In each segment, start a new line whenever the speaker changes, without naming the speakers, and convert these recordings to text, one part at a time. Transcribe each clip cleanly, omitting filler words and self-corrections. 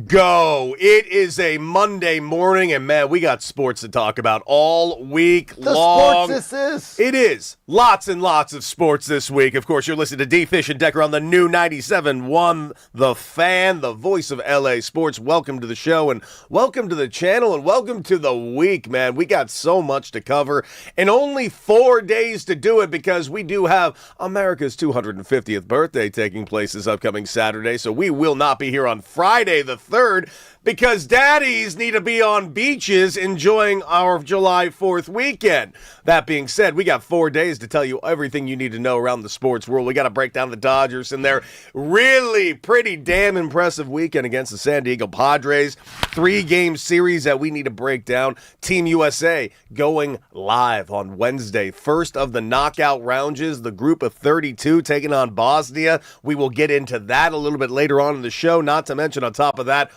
go. It is a Monday morning, and man, we got sports to talk about all week long.
Sports this is.
It is. Lots and lots of sports this week. Of course, you're listening to D-Fish and Decker on the new 97.1 The Fan, the voice of LA sports. Welcome to the show, and welcome to the channel, and welcome to the week, man. We got so much to cover, and only 4 days to do it because we do have America's 250th birthday taking place this upcoming Saturday, so we will not be here on Friday the 3rd because daddies need to be on beaches enjoying our July 4th weekend. That being said, we got 4 days to tell you everything you need to know around the sports world. We got to break down the Dodgers and their really pretty damn impressive weekend against the San Diego Padres. 3-game series that we need to break down. Team USA going live on Wednesday. First of the knockout rounds, the group of 32 taking on Bosnia. We will get into that a little bit later on in the show. Not to mention on top of that,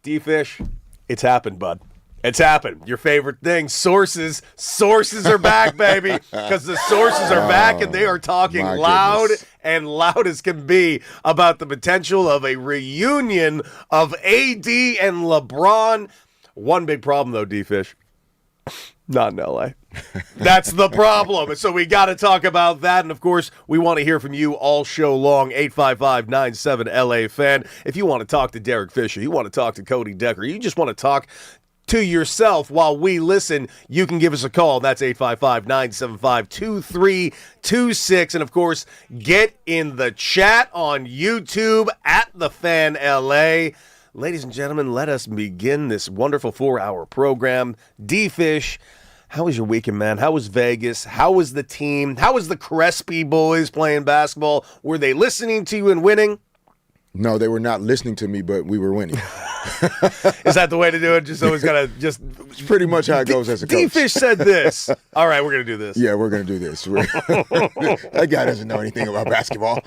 D-Fish, it's happened, bud. It's happened. Your favorite thing, sources. Sources are back, baby, because the sources are back, and they are talking loud and loud as can be about the potential of a reunion of AD and LeBron. One big problem, though, D-Fish. Not in LA. That's the problem. So we got to talk about that. And, of course, we want to hear from you all show long. 855-97-LA-FAN. If you want to talk to Derek Fisher, you want to talk to Cody Decker, you just want to talk to yourself while we listen, you can give us a call. That's 855-975-2326. And, of course, get in the chat on YouTube at The Fan LA. Ladies and gentlemen, let us begin this wonderful 4-hour program. D-Fish, how was your weekend, man? How was Vegas? How was the team? How was the Crespi boys playing basketball? Were they listening to you and winning?
No, they were not listening to me, but we were winning.
Is that the way to do it? Just always gotta just.
It's pretty much how it goes as a coach.
D-Fish said this. All right, we're gonna do this.
Yeah, we're gonna do this. That guy doesn't know anything about basketball.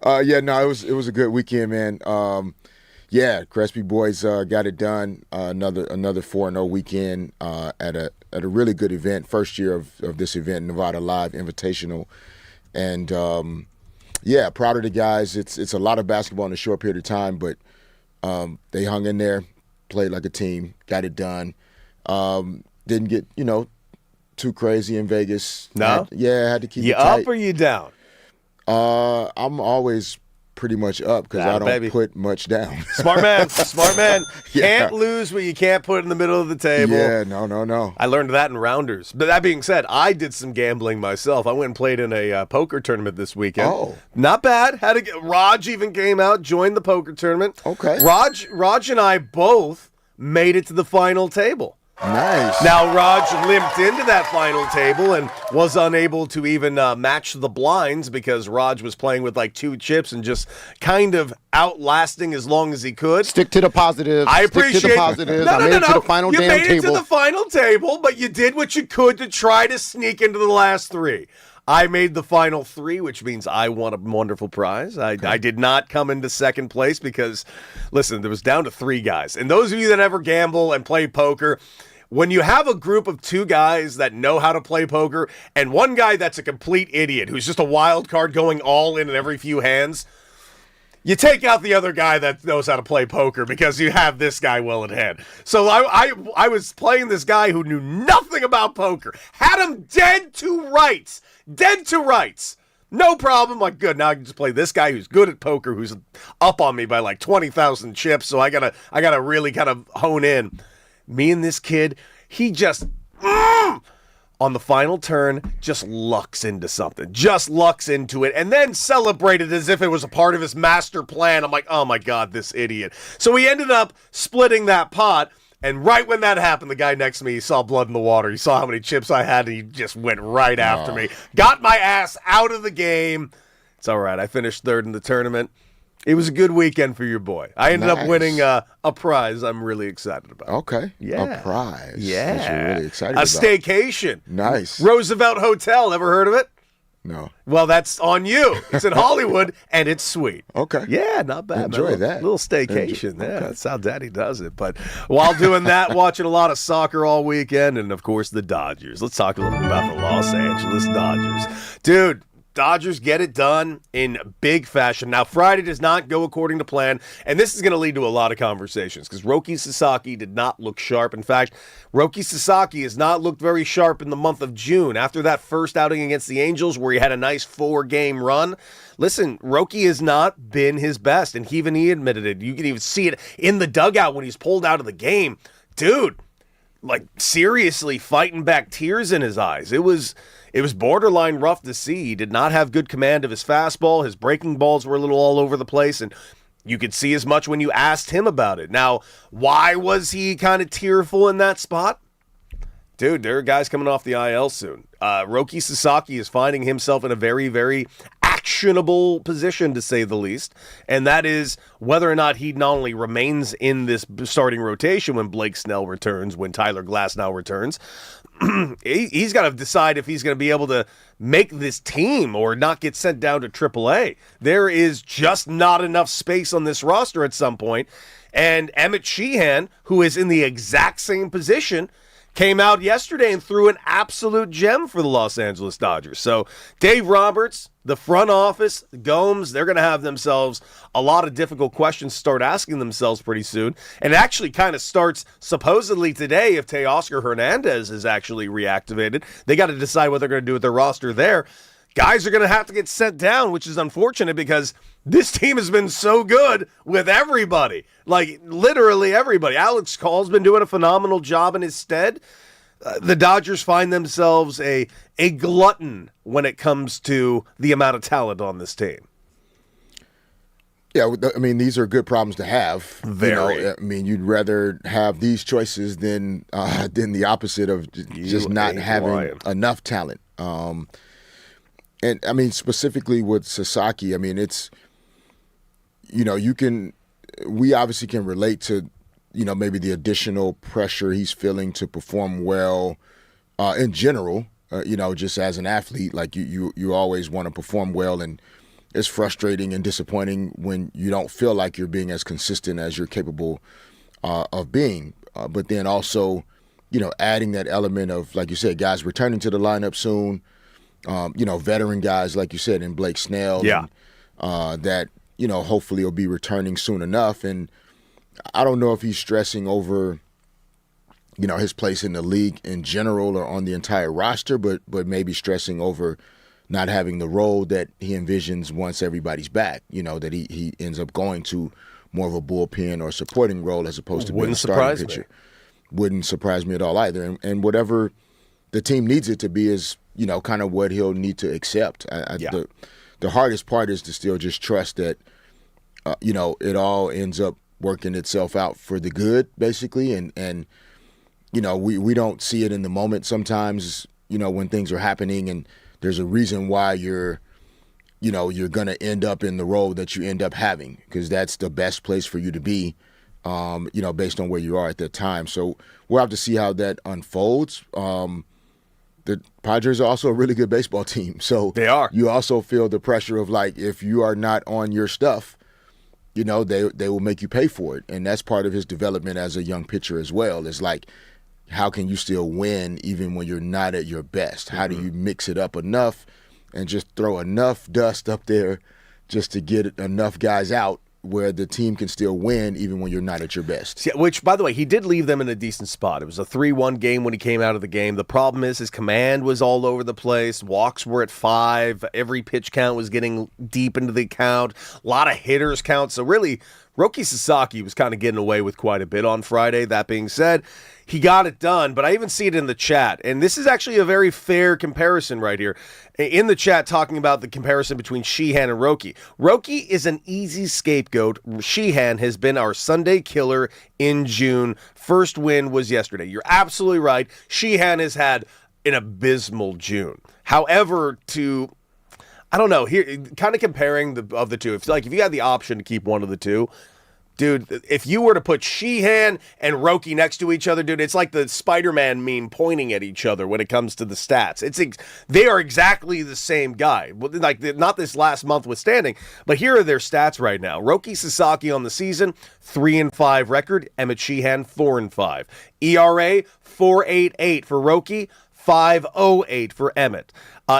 It was a good weekend, man. Crespi boys got it done. Another 4-0 weekend at a really good event. First year of this event, Nevada Live Invitational, and proud of the guys. It's a lot of basketball in a short period of time, but they hung in there, played like a team, got it done. Didn't get too crazy in Vegas.
No,
had to keep
you
it tight.
up or you down?
I'm always pretty much up because I don't put much down.
Smart man. Can't lose what you can't put in the middle of the table.
Yeah, no.
I learned that in rounders. But that being said, I did some gambling myself. I went and played in a poker tournament this weekend.
Oh.
Not bad. Raj even came out, joined the poker tournament.
Okay.
Raj and I both made it to the final table.
Nice.
Now, Raj limped into that final table and was unable to even match the blinds because Raj was playing with like 2 chips and just kind of outlasting as long as he could.
Stick to the positives.
I appreciate
Stick to the positives.
No.
I made it to the final damn table.
You made it to the final table, but you did what you could to try to sneak into the last 3. I made the final 3, which means I won a wonderful prize. I did not come into second place because, listen, there was down to 3 guys. And those of you that ever gamble and play poker, when you have a group of 2 guys that know how to play poker and one guy that's a complete idiot who's just a wild card going all in every few hands, you take out the other guy that knows how to play poker because you have this guy well in hand. So I was playing this guy who knew nothing about poker, had him dead to rights. No problem. Like, good. Now I can just play this guy who's good at poker, who's up on me by like 20,000 chips. So I gotta really kind of hone in. Me and this kid, he just, on the final turn, just lucks into something. Just lucks into it, and then celebrated as if it was a part of his master plan. I'm like, oh my God, this idiot. So we ended up splitting that pot, and right when that happened, the guy next to me, he saw blood in the water. He saw how many chips I had, and he just went right after me. Got my ass out of the game. It's all right. I finished 3rd in the tournament. It was a good weekend for your boy. I ended up winning a prize I'm really excited about.
Okay.
Yeah.
A prize.
Yeah.
That you're really excited
a
about.
staycation.
Nice.
Roosevelt Hotel. Ever heard of it?
No.
Well, that's on you. It's in Hollywood, and it's sweet.
Okay.
Yeah, not bad.
Enjoy that.
Little staycation.
Okay.
Yeah, that's how Daddy does it. But while doing that, watching a lot of soccer all weekend, and, of course, the Dodgers. Let's talk a little bit about the Los Angeles Dodgers. Dude, Dodgers get it done in big fashion. Now, Friday does not go according to plan, and this is going to lead to a lot of conversations because Roki Sasaki did not look sharp. In fact, Roki Sasaki has not looked very sharp in the month of June. After that first outing against the Angels where he had a nice 4-game run, listen, Roki has not been his best, and even he admitted it. You can even see it in the dugout when he's pulled out of the game. Dude, like seriously fighting back tears in his eyes. It was borderline rough to see. He did not have good command of his fastball. His breaking balls were a little all over the place, and you could see as much when you asked him about it. Now, why was he kind of tearful in that spot? Dude, there are guys coming off the IL soon. Roki Sasaki is finding himself in a very, very actionable position, to say the least, and that is whether or not he not only remains in this starting rotation when Blake Snell returns, when Tyler Glasnow returns, he's got to decide if he's going to be able to make this team or not get sent down to AAA. There is just not enough space on this roster at some point, and Emmett Sheehan, who is in the exact same position, came out yesterday and threw an absolute gem for the Los Angeles Dodgers. So Dave Roberts, the front office, Gomes, they're going to have themselves a lot of difficult questions to start asking themselves pretty soon. And it actually kind of starts supposedly today if Teoscar Hernandez is actually reactivated. They got to decide what they're going to do with their roster there. Guys are going to have to get sent down, which is unfortunate because this team has been so good with everybody. Like, literally everybody. Alex Call's been doing a phenomenal job in his stead. The Dodgers find themselves a glutton when it comes to the amount of talent on this team.
Yeah, I mean, these are good problems to have.
Very.
You know, I mean, you'd rather have these choices than the opposite of just not having enough talent. And, I mean, specifically with Sasaki, I mean, it's, you know, we obviously can relate to, you know, maybe the additional pressure he's feeling to perform well in general, you know, just as an athlete. Like, you always want to perform well, and it's frustrating and disappointing when you don't feel like you're being as consistent as you're capable of being. But then also, you know, adding that element of, like you said, guys returning to the lineup soon, you know, veteran guys, like you said, in Blake Snell.
Yeah.
And, that, you know, hopefully will be returning soon enough. And I don't know if he's stressing over, you know, his place in the league in general or on the entire roster, but maybe stressing over not having the role that he envisions once everybody's back, you know, that he ends up going to more of a bullpen or supporting role as opposed to being a starting pitcher. Wouldn't surprise me at all either. And whatever the team needs it to be is, you know, kind of what he'll need to accept. The hardest part is to still just trust that, you know, it all ends up working itself out for the good, basically. And you know, we don't see it in the moment sometimes, you know, when things are happening, and there's a reason why you're going to end up in the role that you end up having, because that's the best place for you to be, you know, based on where you are at that time. So we'll have to see how that unfolds. The Padres are also a really good baseball team. So
they are. You
also feel the pressure of, like, if you are not on your stuff, you know, they will make you pay for it. And that's part of his development as a young pitcher as well. It's like, how can you still win even when you're not at your best? Mm-hmm. How do you mix it up enough and just throw enough dust up there just to get enough guys out where the team can still win even when you're not at your best?
Yeah, which, by the way, he did leave them in a decent spot. It was a 3-1 game when he came out of the game. The problem is his command was all over the place. Walks were at 5. Every pitch count was getting deep into the count. A lot of hitters count. So really, Roki Sasaki was kind of getting away with quite a bit on Friday. That being said, he got it done, but I even see it in the chat. And this is actually a very fair comparison right here. In the chat, talking about the comparison between Sheehan and Roki. Roki is an easy scapegoat. Sheehan has been our Sunday killer in June. First win was yesterday. You're absolutely right. Sheehan has had an abysmal June. However, I don't know, here, kind of comparing the two. If you had the option to keep one of the two, dude, if you were to put Sheehan and Roki next to each other, dude, it's like the Spider-Man meme pointing at each other when it comes to the stats. They are exactly the same guy. Like, not this last month withstanding, but here are their stats right now. Roki Sasaki on the season, 3-5 record. Emmett Sheehan, 4-5. ERA, 4.88 for Roki, 508 for Emmett.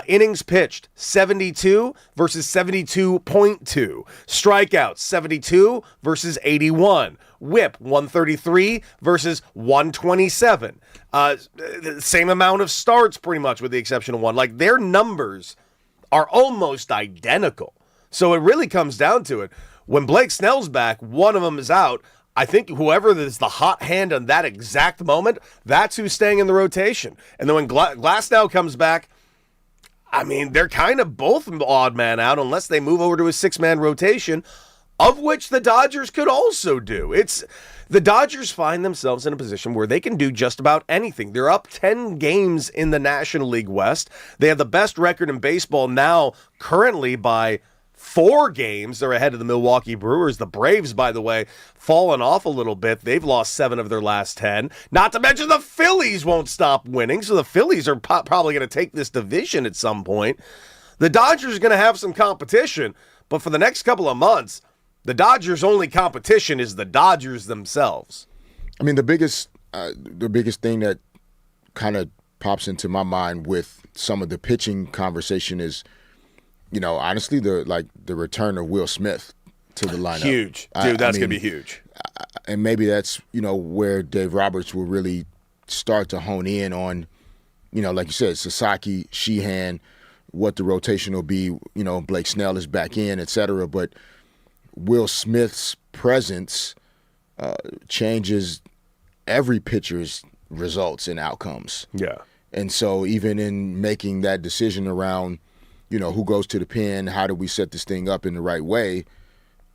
Innings pitched, 72 versus 72.2. Strikeouts, 72 versus 81. Whip, 133 versus 127. Same amount of starts, pretty much, with the exception of one. Like, their numbers are almost identical. So it really comes down to it. When Blake Snell's back, one of them is out. I think whoever is the hot hand on that exact moment, that's who's staying in the rotation. And then when Glasnow comes back, I mean, they're kind of both odd man out unless they move over to a six-man rotation, of which the Dodgers could also do. The Dodgers find themselves in a position where they can do just about anything. They're up 10 games in the National League West. They have the best record in baseball now currently by 4 games. They're ahead of the Milwaukee Brewers. The Braves, by the way, fallen off a little bit. They've lost 7 of their last 10. Not to mention the Phillies won't stop winning, so the Phillies are probably going to take this division at some point. The Dodgers are going to have some competition, but for the next couple of months, the Dodgers' only competition is the Dodgers themselves.
I mean, the biggest thing that kind of pops into my mind with some of the pitching conversation is, honestly, the return of Will Smith to the lineup.
Huge. Dude, that's going to be huge.
And maybe that's, where Dave Roberts will really start to hone in on, like you said, Sasaki, Sheehan, what the rotation will be. Blake Snell is back in, et cetera. But Will Smith's presence changes every pitcher's results and outcomes.
Yeah.
And so even in making that decision around, who goes to the pen, how do we set this thing up in the right way,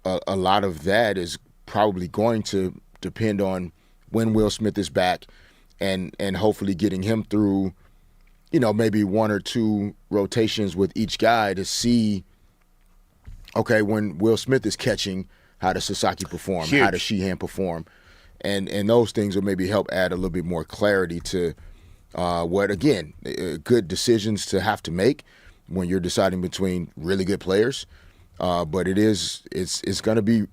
a lot of that is probably going to depend on when Will Smith is back and hopefully getting him through, maybe 1 or 2 rotations with each guy to see, okay, when Will Smith is catching, how does Sasaki perform?
Huge.
How does Sheehan perform? And those things will maybe help add a little bit more clarity to good decisions to have to make when you're deciding between really good players. But it's going to be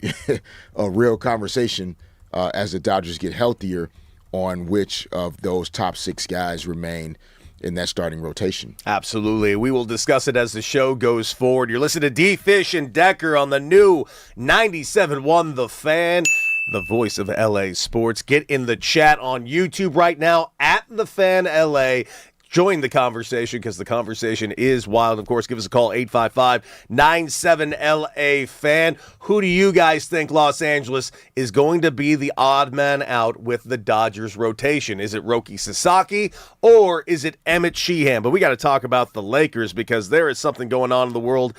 a real conversation as the Dodgers get healthier on which of those top 6 guys remain in that starting rotation.
Absolutely. We will discuss it as the show goes forward. You're listening to D. Fish and Decker on the new 97.1 The Fan, the voice of LA sports. Get in the chat on YouTube right now at The Fan LA. Join the conversation because the conversation is wild. Of course, give us a call, 855-97-LA-FAN. Who do you guys think, Los Angeles, is going to be the odd man out with the Dodgers rotation? Is it Roki Sasaki or is it Emmett Sheehan? But we got to talk about the Lakers because there is something going on in the world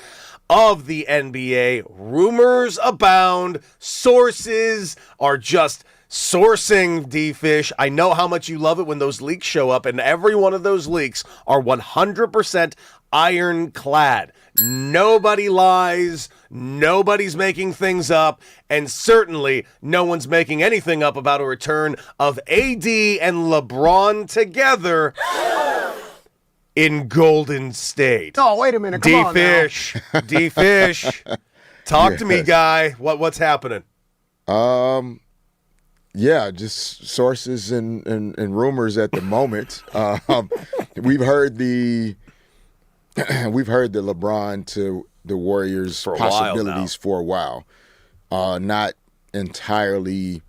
of the NBA. Rumors abound. Sources are just sourcing, D-Fish. I know how much you love it when those leaks show up, and every one of those leaks are 100% ironclad. Nobody lies, nobody's making things up, and certainly no one's making anything up about a return of AD and LeBron together in Golden State.
Oh, wait a minute. Come on now.
D-Fish, D-Fish, talk to me, guy. What's happening?
Yeah, just sources and rumors at the moment. We've heard the LeBron to the Warriors possibilities for a while. Not entirely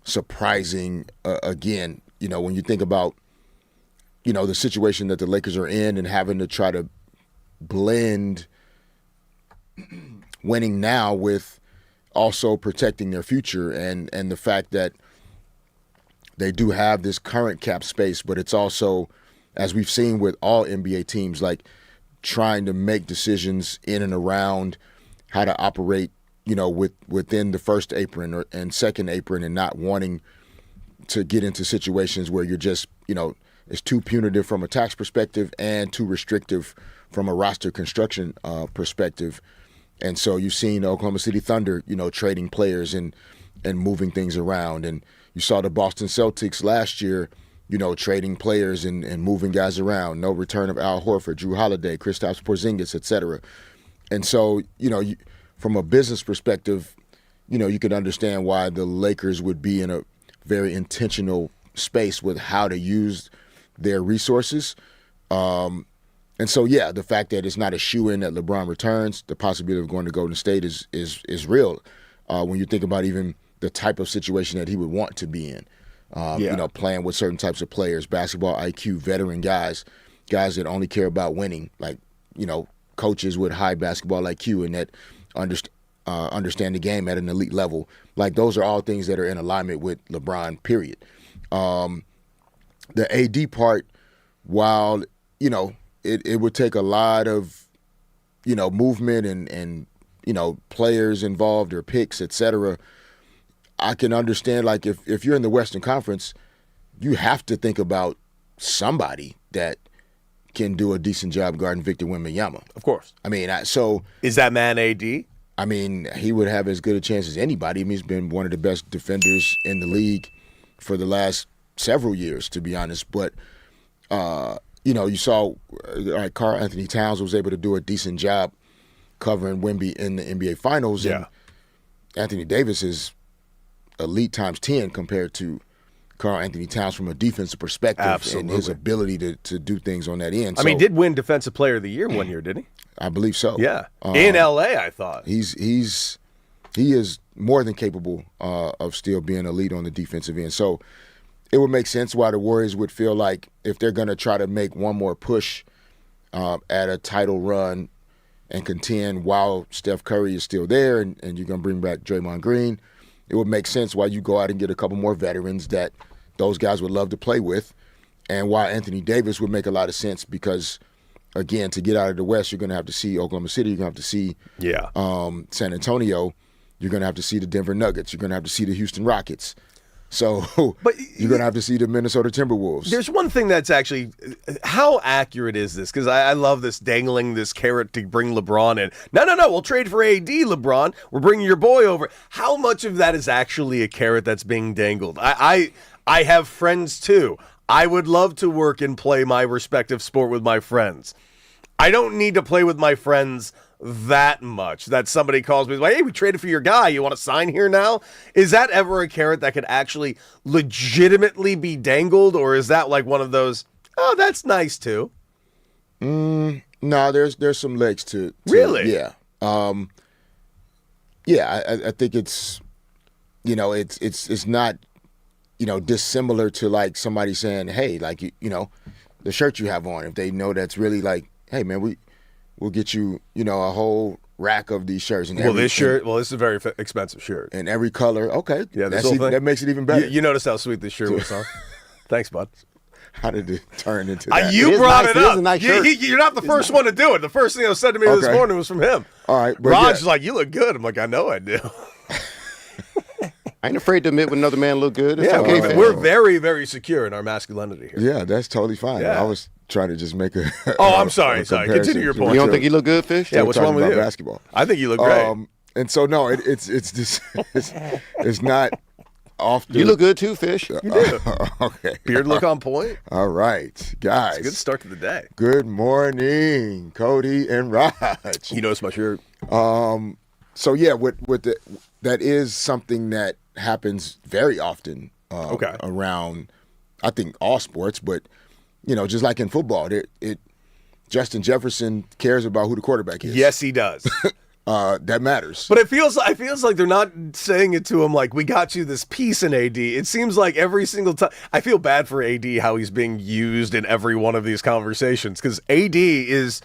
surprising. Again, when you think about the situation that the Lakers are in and having to try to blend winning now with also protecting their future and the fact that they do have this current cap space, but it's also, as we've seen with all NBA teams, like trying to make decisions in and around how to operate, within the first apron and second apron and not wanting to get into situations where you're just, it's too punitive from a tax perspective and too restrictive from a roster construction perspective. And so you've seen Oklahoma City Thunder, trading players and moving things around. And you saw the Boston Celtics last year, trading players and moving guys around. No return of Al Horford, Drew Holiday, Kristaps Porzingis, et cetera. And so, from a business perspective, you could understand why the Lakers would be in a very intentional space with how to use their resources. And so, yeah, the fact that it's not a shoo-in that LeBron returns, the possibility of going to Golden State is real. When you think about even the type of situation that he would want to be in, playing with certain types of players, basketball IQ, veteran guys that only care about winning, like, coaches with high basketball IQ and that understand the game at an elite level. Like, those are all things that are in alignment with LeBron, period. The AD part, while, it would take a lot of, movement and players involved or picks, et cetera. I can understand, like, if you're in the Western Conference, you have to think about somebody that can do a decent job guarding Victor Wembanyama.
Of course.
I mean,
is that man AD?
I mean, he would have as good a chance as anybody. I mean, he's been one of the best defenders in the league for the last several years, to be honest. But, you saw Karl Anthony Towns was able to do a decent job covering Wemby in the NBA Finals.
Yeah.
And Anthony Davis is elite times 10 compared to Karl Anthony Towns from a defensive perspective.
Absolutely.
And his ability to do things on that end.
I mean, he did win Defensive Player of the Year one year, didn't he?
I believe so.
Yeah. In LA, I thought.
He is more than capable of still being elite on the defensive end. So it would make sense why the Warriors would feel like if they're going to try to make one more push at a title run and contend while Steph Curry is still there and you're going to bring back Draymond Green, it would make sense why you go out and get a couple more veterans that those guys would love to play with, and why Anthony Davis would make a lot of sense because, again, to get out of the West, you're going to have to see Oklahoma City, you're going to have to see San Antonio, you're going to have to see the Denver Nuggets, you're going to have to see the Houston Rockets. So you're going to have to see the Minnesota Timberwolves.
There's one thing that's actually, how accurate is this? Because I love this dangling this carrot to bring LeBron in. No, we'll trade for AD, LeBron. We're bringing your boy over. How much of that is actually a carrot that's being dangled? I have friends too. I would love to work and play my respective sport with my friends. I don't need to play with my friends that much that somebody calls me like, hey, we traded for your guy. You want to sign here now? Is that ever a carrot that could actually legitimately be dangled? Or is that like one of those, oh, that's nice too?
No, there's some legs to
really?
Yeah. I think it's, it's not, dissimilar to like somebody saying, hey, like, the shirt you have on, if they know that's really like, hey man, we'll get you, a whole rack of these shirts. And
this is a very expensive shirt.
In every color. Okay.
Yeah,
that makes it even better.
You notice how sweet this shirt was, huh? Thanks, bud.
How did it turn into that?
You brought it up.
It is a nice shirt.
You're not the first one to do it. The first thing that was said to me this morning was from him.
All right.
Rod's like, you look good. I'm like, I know I do.
I ain't afraid to admit when another man look good. It's
yeah,
okay,
we're very, very secure in our masculinity here.
Yeah, that's totally fine.
Yeah.
I was trying to just make a.
I'm sorry. Continue your point.
You don't think he look good, Fish?
Yeah, what's wrong with you?
Basketball.
I think you look great.
And so no, it's just it's not often.
You look good too, Fish.
You do.
Okay.
Beard look on point.
All right, guys.
It's a good start to the day.
Good morning, Cody and Raj.
You notice my shirt.
So yeah, that is something that happens very often around, I think, all sports, but just like in football, Justin Jefferson cares about who the quarterback is.
Yes, he does.
That matters.
But it feels like they're not saying it to him like, we got you this piece in AD. It seems like every single time. I feel bad for AD, how he's being used in every one of these conversations, because AD is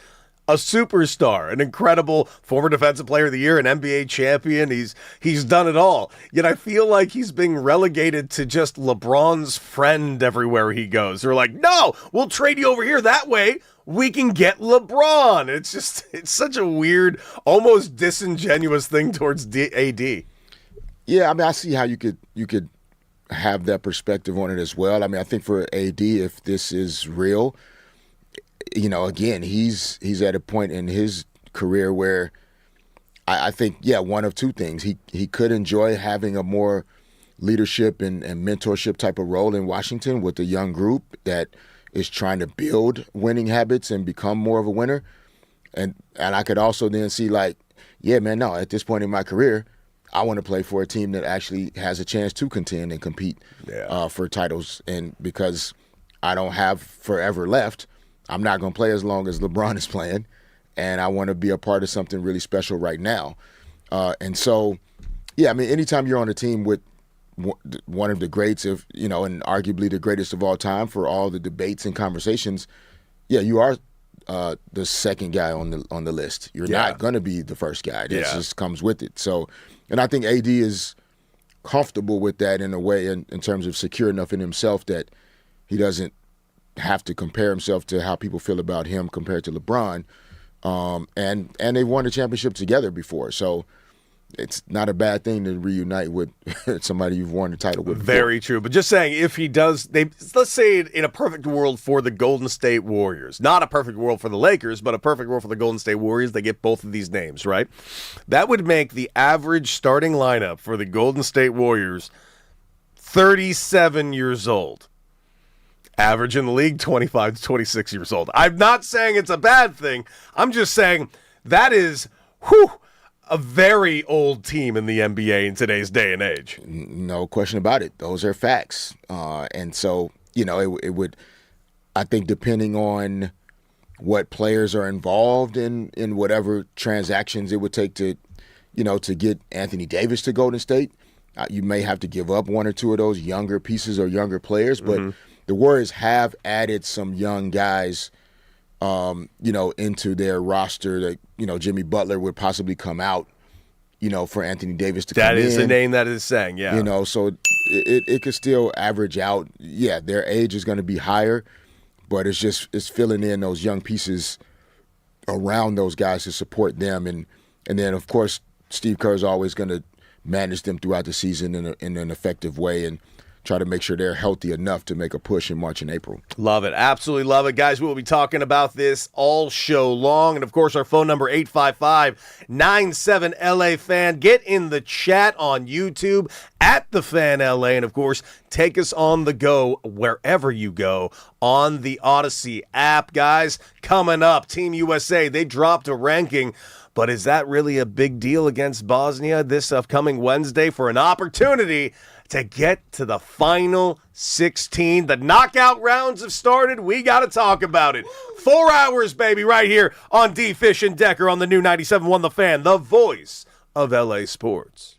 a superstar, an incredible former defensive player of the year, an NBA champion. He's done it all. Yet I feel like he's being relegated to just LeBron's friend everywhere he goes. They're like, no, we'll trade you over here. That way we can get LeBron. It's such a weird, almost disingenuous thing towards AD.
Yeah, I mean, I see how you could have that perspective on it as well. I mean, I think for AD, if this is real, again, he's at a point in his career where I think, one of two things. He could enjoy having a more leadership and mentorship type of role in Washington with a young group that is trying to build winning habits and become more of a winner. And I could also then see like, yeah, man, no, at this point in my career, I want to play for a team that actually has a chance to contend and compete for titles. And because I don't have forever left. I'm not going to play as long as LeBron is playing, and I want to be a part of something really special right now. And so, yeah, I mean, anytime you're on a team with one of the greats of, and arguably the greatest of all time for all the debates and conversations, yeah, you are the second guy on the list. You're not going to be the first guy. That just comes with it. So, and I think AD is comfortable with that in a way, in terms of secure enough in himself that he doesn't have to compare himself to how people feel about him compared to LeBron. And they've won a championship together before, so it's not a bad thing to reunite with somebody you've won the title with.
Very true. But just saying, if he does, let's say in a perfect world for the Golden State Warriors, not a perfect world for the Lakers, but a perfect world for the Golden State Warriors, they get both of these names, right? That would make the average starting lineup for the Golden State Warriors 37 years old. Average in the league, 25 to 26 years old. I'm not saying it's a bad thing. I'm just saying that is, a very old team in the NBA in today's day and age.
No question about it. Those are facts. And so, it would, I think, depending on what players are involved in whatever transactions it would take to get Anthony Davis to Golden State, you may have to give up one or two of those younger pieces or younger players. But the Warriors have added some young guys into their roster that, Jimmy Butler would possibly come out, for Anthony Davis to come in.
That is the name that is saying, yeah.
So it could still average out. Yeah, their age is going to be higher, but it's filling in those young pieces around those guys to support them. And then, of course, Steve Kerr is always going to manage them throughout the season in an effective way and try to make sure they're healthy enough to make a push in March and April.
Love it. Absolutely love it. Guys, we will be talking about this all show long. And, of course, our phone number, 855-97-LA-FAN. Get in the chat on YouTube at The Fan LA. And, of course, take us on the go wherever you go on the Odyssey app. Guys, coming up, Team USA, they dropped a ranking. But is that really a big deal against Bosnia this upcoming Wednesday for an opportunity to get to the final 16? The knockout rounds have started. We got to talk about it. 4 hours, baby, right here on D. Fish and Decker on the new 97.1 The Fan, the voice of LA sports.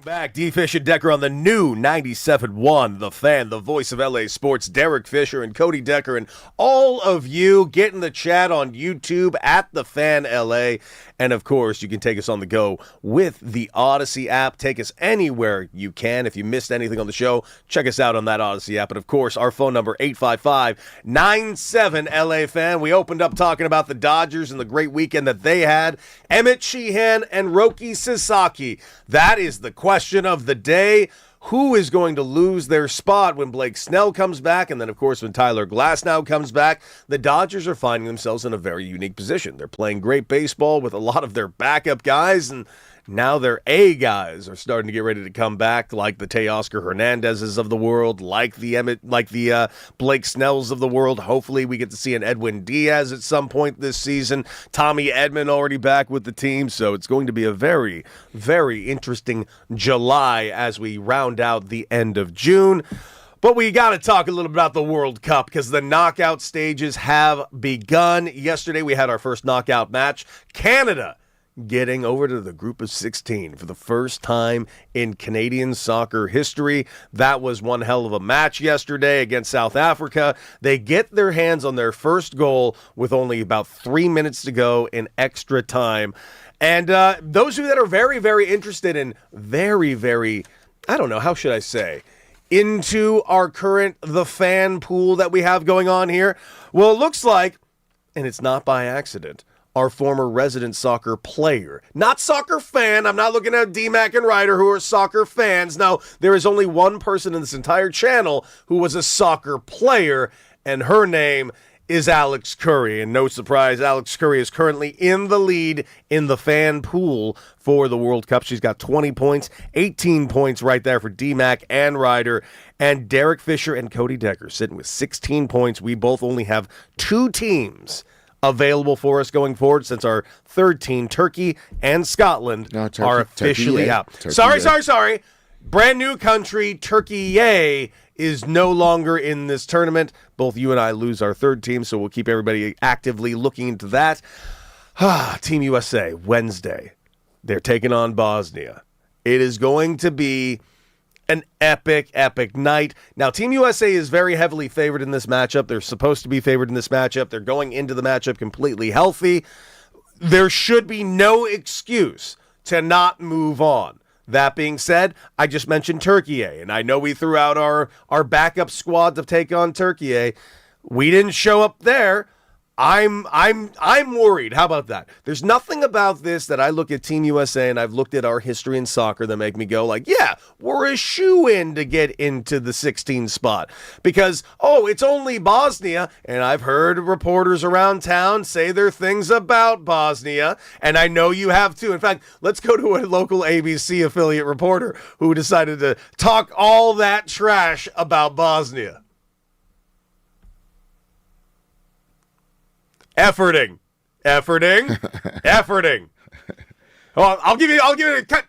Back, D-Fish and Decker on the new 97.1, The Fan, the voice of LA Sports. Derek Fisher and Cody Decker and all of you get in the chat on YouTube at The Fan LA. And, of course, you can take us on the go with the Odyssey app. Take us anywhere you can. If you missed anything on the show, check us out on that Odyssey app. And, of course, our phone number, 855-97-LA Fan. We opened up talking about the Dodgers and the great weekend that they had. Emmett Sheehan and Roki Sasaki. That is the question of the day. Who is going to lose their spot when Blake Snell comes back? And then, of course, when Tyler Glasnow comes back, the Dodgers are finding themselves in a very unique position. They're playing great baseball with a lot of their backup guys, and now their A guys are starting to get ready to come back, like the Teoscar Hernandezes of the world, like the Blake Snells of the world. Hopefully we get to see an Edwin Diaz at some point this season. Tommy Edman already back with the team, so it's going to be a very, very interesting July as we round out the end of June. But we got to talk a little bit about the World Cup because the knockout stages have begun. Yesterday we had our first knockout match. Canada getting over to the group of 16 for the first time in Canadian soccer history. That was one hell of a match yesterday against South Africa. They get their hands on their first goal with only about 3 minutes to go in extra time. And those of you that are very, very interested in very, I don't know, how should I say, into our current The Fan pool that we have going on here, well, it looks like, and it's not by accident, our former resident soccer player. Not soccer fan. I'm not looking at D-Mac and Reiter who are soccer fans. No, there is only one person in this entire channel who was a soccer player, and her name is Alex Curry. And no surprise, Alex Curry is currently in the lead in the fan pool for the World Cup. She's got 20 points, 18 points right there for D-Mac and Reiter. And Derek Fisher and Cody Decker sitting with 16 points. We both only have 2 teams available for us going forward since our third team, Turkey and Scotland, are officially out. Sorry. Brand new country, Turkey, is no longer in this tournament. Both you and I lose our third team, so we'll keep everybody actively looking into that. Team USA, Wednesday. They're taking on Bosnia. It is going to be an epic night. Now, Team USA is very heavily favored in this matchup. They're supposed to be favored in this matchup. They're going into the matchup completely healthy. There should be no excuse to not move on. That being said, I just mentioned Turkey, and I know we threw out our backup squad to take on Turkey. We didn't show up there. I'm worried. How about that? There's nothing about this that I look at Team USA and I've looked at our history in soccer that make me go like, yeah, we're a shoo-in to get into the 16 spot. Because, it's only Bosnia, and I've heard reporters around town say their things about Bosnia, and I know you have too. In fact, let's go to a local ABC affiliate reporter who decided to talk all that trash about Bosnia. Efforting. Oh, I'll give you a cut.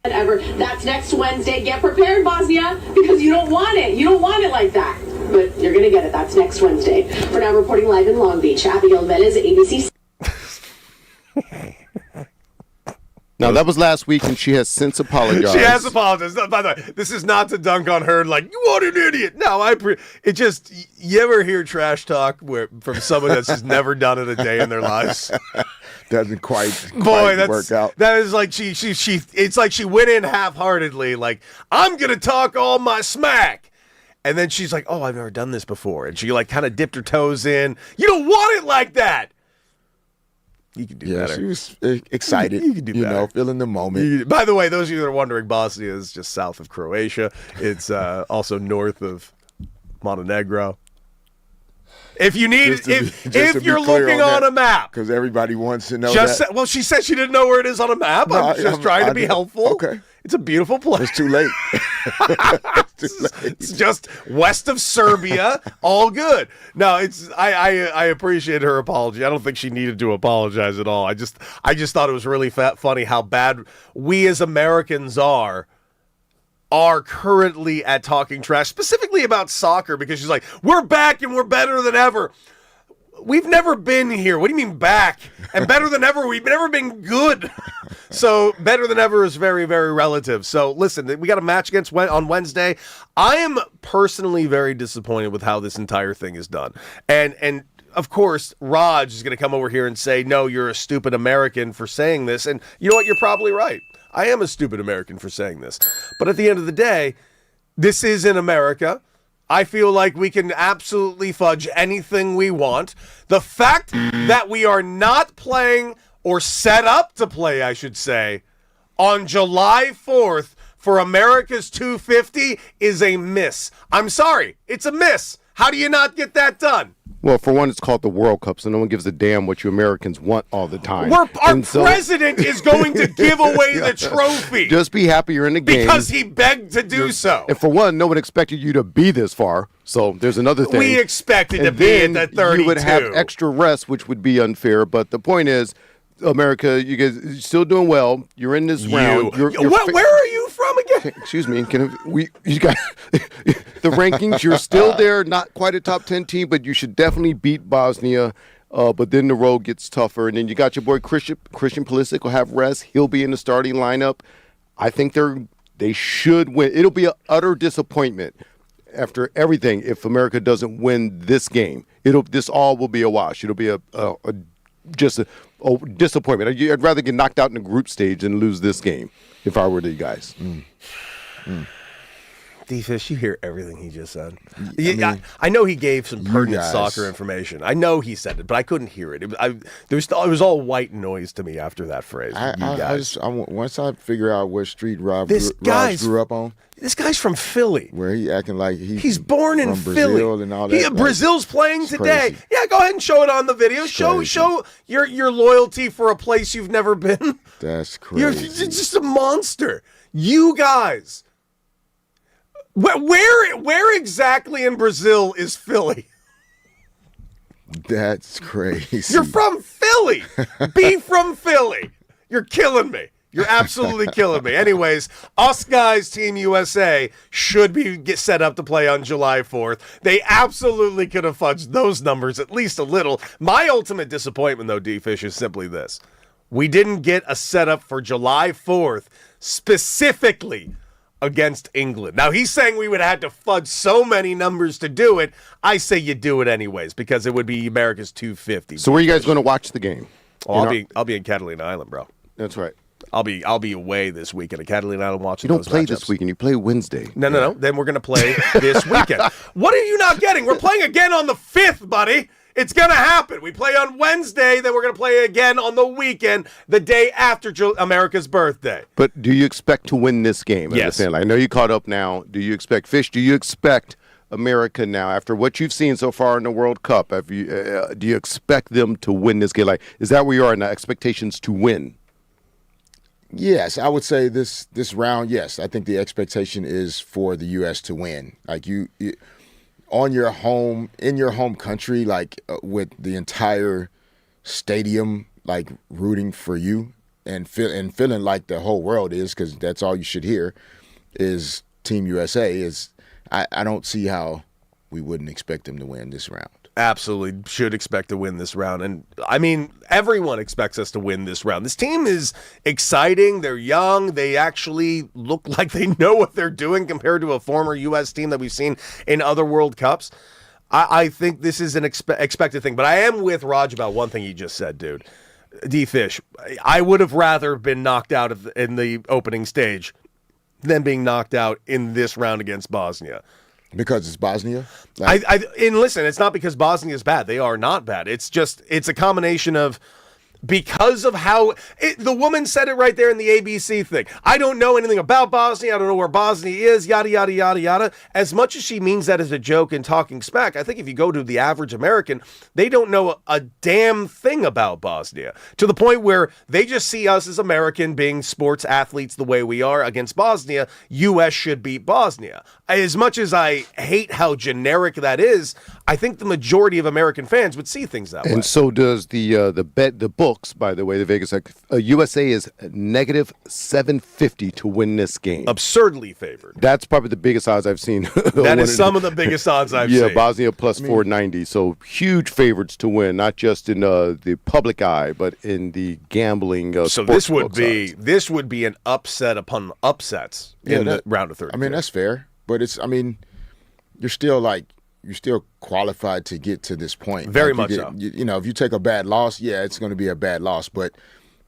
Ever. That's next Wednesday. Get prepared, Bosnia, because you don't want it. You don't want it like that. But you're going to get it. That's next Wednesday. We're now reporting live in Long Beach. Abigail Velez, ABC.
Now, that was last week, and she has since apologized.
She has apologized. No, by the way, this is not to dunk on her like, you are an idiot. No, you ever hear trash talk from someone that's just never done it a day in their lives?
Doesn't quite work out.
That is like she it's like she went in half-heartedly, like, I'm going to talk all my smack. And then she's like, I've never done this before. And she kind of dipped her toes in. You don't want it like that. You can do better.
She was excited.
You can do better.
Feeling the moment.
By the way, those of you that are wondering, Bosnia is just south of Croatia. It's also north of Montenegro. If you need, if you're looking on a map,
because everybody wants to know that.
Well, she said she didn't know where it is on a map. I'm just trying to be helpful.
Okay.
It's a beautiful place.
It's too late.
It's just west of Serbia. All good. No, I appreciate her apology. I don't think she needed to apologize at all. I just thought it was really funny how bad we as Americans are are currently at talking trash, specifically about soccer, because she's like, we're back and we're better than ever. We've never been here. What do you mean back? And better than ever, we've never been good. So better than ever is very, very relative. So listen, we got a match on Wednesday. I am personally very disappointed with how this entire thing is done. And of course, Raj is going to come over here and say, no, you're a stupid American for saying this. And you know what? You're probably right. I am a stupid American for saying this. But at the end of the day, this is in America. I feel like we can absolutely fudge anything we want. The fact that we are not playing, or set up to play, I should say, on July 4th for America's 250 is a miss. I'm sorry. It's a miss. How do you not get that done?
Well, for one, it's called the World Cup, so no one gives a damn what you Americans want all the time.
Our president is going to give away the trophy.
Just be happy you're in the game.
Because he begged to do so.
And for one, no one expected you to be this far, so there's another thing.
We expected to be at the 32.
You would have extra rest, which would be unfair, but the point is, America, you guys are still doing well. You're in this round.
Where are you from again?
Excuse me. You got the rankings. You're still there, not quite a top 10 team, but you should definitely beat Bosnia. But then the road gets tougher, and then you got your boy Christian Pulisic will have rest. He'll be in the starting lineup. I think they should win. It'll be an utter disappointment after everything if America doesn't win this game. This all will be a wash. It'll be just a disappointment. I'd rather get knocked out in the group stage than lose this game if I were you guys.
D-Fish, you hear everything he just said. I know he gave some pertinent soccer information. I know he said it, but I couldn't hear it. It was all white noise to me after that phrase.
Once I figure out what street Raj grew up on.
This guy's from Philly.
Where he acting like he's
born in Philly.
Brazil and all that.
Brazil's playing today.
Crazy.
Yeah, go ahead and show it on the video. Show your loyalty for a place you've never been.
That's crazy.
You're just a monster. You guys. Where exactly in Brazil is Philly?
That's crazy.
You're from Philly. Be from Philly. You're killing me. You're absolutely killing me. Anyways, us guys, Team USA, should get set up to play on July 4th. They absolutely could have fudged those numbers at least a little. My ultimate disappointment, though, D-Fish, is simply this. We didn't get a setup for July 4th specifically against England. Now, he's saying we would have had to fudge so many numbers to do it. I say you do it anyways because it would be America's 250.
So where are you guys going to watch the game?
Oh, I'll be in Catalina Island, bro.
That's right.
I'll be away this weekend at Catalina Island watching.
You don't
those
play
matchups.
this weekend. You play Wednesday.
No. Then we're gonna play this weekend. What are you not getting? We're playing again on the 5th, buddy. It's gonna happen. We play on Wednesday, then we're gonna play again on the weekend, the day after America's birthday.
But do you expect to win this game?
Yes.
I know you caught up now. Do you expect America now, after what you've seen so far in the World Cup? Do you expect them to win this game? Like, is that where you are in the expectations to win?
Yes, I would say this round, yes. I think the expectation is for the U.S. to win. Like you in your home country, like with the entire stadium, like rooting for you and feeling like the whole world is, because that's all you should hear, is Team USA. I don't see how we wouldn't expect them to win this round.
Absolutely should expect to win this round. And I mean, everyone expects us to win this round. This team is exciting. They're young. They actually look like they know what they're doing compared to a former U.S. team that we've seen in other World Cups. I think this is an expected thing. But I am with Raj about one thing he just said, dude. D-Fish, I would have rather been knocked out in the opening stage than being knocked out in this round against Bosnia.
Because it's Bosnia?
Listen, it's not because Bosnia is bad. They are not bad. It's a combination of, because of how the woman said it right there in the ABC thing. I don't know anything about Bosnia. I don't know where Bosnia is, yada, yada, yada, yada. As much as she means that as a joke and talking smack, I think if you go to the average American, they don't know a damn thing about Bosnia, to the point where they just see us as American being sports athletes the way we are against Bosnia. U.S. should beat Bosnia. As much as I hate how generic that is, I think the majority of American fans would see things that way.
And so does the book. books, by the way, the Vegas USA is negative 750 to win this game.
Absurdly favored.
That's probably the biggest odds I've seen.
That is some of the biggest odds I've seen.
Yeah, Bosnia plus 490. So huge favorites to win, not just in the public eye, but in the gambling.
So this would be an upset upon upsets in the round of 32.
I mean, that's fair, but you're still qualified to get to this point.
Very much so.
If you take a bad loss, it's going to be a bad loss. But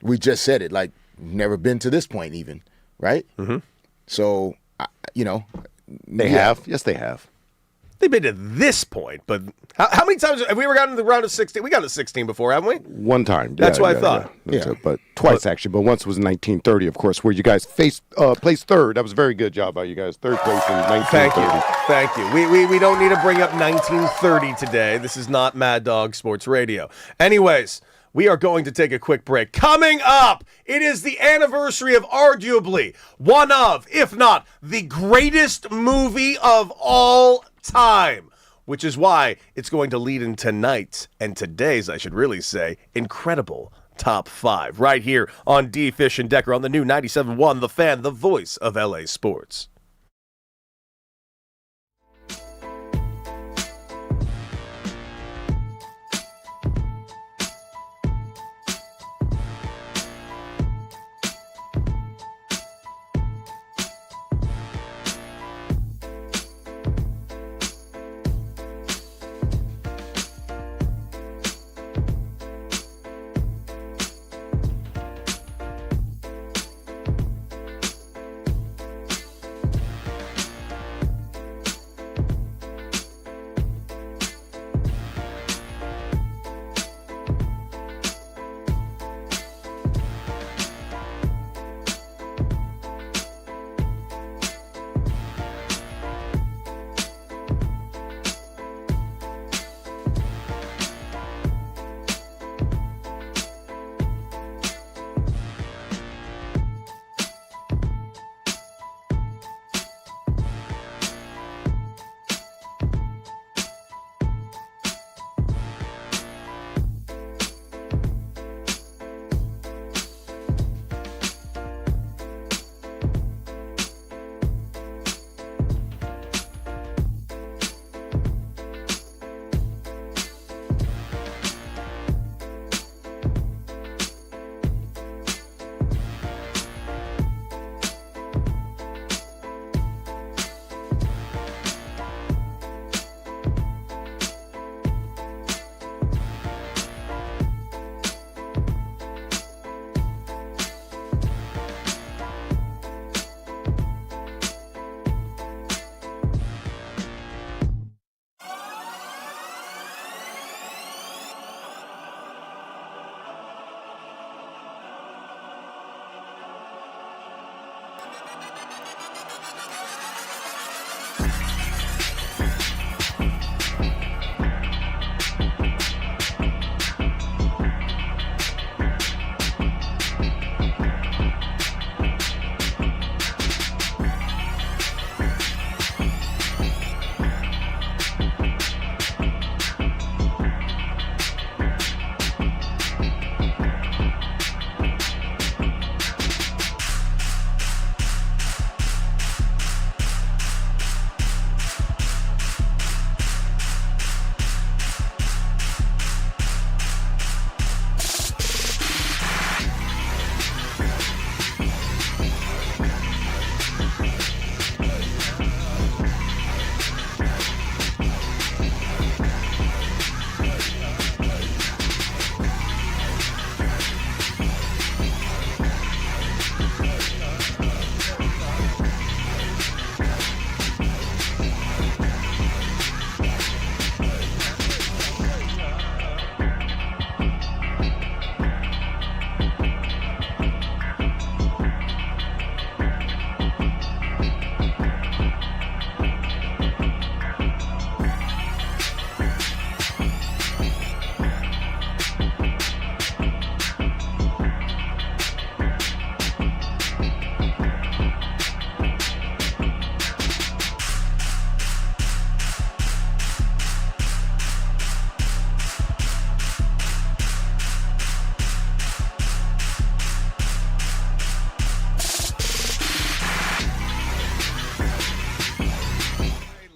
we just said it, like, never been to this point even, right? Mm-hmm. So,
They have. Yes, they have.
They've been to this point, but how many times have we ever gotten to the round of 16? We got to 16 before, haven't we?
One time.
That's what I thought.
Yeah. But twice, actually. But once was in 1930, of course, where you guys placed third. That was a very good job by you guys. Third place in 1930.
Thank you. We don't need to bring up 1930 today. This is not Mad Dog Sports Radio. Anyways, we are going to take a quick break. Coming up, it is the anniversary of arguably one of, if not the greatest movie of all time, which is why it's going to lead in tonight's and today's, I should really say, incredible top 5 right here on D. Fish and Decker on the new 97.1 The Fan, the voice of LA sports.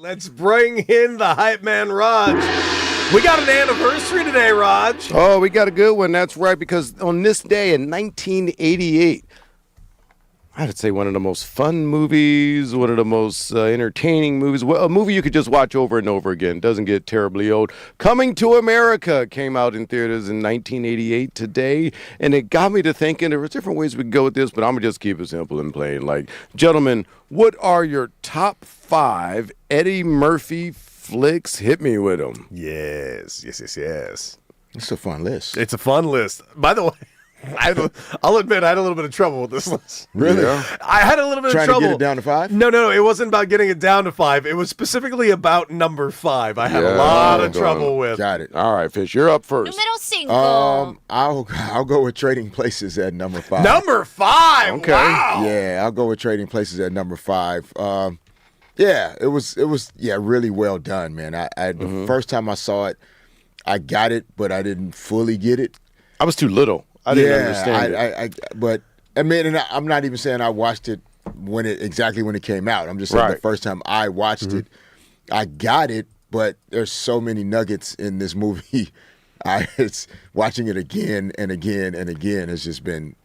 let's bring in the hype man, Raj. We got an anniversary today, Raj.
Oh, we got a good one. That's right, because on this day in 1988, I'd say one of the most fun movies, one of the most entertaining movies. Well, a movie you could just watch over and over again. Doesn't get terribly old. Coming to America came out in theaters in 1988 today, and it got me to thinking there were different ways we could go with this, but I'm going to just keep it simple and plain. Like, gentlemen, what are your top 5 Eddie Murphy flicks? Hit me with them.
Yes.
It's a fun list.
It's a fun list. By the way, I'll admit I had a little bit of trouble with this list.
Really?
Yeah.
I had a little bit
Trying
of trouble.
to get it down to 5?
No. It wasn't about getting it down to 5. It was specifically about number 5. I had a lot of trouble with.
Got it.
All right, Fish, you're up first.
Número 5.
I'll go with Trading Places at number 5.
Number 5.
Okay.
Wow.
Yeah, I'll go with Trading Places at number 5. Yeah, it was really well done, man. The first time I saw it, I got it, but I didn't fully get it.
I was too little. I didn't understand it.
But I mean, and I'm not even saying I watched it exactly when it came out. I'm just saying the first time I watched it, I got it, but there's so many nuggets in this movie. It's watching it again and again and again has just been,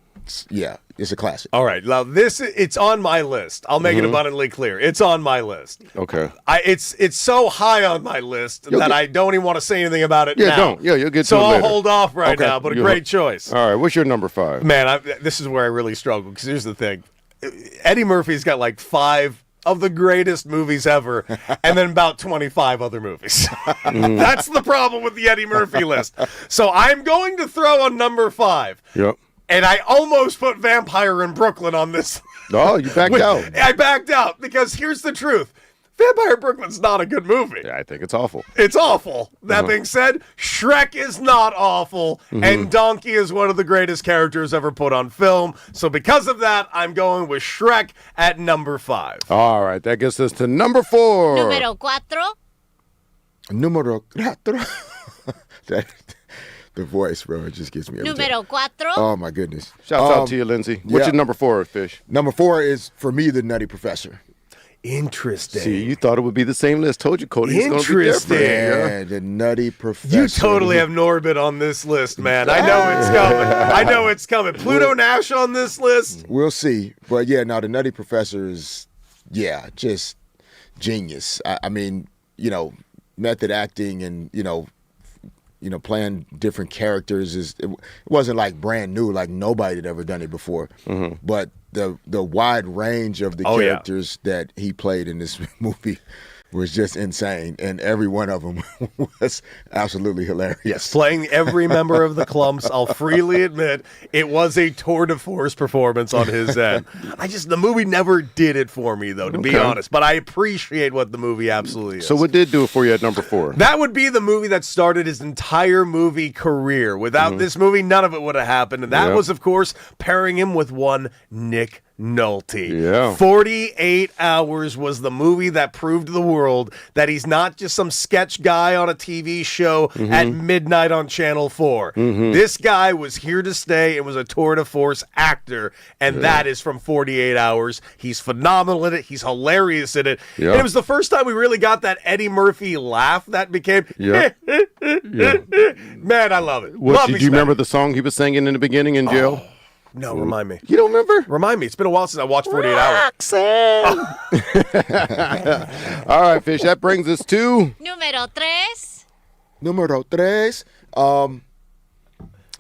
it's a classic.
All right, now it's on my list. I'll make it abundantly clear. It's on my list.
Okay.
It's so high on my list that I don't even want to say anything about it now.
Don't. Yeah, you'll get to
so
it
I'll
later.
hold off now, but a great choice.
All right, what's your number 5?
Man, this is where I really struggle, because here's the thing. Eddie Murphy's got like 5 of the greatest movies ever, and then about 25 other movies. That's the problem with the Eddie Murphy list. So I'm going to throw on number 5.
Yep.
And I almost put Vampire in Brooklyn on this.
Oh, you backed out.
I backed out, because here's the truth. Vampire in Brooklyn's not a good movie.
Yeah, I think it's awful.
It's awful. That being said, Shrek is not awful, and Donkey is one of the greatest characters ever put on film. So because of that, I'm going with Shrek at number 5.
All right, that gets us to number 4.
Número 4.
Numero 4. The voice, bro, it just gets me every time.
Número 4.
Oh, my goodness.
Shouts out to you, Lindsay. What's your number 4, Fish?
Number 4 is, for me, The Nutty Professor.
Interesting.
See, you thought it would be the same list. Told you, Cody. It's going to be different.
Yeah, The Nutty Professor.
You totally have Norbit on this list, man. I know it's coming. Pluto Nash on this list.
We'll see. But, yeah, now The Nutty Professor is, just genius. I mean, method acting and, playing different characters it wasn't like brand new, like nobody had ever done it before. But the wide range of the characters that he played in this movie was just insane, and every one of them was absolutely hilarious.
Yes, playing every member of the Clumps, I'll freely admit it was a tour de force performance on his end. The movie never did it for me, though, to be honest, but I appreciate what the movie absolutely is.
So what did do it for you at number 4?
That would be the movie that started his entire movie career. Without this movie, none of it would have happened, and that was, of course, pairing him with one Nick Nolte.
Yeah.
48 Hours was the movie that proved to the world that he's not just some sketch guy on a TV show at midnight on Channel 4. This guy was here to stay and was a tour de force actor, and that is from 48 Hours. He's phenomenal in it. He's hilarious in it.
Yeah.
And it was the first time we really got that Eddie Murphy laugh that became,
Yeah.
man, I love it.
Did you remember the song he was singing in the beginning in jail?
No, remind me.
You don't remember?
Remind me. It's been a while since I watched 48 Hours.
Roxanne. All right, Fish. That brings us to
Número 3.
Numero 3.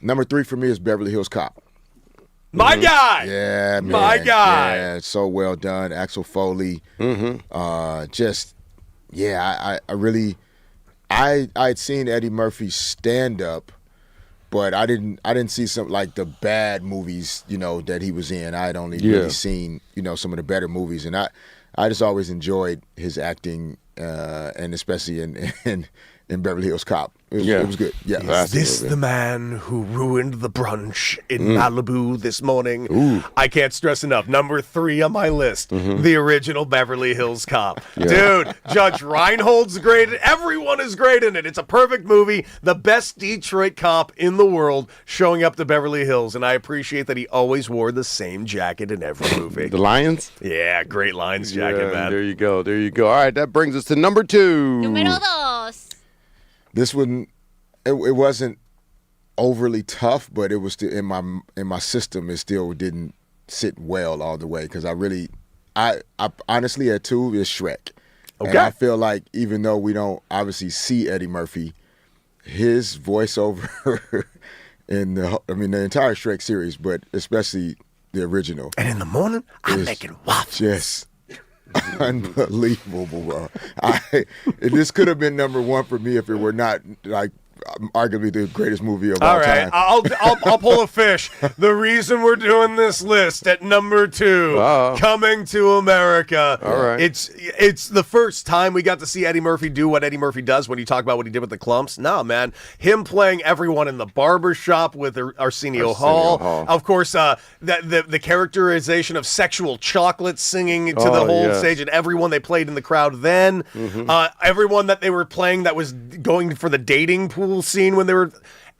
Number 3 for me is Beverly Hills Cop.
My guy.
Yeah, man.
My guy.
Yeah, it's so well done. Axel Foley. I I'd seen Eddie Murphy stand up, but I didn't see some like the bad movies, that he was in. I had only really seen, some of the better movies, and I just always enjoyed his acting, and especially in in Beverly Hills Cop.
Yeah.
It was good. Yeah.
Is this the man who ruined the brunch in Malibu this morning?
Ooh.
I can't stress enough. Number 3 on my list, the original Beverly Hills Cop.
Yeah.
Dude, Judge Reinhold's great. Everyone is great in it. It's a perfect movie. The best Detroit cop in the world showing up to Beverly Hills, and I appreciate that he always wore the same jacket in every movie.
The Lions?
Yeah, great Lions jacket,
Yeah,
man.
there you go. There you go. All right, that brings us to number 2.
Número 2.
This one, it wasn't overly tough, but it was still in my system. It still didn't sit well all the way because I honestly at 2 is Shrek.
Okay.
And I feel like even though we don't obviously see Eddie Murphy, his voiceover in the entire Shrek series, but especially the original,
And in the morning, I'm
is
making waffles.
just unbelievable, bro. This could have been number 1 for me if it were not like arguably the greatest movie of all
All right,
time.
I'll pull a fish. The reason we're doing this list at number 2, Coming to America.
All right.
It's the first time we got to see Eddie Murphy do what Eddie Murphy does when you talk about what he did with the Clumps. No, man, him playing everyone in the barber shop with Arsenio Hall. Of course, the characterization of sexual chocolate singing to the whole stage and everyone they played in the crowd then. Everyone that they were playing that was going for the dating pool scene when they were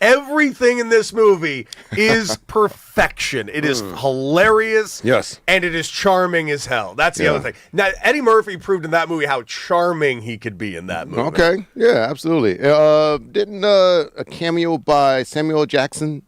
everything in this movie is perfection. It is hilarious.
Yes.
And it is charming as hell. That's the other thing. Now, Eddie Murphy proved in that movie how charming he could be in that movie.
Okay. Yeah, absolutely. Didn't a cameo by Samuel Jackson?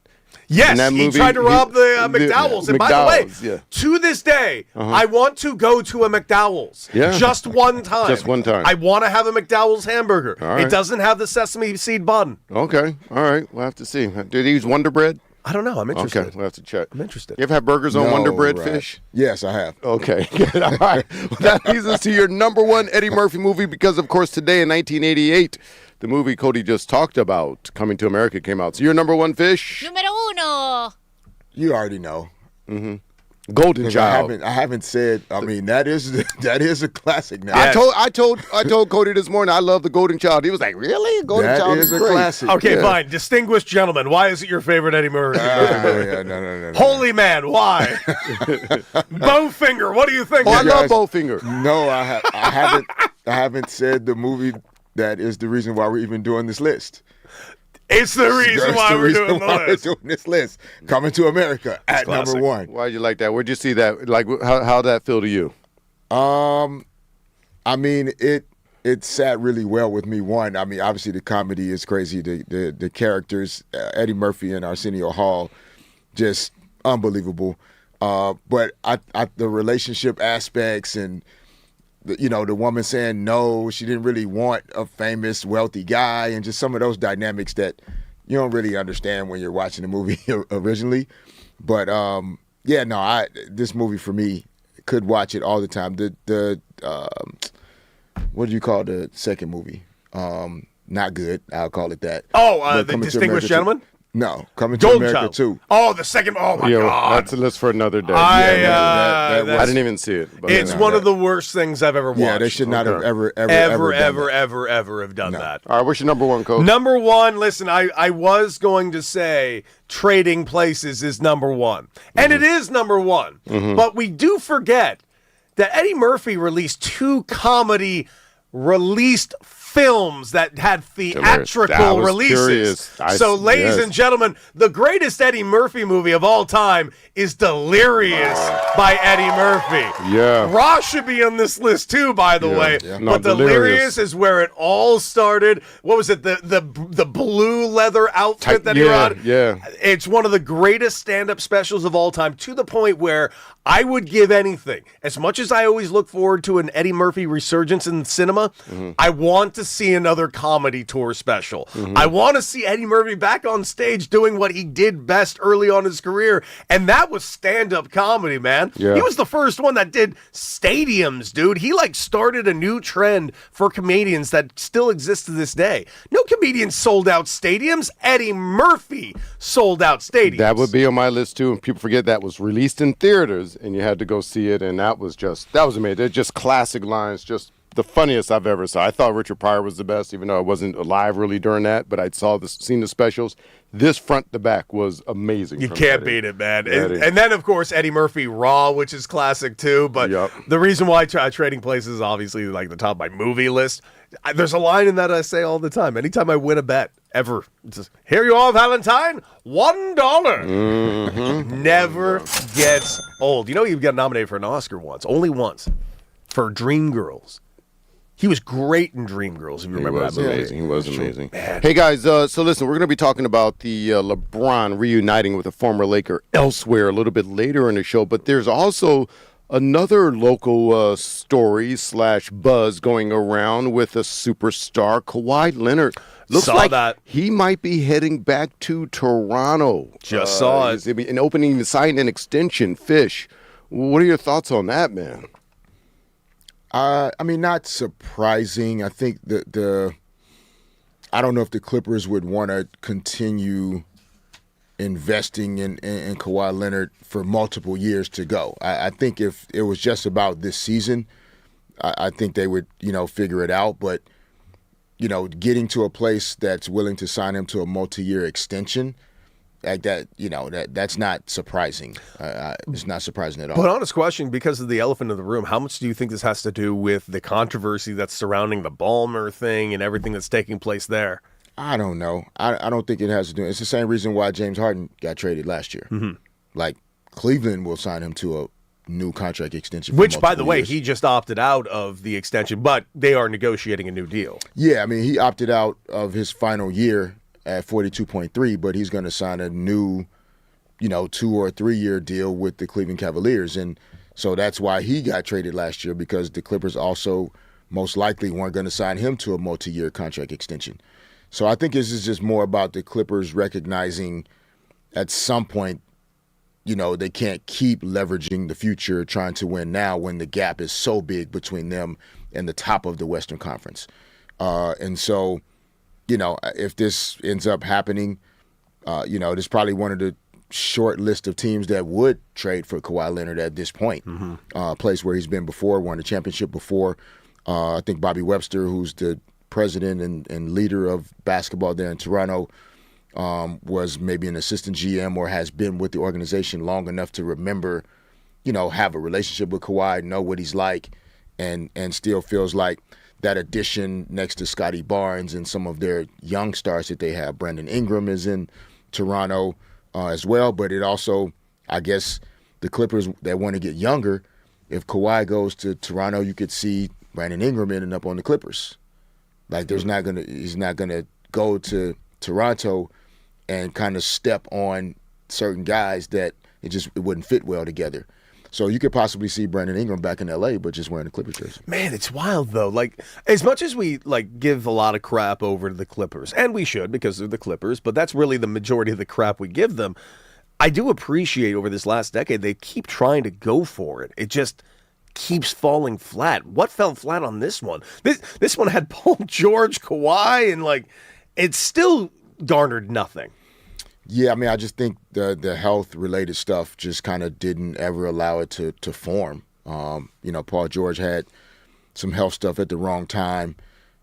Yes,
in that
he
movie,
tried to rob the McDowell's. And by the way,
yeah.
to this day, I want to go to a McDowell's.
Yeah.
Just one time.
Just one time.
I want to have a McDowell's hamburger.
All right.
It doesn't have the sesame seed bun.
Okay. All right. We'll have to see. Did he use Wonder Bread?
I don't know. I'm interested.
Okay. We'll have to check.
I'm interested.
You ever have burgers on
No,
Wonder Bread
right.
fish?
Yes, I have.
Okay, good. All right. Well, that leads us to your number 1 Eddie Murphy movie because, of course, today in 1988, the movie Cody just talked about, Coming to America, came out. So your number 1 fish?
Número 1.
You already know.
Golden
'Cause
Child.
I haven't said. I mean, that is a classic now.
Yes.
I told Cody this morning I love the Golden Child. He was like, "Really? Golden
That
Child
is a
great."
classic.
Okay,
Yeah.
fine. Distinguished gentleman, why is it your favorite Eddie Murphy movie?
Yeah, no.
Holy man, why? Bowfinger, what do you think?
Oh, I love
guys-
Bowfinger.
No, I haven't said the movie that is the reason why we're even doing this list.
It's the reason
That's
why
the
we're
reason
doing the
why
list.
we're doing this list. Coming to America at
classic.
number 1.
Why'd you like that? Where'd you see that? Like, how'd that feel to you?
I mean, it sat really well with me. One, I mean, obviously the comedy is crazy. The characters, Eddie Murphy and Arsenio Hall, just unbelievable. But the relationship aspects and the woman saying no, she didn't really want a famous, wealthy guy, and just some of those dynamics that you don't really understand when you're watching the movie originally. But this movie for me, could watch it all the time. The what do you call the second movie? Not good. I'll call it that.
Oh,
But
the
Coming to
Distinguished
America
Gentleman?
No, Coming to
Golden
America
Child.
2.
Oh, the second. Oh, my God.
That's a list for another day.
that
I didn't even see it. But
It's one of the worst things I've ever watched.
Yeah, they should not have ever done
ever have done that.
All right, what's your number 1, Coach?
Number 1, listen, I was going to say Trading Places is number 1. And it is number 1. But we do forget that Eddie Murphy released 2 comedy released films that had theatrical
I was
releases.
curious.
Ladies
yes.
and gentlemen, the greatest Eddie Murphy movie of all time is Delirious by Eddie Murphy.
Yeah.
Raw should be on this list too, by the way.
yeah.
No,
But Delirious is where it all started. What was it? The blue leather outfit that he had?
Yeah.
It's one of the greatest stand-up specials of all time, to the point where I would give anything. As much as I always look forward to an Eddie Murphy resurgence in cinema, I want to see another comedy tour special. I want to see Eddie Murphy back on stage doing what he did best early on in his career, and that was stand-up comedy, man.
Yeah.
He was the first one that did stadiums, dude. He started a new trend for comedians that still exists to this day. No comedian sold out stadiums. Eddie Murphy sold out stadiums.
That would be on my list too. And people forget that was released in theaters, and you had to go see it, and that was amazing. They're just classic lines, just the funniest I've ever saw. I thought Richard Pryor was the best, even though I wasn't alive really during that. But I seen the specials. This front to back was amazing.
You can't beat it, man. And then, of course, Eddie Murphy Raw, which is classic too. But the reason why Trading Places is obviously like the top of my movie list. There's a line in that I say all the time. Anytime I win a bet, ever, it's just, here you are, Valentine, $1.
Mm-hmm.
Never gets old. You know, he got nominated for an Oscar only once, for Dreamgirls. He was great in Dreamgirls, if you remember that movie.
He was amazing. Hey, guys, so listen, we're going to be talking about the LeBron reuniting with a former Laker elsewhere a little bit later in the show, but there's also another local story / buzz going around with a superstar, Kawhi Leonard. Looks like that he might be heading back to Toronto.
Just saw it.
An opening, sign an extension, Fish. What are your thoughts on that, man?
I mean, not surprising. I think I don't know if the Clippers would want to continue investing in Kawhi Leonard for multiple years to go. I think if it was just about this season, I think they would, figure it out. But, getting to a place that's willing to sign him to a multi-year extension, like that, that's not surprising. It's not surprising at all.
But honest question, because of the elephant in the room, how much do you think this has to do with the controversy that's surrounding the Ballmer thing and everything that's taking place there?
I don't know. I don't think it has to do. It's the same reason why James Harden got traded last year.
Mm-hmm.
Like Cleveland will sign him to a new contract extension.
Which, by the way, he just opted out of the extension, but they are negotiating a new deal.
Yeah, I mean, he opted out of his final year at 42.3, but he's going to sign a new, 2 or 3 year deal with the Cleveland Cavaliers. And so that's why he got traded last year, because the Clippers also most likely weren't going to sign him to a multi-year contract extension. So I think this is just more about the Clippers recognizing at some point, they can't keep leveraging the future, trying to win now when the gap is so big between them and the top of the Western Conference. And so, if this ends up happening, there's probably one of the short list of teams that would trade for Kawhi Leonard at this point. Mm-hmm. Place where he's been before, won a championship before. I think Bobby Webster, who's the president and leader of basketball there in Toronto, was maybe an assistant GM or has been with the organization long enough to remember, have a relationship with Kawhi, know what he's like, and still feels like that addition next to Scotty Barnes and some of their young stars that they have. Brandon Ingram is in Toronto as well, but it also, I guess, the Clippers that want to get younger, if Kawhi goes to Toronto, you could see Brandon Ingram ending up on the Clippers. Like he's not gonna go to Toronto and kind of step on certain guys that it wouldn't fit well together. So you could possibly see Brandon Ingram back in LA, but just wearing the Clippers jersey.
Man, it's wild though. Like, as much as we give a lot of crap over to the Clippers, and we should because they're the Clippers, but that's really the majority of the crap we give them. I do appreciate over this last decade they keep trying to go for it. It just keeps falling flat. What fell flat on this one? This one had Paul George, Kawhi, and it still garnered nothing.
Yeah, I mean, I just think the health-related stuff just kind of didn't ever allow it to form. Paul George had some health stuff at the wrong time.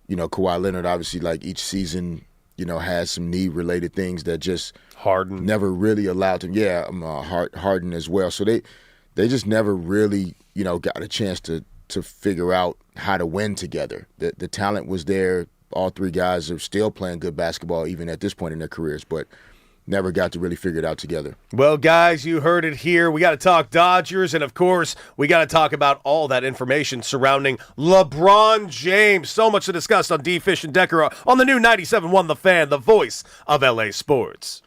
Kawhi Leonard, obviously, each season, has some knee-related things that just
Harden
never really allowed him. Yeah, Harden as well. So they just never really, got a chance to figure out how to win together. The talent was there. All three guys are still playing good basketball, even at this point in their careers, but never got to really figure it out together.
Well, guys, you heard it here. We got to talk Dodgers, and, of course, we got to talk about all that information surrounding LeBron James. So much to discuss on D. Fish and Decker on the new 97.1 The Fan, the voice of LA Sports.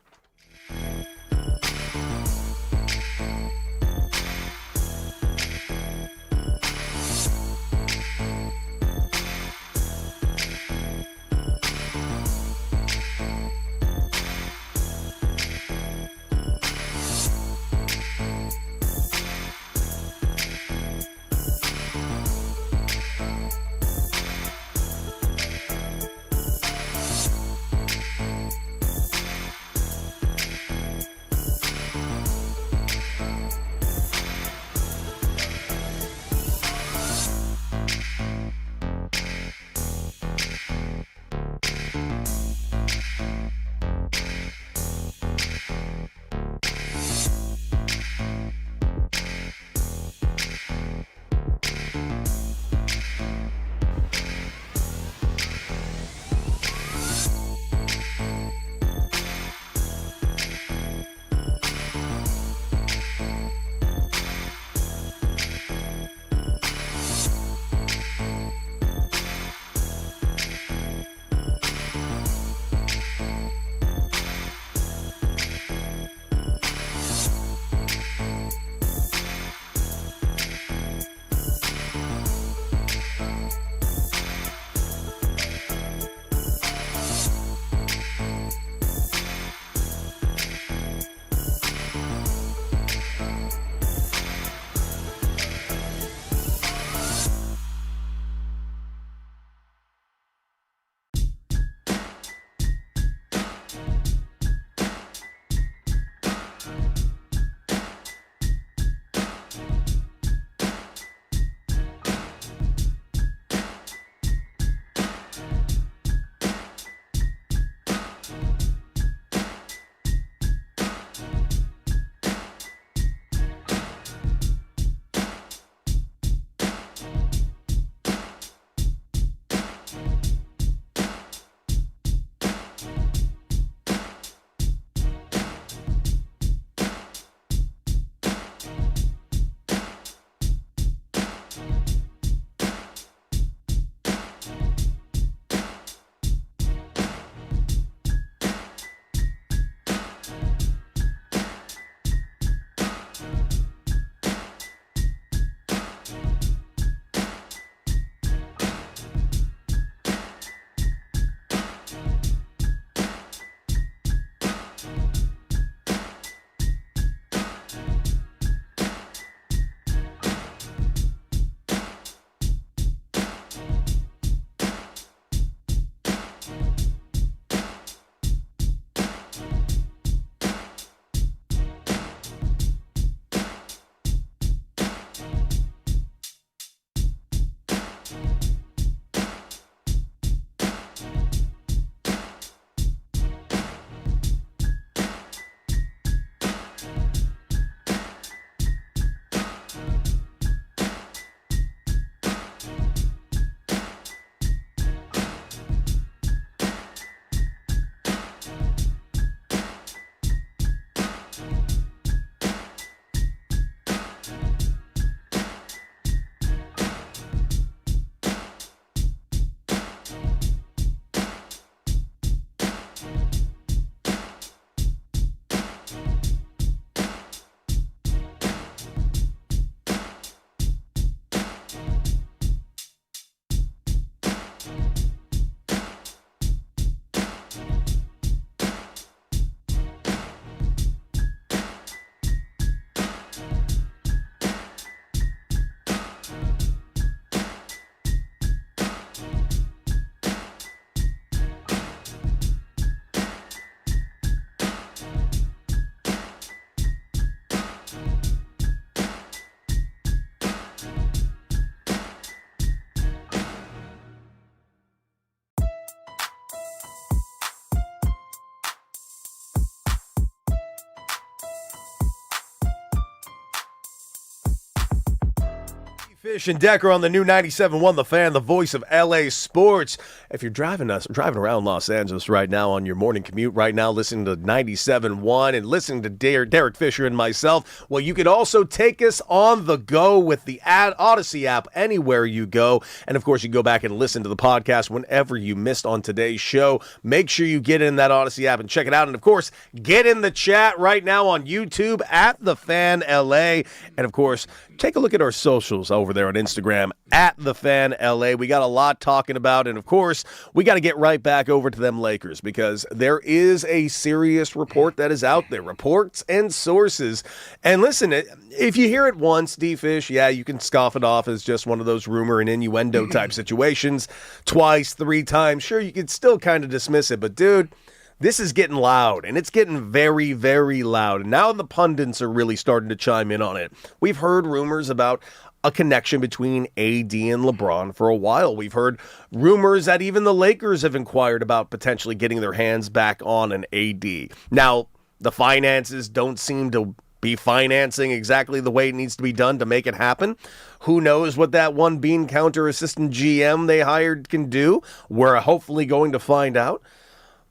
Fish and Decker on the new 97.1 The Fan, the voice of LA sports. If you're driving around Los Angeles right now on your morning commute right now, listening to 97.1 and listening to Derek Fisher and myself, well, you can also take us on the go with the Odyssey app anywhere you go. And, of course, you can go back and listen to the podcast whenever you missed on today's show. Make sure you get in that Odyssey app and check it out. And, of course, get in the chat right now on YouTube at The Fan LA. And, of course, take a look at our socials over there on Instagram at The Fan LA. We got a lot talking about, and of course, we got to get right back over to them Lakers because there is a serious report that is out there, reports and sources. And listen, if you hear it once, D-Fish, yeah, you can scoff it off as just one of those rumor and innuendo type situations. Twice, 3 times, sure, you could still kind of dismiss it, but dude, this is getting loud, and it's getting very, very loud. And now the pundits are really starting to chime in on it. We've heard rumors about a connection between AD and LeBron for a while. We've heard rumors that even the Lakers have inquired about potentially getting their hands back on an AD. Now, the finances don't seem to be financing exactly the way it needs to be done to make it happen. Who knows what that one bean counter assistant GM they hired can do? We're hopefully going to find out.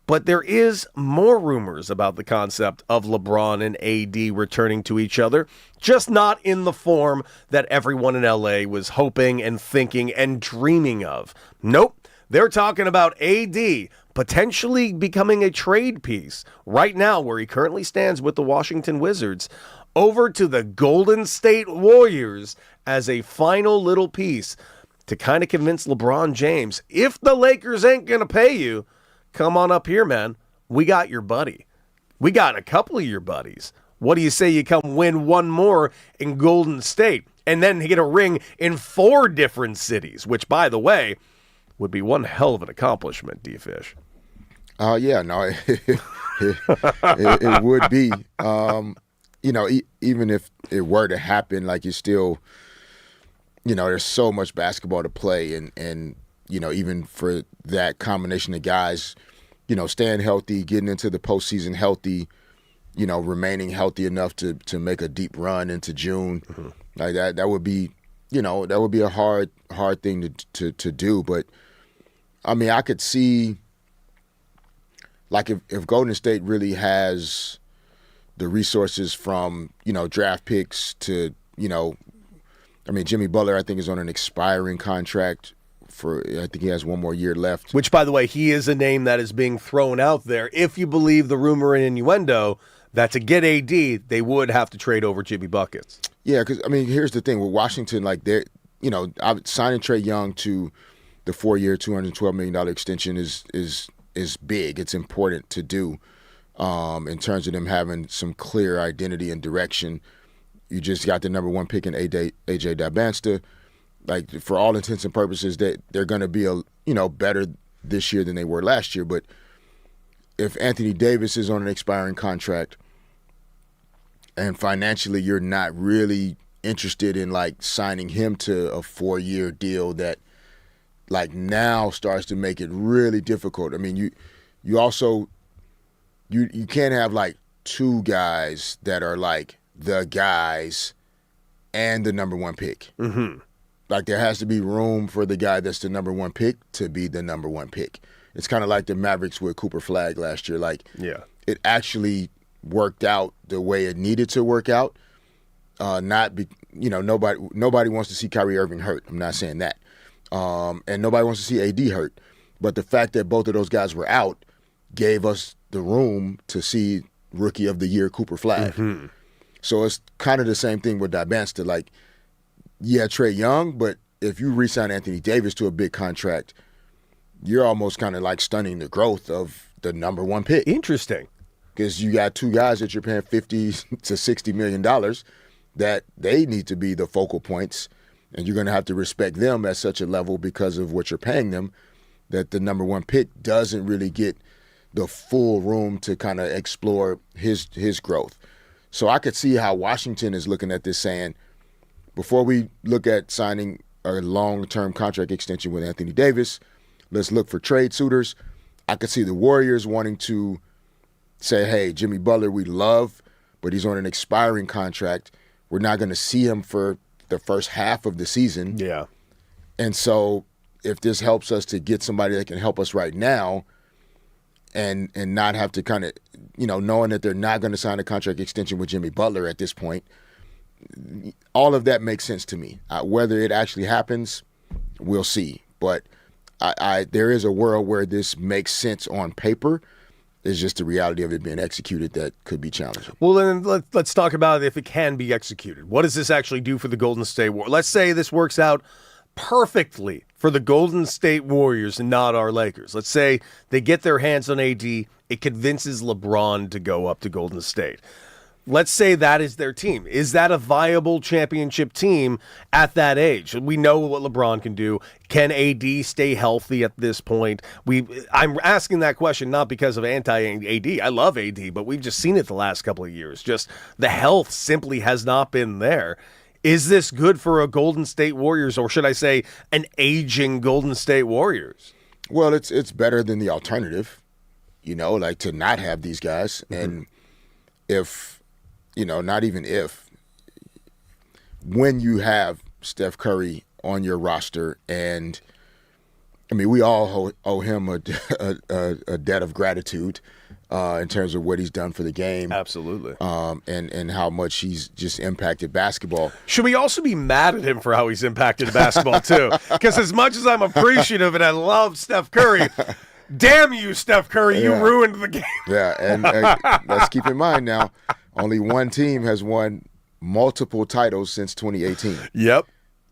But there is more rumors about the concept of LeBron and AD returning to each other, just not in the form that everyone in LA was hoping and thinking and dreaming of. Nope, they're talking about AD potentially becoming a trade piece right now where he currently stands with the Washington Wizards over to the Golden State Warriors as a final little piece to kind of convince LeBron James, if the Lakers ain't going to pay you, come on up here, man. We got your buddy. We got a couple of your buddies. What do you say you come win one more in Golden State and then get a ring in 4 different cities, which, by the way, would be one hell of an accomplishment, D-Fish.
Yeah, no, it would be. Even if it were to happen, like you still, there's so much basketball to play and even for that combination of guys, staying healthy, getting into the postseason healthy, remaining healthy enough to make a deep run into June, like that would be, that would be a hard thing to do. But I mean, I could see, like, if Golden State really has the resources from, draft picks to, Jimmy Butler, I think, is on an expiring contract. I think he has one more year left.
Which, by the way, he is a name that is being thrown out there. If you believe the rumor and innuendo that to get AD, they would have to trade over Jimmy Buckets.
Yeah, because, here's the thing. With Washington, like, they're, signing Trae Young to the 4-year, $212 million extension is big. It's important to do in terms of them having some clear identity and direction. You just got the number 1 pick in AJ Dabansta. Like, for all intents and purposes, that they're going to be better this year than they were last year. But if Anthony Davis is on an expiring contract and financially you're not really interested in, like, signing him to a 4-year deal, that, like, now starts to make it really difficult. I mean, you also you can't have, like, 2 guys that are, like, the guys and the number 1 pick.
Mm-hmm.
Like, there has to be room for the guy that's the number 1 pick to be the number 1 pick. It's kind of like the Mavericks with Cooper Flagg last year. Like,
yeah, it
actually worked out the way it needed to work out. Nobody wants to see Kyrie Irving hurt. I'm not saying that. And nobody wants to see AD hurt. But the fact that both of those guys were out gave us the room to see Rookie of the Year Cooper Flagg.
Mm-hmm.
So it's kind of the same thing with Dabansta. Like, yeah, Trae Young, but if you re-sign Anthony Davis to a big contract, you're almost kind of like stunning the growth of the number 1 pick.
Interesting.
Because you got 2 guys that you're paying $50 to $60 million that they need to be the focal points, and you're going to have to respect them at such a level because of what you're paying them, that the number 1 pick doesn't really get the full room to kind of explore his growth. So I could see how Washington is looking at this saying, before we look at signing a long-term contract extension with Anthony Davis, let's look for trade suitors. I could see the Warriors wanting to say, hey, Jimmy Butler we love, but he's on an expiring contract. We're not going to see him for the first half of the season.
Yeah.
And so if this helps us to get somebody that can help us right now and not have to kind of, knowing that they're not going to sign a contract extension with Jimmy Butler at this point, all of that makes sense to me. Whether it actually happens, we'll see. But there is a world where this makes sense on paper. It's just the reality of it being executed that could be challenging.
Well, then let's talk about if it can be executed. What does this actually do for the Golden State Warriors? Let's say this works out perfectly for the Golden State Warriors and not our Lakers. Let's say they get their hands on AD. It convinces LeBron to go up to Golden State. Let's say that is their team. Is that a viable championship team at that age? We know what LeBron can do. Can AD stay healthy at this point? I'm asking that question not because of anti-AD. I love AD, but we've just seen it the last couple of years. Just the health simply has not been there. Is this good for a Golden State Warriors, or should I say an aging Golden State Warriors?
Well, it's better than the alternative, like to not have these guys. Mm-hmm. And if not even if, when you have Steph Curry on your roster, and I mean, we all owe him a debt of gratitude in terms of what he's done for the game.
Absolutely.
And how much he's just impacted basketball.
Should we also be mad at him for how he's impacted basketball, too? Because as much as I'm appreciative and I love Steph Curry, damn you, Steph Curry, you ruined the game.
Yeah, and let's keep in mind now, only one team has won multiple titles since 2018.
Yep.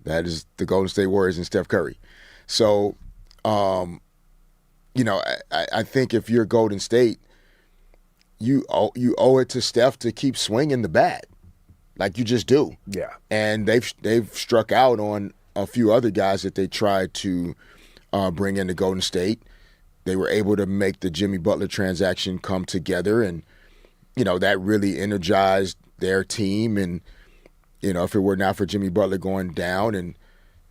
That is the Golden State Warriors and Steph Curry. So, I think if you're Golden State, you owe it to Steph to keep swinging the bat, like you just do.
Yeah.
And they've struck out on a few other guys that they tried to bring into Golden State. They were able to make the Jimmy Butler transaction come together, and that really energized their team. And, if it were not for Jimmy Butler going down and,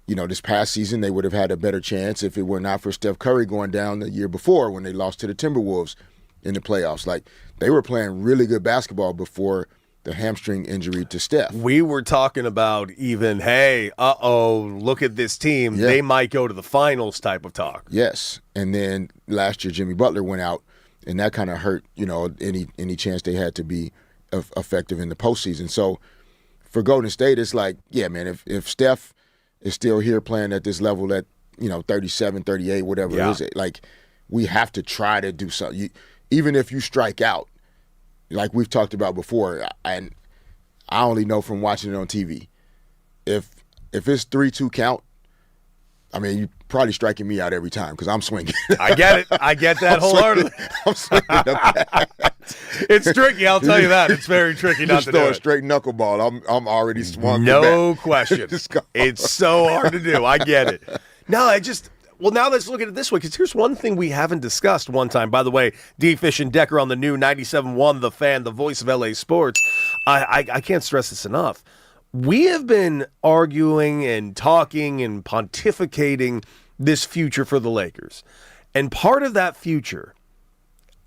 this past season, they would have had a better chance if it were not for Steph Curry going down the year before when they lost to the Timberwolves in the playoffs. Like, they were playing really good basketball before the hamstring injury to Steph.
We were talking about even, hey, look at this team. Yeah. They might go to the finals type of talk.
Yes. And then last year, Jimmy Butler went out, and that kind of hurt, any chance they had to be effective in the postseason. So for Golden State, it's like, yeah, man, if Steph is still here playing at this level at, 37, 38, whatever it is, like, we have to try to do something. Even if you strike out, like we've talked about before, and I only know from watching it on TV, if it's 3-2 count, I mean, you're probably striking me out every time because I'm swinging.
I get it. I get that wholeheartedly.
I'm swinging the bat.
It's tricky, I'll tell you that. It's very tricky not to do
throw
it.
a straight knuckleball. I'm already swung.
No question. It's so hard to do. I get it. No, well, now let's look at it this way, because here's one thing we haven't discussed one time. By the way, D. Fish and Decker on the new 97.1 The Fan, the voice of LA sports. I can't stress this enough. We have been arguing and talking and pontificating this future for the Lakers. And part of that future,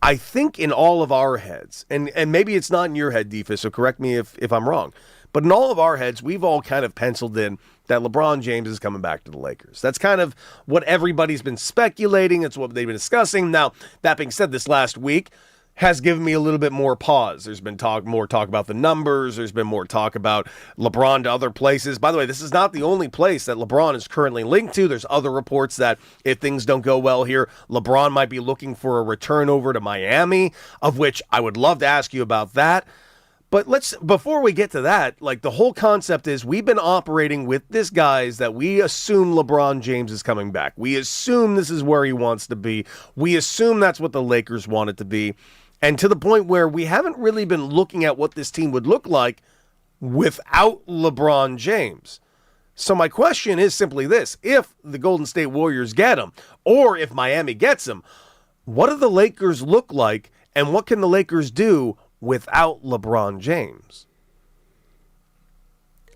I think in all of our heads, and maybe it's not in your head, D. Fish, so correct me if I'm wrong, but in all of our heads, we've all kind of penciled in that LeBron James is coming back to the Lakers. That's kind of what everybody's been speculating. It's what they've been discussing. Now, that being said, this last week has given me a little bit more pause. There's been more talk about the numbers. There's been more talk about LeBron to other places. By the way, this is not the only place that LeBron is currently linked to. There's other reports that if things don't go well here, LeBron might be looking for a return over to Miami, of which I would love to ask you about that. But before we get to that, like, the whole concept is we've been operating with this guys that we assume LeBron James is coming back. We assume this is where he wants to be. We assume that's what the Lakers want it to be. And to the point where we haven't really been looking at what this team would look like without LeBron James. So my question is simply this. If the Golden State Warriors get him, or if Miami gets him, what do the Lakers look like, and what can the Lakers do without LeBron James?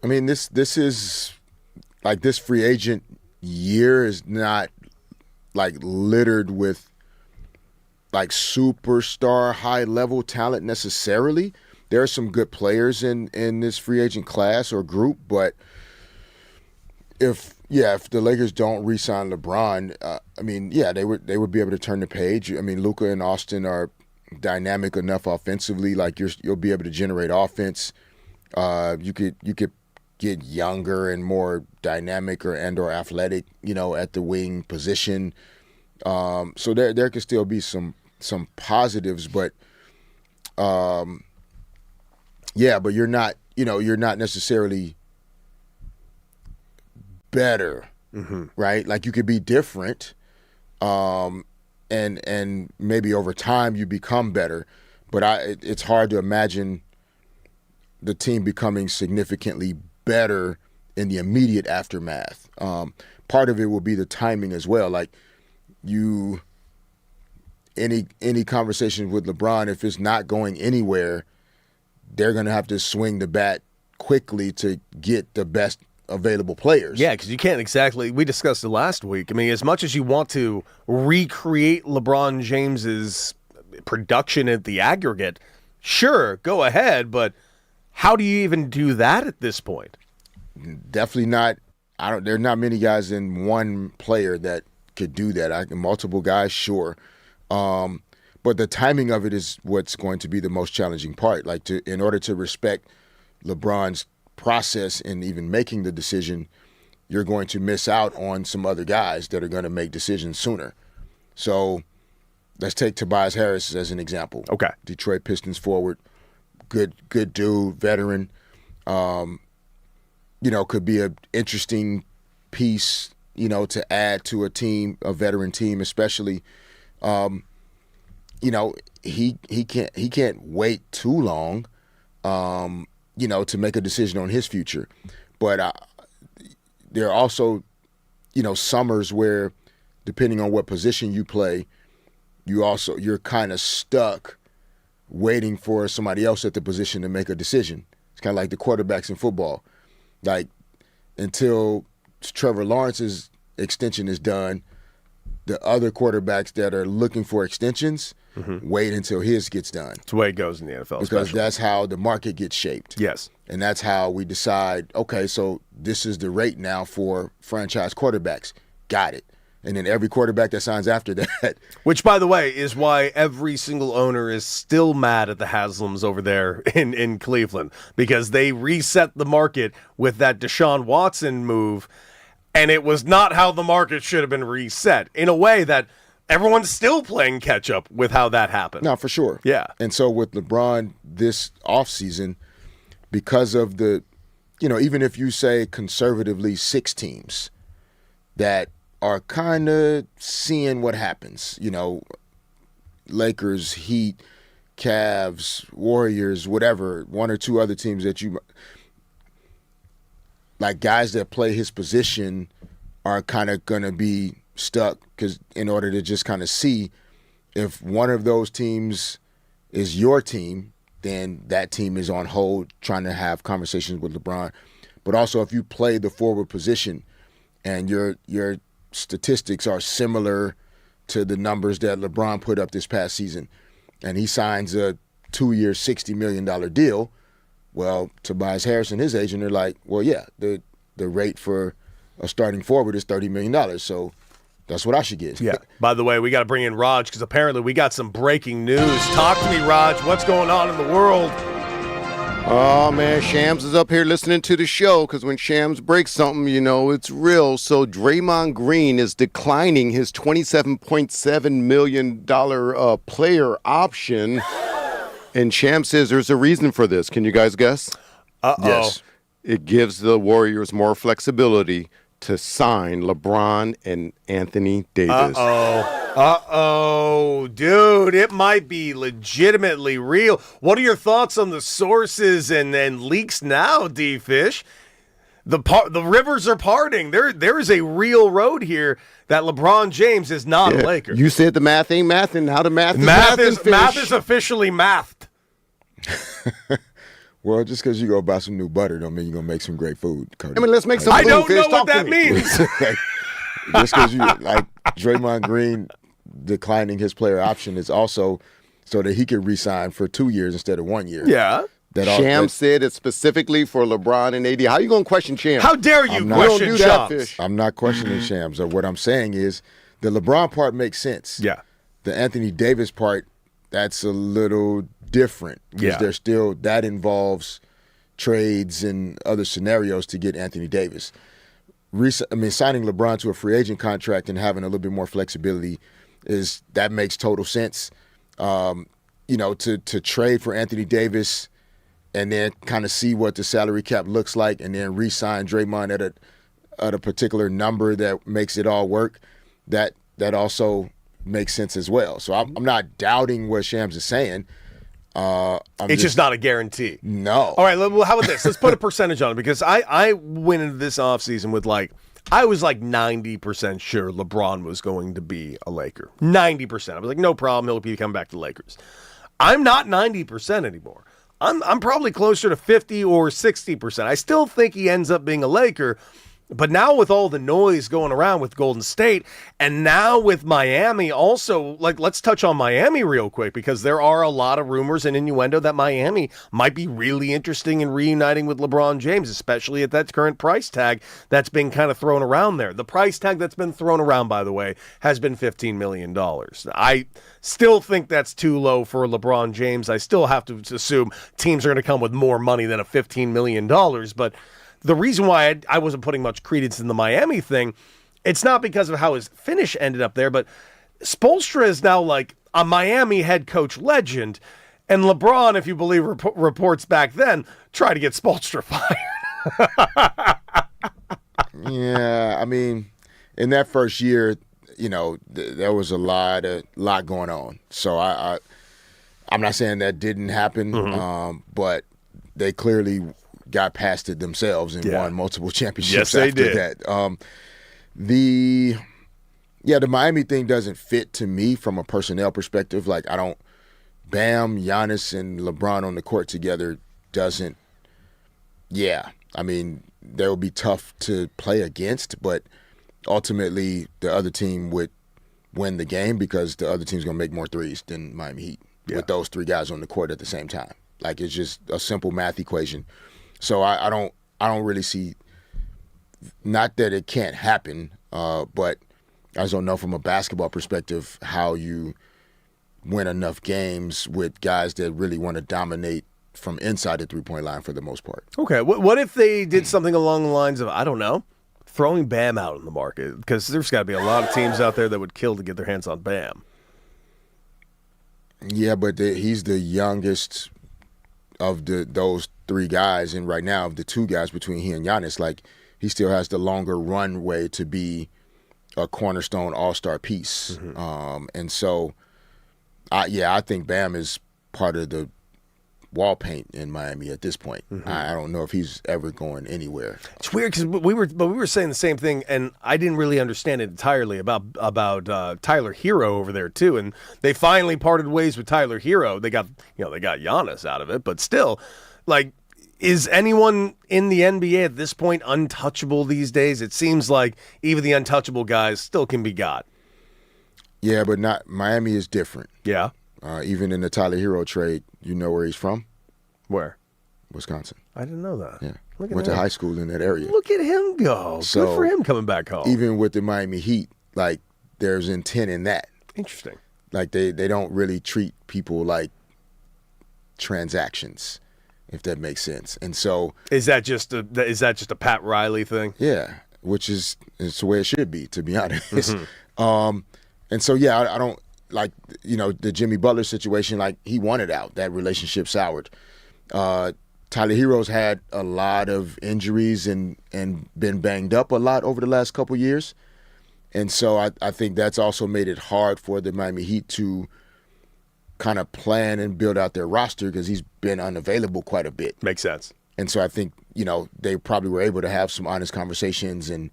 I mean, this is like, this free agent year is not like littered with like superstar high level talent necessarily. There are some good players in this free agent class or group, but if the Lakers don't re-sign LeBron, they would be able to turn the page. I mean, Luka and Austin are dynamic enough offensively. Like you'll be able to generate offense. You could get younger and more dynamic or athletic, at the wing position. So there could still be some positives, but but you're not necessarily better, right? Like you could be different, and maybe over time you become better. But it's hard to imagine the team becoming significantly better in the immediate aftermath. Part of it will be the timing as well. Like any conversation with LeBron, if it's not going anywhere, they're going to have to swing the bat quickly to get the best available players.
Yeah, because you can't exactly. We discussed it last week. I mean, as much as you want to recreate LeBron James's production at the aggregate, sure, go ahead, but how do you even do that at this point?
Definitely not. There are not many guys in one player that could do that. Multiple guys, sure. But the timing of it is what's going to be the most challenging part. Like in order to respect LeBron's process in even making the decision, you're going to miss out on some other guys that are going to make decisions sooner. So let's take Tobias Harris as an example.
Okay.
Detroit Pistons forward, good dude, veteran. Could be an interesting piece, to add to a veteran team, especially. He can't wait too long, to make a decision on his future. But there are also, summers where, depending on what position you play, you're kind of stuck waiting for somebody else at the position to make a decision. It's kind of like the quarterbacks in football. Like, until Trevor Lawrence's extension is done, the other quarterbacks that are looking for extensions wait until his gets done.
That's the way it goes in the NFL.
Because that's how the market gets shaped.
Yes.
And that's how we decide, okay, so this is the rate now for franchise quarterbacks. Got it. And then every quarterback that signs after that.
Which, by the way, is why every single owner is still mad at the Haslams over there in Cleveland, because they reset the market with that Deshaun Watson move, and it was not how the market should have been reset, in a way that everyone's still playing catch-up with how that happened.
No, for sure.
Yeah.
And so with LeBron this offseason, because of the, even if you say conservatively 6 teams that are kind of seeing what happens, Lakers, Heat, Cavs, Warriors, whatever, 1 or 2 other teams that like guys that play his position are kind of going to be stuck, because in order to just kind of see if one of those teams is your team, then that team is on hold trying to have conversations with LeBron. But also if you play the forward position and your statistics are similar to the numbers that LeBron put up this past season, and he signs a 2-year, $60 million deal, well, Tobias Harris and his agent are like, well, yeah, the rate for a starting forward is $30 million, so that's what I should get.
Yeah. By the way, we got to bring in Raj, because apparently we got some breaking news. Talk to me, Raj. What's going on in the world?
Oh, man, Shams is up here listening to the show, because when Shams breaks something, it's real. So Draymond Green is declining his $27.7 million player option. And Shams says there's a reason for this. Can you guys guess?
Uh-oh.
Yes.
It gives the Warriors more flexibility to sign LeBron and Anthony Davis.
Uh-oh, dude, it might be legitimately real. What are your thoughts on the sources and leaks now, D-Fish? The rivers are parting. There is a real road here that LeBron James is not a Laker.
You said the math ain't math, and how the math is
math is officially mathed.
Well, just because you go buy some new butter don't mean you're going to make some great food, Cody.
I mean, let's make some
I
food.
don't know
Talk
what
to
that
me.
means.
Just because you, like, Draymond Green declining his player option is also so that he can re-sign for 2 years instead of 1 year.
Yeah.
Shams said it's specifically for LeBron and AD. How you going to question Shams?
How dare you
I'm not-
question
We don't do that,
Shams?
Fish.
I'm not questioning Shams. What I'm saying is the LeBron part makes sense.
Yeah.
The Anthony Davis part, that's a little different. Because
Yeah.
there's still, that involves trades and other scenarios to get Anthony Davis. Signing LeBron to a free agent contract and having a little bit more flexibility that makes total sense. To trade for Anthony Davis and then kind of see what the salary cap looks like and then re-sign Draymond at a particular number that makes it all work, that also makes sense as well. So I'm not doubting what Shams is saying.
It's just not a guarantee.
No.
All right, well, how about this? Let's put a percentage on it because I went into this offseason with I was 90% sure LeBron was going to be a Laker. 90%. I was like, no problem, he'll be coming back to the Lakers. I'm not 90% anymore. I'm probably closer to 50 or 60%. I still think he ends up being a Laker. But now with all the noise going around with Golden State and now with Miami also, let's touch on Miami real quick because there are a lot of rumors and innuendo that Miami might be really interesting in reuniting with LeBron James, especially at that current price tag that's been kind of thrown around there. The price tag that's been thrown around, by the way, has been $15 million. I still think that's too low for LeBron James. I still have to assume teams are going to come with more money than a $15 million, but the reason why I wasn't putting much credence in the Miami thing, it's not because of how his finish ended up there, but Spoelstra is now a Miami head coach legend, and LeBron, if you believe reports back then, tried to get Spoelstra fired.
Yeah, in that first year, there was a lot going on. So I'm not saying that didn't happen, but they clearly got past it themselves and won multiple championships after that. The Miami thing doesn't fit to me from a personnel perspective. Bam, Giannis, and LeBron on the court together doesn't. Yeah, they would be tough to play against, but ultimately the other team would win the game because the other team's gonna make more threes than Miami Heat with those three guys on the court at the same time. It's just a simple math equation. So I don't really see, not that it can't happen, but I just don't know from a basketball perspective how you win enough games with guys that really want to dominate from inside the three-point line for the most part.
Okay, what if they did something along the lines of, I don't know, throwing Bam out in the market? Because there's got to be a lot of teams out there that would kill to get their hands on Bam.
Yeah, but he's the youngest of those three guys, and right now of the two guys between he and Giannis, he still has the longer runway to be a cornerstone all-star piece. And so, I think Bam is part of the wall paint in Miami at this point. I don't know if he's ever going anywhere.
It's weird because we were saying the same thing, and I didn't really understand it entirely about Tyler Hero over there too. And they finally parted ways with Tyler Hero. They got Giannis out of it, but still, is anyone in the NBA at this point untouchable these days? It seems like even the untouchable guys still can be got.
Yeah, but not Miami is different.
Yeah.
Even in the Tyler Hero trade, you know where he's from?
Where?
Wisconsin.
I didn't know that.
Yeah.
Look at
Went
him.
to high school in that area.
Look at him go.
So,
good for him coming back home.
Even with the Miami Heat, there's intent in that.
Interesting.
They don't really treat people like transactions, if that makes sense. And so
is that just a Pat Riley thing?
Yeah, which is it's the way it should be, to be honest. And so I don't the Jimmy Butler situation. He wanted out. That relationship soured. Tyler Hero's had a lot of injuries and been banged up a lot over the last couple years. And so I think that's also made it hard for the Miami Heat to kind of plan and build out their roster because he's been unavailable quite a bit.
Makes sense.
And so I think, they probably were able to have some honest conversations and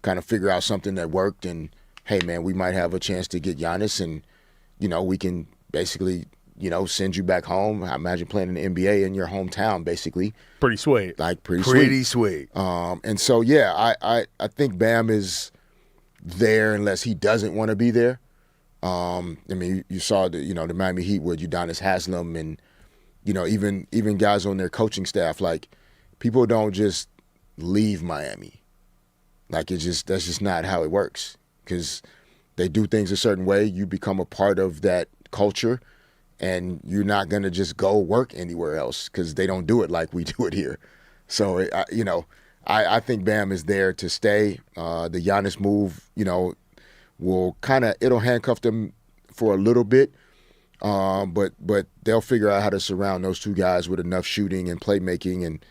kind of figure out something that worked. And, hey, man, we might have a chance to get Giannis and, we can basically, send you back home. I imagine playing in the NBA in your hometown, basically.
Pretty sweet.
Pretty sweet. And so, I think Bam is there unless he doesn't want to be there. You saw the Miami Heat with Udonis Haslem and even guys on their coaching staff, like people don't just leave Miami. Like that's just not how it works, because they do things a certain way. You become a part of that culture, and you're not going to just go work anywhere else because they don't do it like we do it here. So, I think Bam is there to stay. The Giannis move, will it'll handcuff them for a little bit, but they'll figure out how to surround those two guys with enough shooting and playmaking, and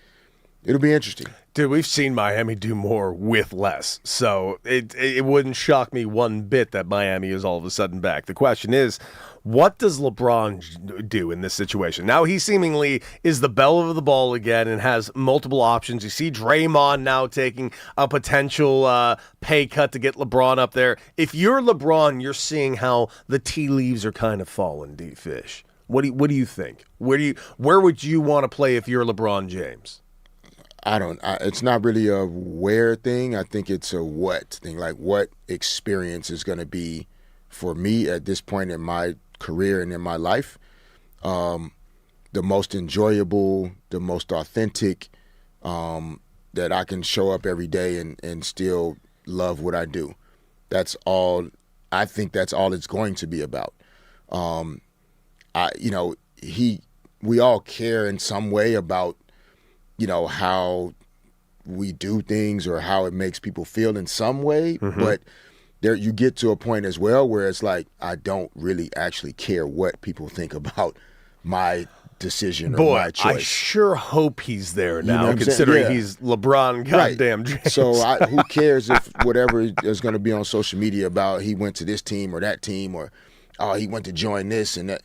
it'll be interesting.
Dude, we've seen Miami do more with less, so it wouldn't shock me one bit that Miami is all of a sudden back. The question is, what does LeBron do in this situation? Now he seemingly is the belle of the ball again and has multiple options. You see Draymond now taking a potential pay cut to get LeBron up there. If you're LeBron, you're seeing how the tea leaves are kind of falling, D-Fish. What do you think? Where would you want to play if you're LeBron James?
It's not really a where thing. I think it's a what thing. Like, what experience is going to be for me at this point in my career and in my life, the most enjoyable, the most authentic, that I can show up every day and still love what I do. That's all. I think that's all it's going to be about. We all care in some way about, how we do things or how it makes people feel in some way. Mm-hmm. But there, you get to a point as well where it's like, I don't really actually care what people think about my decision or my choice.
I sure hope he's there now, considering he's LeBron goddamn James.
So who cares if whatever is going to be on social media about he went to this team or that team, or he went to join this and that.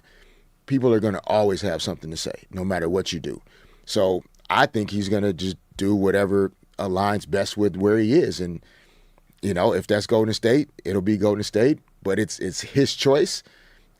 People are going to always have something to say, no matter what you do. So I think he's going to just do whatever aligns best with where he is. And, if that's Golden State, it'll be Golden State. But it's his choice,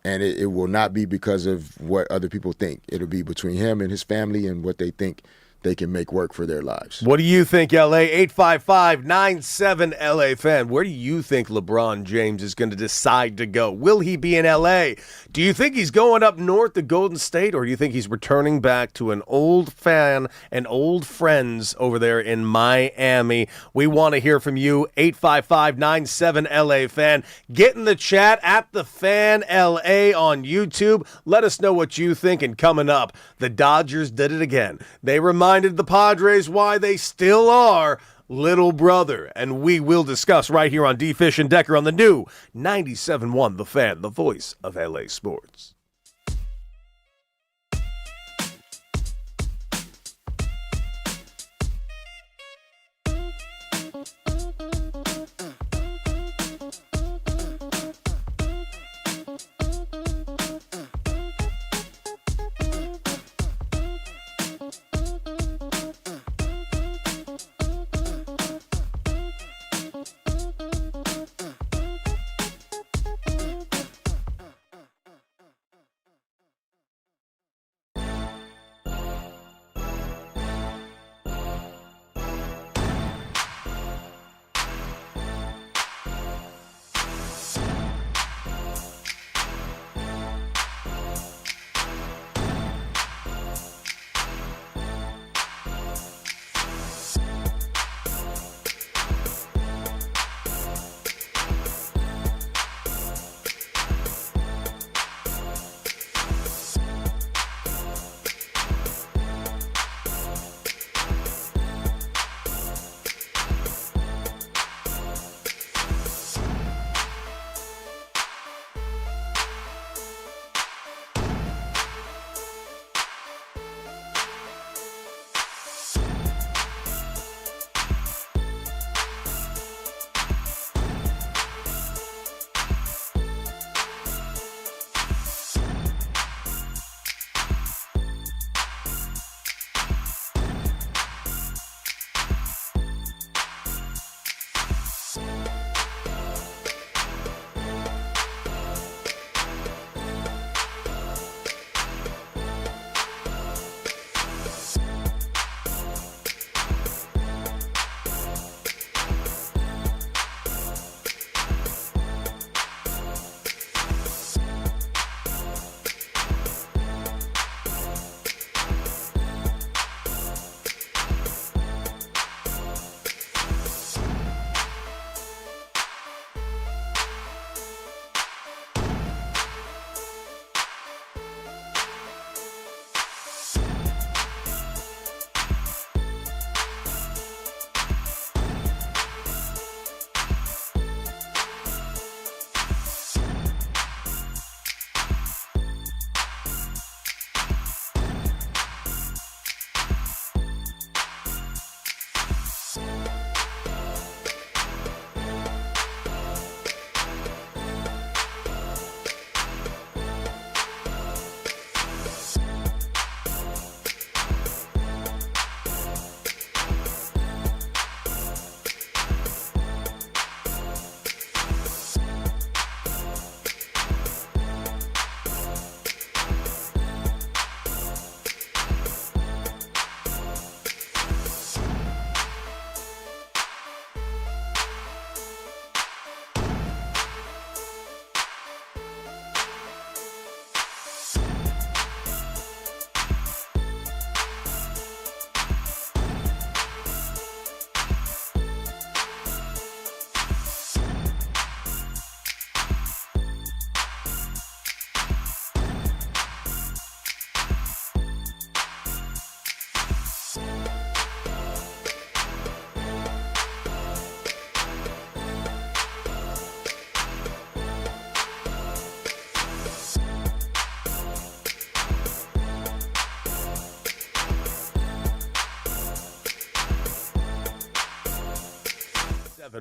and it will not be because of what other people think. It'll be between him and his family and what they think they can make work for their lives.
What do you think, LA? 855-97-LA fan. Where do you think LeBron James is going to decide to go? Will he be in LA? Do you think he's going up north to Golden State, or do you think he's returning back to an old fan and old friends over there in Miami? We want to hear from you. 855-97-LA fan. Get in the chat at the Fan LA on YouTube. Let us know what you think. And coming up, the Dodgers did it again. They reminded the Padres why they still are little brother. And we will discuss right here on D-Fish and Decker on the new 97.1 The Fan, the voice of LA sports.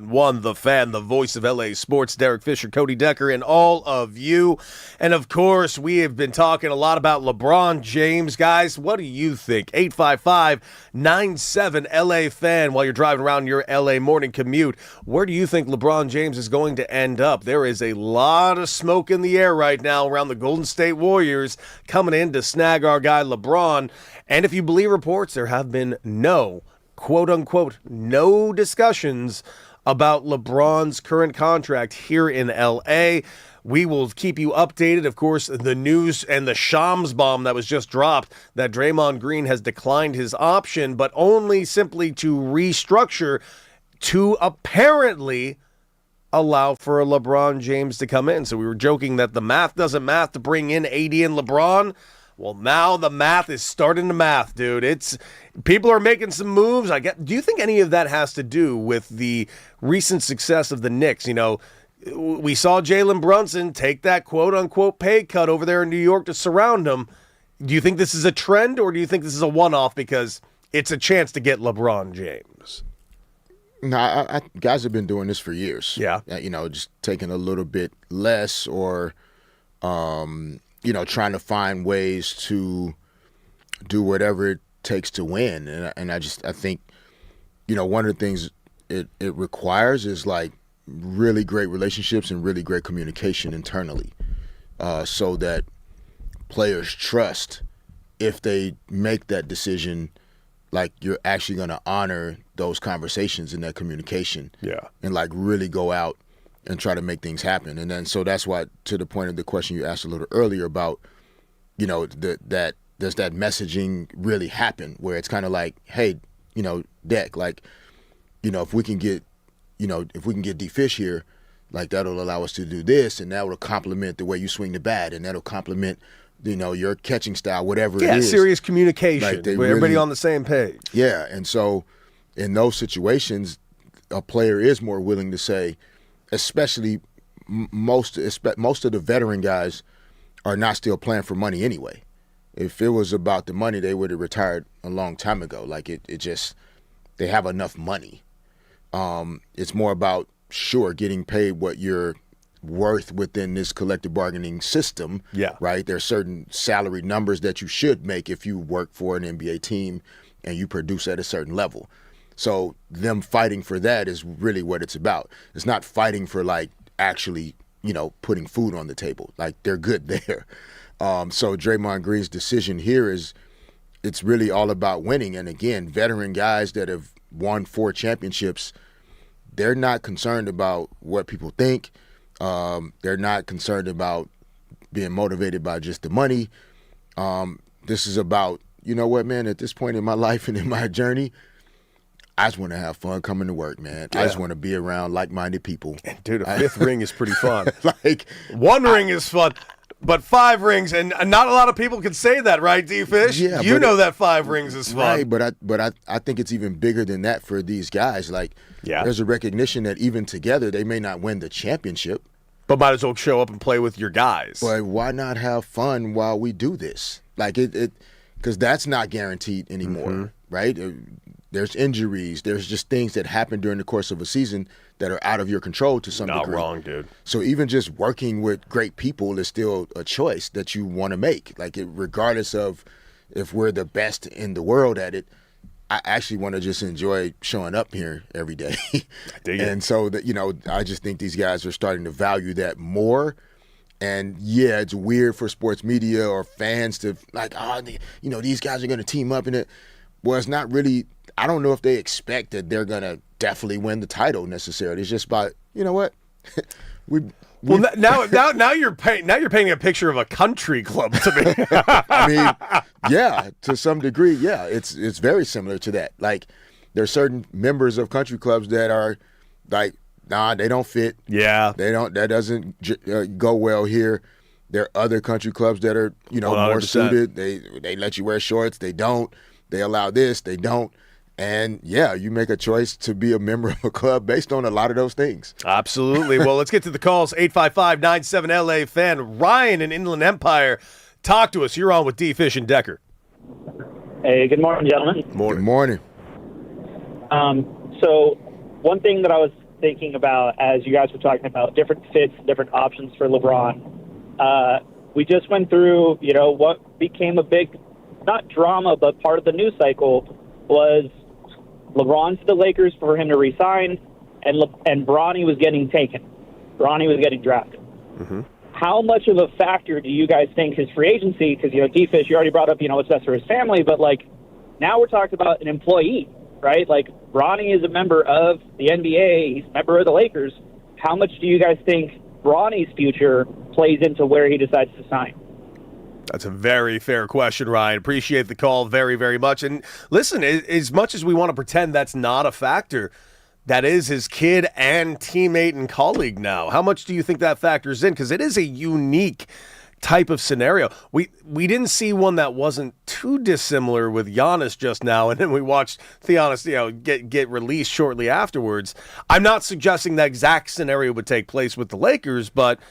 97.1 The Fan, the voice of LA Sports, Derek Fisher, Cody Decker, and all of you. And of course, we have been talking a lot about LeBron James. Guys, what do you think? 855-97 LA Fan while you're driving around your LA morning commute. Where do you think LeBron James is going to end up? There is a lot of smoke in the air right now around the Golden State Warriors coming in to snag our guy LeBron. And if you believe reports, there have been no, quote-unquote, no discussions about LeBron's current contract here in L.A. We will keep you updated. Of course, the news and the Shams bomb that was just dropped that Draymond Green has declined his option, but only simply to restructure to apparently allow for a LeBron James to come in. So we were joking that the math doesn't math to bring in AD and LeBron. Well, now the math is starting to math, dude. People are making some moves. Do you think any of that has to do with the recent success of the Knicks? You know, we saw Jalen Brunson take that quote-unquote pay cut over there in New York to surround him. Do you think this is a trend, or do you think this is a one-off because it's a chance to get LeBron James?
No, guys have been doing this for years.
Yeah.
You know, just taking a little bit less or, you know, trying to find ways to do whatever it takes to win. And I think, you know, one of the things it requires is like really great relationships and really great communication internally, so that players trust if they make that decision, like you're actually going to honor those conversations and that communication.
Yeah.
And like really go out and try to make things happen. And then so that's why, to the point of the question you asked a little earlier about, you know, that does that messaging really happen where it's kind of like, hey, you know, Deck, like, you know, if we can get D-Fish here, like that'll allow us to do this, and that will complement the way you swing the bat, and that'll complement, you know, your catching style, whatever it is.
Yeah, serious communication.
Like
Where everybody on the same page.
Yeah, and so in those situations, a player is more willing to say, especially most of the veteran guys are not still playing for money anyway. If it was about the money, they would have retired a long time ago. Like it just, they have enough money. It's more about, sure, getting paid what you're worth within this collective bargaining system.
Yeah.
Right? There's certain salary numbers that you should make if you work for an NBA team and you produce at a certain level. So them fighting for that is really what it's about. It's not fighting for like actually, you know, putting food on the table. Like they're good there. So Draymond Green's decision here is, it's really all about winning. And again, veteran guys that have won 4 championships, they're not concerned about what people think. They're not concerned about being motivated by just the money. This is about, you know what, man, at this point in my life and in my journey, I just want to have fun coming to work, man. Yeah. I just want to be around like-minded people.
And dude, a 5th ring is pretty fun.
Like
1 ring is fun, but 5 rings, and not a lot of people can say that, right, D-Fish?
Yeah,
you know that 5 rings is fun.
Right, but I think it's even bigger than that for these guys. Like,
yeah,
there's a recognition that even together they may not win the championship,
but might as well show up and play with your guys.
But why not have fun while we do this? Like because that's not guaranteed anymore, right? There's injuries. There's just things that happen during the course of a season that are out of your control to some degree.
Not wrong, dude.
So even just working with great people is still a choice that you want to make. Like regardless of if we're the best in the world at it, I actually want to just enjoy showing up here every day. And so that, you know, I just think these guys are starting to value that more. And yeah, it's weird for sports media or fans to like, you know, these guys are going to team up in it. Well, it's not really. I don't know if they expect that they're going to definitely win the title necessarily. It's just about, you know what?
Now you're painting a picture of a country club to me.
I mean, yeah, to some degree, yeah, it's very similar to that. Like, there's certain members of country clubs that are like, nah, they don't fit.
Yeah,
that doesn't go well here. There are other country clubs that are, you know,
100%.
more suited. They let you wear shorts. They don't. They allow this. They don't. And, yeah, you make a choice to be a member of a club based on a lot of those things.
Absolutely. Well, let's get to the calls. 855-97-LA fan. Ryan in Inland Empire, talk to us. You're on with D. Fish and Decker.
Hey, good morning, gentlemen.
Good morning.
So one thing that I was thinking about, as you guys were talking about, different fits, different options for LeBron. We just went through, what became a big, not drama, but part of the news cycle was LeBron to the Lakers for him to resign, and Bronny was getting taken. Bronny was getting drafted.
Mm-hmm.
How much of a factor do you guys think his free agency, because, D-Fish, you already brought up, what's best for his family, but, now we're talking about an employee, right? Bronny is a member of the NBA. He's a member of the Lakers. How much do you guys think Bronny's future plays into where he decides to sign?
That's a very fair question, Ryan. Appreciate the call very, very much. And listen, as much as we want to pretend that's not a factor, that is his kid and teammate and colleague now. How much do you think that factors in? Because it is a unique type of scenario. We didn't see one that wasn't too dissimilar with Giannis just now, and then we watched Giannis, get released shortly afterwards. I'm not suggesting that exact scenario would take place with the Lakers, but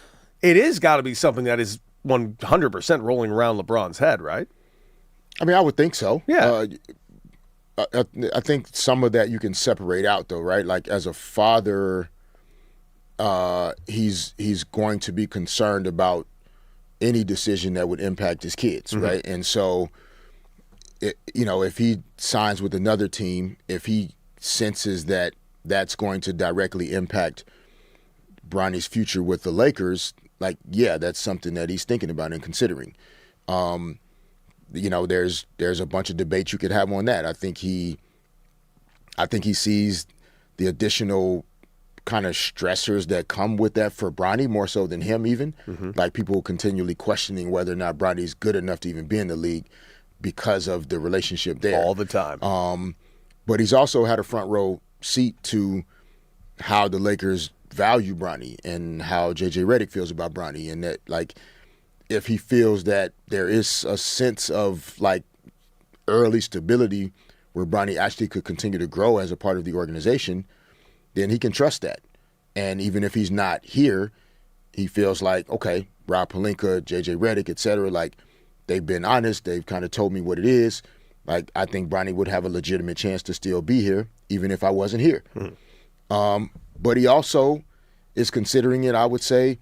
it is got to be something that is 100% rolling around LeBron's head, right?
I mean, I would think so.
Yeah.
I think some of that you can separate out, though, right? As a father, he's going to be concerned about any decision that would impact his kids,
mm-hmm.
right? And so, if he signs with another team, if he senses that that's going to directly impact Bronny's future with the Lakers, that's something that he's thinking about and considering. There's a bunch of debates you could have on that. I think he sees the additional kind of stressors that come with that for Bronny, more so than him even.
Mm-hmm.
People continually questioning whether or not Bronny's good enough to even be in the league because of the relationship there.
All the time.
But he's also had a front row seat to how the Lakers value Bronny and how J.J. Redick feels about Bronny, and that, if he feels that there is a sense of, early stability where Bronny actually could continue to grow as a part of the organization, then he can trust that. And even if he's not here, he feels okay, Rob Pelinka, J.J. Redick, et cetera, they've been honest. They've kind of told me what it is. I think Bronny would have a legitimate chance to still be here, even if I wasn't here. But he also is considering it, I would say,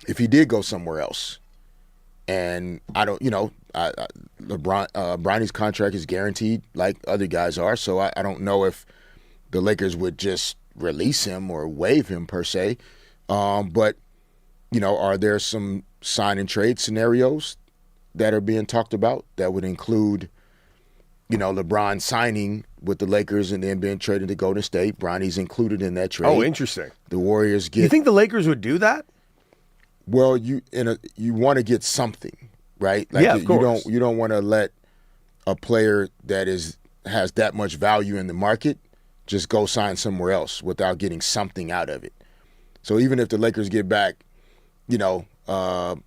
if he did go somewhere else. And I don't, Bronny's contract is guaranteed like other guys are, so I don't know if the Lakers would just release him or waive him per se. But, are there some sign and trade scenarios that are being talked about that would include, LeBron signing with the Lakers and then being traded to Golden State? Bronny's included in that trade.
Oh, interesting.
The Warriors get.
You think the Lakers would do that?
Well, you want to get something, right?
Yeah, of course.
You don't want to let a player that has that much value in the market just go sign somewhere else without getting something out of it. So even if the Lakers get back, a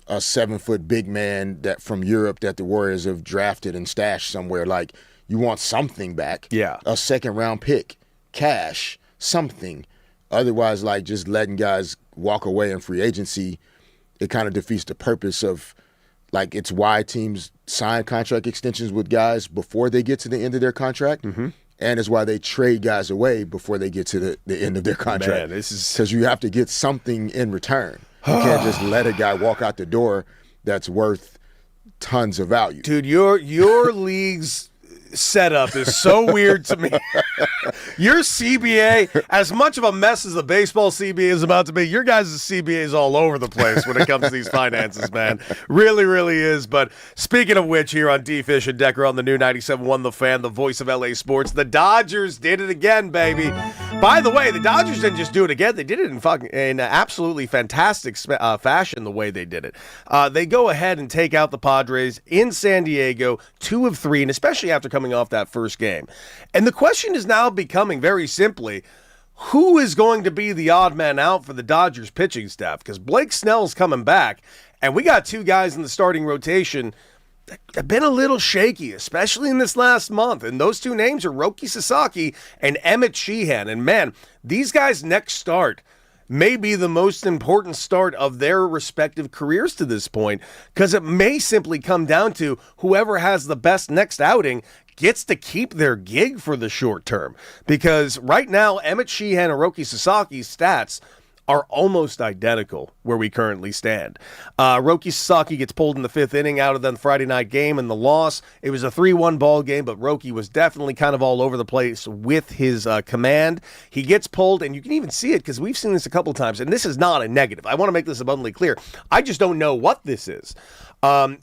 7-foot big man that from Europe that the Warriors have drafted and stashed somewhere, you want something back.
Yeah.
A second-round pick, cash, something. Otherwise, just letting guys walk away in free agency, it kind of defeats the purpose of, it's why teams sign contract extensions with guys before they get to the end of their contract.
Mm-hmm.
And it's why they trade guys away before they get to the end of their contract.
Man, this is
because you have to get something in return. You can't just let a guy walk out the door that's worth tons of value.
Dude, your league's setup is so weird to me. Your CBA, as much of a mess as the baseball CBA is about to be, your guys' CBA is all over the place when it comes to these finances, man. Really, really is. But speaking of which, here on D-Fish and Decker on the new 97.1 The Fan, the voice of LA sports, the Dodgers did it again, baby. By the way, the Dodgers didn't just do it again. They did it in absolutely fantastic fashion the way they did it. They go ahead and take out the Padres in San Diego, 2 of 3, and especially after coming off that first game. And the question is now becoming very simply, who is going to be the odd man out for the Dodgers pitching staff? Because Blake Snell's coming back, and we got 2 guys in the starting rotation that have been a little shaky, especially in this last month. And those 2 names are Roki Sasaki and Emmett Sheehan. And man, these guys' next start may be the most important start of their respective careers to this point, because it may simply come down to whoever has the best next outing gets to keep their gig for the short term. Because right now, Emmett Sheehan and Roki Sasaki's stats are almost identical where we currently stand. Roki Sasaki gets pulled in the 5th inning out of the Friday night game and the loss. It was a 3-1 ball game, but Roki was definitely kind of all over the place with his command. He gets pulled, and you can even see it because we've seen this a couple times, and this is not a negative. I want to make this abundantly clear. I just don't know what this is.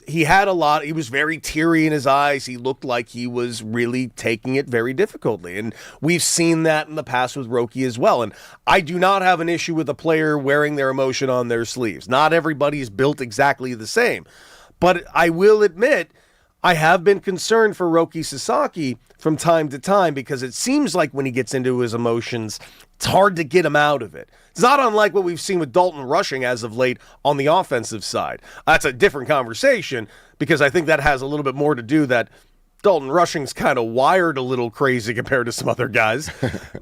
He had a lot. He was very teary in his eyes. He looked like he was really taking it very difficultly. And we've seen that in the past with Roki as well. And I do not have an issue with a player wearing their emotion on their sleeves. Not everybody is built exactly the same. But I will admit, I have been concerned for Roki Sasaki from time to time because it seems like when he gets into his emotions, it's hard to get him out of it. It's not unlike what we've seen with Dalton Rushing as of late on the offensive side. That's a different conversation because I think that has a little bit more to do that Dalton Rushing's kind of wired a little crazy compared to some other guys.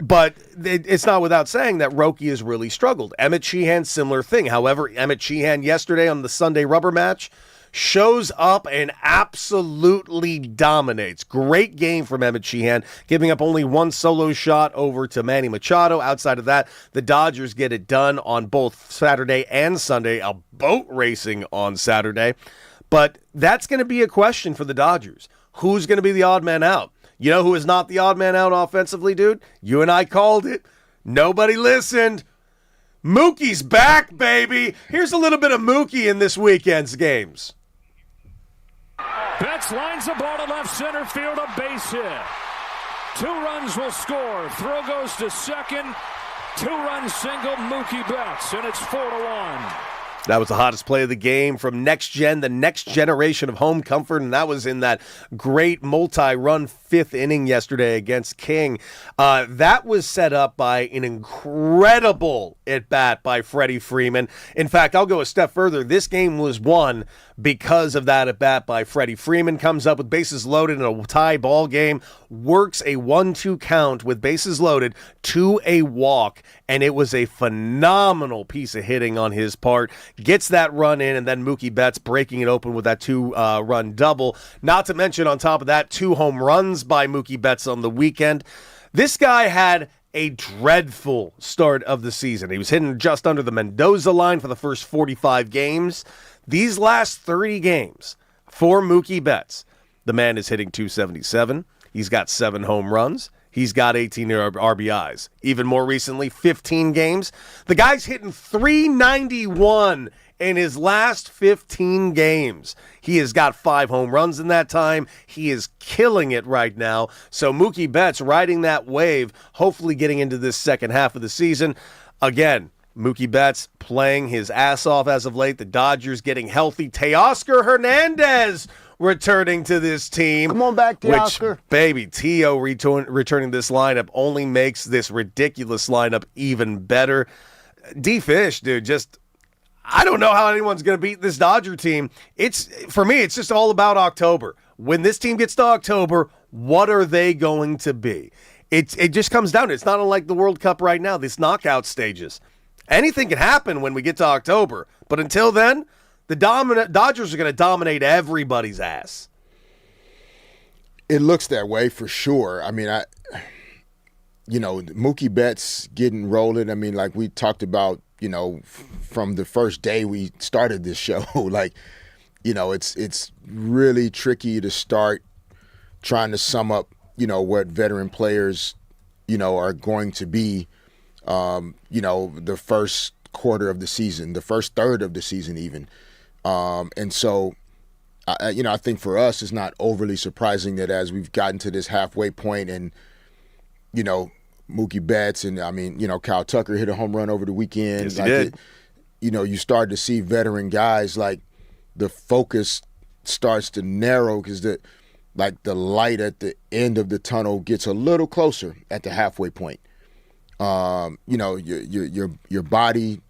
But it's not without saying that Roki has really struggled. Emmett Sheehan, similar thing. However, Emmett Sheehan yesterday on the Sunday rubber match shows up and absolutely dominates. Great game from Emmett Sheehan, giving up only one solo shot over to Manny Machado. Outside of that, the Dodgers get it done on both Saturday and Sunday, a boat racing on Saturday. But that's going to be a question for the Dodgers. Who's going to be the odd man out? You know who is not the odd man out offensively, dude? You and I called it. Nobody listened. Mookie's back, baby. Here's a little bit of Mookie in this weekend's games.
Betts lines the ball to left center field, a base hit. 2 runs will score. Throw goes to second. 2-run single, Mookie Betts, and it's 4-1.
That was the hottest play of the game from Next Gen, the next generation of home comfort, and that was in that great multi-run 5th inning yesterday against King. That was set up by an incredible at-bat by Freddie Freeman. In fact, I'll go a step further. This game was won because of that at-bat by Freddie Freeman. Comes up with bases loaded in a tie ball game, works a 1-2 count with bases loaded to a walk, and it was a phenomenal piece of hitting on his part. Gets that run in, and then Mookie Betts breaking it open with that 2-run double. Not to mention, on top of that, 2 home runs by Mookie Betts on the weekend. This guy had a dreadful start of the season. He was hitting just under the Mendoza line for the first 45 games. These last 30 games for Mookie Betts, the man is hitting .277. He's got 7 home runs. He's got 18 RBIs. Even more recently, 15 games. The guy's hitting .391 in his last 15 games. He has got 5 home runs in that time. He is killing it right now. So Mookie Betts riding that wave, hopefully getting into this second half of the season. Again, Mookie Betts playing his ass off as of late. The Dodgers getting healthy. Teoscar Hernandez returning to this team.
Come on back, Teoscar.
Which, baby, Tio returning this lineup only makes this ridiculous lineup even better. D-Fish, dude, just, I don't know how anyone's going to beat this Dodger team. For me, it's just all about October. When this team gets to October, what are they going to be? It just comes down to it. It's not unlike the World Cup right now, these knockout stages. Anything can happen when we get to October. But until then, the Dodgers are going to dominate everybody's ass.
It looks that way for sure. I mean, Mookie Betts getting rolling. I mean, like we talked about, from the first day we started this show, it's really tricky to start trying to sum up, what veteran players, are going to be, the first quarter of the season, the first third of the season even. And so, I think for us, it's not overly surprising that as we've gotten to this halfway point and, Mookie Betts and, Kyle Tucker hit a home run over the weekend.
Yes, he did.
You start to see veteran guys, like the focus starts to narrow because the light at the end of the tunnel gets a little closer at the halfway point. Your body,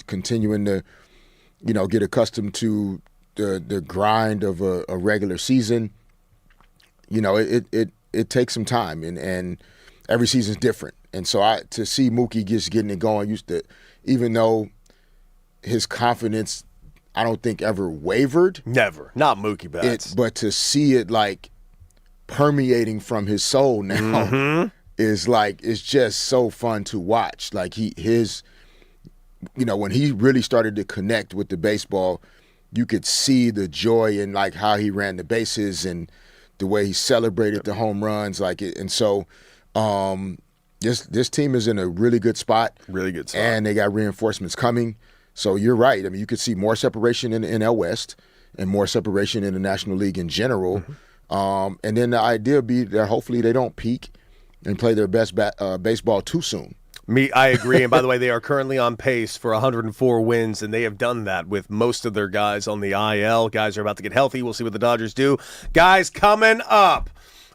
continuing to, get accustomed to the grind of a regular season. It takes some time and every season's different. And so to see Mookie just getting it going, even though his confidence, I don't think ever wavered.
Never. Not Mookie Betts.
But to see it permeating from his soul now is like, it's just so fun to watch. Like when he really started to connect with the baseball, you could see the joy in like how he ran the bases and the way he celebrated the home runs, and so this team is in a really good spot.
Really good spot.
And they got reinforcements coming. So you're right. I mean, you could see more separation in the NL West and more separation in the National League in general. And then the idea be that hopefully they don't peak and play their best baseball too soon.
I agree. And by the way, they are currently on pace for 104 wins, and they have done that with most of their guys on the IL. Guys are about to get healthy. We'll see what the Dodgers do. Guys, coming up,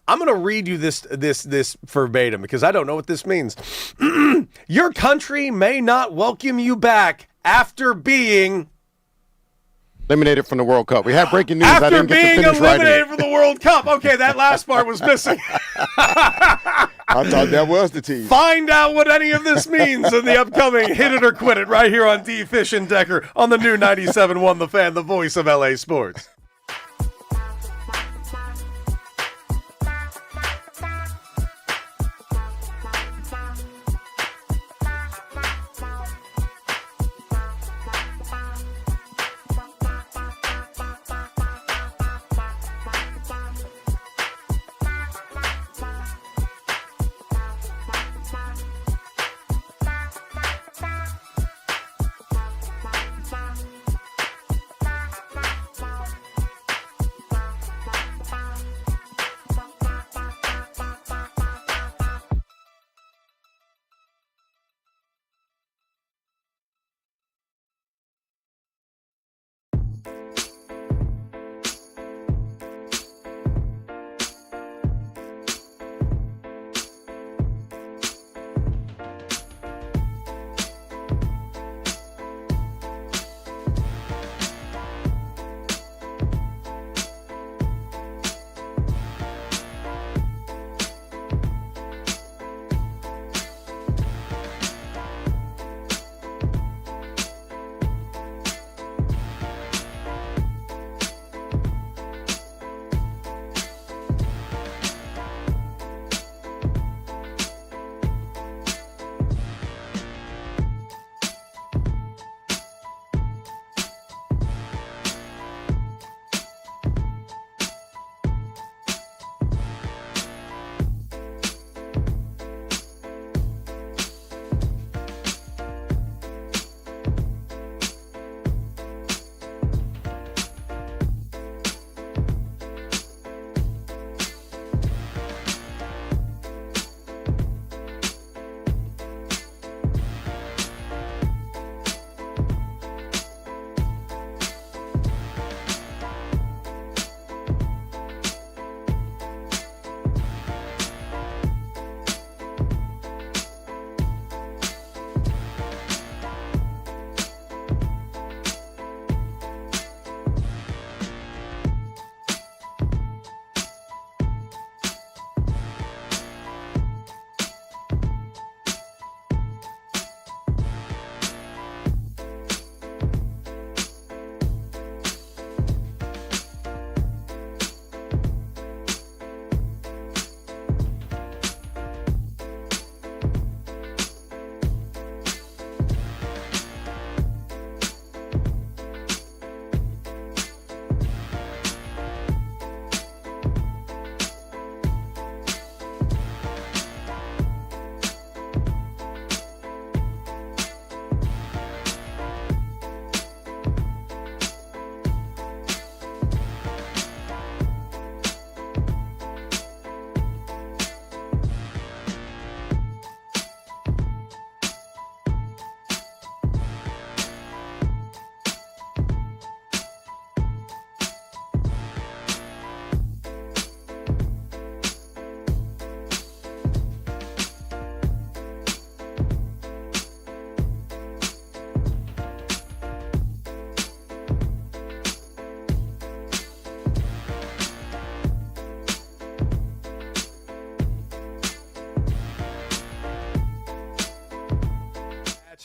I'm going to read you this verbatim because I don't know what this means. Your country may not welcome you back after being
eliminated from the World Cup. We had breaking news.
after
I didn't get to
being
finish
eliminated
writing
from the World Cup. Okay, that last part was missing.
I thought that was the team.
Find out what any of this means in the upcoming Hit It or Quit It right here on D. Fish and Decker on the new 97.1 The Fan, the voice of LA Sports.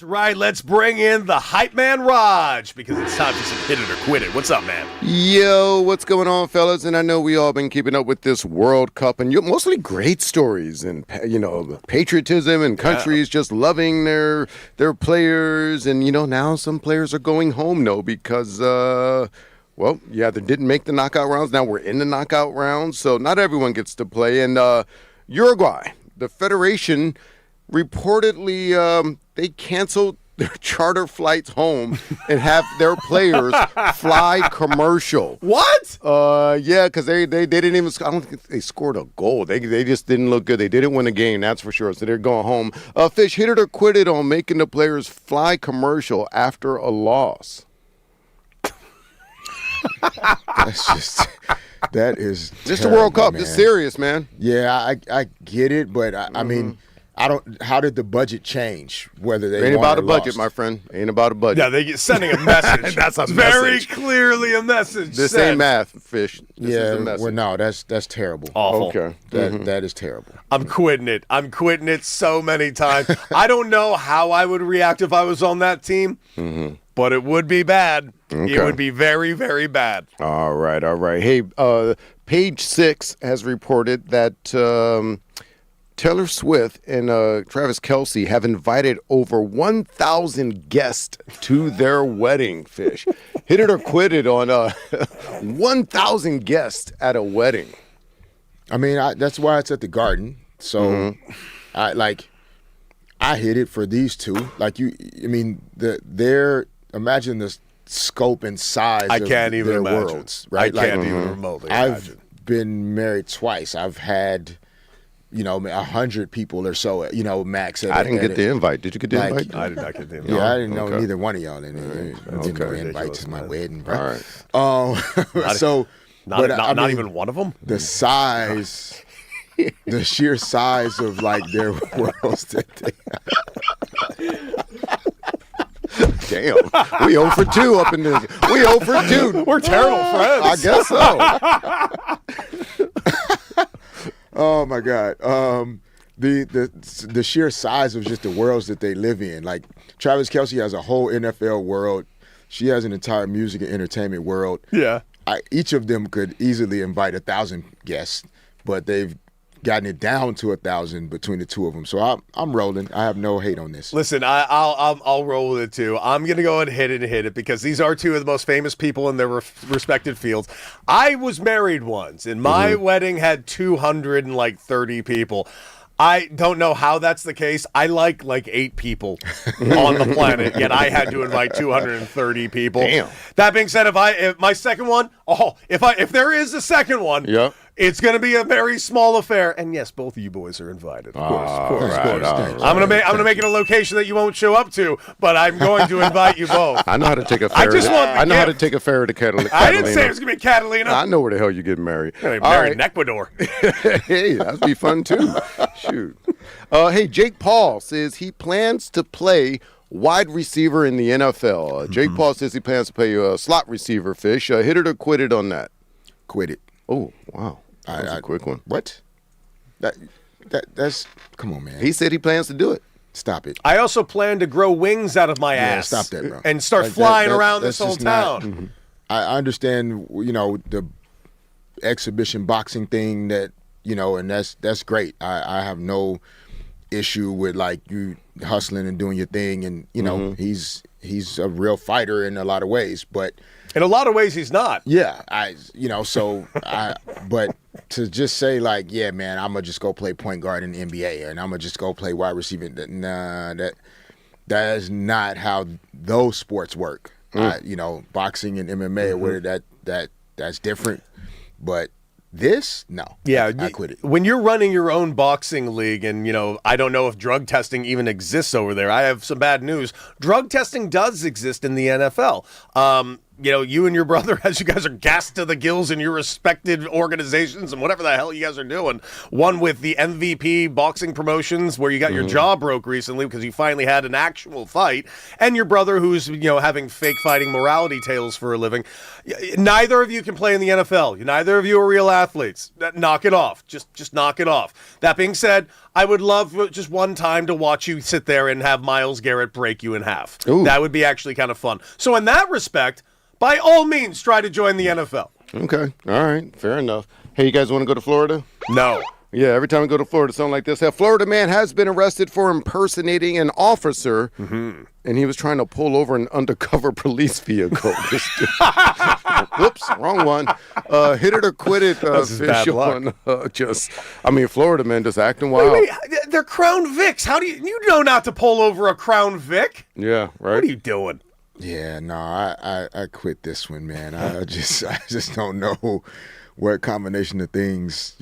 right. Let's bring in the hype man Raj because it's time for some hit it or quit it. What's up, man?
Yo, what's going on, fellas? And I know we all been keeping up with this World Cup, and mostly great stories and patriotism and countries just loving their players. And now some players are going home because they didn't make the knockout rounds. Now we're in the knockout rounds, so not everyone gets to play. And Uruguay, the federation reportedly they canceled their charter flights home and have their players fly commercial.
What?
Yeah, because they didn't even. I don't think they scored a goal. They just didn't look good. They didn't win a game, that's for sure. So they're going home. Fish, hit it or quit it on making the players fly commercial after a loss.
That is
just
terrible,
the World Cup.
man.
It's serious, man.
Yeah, I get it, but I mean, I don't. How did the budget change? Whether they
Ain't
won
about
or
a budget,
lost?
my friend. Ain't about a budget.
Yeah, they're sending a message.
That's a
It's very
message.
clearly a message.
This
sent.
ain't math, Fish. This is a message.
well, no, that's terrible.
Awful.
Okay.
That is terrible.
I'm quitting it. I'm quitting it so many times. I don't know how I would react if I was on that team, but it would be bad.
Okay.
It would be very, very bad.
All right. Hey, Page Six has reported that Taylor Swift and Travis Kelce have invited over 1,000 guests to their wedding. Fish, hit it or quit it on 1,000 guests at a wedding.
I mean, that's why it's at the Garden. So, I hit it for these two. Imagine the scope and size.
I can't
of
even
their
imagine.
worlds, right?
I can't even remotely imagine.
I've been married twice. I've had 100 people or so, max.
I didn't get the invite. Did you get the invite?
I did not get the invite.
Yeah, I didn't know
Okay.
neither one of y'all. Didn't know invite to my wedding, bro.
All right.
Not even one of them?
The size, the sheer size of their worlds that they
Damn. We 0 for 2 up in this. We 0 for 2.
We're terrible friends.
I guess so.
Oh my God. The sheer size of just the worlds that they live in. Like Travis Kelce has a whole NFL world. She has an entire music and entertainment world.
Yeah.
Each of them could easily invite 1,000 guests, but they've gotten it down to 1,000 between the two of them. So I'm rolling. I have no hate on this.
Listen, I'll roll with it too. I'm gonna go ahead and hit it because these are two of the most famous people in their respected fields. I was married once, and my wedding had 230 people. I don't know how that's the case. I like 8 people on the planet, yet I had to invite 230 people.
Damn.
That being said, if my second one, if there is a second one,
Yep.
it's going to be a very small affair. And yes, both of you boys are invited. Of course.
All right.
I'm gonna make it a location that you won't show up to, but I'm going to invite you both.
I know how to take a ferry.
I
know how to take a ferry to Catalina.
I didn't say it was gonna be Catalina.
I know where the hell you're getting married.
I'm
All
married
right.
in Ecuador.
Hey, that'd be fun too. Shoot. Hey, Jake Paul says he plans to play wide receiver in the NFL. Jake Paul says he plans to play a slot receiver. Fish, hit it or quit it on that.
Quit it.
Oh, wow. That was a quick one.
What? That's come on, man.
He said he plans to do it.
Stop it.
I also plan to grow wings out of my ass.
Stop that, bro.
And start
Like,
flying
that-
around this
that's
whole
just not-
town.
I understand, the exhibition boxing thing that, and that's great. I have no issue with you hustling and doing your thing, and he's a real fighter in a lot of ways, but
In a lot of ways, he's not.
yeah, but to just say yeah, man, I'm gonna just go play point guard in the NBA, and I'm gonna just go play wide receiver. Nah, that is not how those sports work. Boxing and MMA or whether that's different, but this, no.
Yeah,
I quit it.
When you're running your own boxing league, and I don't know if drug testing even exists over there. I have some bad news. Drug testing does exist in the NFL. you and your brother, as you guys are gassed to the gills in your respected organizations and whatever the hell you guys are doing. One with the MVP boxing promotions where you got your jaw broke recently because you finally had an actual fight, and your brother who's, having fake fighting morality tales for a living. Neither of you can play in the NFL. Neither of you are real athletes. Knock it off. Just knock it off. That being said, I would love just one time to watch you sit there and have Myles Garrett break you in half.
Ooh.
That would be actually kind of fun. So in that respect, by all means, try to join the NFL.
Okay. All right. Fair enough. Hey, you guys want to go to Florida?
No.
Yeah, every time we go to Florida, something like this. A Florida man has been arrested for impersonating an officer, and he was trying to pull over an undercover police vehicle. Whoops, wrong one. Hit it or quit it.
That's bad
Fish
luck.
on, Florida man just acting wild.
Wait, they're Crown Vics. How do you know not to pull over a Crown Vic?
Yeah, right.
What are you doing?
Yeah, no, I quit this one, man. I just don't know what combination of things,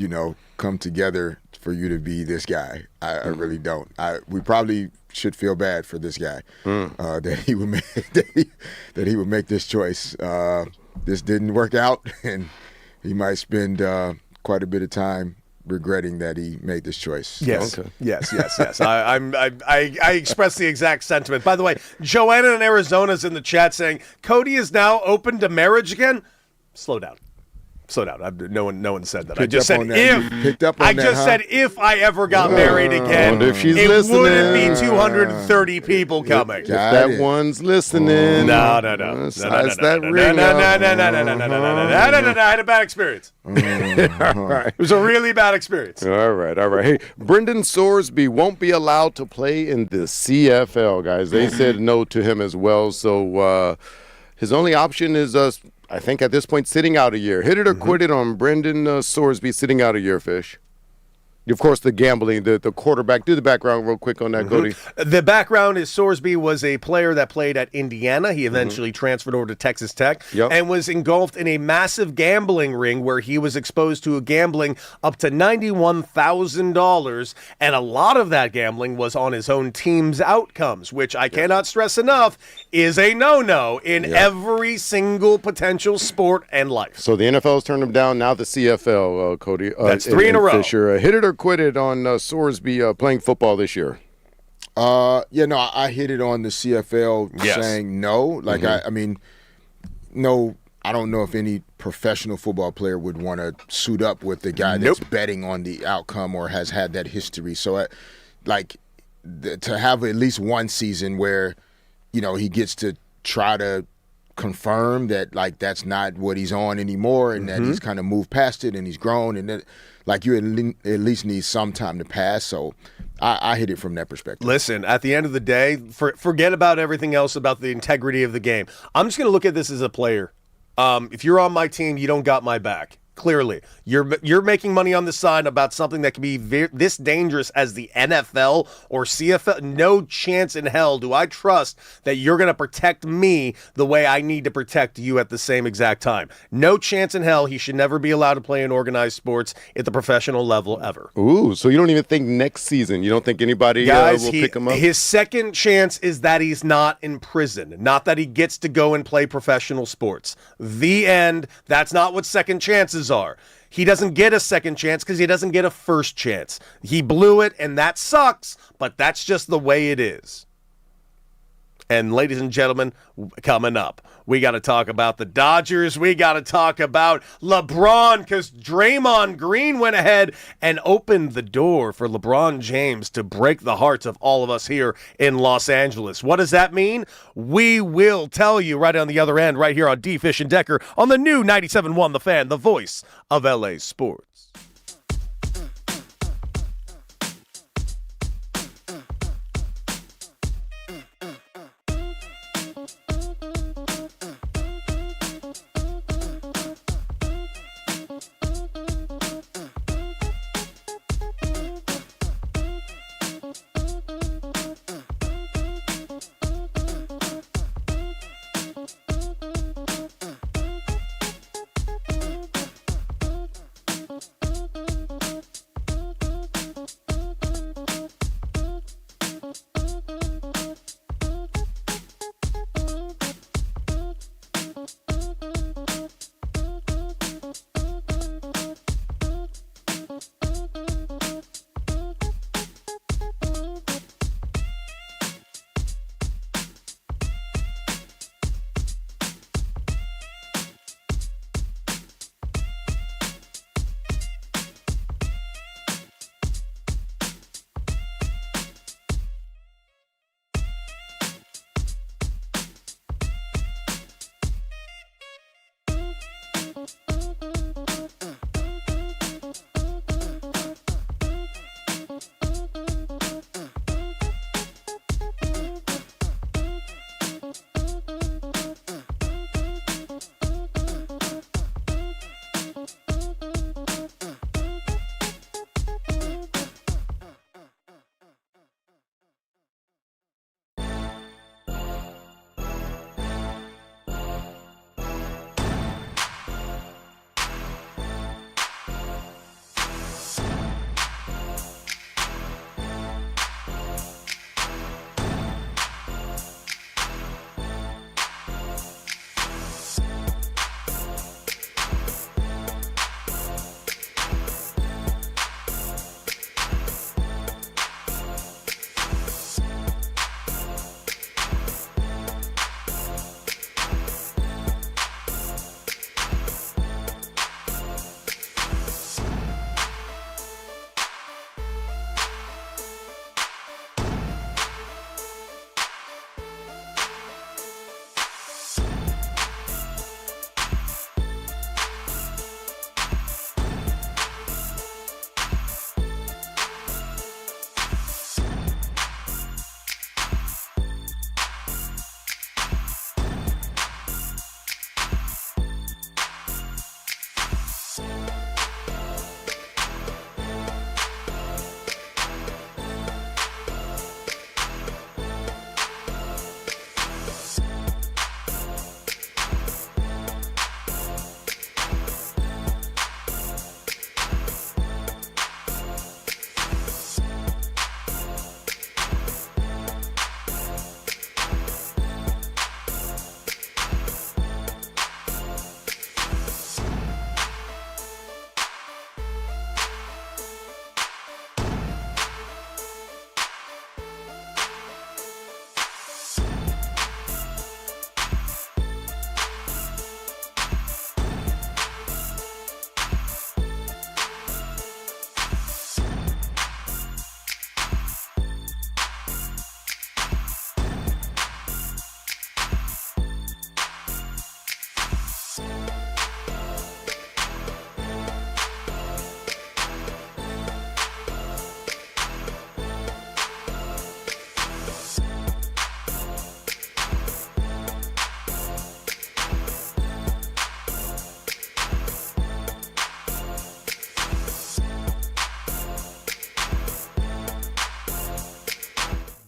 come together for you to be this guy. I really don't. We probably should feel bad for this guy that he would make that he would make this choice. This didn't work out, and he might spend quite a bit of time regretting that he made this choice.
Yes,
Okay.
yes. I express the exact sentiment. By the way, Joanna in Arizona's in the chat saying Cody is now open to marriage again. Slow down. No one said that. I just said if I ever got married again,
wonder if she's
it
listening.
wouldn't be 230 people coming.
If that one's listening.
No.
Size that ring
No. I had a bad experience.
All right.
It was a really bad experience.
All right. Hey, Brendan Sorsby won't be allowed to play in the CFL, guys. They said no to him as well. So his only option is, I think at this point, sitting out a year. Hit it or quit it on Brendan Sorsby sitting out a year, Fish. Of course, the gambling, the quarterback. Do the background real quick on that, Cody.
The background is Sorsby was a player that played at Indiana. He eventually transferred over to Texas Tech and was engulfed in a massive gambling ring where he was exposed to gambling up to $91,000. And a lot of that gambling was on his own team's outcomes, which I cannot stress enough is a no-no in every single potential sport and life.
So the NFL has turned him down. Now the CFL, Cody.
That's three in a row.
Fisher, hit it or quit it on Sorsby playing football this year?
I hit it on the CFL saying no. Like, no, I don't know if any professional football player would want to suit up with the guy that's betting on the outcome or has had that history. So, to have at least one season where, he gets to try to confirm that, that's not what he's on anymore and that he's kind of moved past it and he's grown and that, you at least need some time to pass. So I hit it from that perspective.
Listen, at the end of the day, forget about everything else about the integrity of the game. I'm just going to look at this as a player. If you're on my team, you don't got my back. Clearly, you're making money on the side about something that can be this dangerous as the NFL or CFL. No chance in hell do I trust that you're going to protect me the way I need to protect you at the same exact time. No chance in hell he should never be allowed to play in organized sports at the professional level ever.
Ooh, so you don't even think next season? You don't think anybody will pick him up?
His second chance is that he's not in prison, not that he gets to go and play professional sports. The end. That's not what second chances are. He doesn't get a second chance because he doesn't get a first chance. He blew it, and that sucks, but that's just the way it is. And ladies and gentlemen, coming up, we got to talk about the Dodgers. We got to talk about LeBron because Draymond Green went ahead and opened the door for LeBron James to break the hearts of all of us here in Los Angeles. What does that mean? We will tell you right on the other end, right here on D. Fish and Decker on the new 97.1 The Fan, the voice of LA Sports.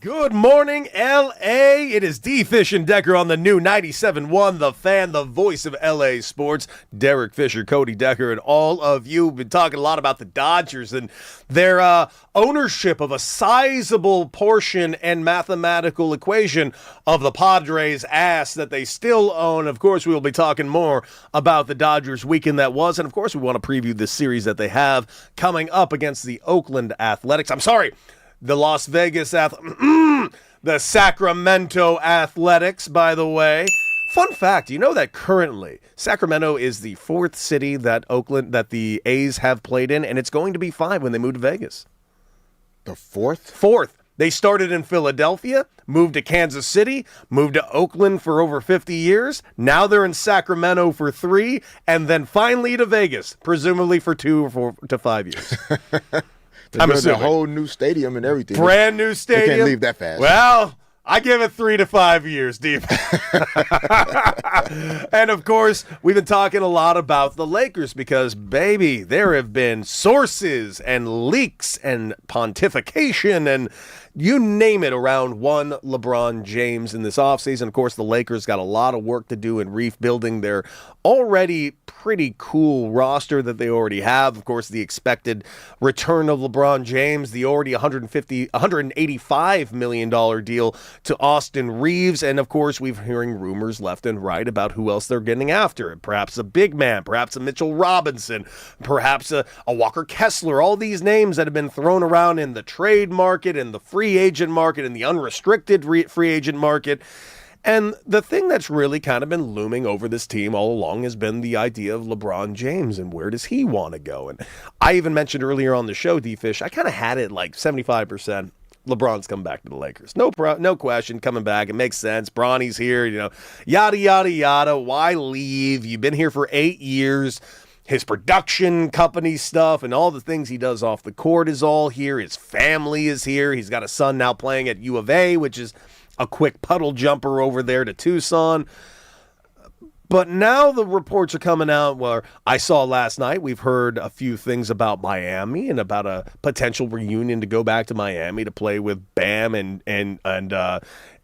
Good morning, L.A. It is D. Fish and Decker on the new 97.1, The Fan, the voice of L.A. sports. Derek Fisher, Cody Decker, and all of you have been talking a lot about the Dodgers and their ownership of a sizable portion and mathematical equation of the Padres' ass that they still own. Of course, we will be talking more about the Dodgers weekend that was, and of course, we want to preview the series that they have coming up against the Oakland Athletics. The Las Vegas the Sacramento Athletics, by the way. Fun fact, you know that currently Sacramento is the fourth city that the A's have played in, and it's going to be 5 when they move to Vegas.
The fourth?
Fourth. They started in Philadelphia, moved to Kansas City, moved to Oakland for over 50 years. Now they're in Sacramento for 3, and then finally to Vegas, presumably for 2 or 4 to 5 years.
I'm assuming. A whole new stadium and everything.
Brand new stadium.
They can't leave that fast.
Well, I give it 3 to 5 years, deep. And of course, we've been talking a lot about the Lakers because, baby, there have been sources and leaks and pontification and you name it around one LeBron James in this offseason. Of course, the Lakers got a lot of work to do in rebuilding their already pretty cool roster that they already have. Of course, the expected return of LeBron James, the already $185 million deal to Austin Reeves. And of course, we've hearing rumors left and right about who else they're getting after. Perhaps a big man, perhaps a Mitchell Robinson, perhaps a Walker Kessler, all these names that have been thrown around in the trade market and the free agent market and the unrestricted free agent market. And the thing that's really kind of been looming over this team all along has been the idea of LeBron James and where does he want to go. And I even mentioned earlier on the show, D-Fish, I kind of had it like 75%. LeBron's coming back to the Lakers. No question, coming back. It makes sense. Bronny's here, yada, yada, yada. Why leave? You've been here for 8 years. His production company stuff and all the things he does off the court is all here. His family is here. He's got a son now playing at U of A, which is a quick puddle jumper over there to Tucson. But now the reports are coming out where I saw last night. We've heard a few things about Miami and about a potential reunion to go back to Miami to play with Bam and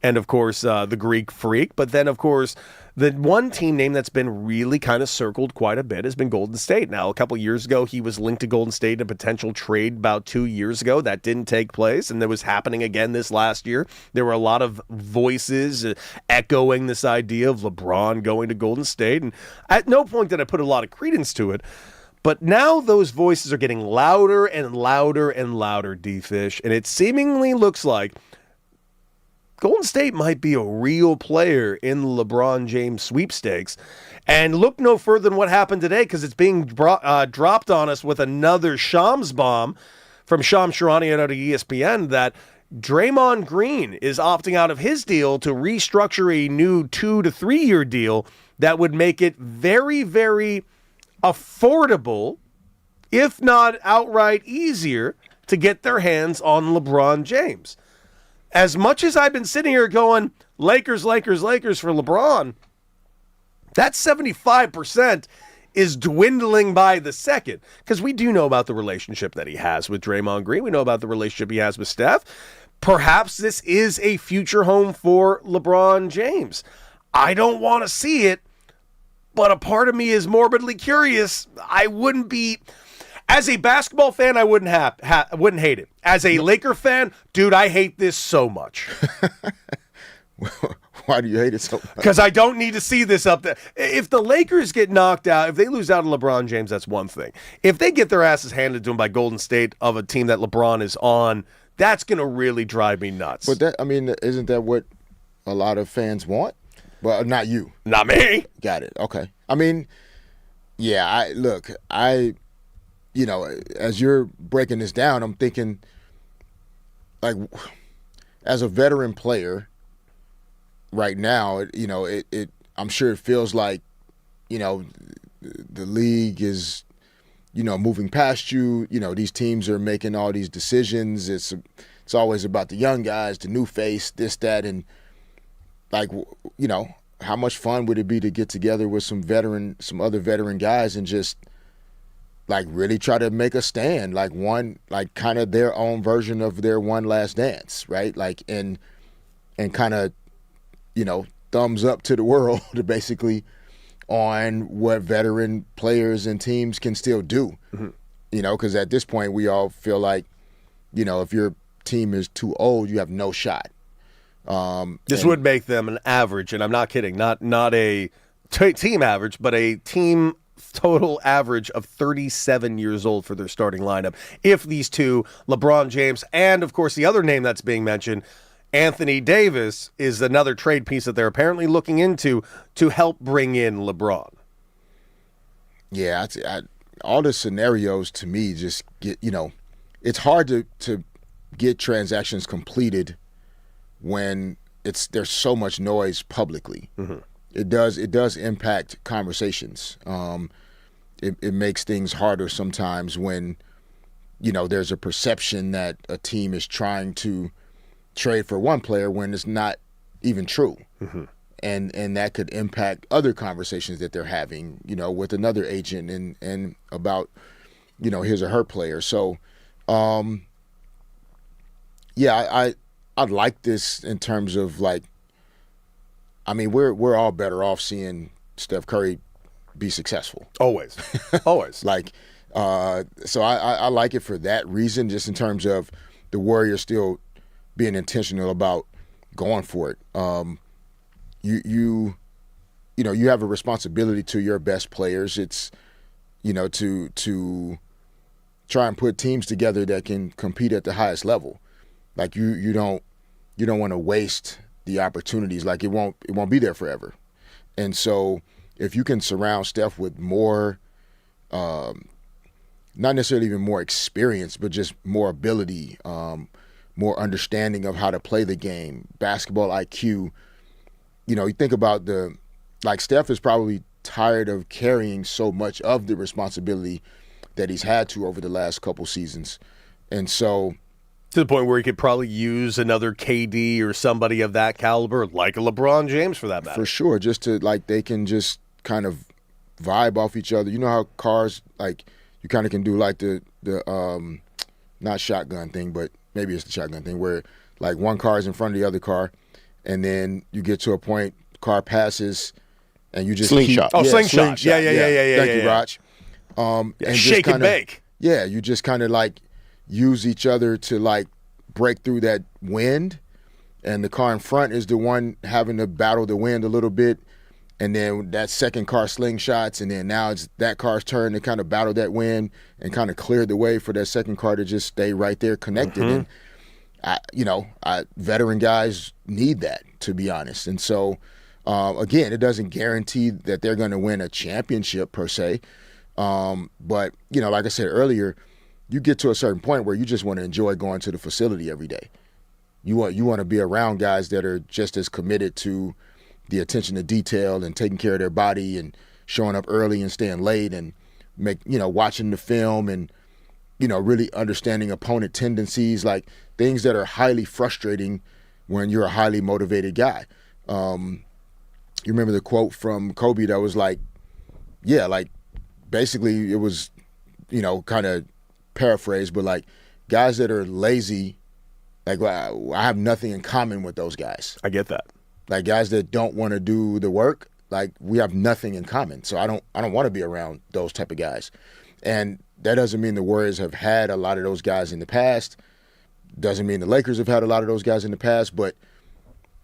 of course the Greek Freak. But then of course the one team name that's been really kind of circled quite a bit has been Golden State. Now, a couple years ago, he was linked to Golden State in a potential trade about 2 years ago. That didn't take place, and that was happening again this last year. There were a lot of voices echoing this idea of LeBron going to Golden State, and at no point did I put a lot of credence to it. But now those voices are getting louder and louder and louder, D-Fish, and it seemingly looks like Golden State might be a real player in the LeBron James sweepstakes. And look no further than what happened today because it's being dropped on us with another Shams bomb from Shams Charania out of ESPN that Draymond Green is opting out of his deal to restructure a new 2 to 3 year deal that would make it very, very affordable, if not outright easier, to get their hands on LeBron James. As much as I've been sitting here going, Lakers, Lakers, Lakers for LeBron, that 75% is dwindling by the second. Because we do know about the relationship that he has with Draymond Green. We know about the relationship he has with Steph. Perhaps this is a future home for LeBron James. I don't want to see it, but a part of me is morbidly curious. I wouldn't be... As a basketball fan, I wouldn't hate it. As a Laker fan, dude, I hate this so much.
Why do you hate it so much?
Because I don't need to see this up there. If the Lakers get knocked out, if they lose out on LeBron James, that's one thing. If they get their asses handed to them by Golden State of a team that LeBron is on, that's going to really drive me nuts.
But isn't that what a lot of fans want? Well, not you.
Not me.
Got it. Okay. I mean, yeah, as you're breaking this down, I'm thinking, like, as a veteran player right now, I'm sure it feels like, the league is, moving past you. These teams are making all these decisions. It's always about the young guys, the new face, this, that, and like, how much fun would it be to get together with some other veteran guys and just like really try to make a stand, like kind of their own version of their one last dance, right? Like and kind of, thumbs up to the world basically on what veteran players and teams can still do. Because at this point we all feel like, if your team is too old, you have no shot.
This would make them an average, and I'm not kidding, not a team average, but a team total average of 37 years old for their starting lineup. If these two, LeBron James, and of course the other name that's being mentioned, Anthony Davis, is another trade piece that they're apparently looking into to help bring in LeBron.
Yeah, all the scenarios to me just get, it's hard to get transactions completed when there's so much noise publicly. It does impact conversations. It makes things harder sometimes when, there's a perception that a team is trying to trade for one player when it's not even true. And that could impact other conversations that they're having, with another agent and about, his or her player. So, I like this in terms of like, I mean, we're all better off seeing Steph Curry be successful.
Always.
Like, so I like it for that reason, just in terms of the Warriors still being intentional about going for it. You have a responsibility to your best players. It's, to try and put teams together that can compete at the highest level. Like you don't want to waste the opportunities. Like it won't be there forever. And so if you can surround Steph with more, not necessarily even more experience, but just more ability, more understanding of how to play the game, basketball IQ. You think about Steph is probably tired of carrying so much of the responsibility that he's had to over the last couple seasons. And so,
to the point where he could probably use another KD or somebody of that caliber, like a LeBron James for that matter.
For sure, just to they can just kind of vibe off each other. You know how cars, you kind of can do the not shotgun thing, but maybe it's the shotgun thing, where one car is in front of the other car, and then you get to a point, car passes, and you just
slingshot.
Slingshot. Yeah.
Thank you, Raj.
And shake and bake.
Yeah, you just kind of use each other to break through that wind, and the car in front is the one having to battle the wind a little bit, and then that second car slingshots, and then now it's that car's turn to kind of battle that wind and kind of clear the way for that second car to just stay right there connected. And veteran guys need that, to be honest. And so, again, it doesn't guarantee that they're going to win a championship per se. But, like I said earlier, you get to a certain point where you just want to enjoy going to the facility every day. You want to be around guys that are just as committed to the attention to detail and taking care of their body and showing up early and staying late and watching the film and, really understanding opponent tendencies, things that are highly frustrating when you're a highly motivated guy. You remember the quote from Kobe that was basically it was, kind of paraphrased, but guys that are lazy, I have nothing in common with those guys.
I get that.
Guys that don't want to do the work, we have nothing in common. So I don't want to be around those type of guys. And that doesn't mean the Warriors have had a lot of those guys in the past. Doesn't mean the Lakers have had a lot of those guys in the past. But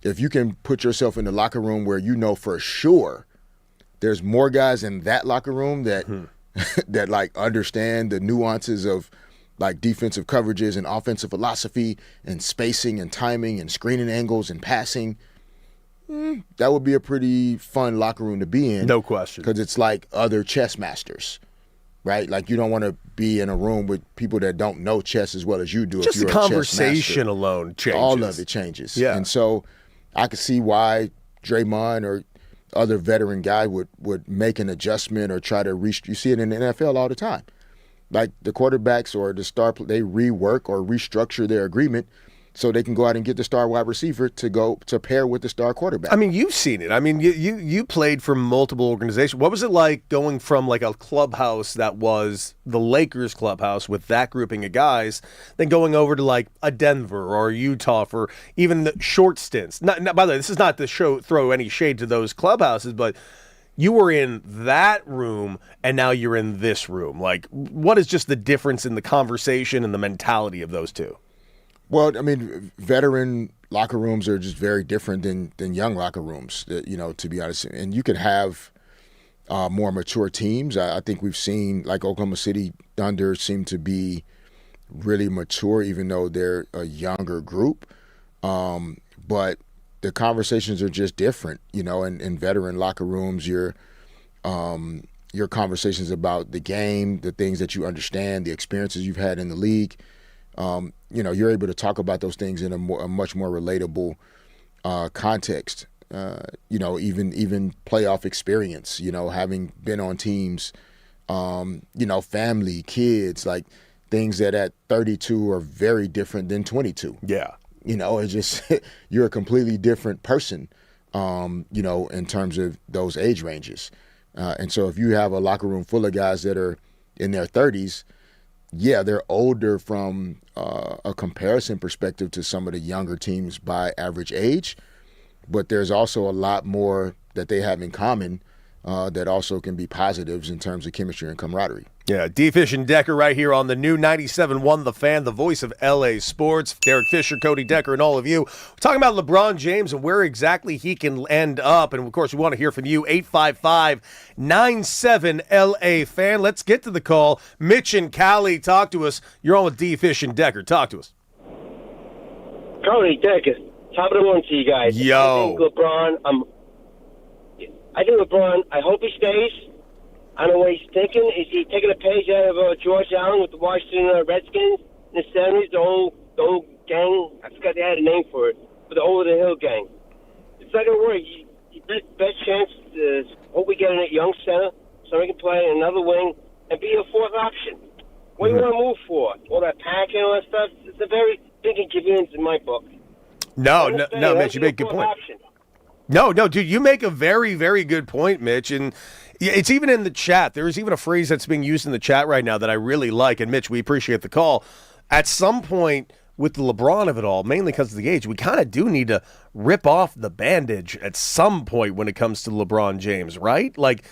if you can put yourself in the locker room where for sure there's more guys in that locker room that that understand the nuances of defensive coverages and offensive philosophy and spacing and timing and screening angles and passing, that would be a pretty fun locker room to be in.
No question.
Because it's like other chess masters, right? You don't want to be in a room with people that don't know chess as well as you do.
Just
if you're
the conversation alone changes.
All of it changes.
Yeah.
And so I could see why Draymond or other veteran guy would make an adjustment or try to reach. You see it in the NFL all the time. The quarterbacks or the they rework or restructure their agreement so they can go out and get the star wide receiver to pair with the star quarterback.
I mean, you've seen it. I mean, you played for multiple organizations. What was it like going from like a clubhouse that was the Lakers clubhouse with that grouping of guys, then going over to like a Denver or Utah for even the short stints? Not, by the way, this is not to throw any shade to those clubhouses, but you were in that room and now you're in this room. Like, what is just the difference in the conversation and the mentality of those two?
Well, I mean, veteran locker rooms are just very different than young locker rooms, to be honest. And you can have more mature teams. I think we've seen, like, Oklahoma City Thunder seem to be really mature, even though they're a younger group. But the conversations are just different, in veteran locker rooms. Your conversations about the game, the things that you understand, the experiences you've had in the league, you're able to talk about those things in a much more relatable context. Even playoff experience, having been on teams, family, kids, like things that at 32 are very different than 22.
Yeah.
It's just you're a completely different person, in terms of those age ranges. And so if you have a locker room full of guys that are in their 30s, yeah, they're older from a comparison perspective to some of the younger teams by average age, but there's also a lot more that they have in common that also can be positives in terms of chemistry and camaraderie.
Yeah, D-Fish and Decker right here on the new 97.1 The Fan, the voice of LA sports. Derek Fisher, Cody Decker, and all of you. We're talking about LeBron James and where exactly he can end up. And, of course, we want to hear from you, 855-97-LA Fan. Let's get to the call. Mitch and Callie, talk to us. You're on with D-Fish and Decker. Talk to us.
Cody Decker, top of the morning to you guys.
Yo.
I think LeBron, I hope he stays. I don't know what he's thinking. Is he taking a page out of George Allen with the Washington Redskins in the 70s, the whole gang? I forgot they had a name for it, but the Over the Hill gang. It's not going to work. Best chance is hope we get a young center so we can play in another wing and be a fourth option. What do you want to move for? All that packing and all that stuff? It's a very big inconvenience in my book.
No, Mitch, you make a good point.
Option.
No, dude, you make a very, very good point, Mitch. And it's even in the chat. There's even a phrase that's being used in the chat right now that I really like. And, Mitch, we appreciate the call. At some point with the LeBron of it all, mainly because of the age, we kind of do need to rip off the bandage at some point when it comes to LeBron James, right? Like,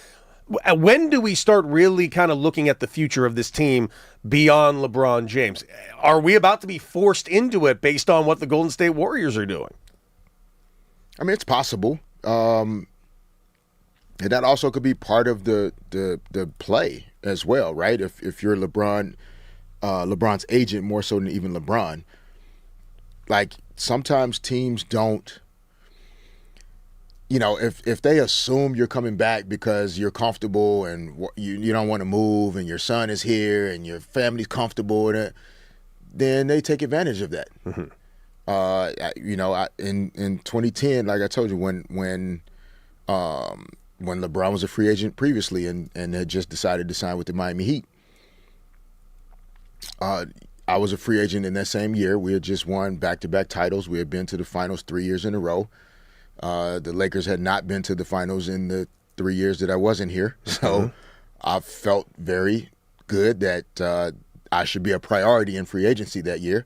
when do we start really kind of looking at the future of this team beyond LeBron James? Are we about to be forced into it based on what the Golden State Warriors are doing?
I mean, it's possible. And that also could be part of the play as well, right? If you're LeBron's agent more so than even LeBron, like sometimes teams don't, if they assume you're coming back because you're comfortable and you don't want to move and your son is here and your family's comfortable in it, then they take advantage of that. Mm-hmm. In 2010, like I told you, when LeBron was a free agent previously and had just decided to sign with the Miami Heat, I was a free agent in that same year. We had just won back-to-back titles. We had been to the finals 3 years in a row. The Lakers had not been to the finals in the 3 years that I wasn't here. So I felt very good that I should be a priority in free agency that year.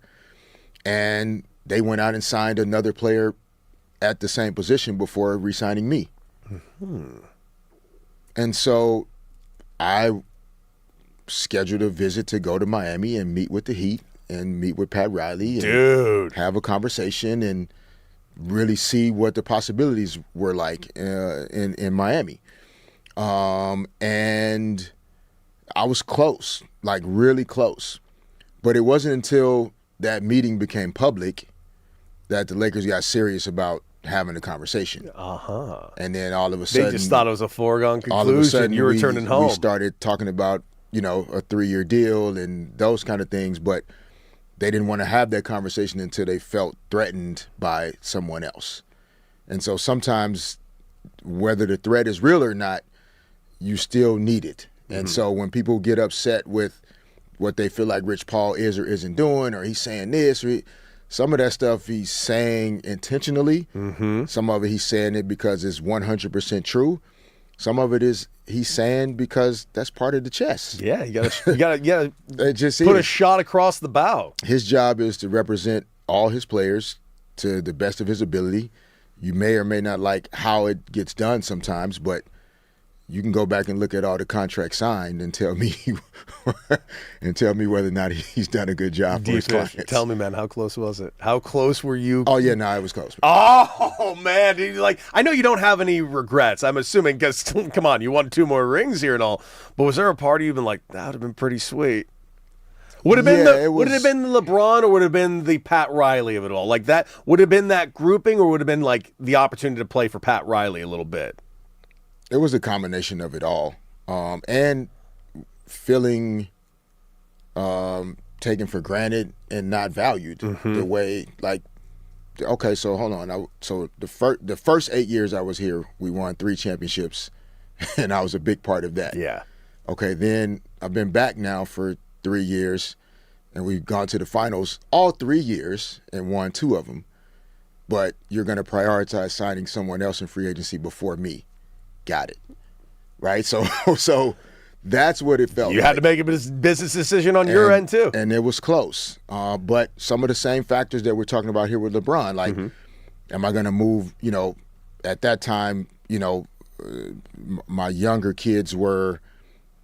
And they went out and signed another player at the same position before re-signing me. Mm-hmm. And so I scheduled a visit to go to Miami and meet with the Heat and meet with Pat Riley and have a conversation and really see what the possibilities were like in Miami. And I was close, like really close. But it wasn't until that meeting became public that the Lakers got serious about having a conversation. And then all of a sudden,
they just thought it was a foregone conclusion.
All of a sudden,
you were returning home.
We started talking about, a 3-year deal and those kind of things, but they didn't want to have that conversation until they felt threatened by someone else. And so sometimes, whether the threat is real or not, you still need it. And so when people get upset with what they feel like Rich Paul is or isn't doing, or he's saying this, some of that stuff he's saying intentionally.
Mm-hmm.
Some of it he's saying it because it's 100% true. Some of it is he's saying because that's part of the chess.
Yeah, you gotta
It just
put
is.
a shot across the bow.
His job is to represent all his players to the best of his ability. You may or may not like how it gets done sometimes, but you can go back and look at all the contracts signed and tell me whether or not he's done a good job for his clients.
Tell me, man, how close was it? How close were you?
Oh yeah, no, it was close.
Oh man, dude, like I know you don't have any regrets. I'm assuming because come on, you won 2 more rings here and all. But was there a part of you been like that would have been pretty sweet? Would it have been the LeBron or would it have been the Pat Riley of it all? Like that would it have been that grouping or would it have been like the opportunity to play for Pat Riley a little bit?
It was a combination of it all, and feeling taken for granted and not valued the way. Like, okay, so hold on. So the first 8 years I was here, we won 3 championships, and I was a big part of that.
Yeah.
Okay, then I've been back now for 3 years, and we've gone to the finals all 3 years and won 2 of them. But you're going to prioritize signing someone else in free agency before me. Got it. Right? So that's what it felt like.
You had to make a business decision on your end, too.
And it was close. But some of the same factors that we're talking about here with LeBron, like, am I going to move, at that time, my younger kids were,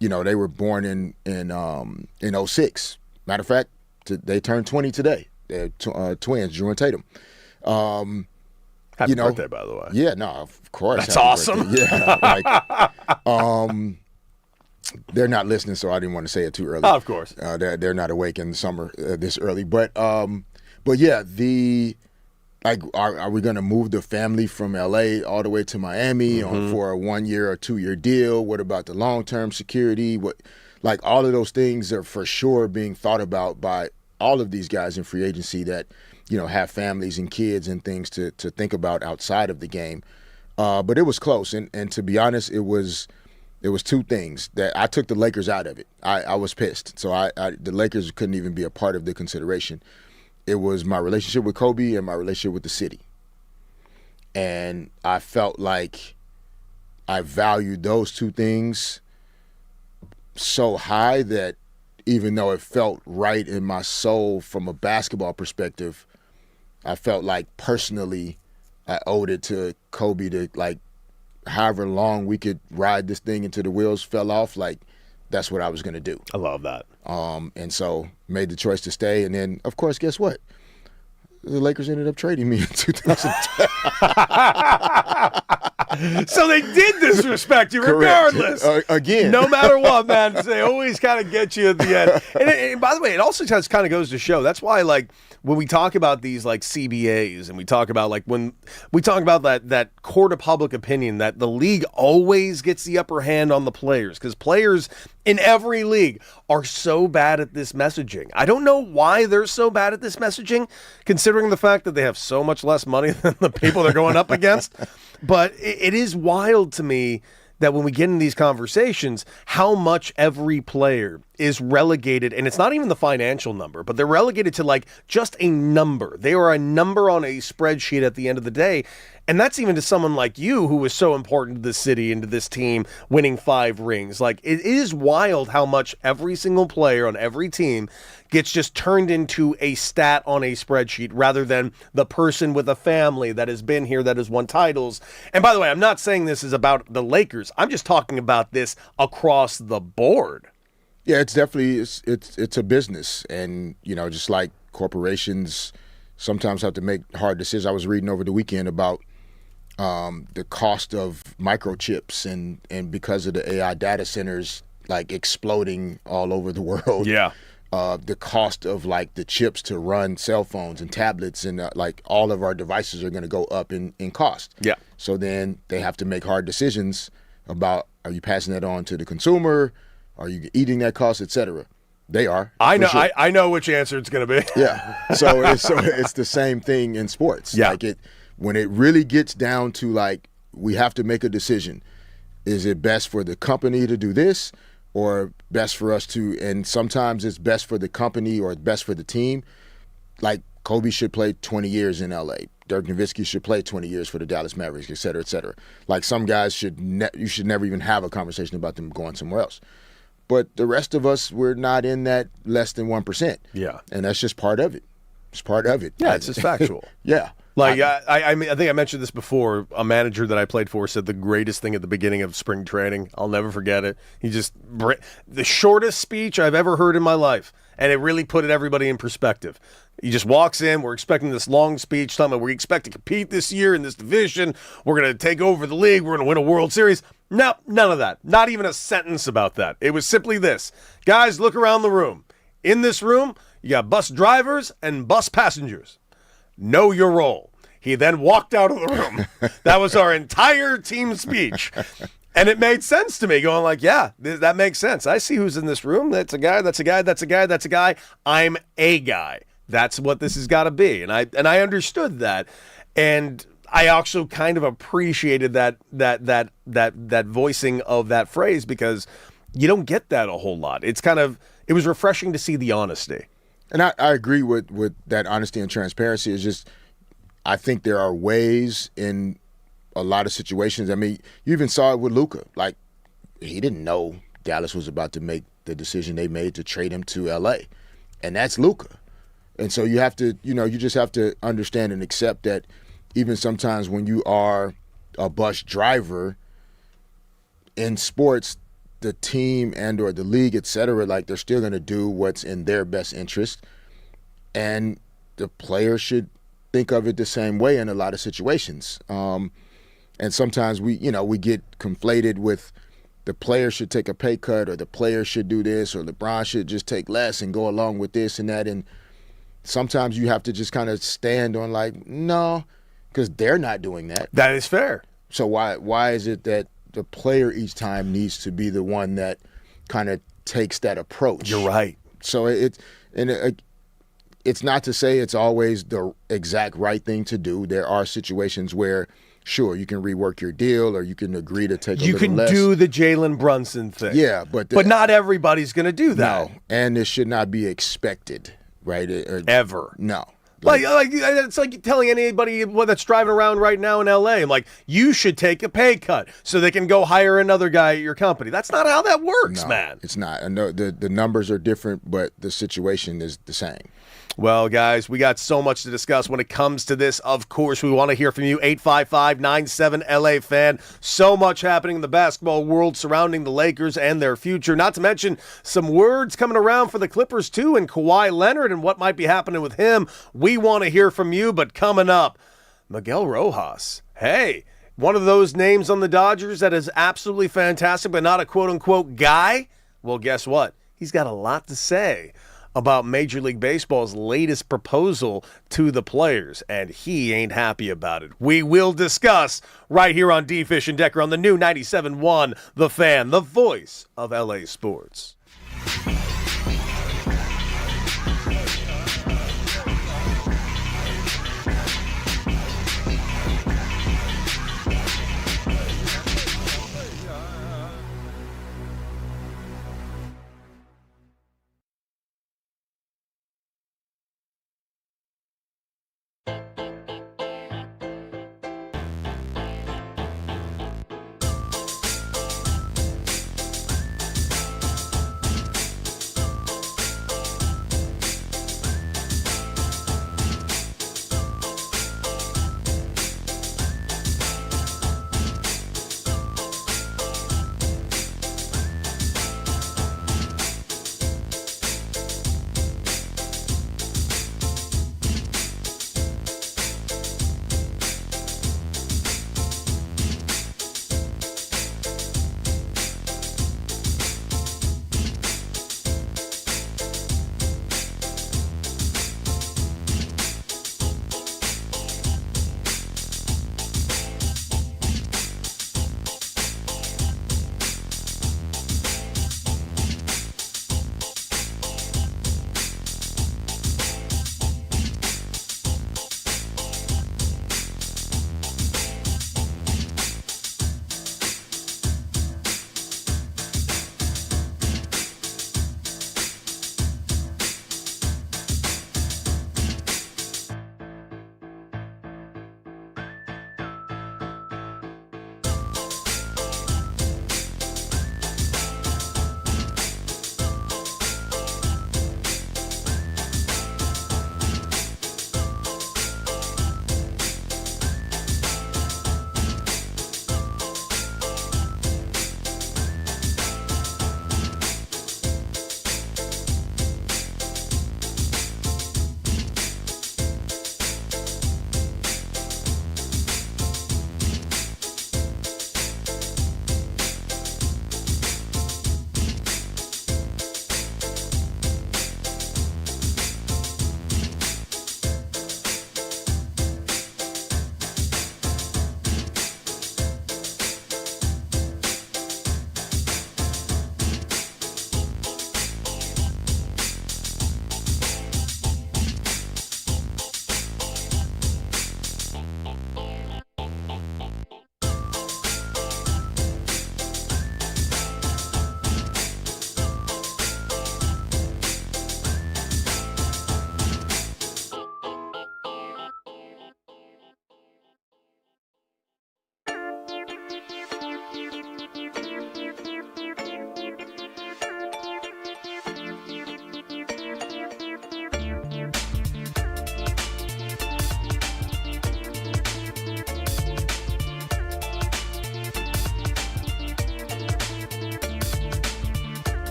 they were born in 06. Matter of fact, they turned 20 today. They're twins, Drew and Tatum.
Happy birthday, by the way.
Yeah, no, of course.
That's awesome.
Birthday. Yeah, they're not listening, so I didn't want to say it too early.
Oh, of course.
They're not awake in the summer this early, but yeah, are we going to move the family from LA all the way to Miami for a 1 year or 2 year deal? What about the long term security? All of those things are for sure being thought about by all of these guys in free agency that have families and kids and things to think about outside of the game. But it was close, and to be honest, it was 2 things that I took the Lakers out of it. I was pissed, so the Lakers couldn't even be a part of the consideration. It was my relationship with Kobe and my relationship with the city, and I felt like I valued those 2 things so high that even though it felt right in my soul from a basketball perspective, I felt like personally I owed it to Kobe to, however long we could ride this thing until the wheels fell off, that's what I was going to do.
I love that.
And so made the choice to stay. And then, of course, guess what? The Lakers ended up trading me in 2010.
So they did disrespect you regardless.
Again.
No matter what, man. They always kind of get you at the end. And by the way, it also just kind of goes to show. That's why, when we talk about these, CBAs and we talk about, when we talk about that court of public opinion, that the league always gets the upper hand on the players because players in every league are so bad at this messaging. I don't know why they're so bad at this messaging, considering the fact that they have so much less money than the people they're going up against. But it is wild to me that when we get in these conversations, how much every player is relegated, and it's not even the financial number, but they're relegated to just a number. They are a number on a spreadsheet at the end of the day. And that's even to someone like you who was so important to the city and to this team winning 5 rings. It is wild how much every single player on every team gets just turned into a stat on a spreadsheet rather than the person with a family that has been here, that has won titles. And by the way, I'm not saying this is about the Lakers. I'm just talking about this across the board.
Yeah, it's definitely it's a business, and just like corporations sometimes have to make hard decisions. I was reading over the weekend about the cost of microchips and because of the AI data centers exploding all over the world.
Yeah.
The cost of the chips to run cell phones and tablets and all of our devices are going to go up in cost.
Yeah.
So then they have to make hard decisions about, are you passing that on to the consumer? Are you eating that cost, et cetera? They are.
I know.
Sure.
I know which answer it's going to be.
Yeah. So it's the same thing in sports.
Yeah.
When it really gets down to we have to make a decision. Is it best for the company to do this, or best for us to? And sometimes it's best for the company or best for the team. Kobe should play 20 years in L.A. Dirk Nowitzki should play 20 years for the Dallas Mavericks, et cetera, et cetera. Like some guys you should never even have a conversation about them going somewhere else. But the rest of us, we're not in that less than 1%.
Yeah.
And that's just part of it. It's part of it.
Yeah, it's just factual.
Yeah.
Like, I mean, I think I mentioned this before. A manager that I played for said the greatest thing at the beginning of spring training. I'll never forget it. The shortest speech I've ever heard in my life, and it really put everybody in perspective. He just walks in. We're expecting this long speech, telling me we expect to compete this year in this division. We're going to take over the league. We're going to win a World Series. No, none of that. Not even a sentence about that. It was simply this. Guys, look around the room. In this room, you got bus drivers and bus passengers. Know your role. He then walked out of the room. That was our entire team speech. And it made sense to me, going like, yeah, that makes sense. I see who's in this room. That's a guy, that's a guy, that's a guy, that's a guy. I'm a guy. That's what this has got to be. And I understood that. And I also kind of appreciated that voicing of that phrase, because you don't get that a whole lot. It was refreshing to see the honesty.
And I agree with that honesty and transparency. It's just, I think there are ways in a lot of situations. I mean, you even saw it with Luka. Like, he didn't know Dallas was about to make the decision they made to trade him to L.A. And that's Luka. And so you have to, you just have to understand and accept that even sometimes when you are a bus driver in sports, the team and or the league, et cetera, like, they're still going to do what's in their best interest. And the player should think of it the same way in a lot of situations. And sometimes we get conflated with the player should take a pay cut, or the player should do this, or LeBron should just take less and go along with this and that. And sometimes you have to just kind of stand on like, no, because they're not doing that.
That is fair.
So why is it that the player each time needs to be the one that kind of takes that approach?
You're right.
So it's not to say it's always the exact right thing to do. There are situations where, sure, you can rework your deal, or you can agree to take a little less.
You can do the Jalen Brunson thing.
Yeah, but
not everybody's going to do that.
No, and it should not be expected, right?
Ever.
No.
Like it's like telling anybody that's driving around right now in L.A., I'm like, you should take a pay cut so they can go hire another guy at your company. That's not how that works, man.
It's not. I know the numbers are different, but the situation is the same.
Well, guys, we got so much to discuss when it comes to this. Of course, we want to hear from you, 855-97-LA fan. So much happening in the basketball world surrounding the Lakers and their future. Not to mention some words coming around for the Clippers, too, and Kawhi Leonard and what might be happening with him. We want to hear from you, but coming up, Miguel Rojas. Hey, one of those names on the Dodgers that is absolutely fantastic, but not a quote-unquote guy. Well, guess what? He's got a lot to say about Major League Baseball's latest proposal to the players, and he ain't happy about it. We will discuss right here on D. Fish and Decker on the new 97.1 The Fan, the voice of LA sports.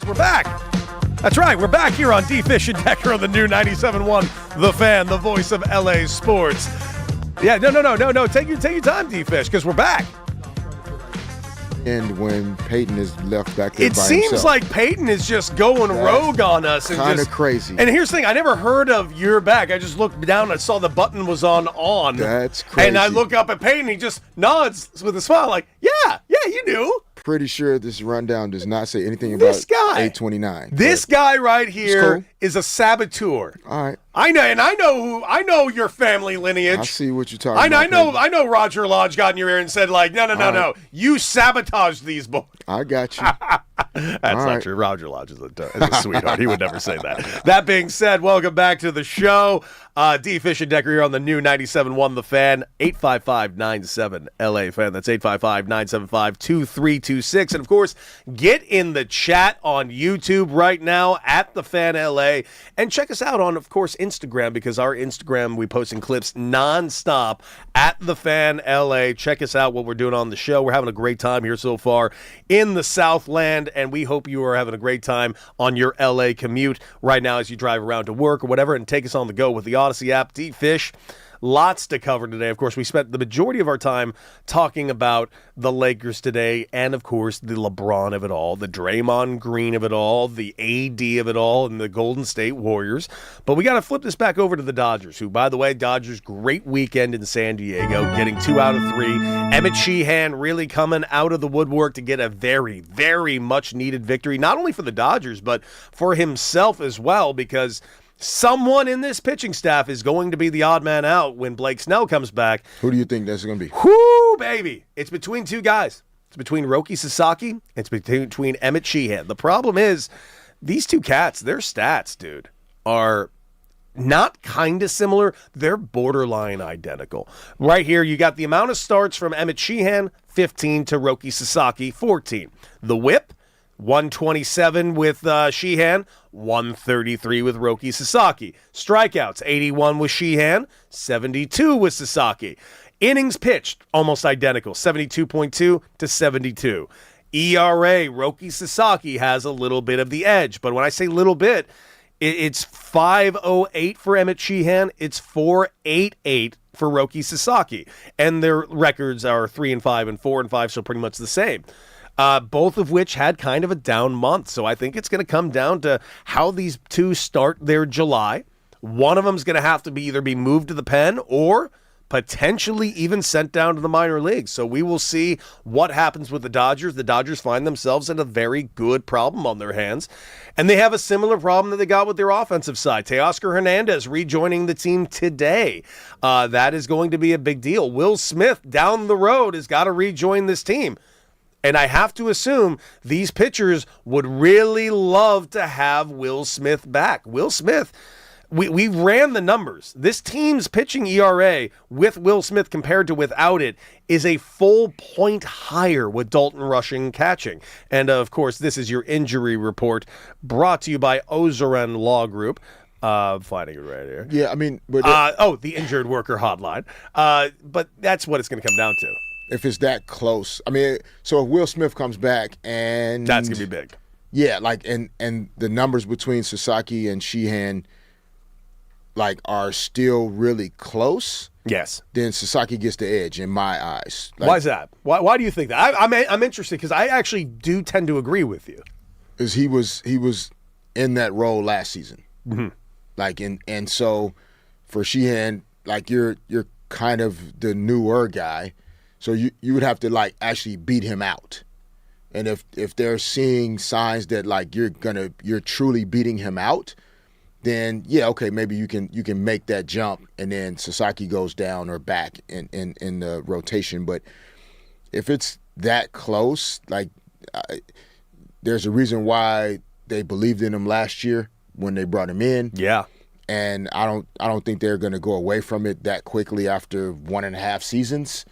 We're back. That's right. We're back here on D. Fish and Decker on the new 97.1 The Fan, the voice of LA sports. Yeah, no. Take your time, D. Fish, because we're back.
And when Peyton is left back there
It
by
seems
himself.
like Peyton is just going rogue on us.
Kind of crazy.
And here's the thing. I never heard of "You're Back." I just looked down and I saw the button was on.
That's crazy.
And I look up at Peyton. He just nods with a smile like, yeah, you knew.
Pretty sure this rundown does not say anything about
This guy.
829.
This guy right here
cool.
is a saboteur.
All right.
I know your family lineage.
I see what you're talking about.
I know Roger Lodge got in your ear and said, like, no. You sabotaged these boys.
I got you.
That's not true. Roger Lodge is a sweetheart. He would never say that. That being said, welcome back to the show. D. Fish and Decker here on the new 97.1 The Fan, 855-97 LA Fan. That's 855-975-2326. And, of course, get in the chat on YouTube right now at The Fan LA. And check us out on, of course, Instagram, because our Instagram, we posting clips nonstop at The Fan LA. Check us out, what we're doing on the show. We're having a great time here so far in the Southland, and we hope you are having a great time on your LA commute right now as you drive around to work or whatever, and take us on the go with the Odyssey app. D. Fish, lots to cover today. Of course, we spent the majority of our time talking about the Lakers today, and of course, the LeBron of it all, the Draymond Green of it all, the AD of it all, and the Golden State Warriors. But we got to flip this back over to the Dodgers, who, by the way, Dodgers, great weekend in San Diego, getting 2 out of 3. Emmett Sheehan really coming out of the woodwork to get a very, very much needed victory, not only for the Dodgers, but for himself as well, because someone in this pitching staff is going to be the odd man out when Blake Snell comes back.
Who do you think that's going to be?
Whoo, baby. It's between two guys. It's between Roki Sasaki. It's between Emmett Sheehan. The problem is these two cats, their stats, dude, are not kind of similar. They're borderline identical. Right here, you got the amount of starts from Emmett Sheehan, 15, to Roki Sasaki, 14. The whip, 127 with Sheehan, 133 with Roki Sasaki. Strikeouts, 81 with Sheehan, 72 with Sasaki. Innings pitched, almost identical, 72.2 to 72. ERA, Roki Sasaki has a little bit of the edge, but when I say little bit, it's 5.08 for Emmett Sheehan, it's 4.88 for Roki Sasaki, and their records are 3-5 and 4-5, so pretty much the same. Both of which had kind of a down month. So I think it's going to come down to how these two start their July. One of them is going to have to either be moved to the pen or potentially even sent down to the minor leagues. So we will see what happens with the Dodgers. The Dodgers find themselves in a very good problem on their hands. And they have a similar problem that they got with their offensive side. Teoscar Hernandez rejoining the team today. That is going to be a big deal. Will Smith down the road has got to rejoin this team. And I have to assume these pitchers would really love to have Will Smith back. Will Smith, we ran the numbers. This team's pitching ERA with Will Smith compared to without it is a full point higher with Dalton Rushing catching. And, of course, this is your injury report brought to you by Ozeran Law Group. Finding it right here.
Yeah, I mean, but
the injured worker hotline. But that's what it's going to come down to.
If it's that close, I mean, so if Will Smith comes back and
that's gonna be big.
Yeah, like and the numbers between Sasaki and Sheehan like are still really close.
Yes.
Then Sasaki gets the edge in my eyes. Like,
why is that? Why do you think that? I'm interested because I actually do tend to agree with you.
Because he was in that role last season.
Mm-hmm.
Like and so for Sheehan, like you're kind of the newer guy. So you would have to like actually beat him out. And if they're seeing signs that like you're truly beating him out, then yeah, okay, maybe you can make that jump and then Sasaki goes down or back in the rotation. But if it's that close, like there's a reason why they believed in him last year when they brought him in.
Yeah.
And I don't think they're going to go away from it that quickly after 1.5 seasons.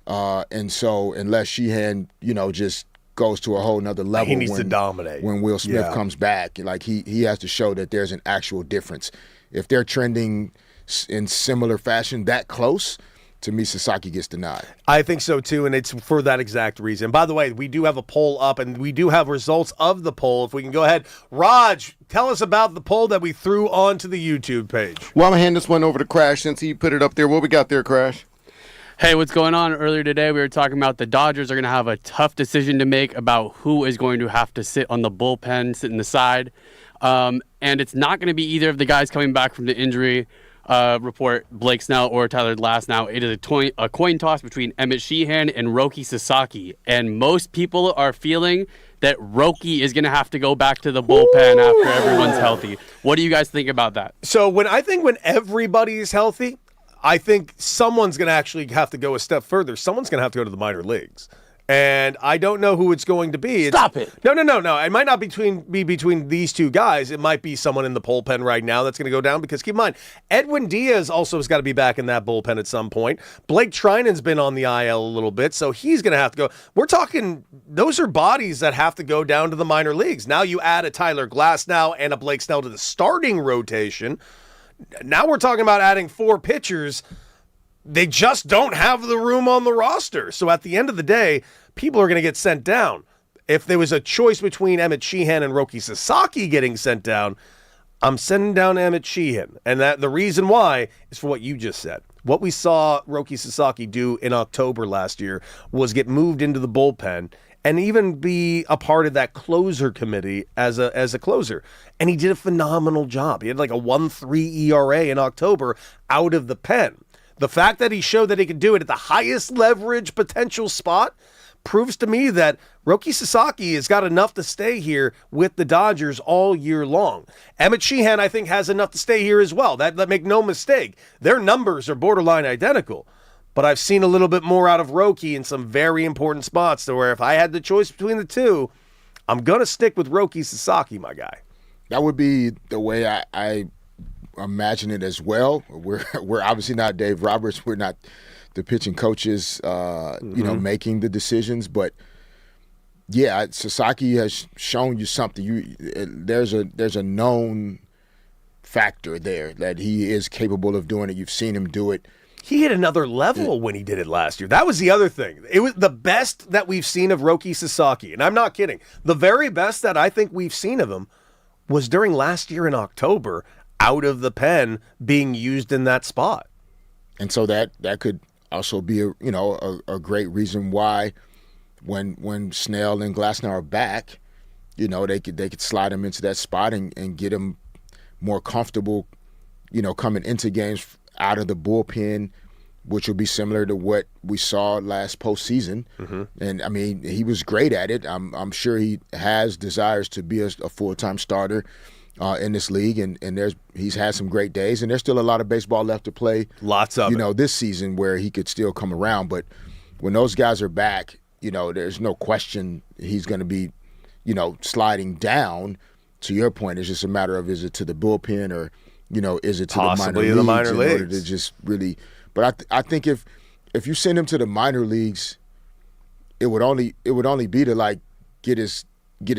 And so unless Sheehan, just goes to a whole nother level,
he needs to dominate
when Will Smith comes back. Like he has to show that there's an actual difference. If they're trending in similar fashion that close, to me, Sasaki gets the nod.
I think so too, and it's for that exact reason. By the way, we do have a poll up, and we do have results of the poll. If we can go ahead, Raj, tell us about the poll that we threw onto the YouTube page.
Well, I'm gonna hand this one over to Crash since he put it up there. What we got there, Crash?
Hey, what's going on? Earlier today, we were talking about the Dodgers are going to have a tough decision to make about who is going to have to sit on the bullpen, sit in the side. And it's not going to be either of the guys coming back from the injury report, Blake Snell or Tyler Glasnow. It is a coin toss between Emmett Sheehan and Roki Sasaki. And most people are feeling that Roki is going to have to go back to the bullpen after everyone's healthy. What do you guys think about that?
So when everybody is healthy, I think someone's going to actually have to go a step further. Someone's going to have to go to the minor leagues. And I don't know who it's going to be.
Stop it.
No. It might not be between these two guys. It might be someone in the bullpen right now that's going to go down because keep in mind, Edwin Diaz also has got to be back in that bullpen at some point. Blake Trinan's been on the IL a little bit, so he's going to have to go. We're talking, those are bodies that have to go down to the minor leagues. Now you add a Tyler Glasnow and a Blake Snell to the starting rotation. Now we're talking about adding 4 pitchers. They just don't have the room on the roster. So at the end of the day, people are going to get sent down. If there was a choice between Emmett Sheehan and Roki Sasaki getting sent down, I'm sending down Emmett Sheehan. And that the reason why is for what you just said. What we saw Roki Sasaki do in October last year was get moved into the bullpen and even be a part of that closer committee as a closer. And he did a phenomenal job. He had like a 1.3 ERA in October out of the pen. The fact that he showed that he could do it at the highest leverage potential spot proves to me that Roki Sasaki has got enough to stay here with the Dodgers all year long. Emmett Sheehan, I think, has enough to stay here as well. That make no mistake. Their numbers are borderline identical. But I've seen a little bit more out of Roki in some very important spots to where if I had the choice between the two, I'm going to stick with Roki Sasaki, my guy.
That would be the way I imagine it as well. We're obviously not Dave Roberts. We're not the pitching coaches, making the decisions. But yeah, Sasaki has shown you something. There's a known factor there that he is capable of doing it. You've seen him do it.
He hit another level when he did it last year. That was the other thing. It was the best that we've seen of Roki Sasaki, and I'm not kidding. The very best that I think we've seen of him was during last year in October, out of the pen, being used in that spot.
And so that could also be a great reason why when Snell and Glasnow are back, they could slide him into that spot and get him more comfortable, coming into games out of the bullpen, which will be similar to what we saw last postseason. Mm-hmm. And I mean, he was great at it. I'm sure he has desires to be a full-time starter in this league, and he's had some great days, and there's still a lot of baseball left to play.
Lots of it.
This season where he could still come around. But when those guys are back, there's no question he's going to be, sliding down. To your point, it's just a matter of, is it to the bullpen or, is it to
possibly
the minor leagues?
leagues.
In order to just really, but I think if you send him to the minor leagues, it would only be to like get his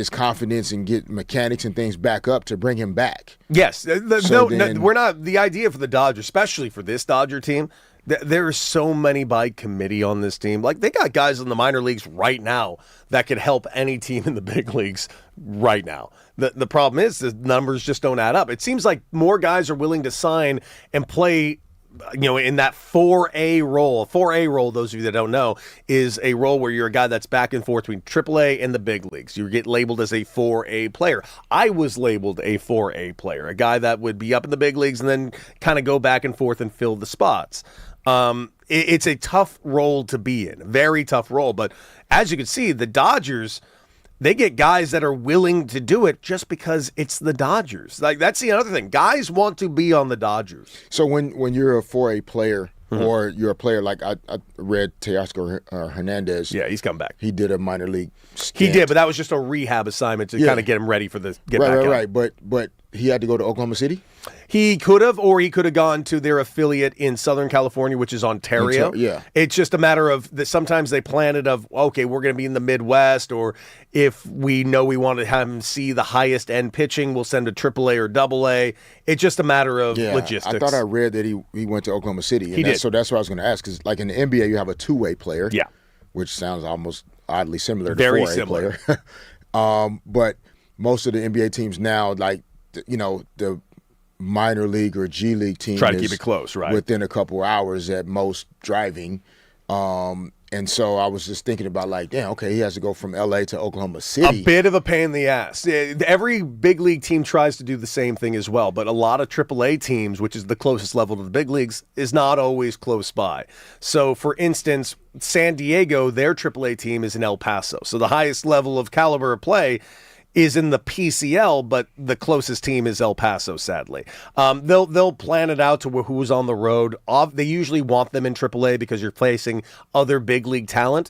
confidence and get mechanics and things back up to bring him back.
Yes. We're not. The idea for the Dodgers, especially for this Dodger team, there are so many by committee on this team. Like, they got guys in the minor leagues right now that could help any team in the big leagues right now. The problem is the numbers just don't add up. It seems like more guys are willing to sign and play in that 4A role. A 4A role, those of you that don't know, is a role where you're a guy that's back and forth between AAA and the big leagues. You get labeled as a 4A player. I was labeled a 4A player, a guy that would be up in the big leagues and then kind of go back and forth and fill the spots. It's a tough role to be in, a very tough role. But as you can see, the Dodgers, they get guys that are willing to do it just because it's the Dodgers. Like, that's the other thing. Guys want to be on the Dodgers.
So when you're a 4A player, mm-hmm. or you're a player like I read Teoscar Hernandez.
Yeah, he's come back.
He did a minor league stint.
He did, but that was just a rehab assignment to kind of get him ready for the get back out.
Right. But he had to go to Oklahoma City?
He could have, or he could have gone to their affiliate in Southern California, which is Ontario.
Yeah.
It's just a matter of that sometimes they plan it of, okay, we're going to be in the Midwest, or if we know we want to have him see the highest end pitching, we'll send a AAA or AA. It's just a matter of logistics.
I thought I read that he went to Oklahoma City.
He did.
So that's what I was going to ask, because like in the NBA, you have a two-way player.
Yeah.
Which sounds almost oddly similar to
Very
4A
similar.
player. But most of the NBA teams now, like, the minor league or G League team
try to
is
keep it close, right?
within a couple hours at most driving. And so I was just thinking about, like, damn, okay, he has to go from L.A. to Oklahoma City.
A bit of a pain in the ass. Every big league team tries to do the same thing as well, but a lot of AAA teams, which is the closest level to the big leagues, is not always close by. So, for instance, San Diego, their AAA team is in El Paso. So the highest level of caliber of play is in the PCL, but the closest team is El Paso, sadly. They'll plan it out to who's on the road. They usually want them in AAA because you're facing other big league talent.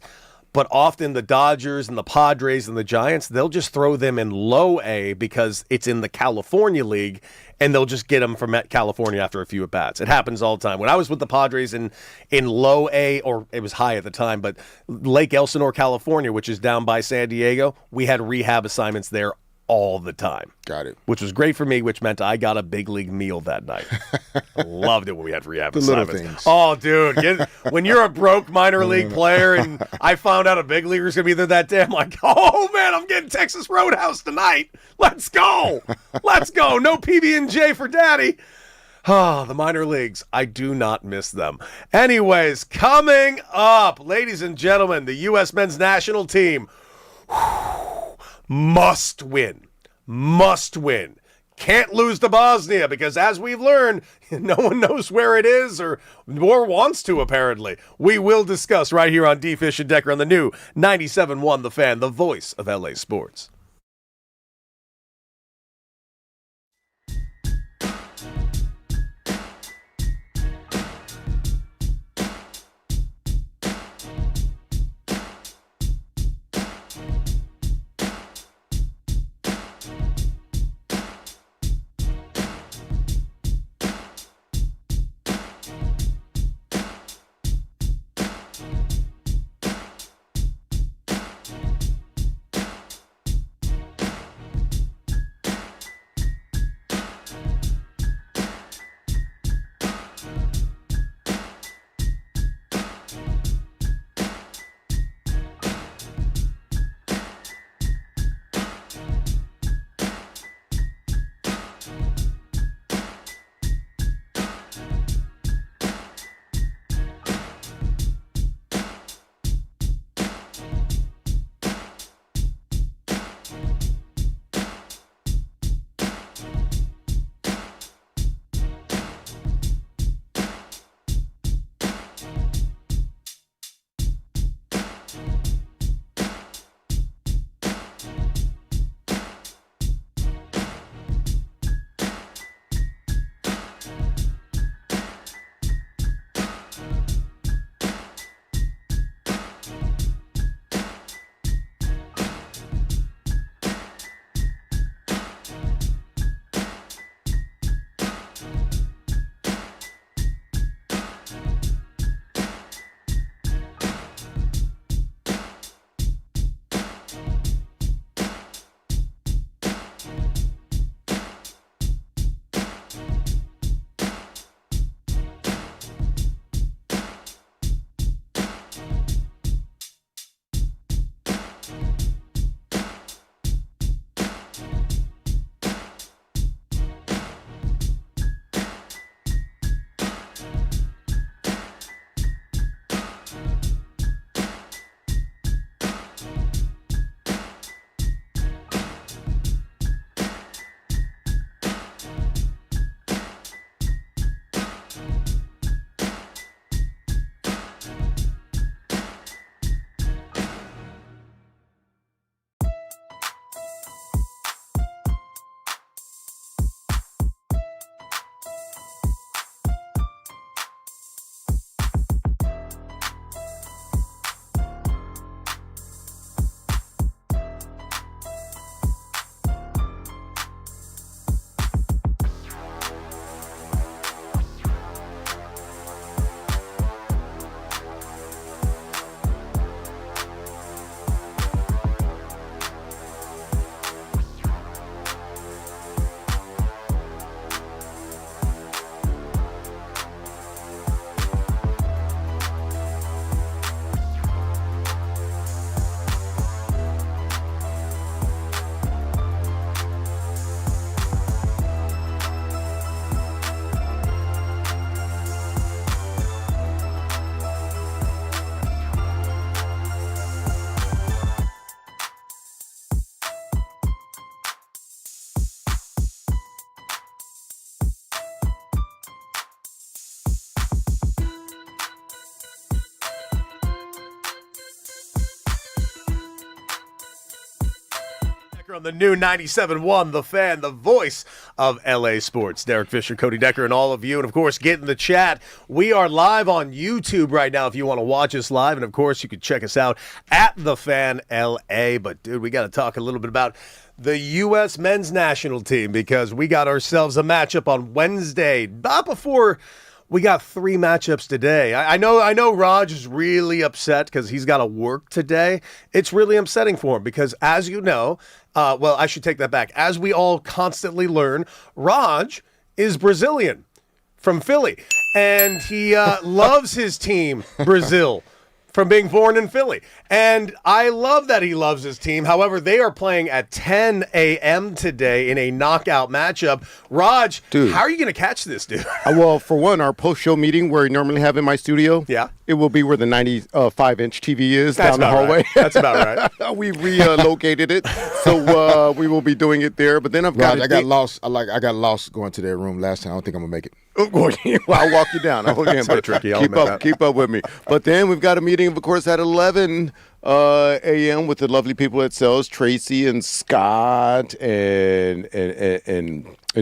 But often the Dodgers and the Padres and the Giants, they'll just throw them in low A because it's in the California League, and they'll just get them from California after a few at-bats. It happens all the time. When I was with the Padres in low A, or it was high at the time, but Lake Elsinore, California, which is down by San Diego, we had rehab assignments there all the time.
Got it.
Which was great for me, which meant I got a big league meal that night. Loved it when we had rehab
The
assignments.
little things.
Oh, dude. When you're a broke minor league player and I found out a big leaguer's going to be there that day, I'm like, oh, man, I'm getting Texas Roadhouse tonight. Let's go. Let's go. No PB&J for daddy. Oh, the minor leagues. I do not miss them. Anyways, coming up, ladies and gentlemen, the U.S. men's national team must win. Must win. Can't lose to Bosnia because, as we've learned, no one knows where it is or wants to, apparently. We will discuss right here on D. Fish and Decker on the new 97.1 The Fan, the voice of LA sports. on the new 97.1, The Fan, the voice of LA Sports. Derek Fisher, Cody Decker, and all of you. And, of course, get in the chat. We are live on YouTube right now if you want to watch us live. And, of course, you can check us out at The Fan LA. But, dude, we got to talk a little bit about the U.S. men's national team because we got ourselves a matchup on Wednesday. Not before we got 3 matchups today. I know Raj is really upset because he's got to work today. It's really upsetting for him because, as you know, well, I should take that back. As we all constantly learn, Raj is Brazilian from Philly, and he loves his team, Brazil, from being born in Philly. And I love that he loves his team. However, they are playing at 10 a.m. today in a knockout matchup. Raj,
dude,
how are you going to catch this, dude?
Well, for one, our post-show meeting where we normally have in my studio, it will be where the 95-inch TV is down the hallway.
Right. That's about right.
We relocated it, so we will be doing it there. But then I got
lost. I got lost going to their room last time. I don't think I'm gonna make it.
I'll walk you down.
So tricky.
Keep up with me. But then we've got a meeting, of course, at 11 a.m. with the lovely people at Sales, Tracy and Scott and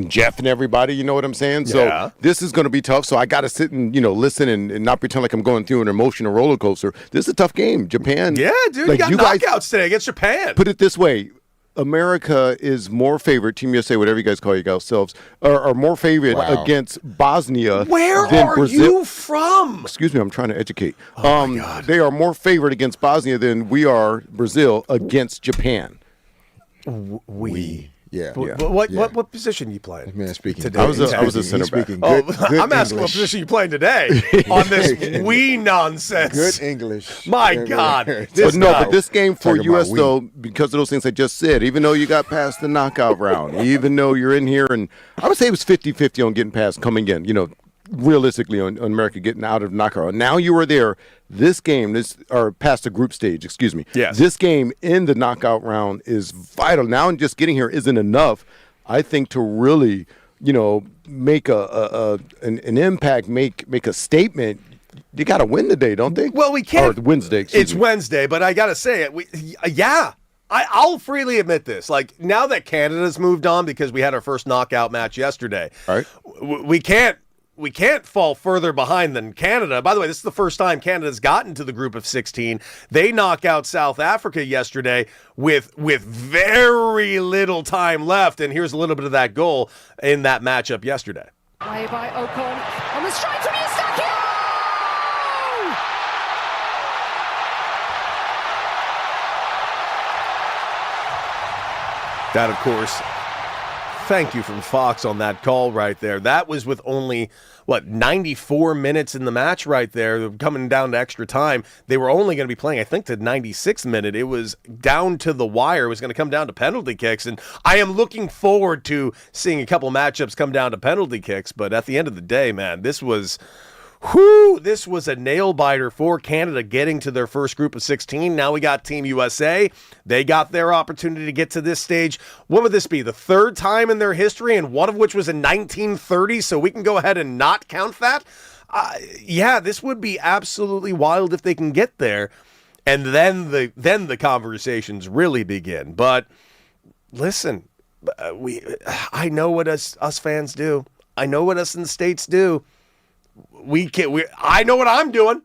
Jeff and everybody. You know what I'm saying? So this is going to be tough. So I got to sit and listen and not pretend like I'm going through an emotional roller coaster. This is a tough game. Japan.
Yeah, dude. Like, you got knockouts today against Japan.
Put it this way. America is more favored, Team USA, whatever you guys call yourselves, are more favored against Bosnia than Brazil.
Where are you from?
Excuse me, I'm trying to educate.
Oh my God.
They are more favored against Bosnia than we are, Brazil, against Japan.
What position you playing?
Man, speaking
today.
I was a center back.
Good
I'm asking what position you playing today on this wee nonsense.
Good English.
My God.
But this game for U.S., though, because of those things I just said, even though you got past the knockout round, even though you're in here, and I would say it was 50-50 on getting past, coming in, realistically on America getting out of knockout. Now you are there. This game, or past the group stage, excuse me.
Yes.
This game in the knockout round is vital. Now just getting here isn't enough, I think, to really, make an impact, make a statement. You got to win today, don't they?
Well, we can't.
Or Wednesday.
It's Wednesday, but I got to say it. I'll freely admit this. Like, now that Canada's moved on because we had our first knockout match yesterday,
all right,
we can't fall further behind than Canada. By the way, this is the first time Canada's gotten to the group of 16. They knock out South Africa yesterday with very little time left, and here's a little bit of that goal in that matchup yesterday.
Play by Ocon on the strike from Yusaki.
That, of course, thank you from Fox on that call right there. That was with only, 94 minutes in the match right there, coming down to extra time. They were only going to be playing, I think, to 96th minute. It was down to the wire. It was going to come down to penalty kicks, and I am looking forward to seeing a couple matchups come down to penalty kicks, but at the end of the day, man, this was a nail-biter for Canada getting to their first group of 16. Now we got Team USA. They got their opportunity to get to this stage. What would this be? The third time in their history, and one of which was in 1930, so we can go ahead and not count that? This would be absolutely wild if they can get there. And then the conversations really begin. But listen, I know what us fans do. I know what us in the States do. I know what I'm doing.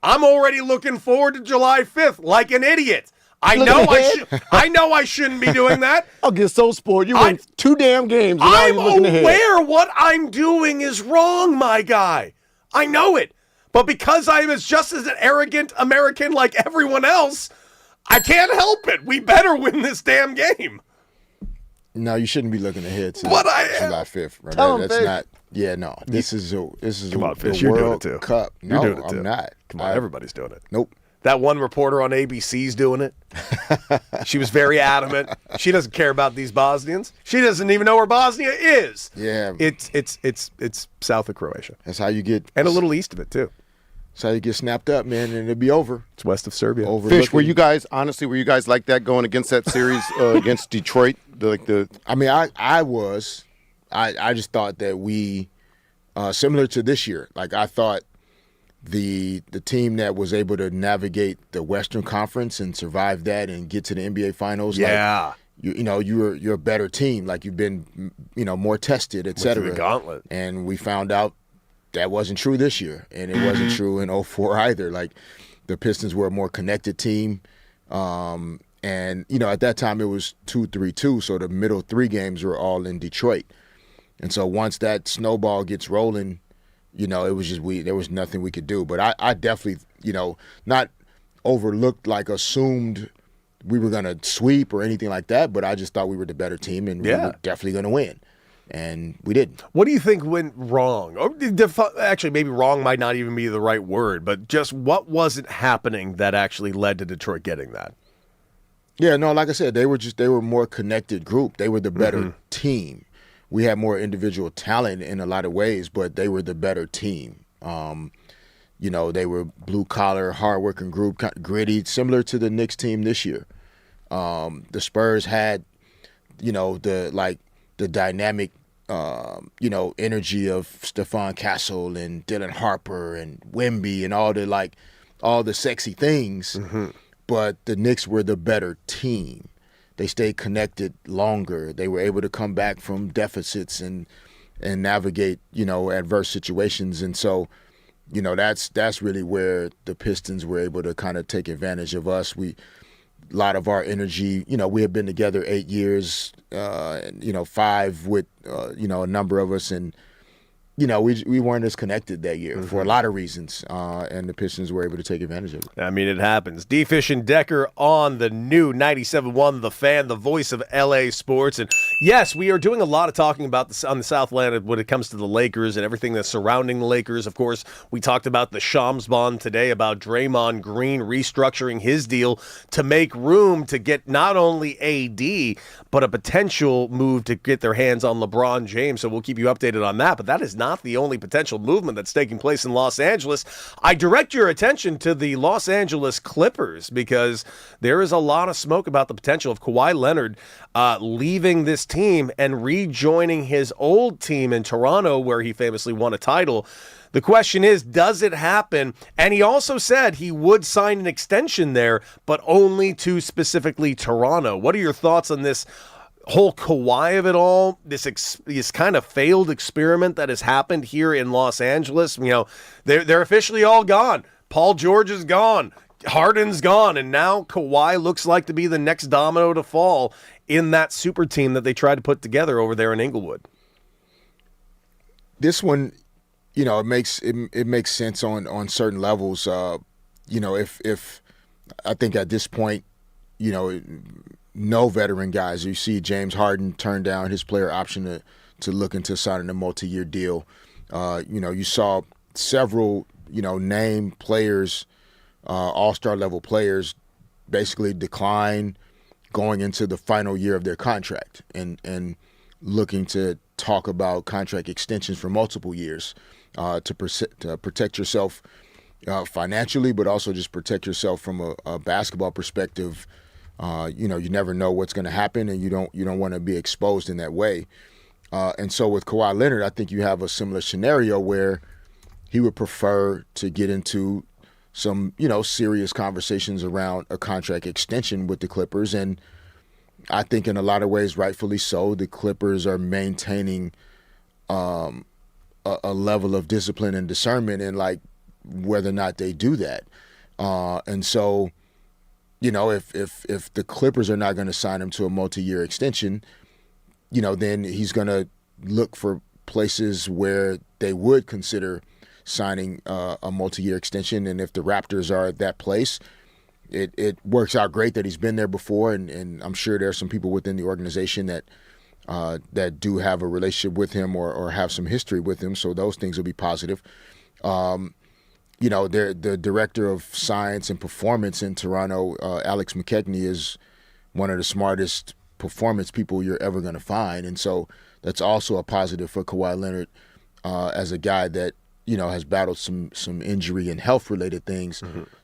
I'm already looking forward to July 5th like an idiot. I know I shouldn't be doing that.
I'll get so spoiled. You win 2 damn games. And
I'm
now you're looking ahead.
aware what I'm doing is wrong, my guy. I know it. But because I am just as an arrogant American like everyone else, I can't help it. We better win this damn game.
No, you shouldn't be looking ahead to July 5th. Right? That's not. Yeah, no. This is
Come on, Fish,
the
you're
World
doing it too.
Cup. No,
you're doing it too.
I'm not.
Come on, everybody's doing it.
Nope.
That one reporter on ABC's doing it. She was very adamant. She doesn't care about these Bosnians. She doesn't even know where Bosnia is.
Yeah.
It's south of Croatia.
That's how you get.
And a little east of it too.
That's how you get snapped up, man, and it'll be over.
It's west of Serbia.
Fish, were you guys like that going against that series against Detroit?
I mean, I was. I just thought that we, similar to this year, like I thought the team that was able to navigate the Western Conference and survive that and get to the NBA Finals.
Yeah.
you're a better team, like you've been, more tested, et cetera.
the gauntlet.
And we found out that wasn't true this year, and it wasn't true in '04 either. Like the Pistons were a more connected team, and at that time it was 2-3-2, so the middle 3 games were all in Detroit, and so once that snowball gets rolling, it was just there was nothing we could do. But I definitely, not overlooked, like assumed we were going to sweep or anything like that, but I just thought we were the better team and we were definitely going to win. And we didn't.
What do you think went wrong? Or actually, maybe wrong might not even be the right word, but just what wasn't happening that actually led to Detroit getting that?
Yeah, no, like I said, they were a more connected group. They were the better team. We had more individual talent in a lot of ways, but they were the better team. They were blue-collar, hard-working group, gritty, similar to the Knicks team this year. The Spurs had, the dynamic, energy of Stephon Castle and Dylan Harper and Wemby and all the sexy things. But the Knicks were the better team. They stayed connected longer. They were able to come back from deficits and navigate, adverse situations. And so, that's really where the Pistons were able to kind of take advantage of us. A lot of our energy, we had been together 8 years, 5 with, a number of us. And, we weren't as connected that year for a lot of reasons. And the Pistons were able to take advantage of it.
I mean, it happens. D-Fish and Decker on the new 97.1 The Fan, the voice of LA sports. And yes, we are doing a lot of talking about this on the Southland when it comes to the Lakers and everything that's surrounding the Lakers. Of course, we talked about the Shams bond today, about Draymond Green restructuring his deal to make room to get not only AD, but a potential move to get their hands on LeBron James. So we'll keep you updated on that. But that is not the only potential movement that's taking place in Los Angeles. I direct your attention to the Los Angeles Clippers because there is a lot of smoke about the potential of Kawhi Leonard leaving this team and rejoining his old team in Toronto, where he famously won a title. The question is, does it happen? And he also said he would sign an extension there, but only to specifically Toronto. What are your thoughts on this whole Kawhi of it all, this kind of failed experiment that has happened here in Los Angeles? They're officially all gone. Paul George is gone. Harden's gone. And now Kawhi looks like to be the next domino to fall in that super team that they tried to put together over there in Inglewood.
This one, it makes sense on certain levels. If I think at this point, no veteran guys. You see James Harden turn down his player option to look into signing a multi-year deal. You saw several, name players, all-star level players, basically decline going into the final year of their contract and looking to talk about contract extensions for multiple years to protect yourself financially, but also just protect yourself from a basketball perspective. You never know what's going to happen, and you don't want to be exposed in that way. And so with Kawhi Leonard, I think you have a similar scenario where he would prefer to get into some, serious conversations around a contract extension with the Clippers. And I think in a lot of ways, rightfully so, the Clippers are maintaining a level of discipline and discernment in whether or not they do that. And so, if the Clippers are not going to sign him to a multi-year extension, then he's going to look for places where they would consider signing a multi-year extension. And if the Raptors are at that place, it works out great that he's been there before. And I'm sure there are some people within the organization that do have a relationship with him or have some history with him. So those things will be positive. The director of science and performance in Toronto, Alex McKechnie, is one of the smartest performance people you're ever going to find. And so that's also a positive for Kawhi Leonard as a guy that, has battled some injury and health-related things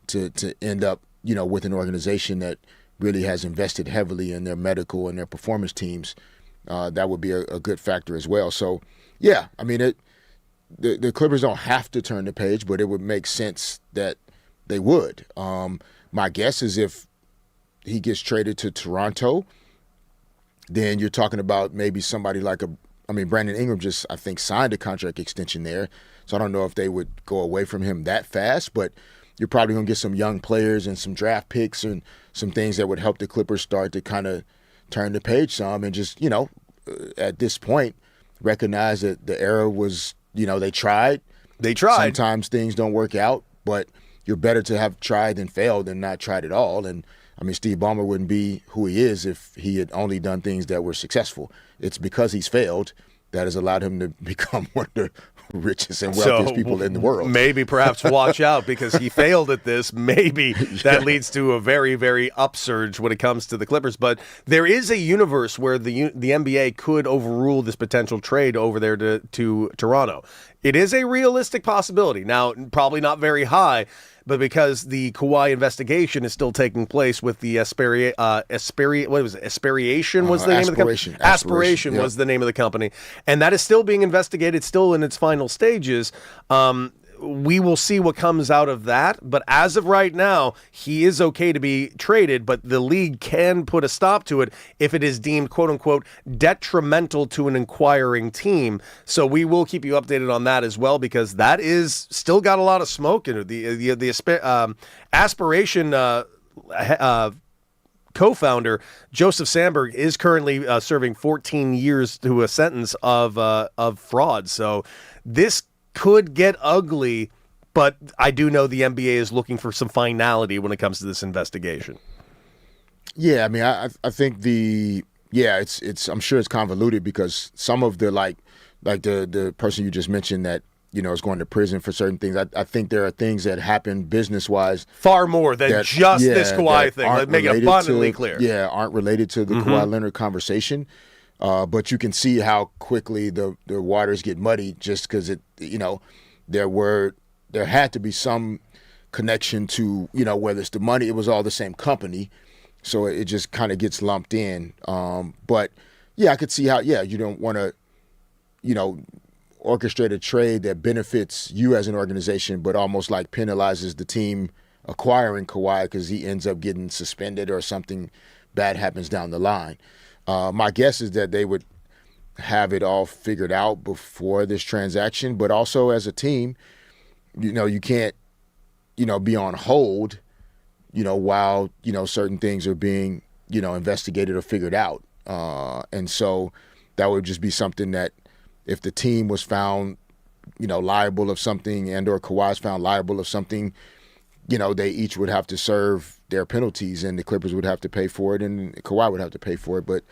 to end up, with an organization that really has invested heavily in their medical and their performance teams. That would be a good factor as well. So, yeah, I mean, the Clippers don't have to turn the page, but it would make sense that they would. My guess is if he gets traded to Toronto, then you're talking about maybe somebody like Brandon Ingram just, I think, signed a contract extension there. So I don't know if they would go away from him that fast, but you're probably going to get some young players and some draft picks and some things that would help the Clippers start to kind of turn the page some and just, at this point, recognize that the era was, they tried.
They tried.
Sometimes things don't work out, but you're better to have tried than failed than not tried at all. And, Steve Ballmer wouldn't be who he is if he had only done things that were successful. It's because he's failed that has allowed him to become one of the richest and wealthiest people in the world.
Maybe perhaps watch out because he failed at this. Maybe that leads to a very, very upsurge when it comes to the Clippers. But there is a universe where the NBA could overrule this potential trade over there to Toronto. It is a realistic possibility. Now, probably not very high, but because the Kawhi investigation is still taking place with the Aspiration was the name of the company? Aspiration
yep.
was the name of the company. And that is still being investigated, still in its final stages. We will see what comes out of that. But as of right now, he is okay to be traded, but the league can put a stop to it if it is deemed, quote unquote, detrimental to an inquiring team. So we will keep you updated on that as well, because that is still got a lot of smoke in it. The Aspiration co-founder Joseph Sandberg is currently serving 14 years to a sentence of fraud. So this could get ugly, but I do know the NBA is looking for some finality when it comes to this investigation.
Yeah, I think it's I'm sure it's convoluted because some of the like the person you just mentioned that is going to prison for certain things. I think there are things that happen business-wise
far more than this Kawhi thing. Let's make it abundantly clear.
Yeah, aren't related to the Kawhi Leonard conversation. But you can see how quickly the waters get muddy just because there had to be some connection to, whether it's the money, it was all the same company. So it just kind of gets lumped in. But yeah, I could see how, you don't want to, orchestrate a trade that benefits you as an organization, but almost like penalizes the team acquiring Kawhi because he ends up getting suspended or something bad happens down the line. My guess is that they would have it all figured out before this transaction, but also as a team, you can't, be on hold, while, certain things are being, investigated or figured out. And so that would just be something that if the team was found, liable of something and or Kawhi's found liable of something, they each would have to serve their penalties and the Clippers would have to pay for it and Kawhi would have to pay for it. But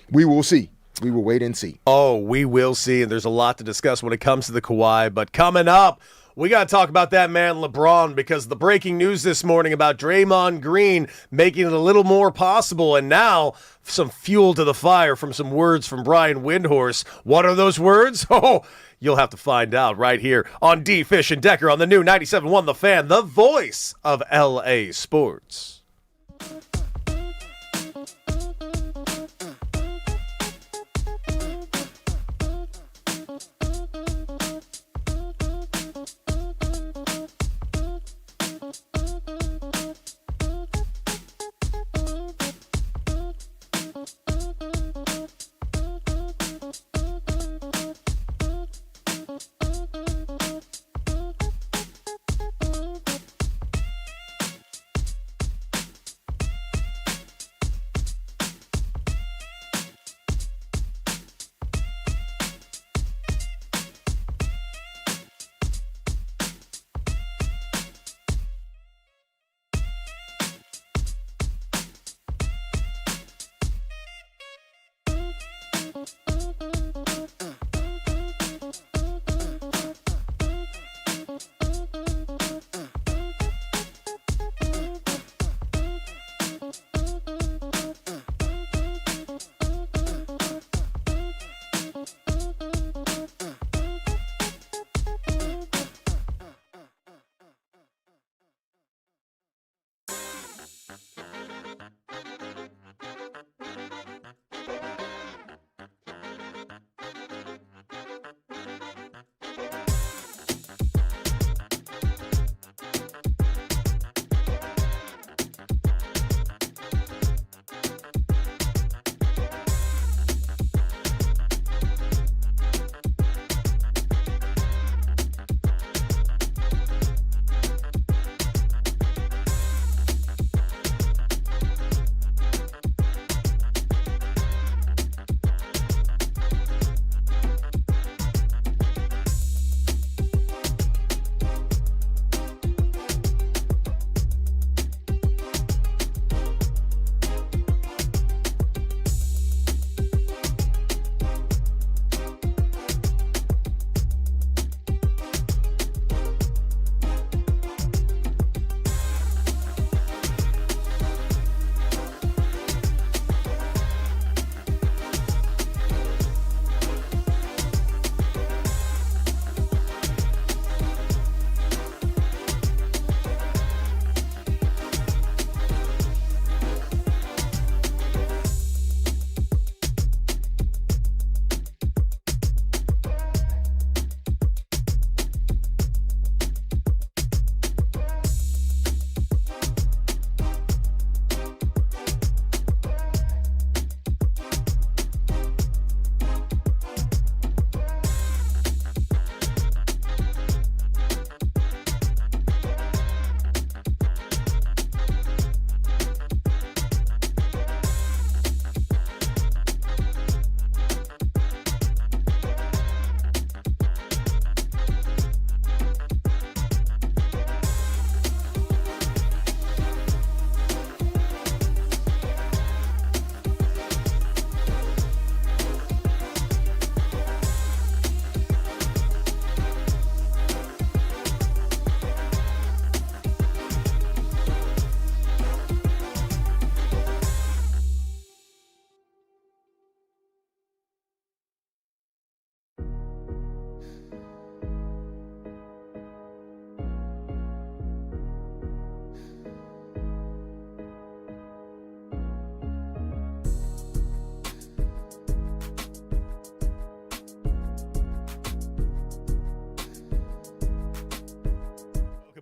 we will see. We will wait and see.
Oh, we will see. And there's a lot to discuss when it comes to the Kawhi. But coming up, we got to talk about that man, LeBron, because the breaking news this morning about Draymond Green making it a little more possible. And now some fuel to the fire from some words from Brian Windhorst. What are those words? Oh, you'll have to find out right here on D. Fish and Decker on the new 97.1 The Fan, the voice of LA Sports.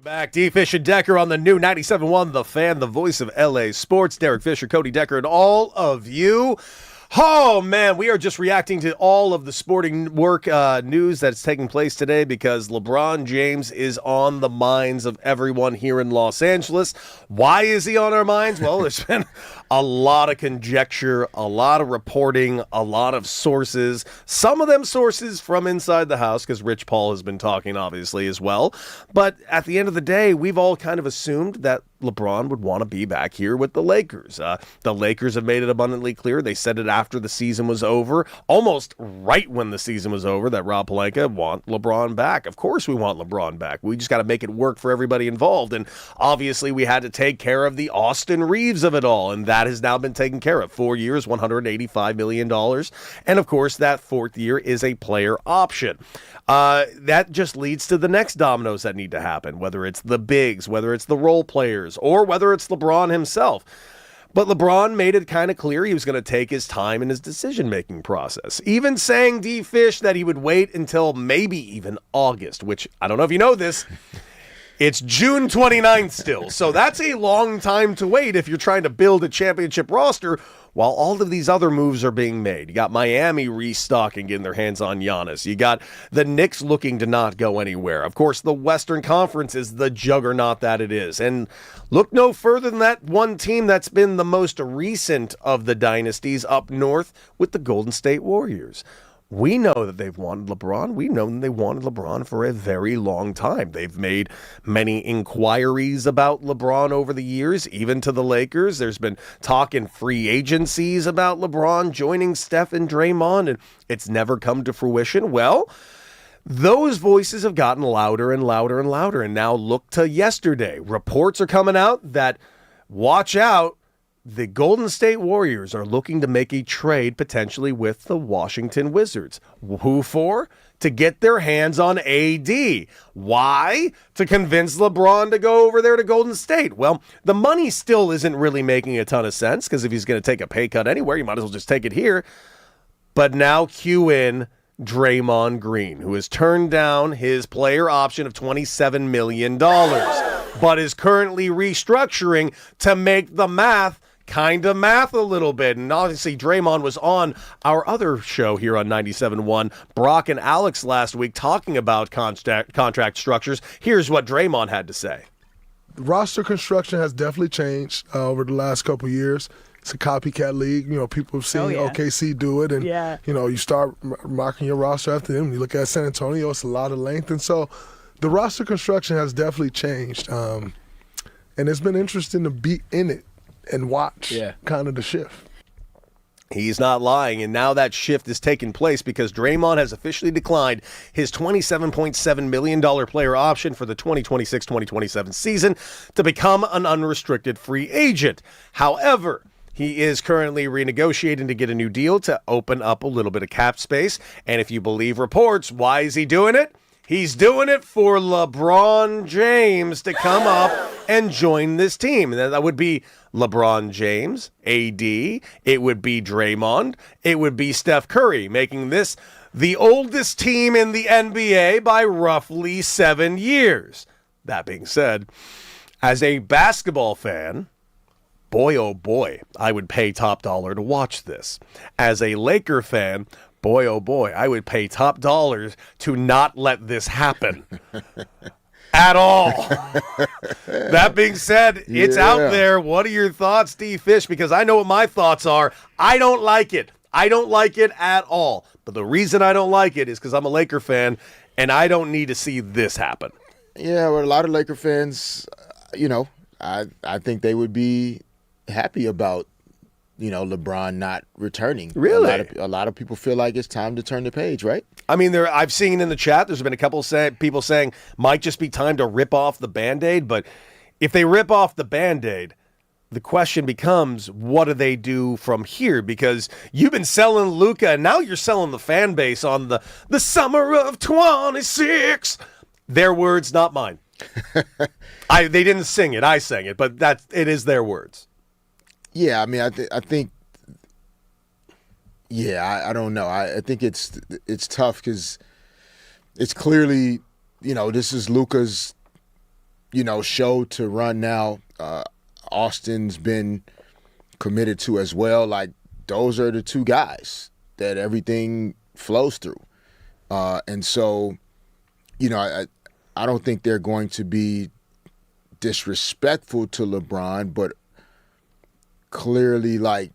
Back, D. Fish and Decker on the new 97.1 The Fan, the voice of LA Sports. Derek Fisher, Cody Decker, and all of you. Oh, man, we are just reacting to all of the sporting work news that's taking place today because LeBron James is on the minds of everyone here in Los Angeles. Why is he on our minds? Well, there's been a lot of conjecture, a lot of reporting, a lot of sources. Some of them sources from inside the house because Rich Paul has been talking, obviously, as well. But at the end of the day, we've all kind of assumed that LeBron would want to be back here with the Lakers. The Lakers have made it abundantly clear. They said it after the season was over, almost right when the season was over, that Rob Pelinka want LeBron back. Of course we want LeBron back. We just got to make it work for everybody involved. And obviously we had to take care of the Austin Reeves of it all, and that has now been taken care of. 4 years, $185 million. And of course that fourth year is a player option. That just leads to the next dominoes that need to happen, whether it's the bigs, whether it's the role players, or whether it's LeBron himself. But LeBron made it kind of clear he was going to take his time in his decision-making process, even saying, D-Fish, that he would wait until maybe even August, which I don't know if you know this. It's June 29th still, so that's a long time to wait if you're trying to build a championship roster while all of these other moves are being made. You got Miami restocking, getting their hands on Giannis. You got the Knicks looking to not go anywhere. Of course, the Western Conference is the juggernaut that it is. And look no further than that one team that's been the most recent of the dynasties up north with the Golden State Warriors. We know that they've wanted LeBron. We know that they wanted LeBron for a very long time. They've made many inquiries about LeBron over the years, even to the Lakers. There's been talk in free agencies about LeBron joining Steph and Draymond, and it's never come to fruition. Well, those voices have gotten louder and louder and louder, and now look to yesterday. Reports are coming out that, watch out, the Golden State Warriors are looking to make a trade potentially with the Washington Wizards. Who for? To get their hands on AD. Why? To convince LeBron to go over there to Golden State. Well, the money still isn't really making a ton of sense because if he's going to take a pay cut anywhere, you might as well just take it here. But now cue in Draymond Green, who has turned down his player option of $27 million, but is currently restructuring to make the math a little bit. And obviously Draymond was on our other show here on 97.1, Brock and Alex last week, talking about contract structures. Here's what Draymond had to say.
The roster construction has definitely changed over the last couple of years. It's a copycat league. You know, people have seen OKC do it, and you know, you start marking your roster after them. You look at San Antonio; it's a lot of length, and so the roster construction has definitely changed. And it's been interesting to be in it and watch kind of the shift.
He's not lying, and now that shift is taking place because Draymond has officially declined his $27.7 million player option for the 2026-2027 season to become an unrestricted free agent. However, he is currently renegotiating to get a new deal to open up a little bit of cap space, and if you believe reports, why is he doing it? He's doing it for LeBron James to come up and join this team. And that would be LeBron James, AD, it would be Draymond, it would be Steph Curry, making this the oldest team in the NBA by roughly 7 years. That being said, as a basketball fan, boy, oh boy, I would pay top dollar to watch this. As a Laker fan, boy, oh boy, I would pay top dollars to not let this happen at all. That being said, it's out there. What are your thoughts, Steve Fish? Because I know what my thoughts are. I don't like it. I don't like it at all. But the reason I don't like it is because I'm a Laker fan, and I don't need to see this happen.
Yeah, well, a lot of Laker fans, you know, I think they would be happy about, you know, LeBron not returning.
Really?
A lot of people feel like it's time to turn the page, right?
I mean, I've seen in the chat, there's been a couple people saying might just be time to rip off the Band-Aid, but if they rip off the Band-Aid, the question becomes, what do they do from here? Because you've been selling Luka, and now you're selling the fan base on the summer of 26. Their words, not mine. They didn't sing it. I sang it, but it is their words.
Yeah, I mean, I think, I don't know. I think it's tough because it's clearly, you know, this is Luka's show to run now. Austin's been committed to as well. Like, those are the two guys that everything flows through. And so, I don't think they're going to be disrespectful to LeBron, but clearly, like,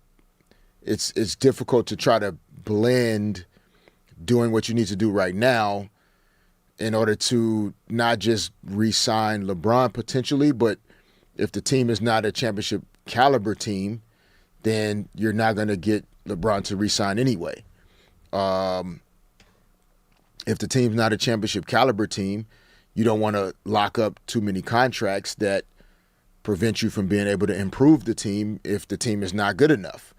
it's difficult to try to blend doing what you need to do right now in order to not just re-sign LeBron potentially, but if the team is not a championship caliber team, then you're not going to get LeBron to re-sign anyway. If the team's not a championship caliber team, you don't want to lock up too many contracts that prevent you from being able to improve the team if the team is not good enough.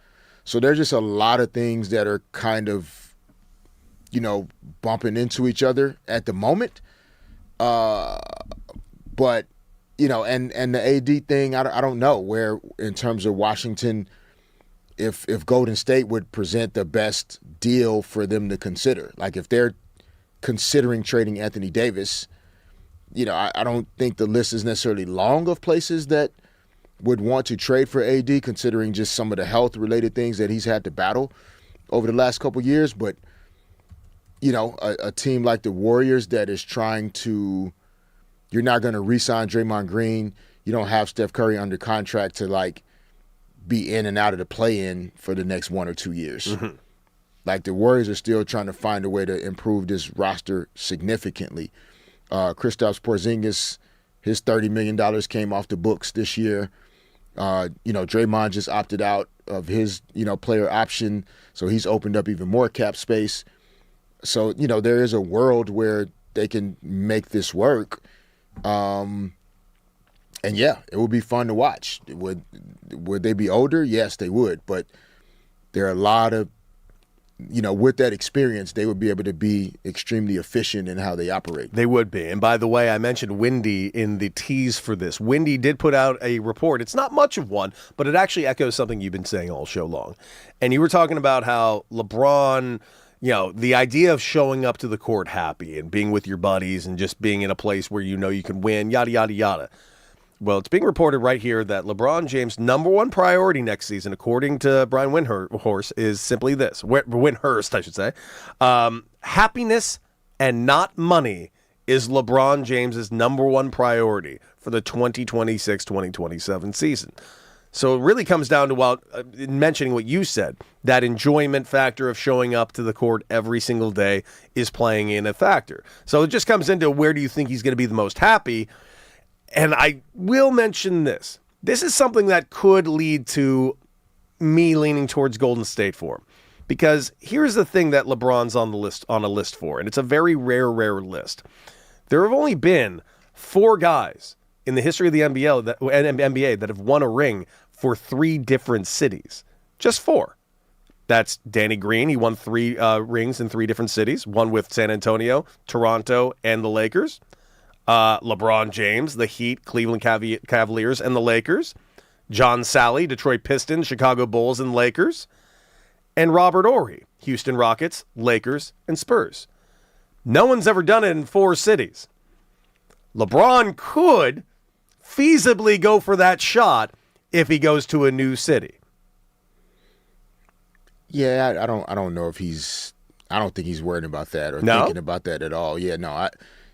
So there's just a lot of things that are kind of, bumping into each other at the moment. But, and the AD thing, I don't know where, in terms of Washington, if Golden State would present the best deal for them to consider. Like, if they're considering trading Anthony Davis, I don't think the list is necessarily long of places that would want to trade for AD, considering just some of the health-related things that he's had to battle over the last couple of years. But, a team like the Warriors that is trying to – you're not going to re-sign Draymond Green. You don't have Steph Curry under contract to, like, be in and out of the play-in for the next 1 or 2 years. Mm-hmm. Like, the Warriors are still trying to find a way to improve this roster significantly. Kristaps Porzingis, his $30 million came off the books this year. Draymond just opted out of his, player option, so he's opened up even more cap space. So, there is a world where they can make this work. And yeah, it would be fun to watch. Would they be older? Yes, they would. But there are a lot of, with that experience, they would be able to be extremely efficient in how they operate.
They would be. And by the way, I mentioned Windy in the tease for this. Windy did put out a report. It's not much of one, but it actually echoes something you've been saying all show long. And you were talking about how LeBron, the idea of showing up to the court happy and being with your buddies and just being in a place where you can win, yada, yada, yada. Well, it's being reported right here that LeBron James' number one priority next season, according to Brian Windhorst, is simply this. Windhurst, I should say. Happiness and not money is LeBron James' number one priority for the 2026-2027 season. So it really comes down to mentioning what you said, that enjoyment factor of showing up to the court every single day is playing in a factor. So it just comes into where do you think he's going to be the most happy? And I will mention this. This is something that could lead to me leaning towards Golden State for him. Because here's the thing that LeBron's on a list for, and it's a very rare list. There have only been 4 guys in the history of the NBA that have won a ring for 3 different cities. Just 4. That's Danny Green. He won 3 rings in 3 different cities. One with San Antonio, Toronto, and the Lakers. LeBron James, the Heat, Cleveland Cavaliers, and the Lakers. John Sally, Detroit Pistons, Chicago Bulls, and Lakers. And Robert Horry, Houston Rockets, Lakers, and Spurs. No one's ever done it in 4 cities. LeBron could feasibly go for that shot if he goes to a new city.
Yeah, I don't know if I don't think he's worried about that or thinking about that at all. Yeah, no,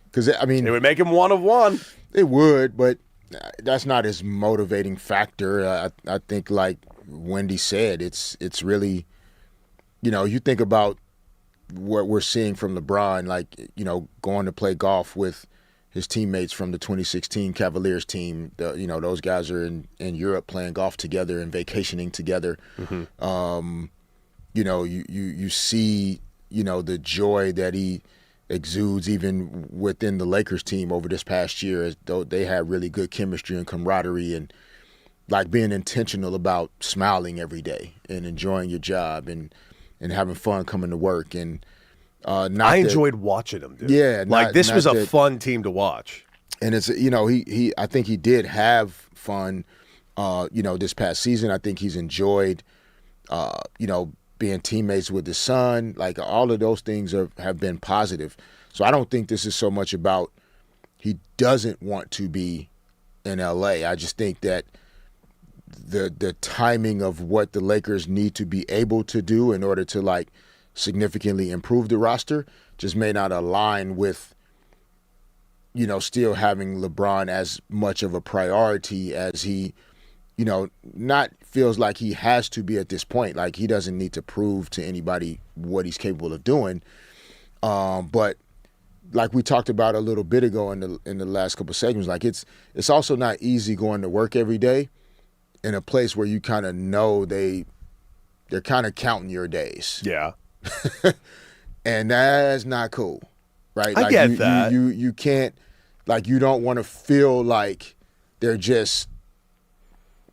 because it
would make him one of one.
It would, but that's not his motivating factor. I think, like Wendy said, it's really, you think about what we're seeing from LeBron, like, going to play golf with his teammates from the 2016 Cavaliers team. Those guys are in Europe playing golf together and vacationing together. Mm-hmm. You see, the joy that he exudes even within the Lakers team over this past year, as though they have really good chemistry and camaraderie and like being intentional about smiling every day and enjoying your job and having fun coming to work. And I
enjoyed watching him, dude.
Yeah.
This was a fun team to watch.
And it's, he I think he did have fun, this past season. I think he's enjoyed, being teammates with his son. Like, all of those things have been positive. So I don't think this is so much about, he doesn't want to be in LA. I just think that the timing of what the Lakers need to be able to do in order to like significantly improve the roster just may not align with, you know, still having LeBron as much of a priority as he, you know, not feels like he has to be at this point. Like he doesn't need to prove to anybody what he's capable of doing. But like we talked about a little bit ago in the last couple of segments, like it's also not easy going to work every day in a place where you kind of know they're kind of counting your days.
Yeah.
And that's not cool, right?
I
like
get that.
You can't, like, you don't want to feel like they're just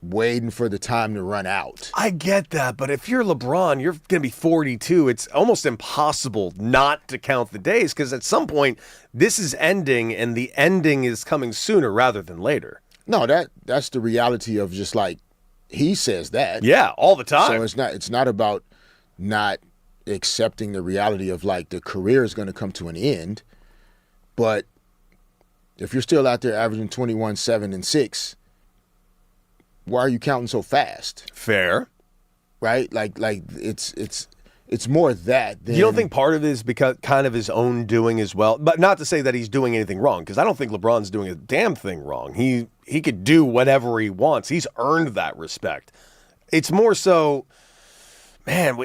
waiting for the time to run out.
I get that, but if you're LeBron, you're going to be 42. It's almost impossible not to count the days because at some point this is ending and the ending is coming sooner rather than later.
No, that's the reality of just like he says that.
Yeah, all the time.
So it's not about not accepting the reality of like the career is going to come to an end, but if you're still out there averaging 21, 7, and 6, why are you counting so fast?
Fair.
Right? Like it's more that than...
You don't think part of it is because kind of his own doing as well? But not to say that he's doing anything wrong, because I don't think LeBron's doing a damn thing wrong. He could do whatever he wants. He's earned that respect. It's more so, man,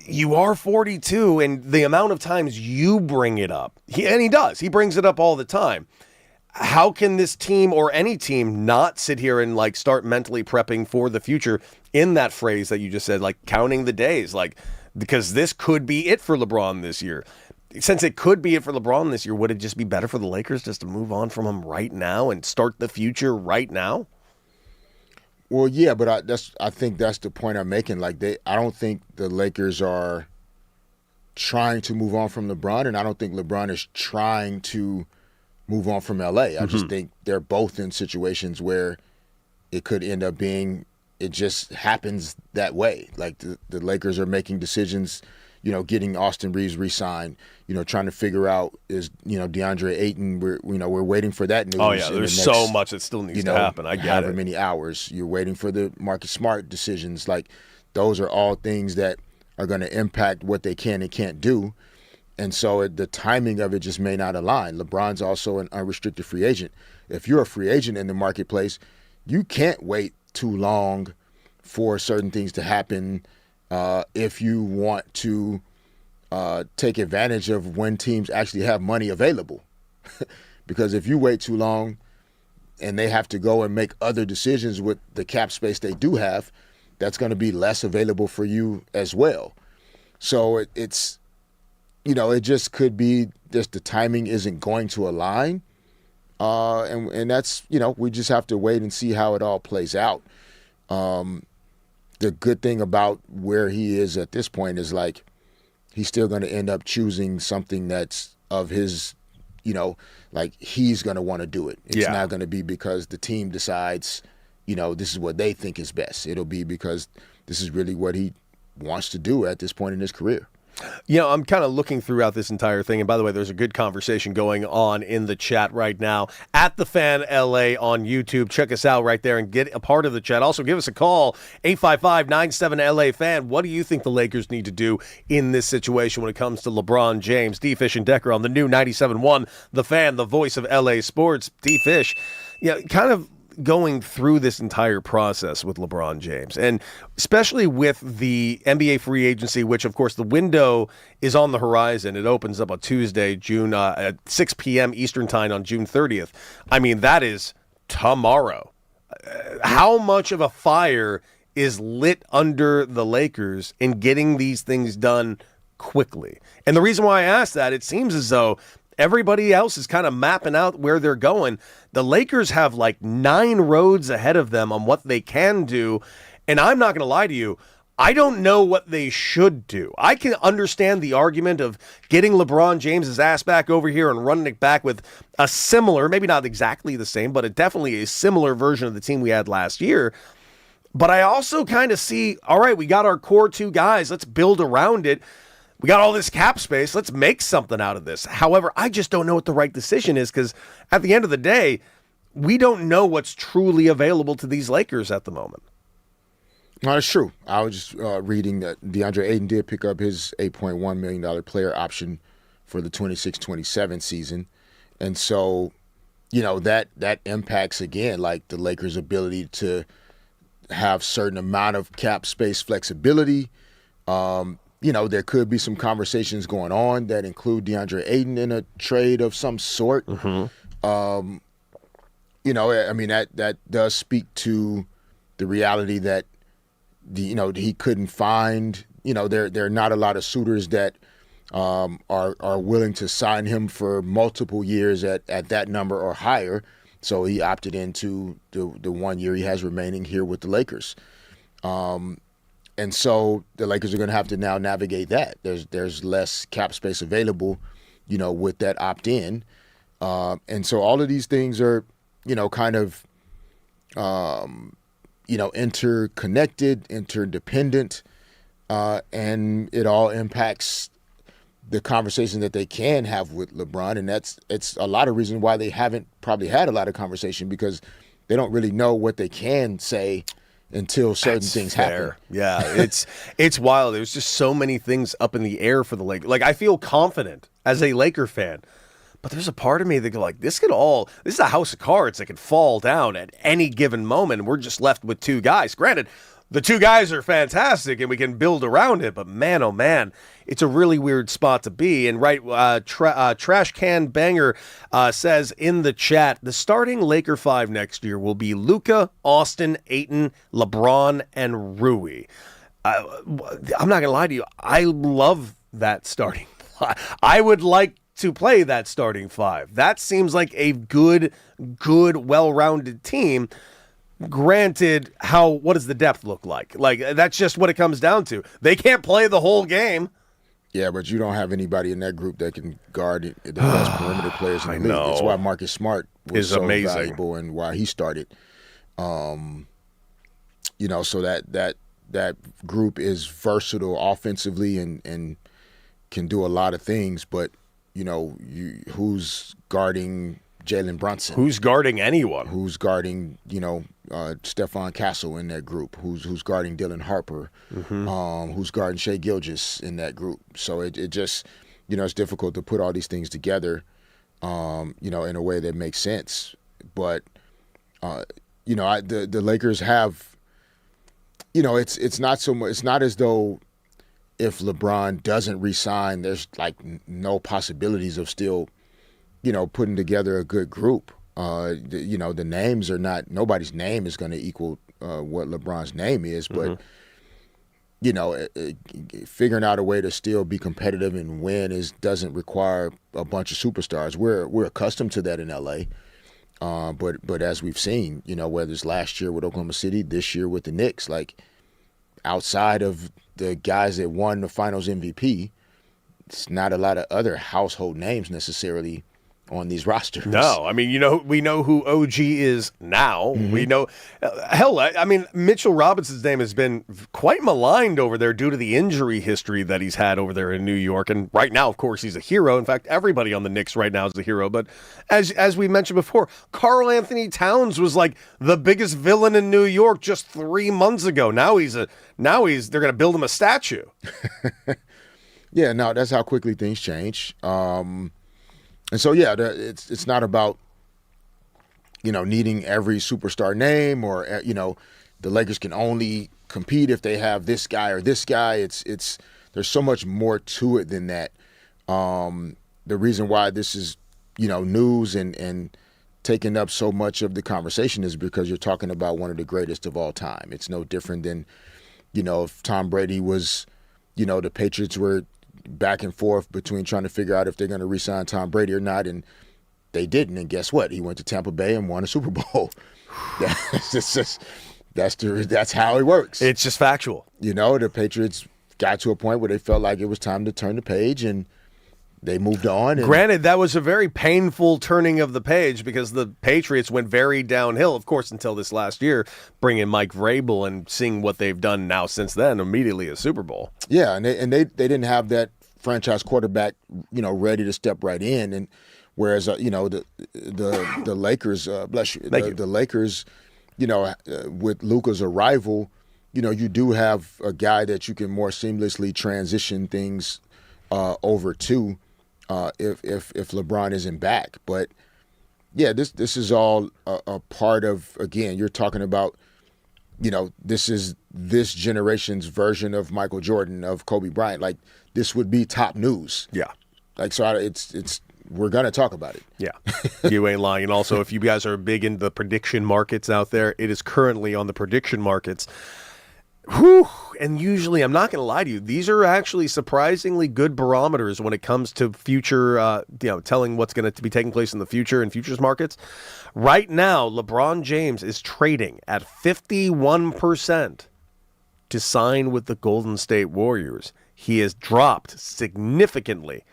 you are 42, and the amount of times you bring it up, and he does. He brings it up all the time. How can this team or any team not sit here and like start mentally prepping for the future in that phrase that you just said, like counting the days, like, because this could be it for LeBron this year. Since it could be it for LeBron this year, would it just be better for the Lakers just to move on from him right now and start the future right now?
Well, yeah, but I think that's the point I'm making. Like I don't think the Lakers are trying to move on from LeBron, and I don't think LeBron is trying to move on from LA. I just think they're both in situations where it could end up being, it just happens that way. Like the Lakers are making decisions, you know, getting Austin Reeves re-signed, you know, trying to figure out is, you know, DeAndre Ayton, we're waiting for that news.
Oh yeah, there's so much that still needs to happen. I get
however
it.
Many hours. You're waiting for the Marcus Smart decisions. Like those are all things that are going to impact what they can and can't do. And so the timing of it just may not align. LeBron's also an unrestricted free agent. If you're a free agent in the marketplace, you can't wait too long for certain things to happen if you want to take advantage of when teams actually have money available. Because if you wait too long and they have to go and make other decisions with the cap space they do have, that's going to be less available for you as well. So it's, you know, it just could be just the timing isn't going to align. And that's, you know, we just have to wait and see how it all plays out. The good thing about where he is at this point is like he's still going to end up choosing something that's of his, you know, like he's going to want to do it. It's not going to be because the team decides, you know, this is what they think is best. It'll be because this is really what he wants to do at this point in his career.
You know, I'm kind of looking throughout this entire thing. And by the way, there's a good conversation going on in the chat right now at The Fan LA on YouTube. Check us out right there and get a part of the chat. Also, give us a call, 855-97-LA-FAN. What do you think the Lakers need to do in this situation when it comes to LeBron James? D-Fish and Decker on the new 97.1 The Fan, the voice of LA sports. D-Fish, you know, kind of going through this entire process with LeBron James, and especially with the NBA free agency, which of course the window is on the horizon. It opens up on Tuesday, June at 6 p.m. Eastern time on June 30th. I mean, that is tomorrow. How much of a fire is lit under the Lakers in getting these things done quickly? And the reason why I ask that, it seems as though everybody else is kind of mapping out where they're going. The Lakers have like 9 roads ahead of them on what they can do. And I'm not going to lie to you, I don't know what they should do. I can understand the argument of getting LeBron James's ass back over here and running it back with a similar, maybe not exactly the same, but definitely a similar version of the team we had last year. But I also kind of see, all right, we got our core 2 guys. Let's build around it. we got all this cap space. Let's make something out of this. However, I just don't know what the right decision is because at the end of the day, we don't know what's truly available to these Lakers at the moment.
No, it's true. I was just reading that DeAndre Ayton did pick up his $8.1 million player option for the 26-27 season. And so, that impacts, again, like the Lakers' ability to have certain amount of cap space flexibility. There could be some conversations going on that include DeAndre Ayton in a trade of some sort. Mm-hmm. That does speak to the reality that he couldn't find. There are not a lot of suitors that are willing to sign him for multiple years at that number or higher. So he opted into the 1 year he has remaining here with the Lakers. And so the Lakers are going to have to now navigate that. There's less cap space available, with that opt-in. And so all of these things are, kind of, interconnected, interdependent, and it all impacts the conversation that they can have with LeBron. And it's a lot of reasons why they haven't probably had a lot of conversation, because they don't really know what they can say until certain things happen.
Yeah, it's wild. There's just so many things up in the air for the Lakers. Like, I feel confident as a Laker fan, but there's a part of me that go like, this is a house of cards that could fall down at any given moment, and we're just left with two guys. Granted, the two guys are fantastic, and we can build around it, but man, oh man, it's a really weird spot to be. And Trash Can Banger says in the chat, the starting Laker 5 next year will be Luka, Austin, Ayton, LeBron, and Rui. I'm not going to lie to you. I love that starting 5. I would like to play that starting 5. That seems like a good, well-rounded team. Granted, what does the depth look like? Like, that's just what it comes down to. They can't play the whole game.
Yeah, but you don't have anybody in that group that can guard the best perimeter players in the league. That's why Marcus Smart was so
amazing,
valuable, and why he started. So that group is versatile offensively and can do a lot of things. But who's guarding Jalen Brunson?
Who's guarding anyone?
Who's guarding Stephon Castle in that group? Who's guarding Dylan Harper? Mm-hmm. Who's guarding Shai Gilgeous in that group? So it just it's difficult to put all these things together, in a way that makes sense. But the Lakers have, it's not so much. It's not as though if LeBron doesn't re-sign, there's like no possibilities of still putting together a good group. The names are not, nobody's name is going to equal what LeBron's name is, but figuring out a way to still be competitive and win doesn't require a bunch of superstars. We're accustomed to that in LA, but as we've seen, whether it's last year with Oklahoma City, this year with the Knicks, like outside of the guys that won the Finals MVP, it's not a lot of other household names necessarily on these rosters.
No, I mean, we know who OG is now. Mm-hmm. We know, Mitchell Robinson's name has been quite maligned over there due to the injury history that he's had over there in New York. And right now, of course, he's a hero. In fact, everybody on the Knicks right now is a hero. But as we mentioned before, Karl Anthony Towns was like the biggest villain in New York just 3 months ago. Now they're going to build him a statue.
Yeah, no, that's how quickly things change. And so, yeah, it's not about, needing every superstar name or, the Lakers can only compete if they have this guy or this guy. It's there's so much more to it than that. The reason why this is, news and taking up so much of the conversation is because you're talking about one of the greatest of all time. It's no different than, if Tom Brady was, the Patriots were back and forth between trying to figure out if they're going to re-sign Tom Brady or not, and they didn't. And guess what? He went to Tampa Bay and won a Super Bowl. That's how it works.
It's just factual.
The Patriots got to a point where they felt like it was time to turn the page, and they moved on.
Granted, that was a very painful turning of the page because the Patriots went very downhill, of course, until this last year, bringing Mike Vrabel and seeing what they've done now since then, immediately a Super Bowl.
Yeah, and they didn't have that franchise quarterback, ready to step right in. And whereas, the Lakers, bless you, the Lakers, with Luka's arrival, you do have a guy that you can more seamlessly transition things over to if LeBron isn't back. But yeah, this is all a part of, again, you're talking about, this is this generation's version of Michael Jordan, of Kobe Bryant. Like, this would be top news.
Yeah.
Like, so it's we're going to talk about it.
Yeah, you ain't lying. And also, if you guys are big into the prediction markets out there, it is currently on the prediction markets. Whew. And usually, I'm not going to lie to you, these are actually surprisingly good barometers when it comes to future, telling what's going to be taking place in the future in futures markets. Right now, LeBron James is trading at 51% to sign with the Golden State Warriors. He has dropped significantly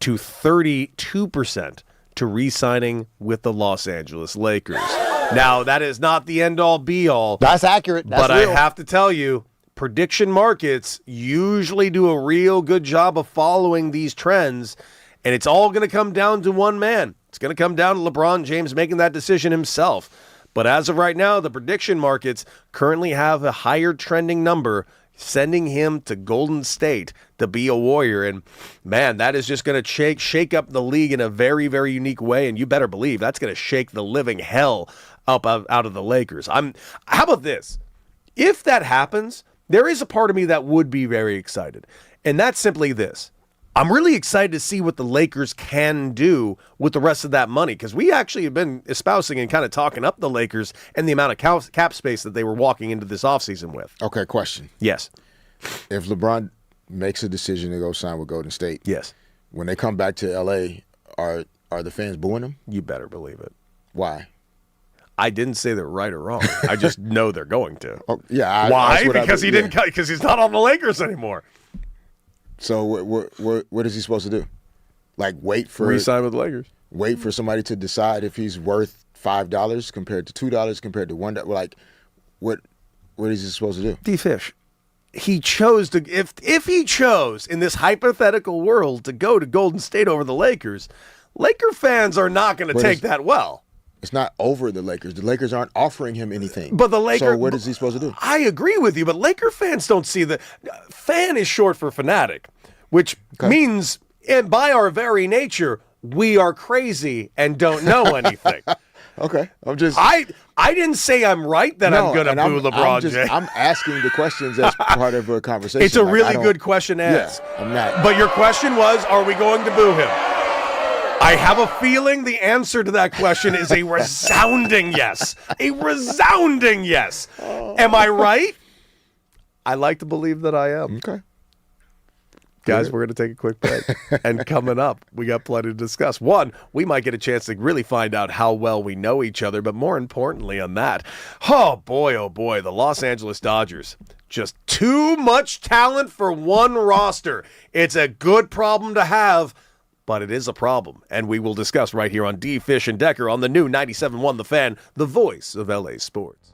to 32% to re-signing with the Los Angeles Lakers. Now, that is not the end-all, be-all.
That's accurate. That's
but
real.
I have to tell you, prediction markets usually do a real good job of following these trends, and it's all going to come down to one man. It's going to come down to LeBron James making that decision himself. But as of right now, the prediction markets currently have a higher trending number, sending him to Golden State to be a Warrior. And, man, that is just going to shake up the league in a very, very unique way, and you better believe that's going to shake the living hell up out of the Lakers. How about this? If that happens, there is a part of me that would be very excited, and that's simply this. I'm really excited to see what the Lakers can do with the rest of that money, because we actually have been espousing and kind of talking up the Lakers and the amount of cap space that they were walking into this offseason with.
Okay, question.
Yes.
If LeBron makes a decision to go sign with Golden State,
yes,
when they come back to L.A., are the fans booing him?
You better believe it.
Why?
I didn't say they're right or wrong. I just know they're going to.
Oh, yeah.
Why? Because he didn't cut. Because he's not on the Lakers anymore.
So what is he supposed to do? Like wait for
re-sign with the Lakers?
Wait for somebody to decide if he's worth $5 compared to $2 compared to $1. Like what is he supposed to do?
D-Fish. He chose to if he chose in this hypothetical world to go to Golden State over the Lakers, Laker fans are not going to take that well.
It's not over the Lakers. The Lakers aren't offering him anything.
But the Lakers.
So what is he supposed to do?
I agree with you, but Laker fans don't see the fan is short for fanatic, which means, and by our very nature, we are crazy and don't know anything.
Okay,
I didn't say I'm right that I'm going to boo LeBron James.
I'm asking the questions as part of a conversation.
It's a really good question to ask.
Yeah, I'm not.
But your question was, are we going to boo him? I have a feeling the answer to that question is a resounding yes. A resounding yes. Am I right? I like to believe that I am.
Okay.
Guys, we're going to take a quick break. And coming up, we got plenty to discuss. One, we might get a chance to really find out how well we know each other, but more importantly on that, oh boy, the Los Angeles Dodgers. Just too much talent for one roster. It's a good problem to have, but it is a problem. And we will discuss right here on D. Fish and Decker on the new 97.1 The Fan, the voice of LA sports.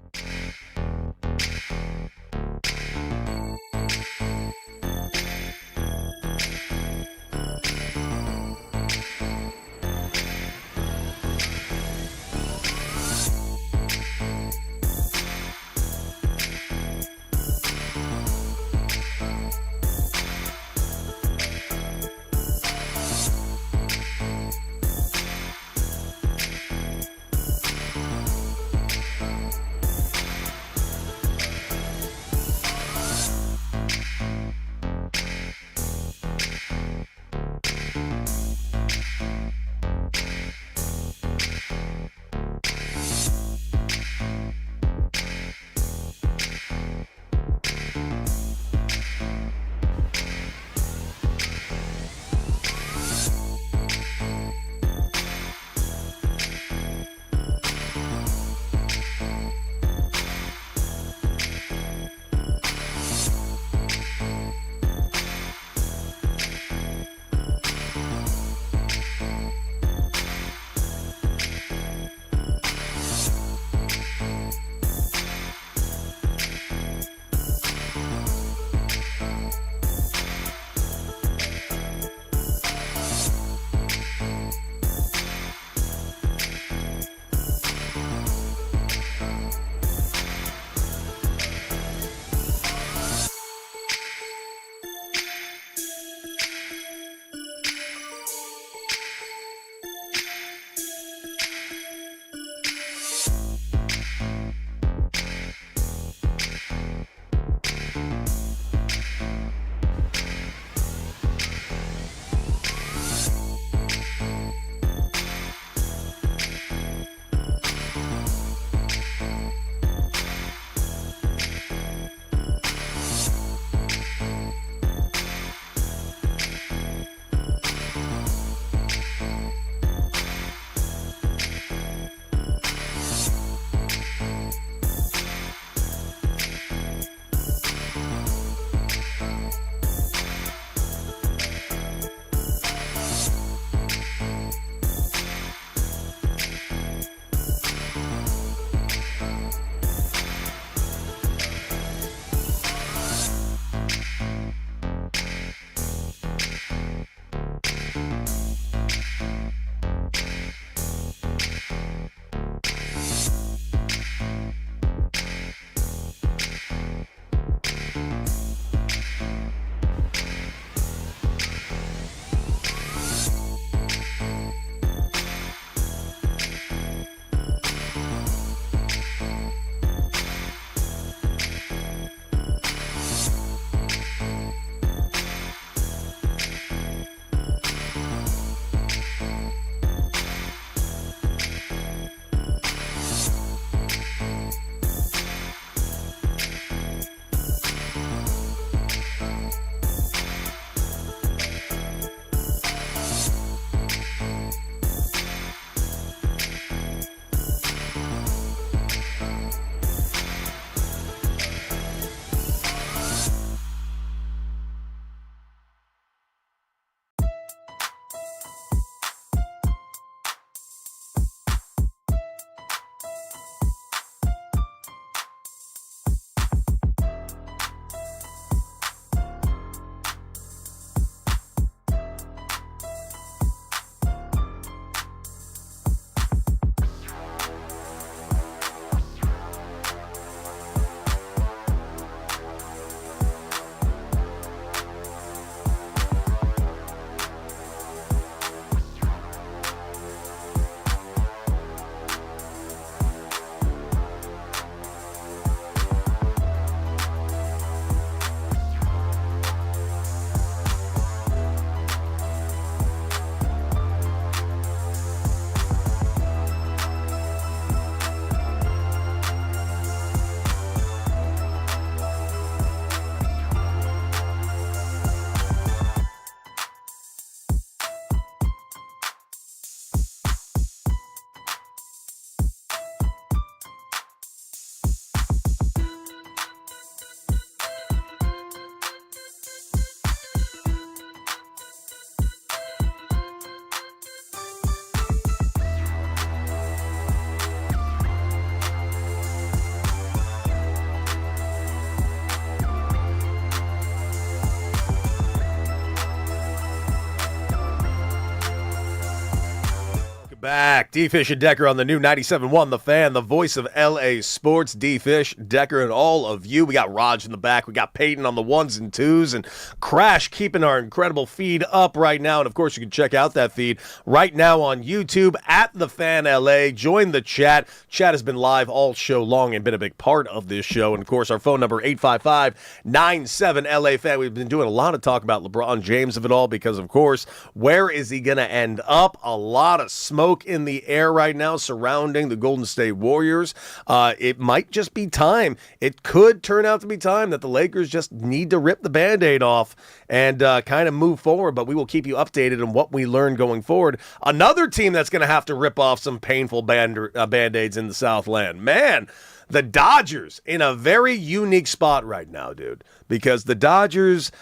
Back. D-Fish and Decker on the new 97.1 The Fan, the voice of L.A. Sports. D-Fish, Decker, and all of you. We got Raj in the back. We got Peyton on the ones and twos. And Crash keeping our incredible feed up right now. And, of course, you can check out that feed right now on YouTube at The Fan LA. Join the chat. Chat has been live all show long and been a big part of this show. And, of course, our phone number, 855-97-LA-FAN. We've been doing a lot of talk about LeBron James of it all because, of course, where is he going to end up? A lot of smoke in the air right now surrounding the Golden State Warriors. It might just be time. It could turn out to be time that the Lakers just need to rip the Band-Aid off and kind of move forward, but we will keep you updated on what we learn going forward. Another team that's going to have to rip off some painful Band-Aids in the Southland. Man, the Dodgers in a very unique spot right now, dude, because the Dodgers...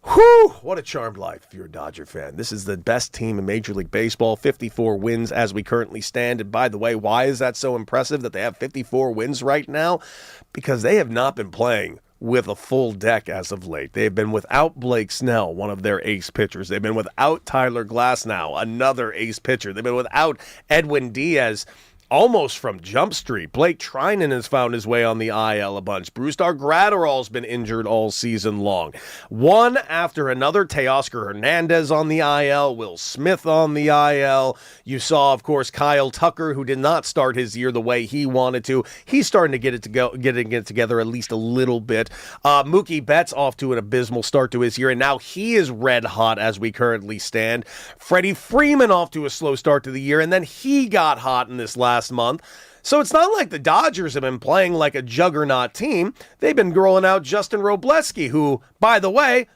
Whew, what a charmed life if you're a Dodger fan. This is the best team in Major League Baseball, 54 wins as we currently stand. And by the way, why is that so impressive that they have 54 wins right now? Because they have not been playing with a full deck as of late. They've been without Blake Snell, one of their ace pitchers. They've been without Tyler Glasnow, another ace pitcher. They've been without Edwin Diaz, almost from Jump Street. Blake Trinan has found his way on the IL a bunch. Brusdar Gratterall's been injured all season long. One after another, Teoscar Hernandez on the IL, Will Smith on the IL. You saw, of course, Kyle Tucker, who did not start his year the way he wanted to. He's starting to get it together at least a little bit. Mookie Betts off to an abysmal start to his year, and now he is red hot as we currently stand. Freddie Freeman off to a slow start to the year, and then he got hot in this last month. So it's not like the Dodgers have been playing like a juggernaut team. They've been rolling out Justin Robleski, who, by the way,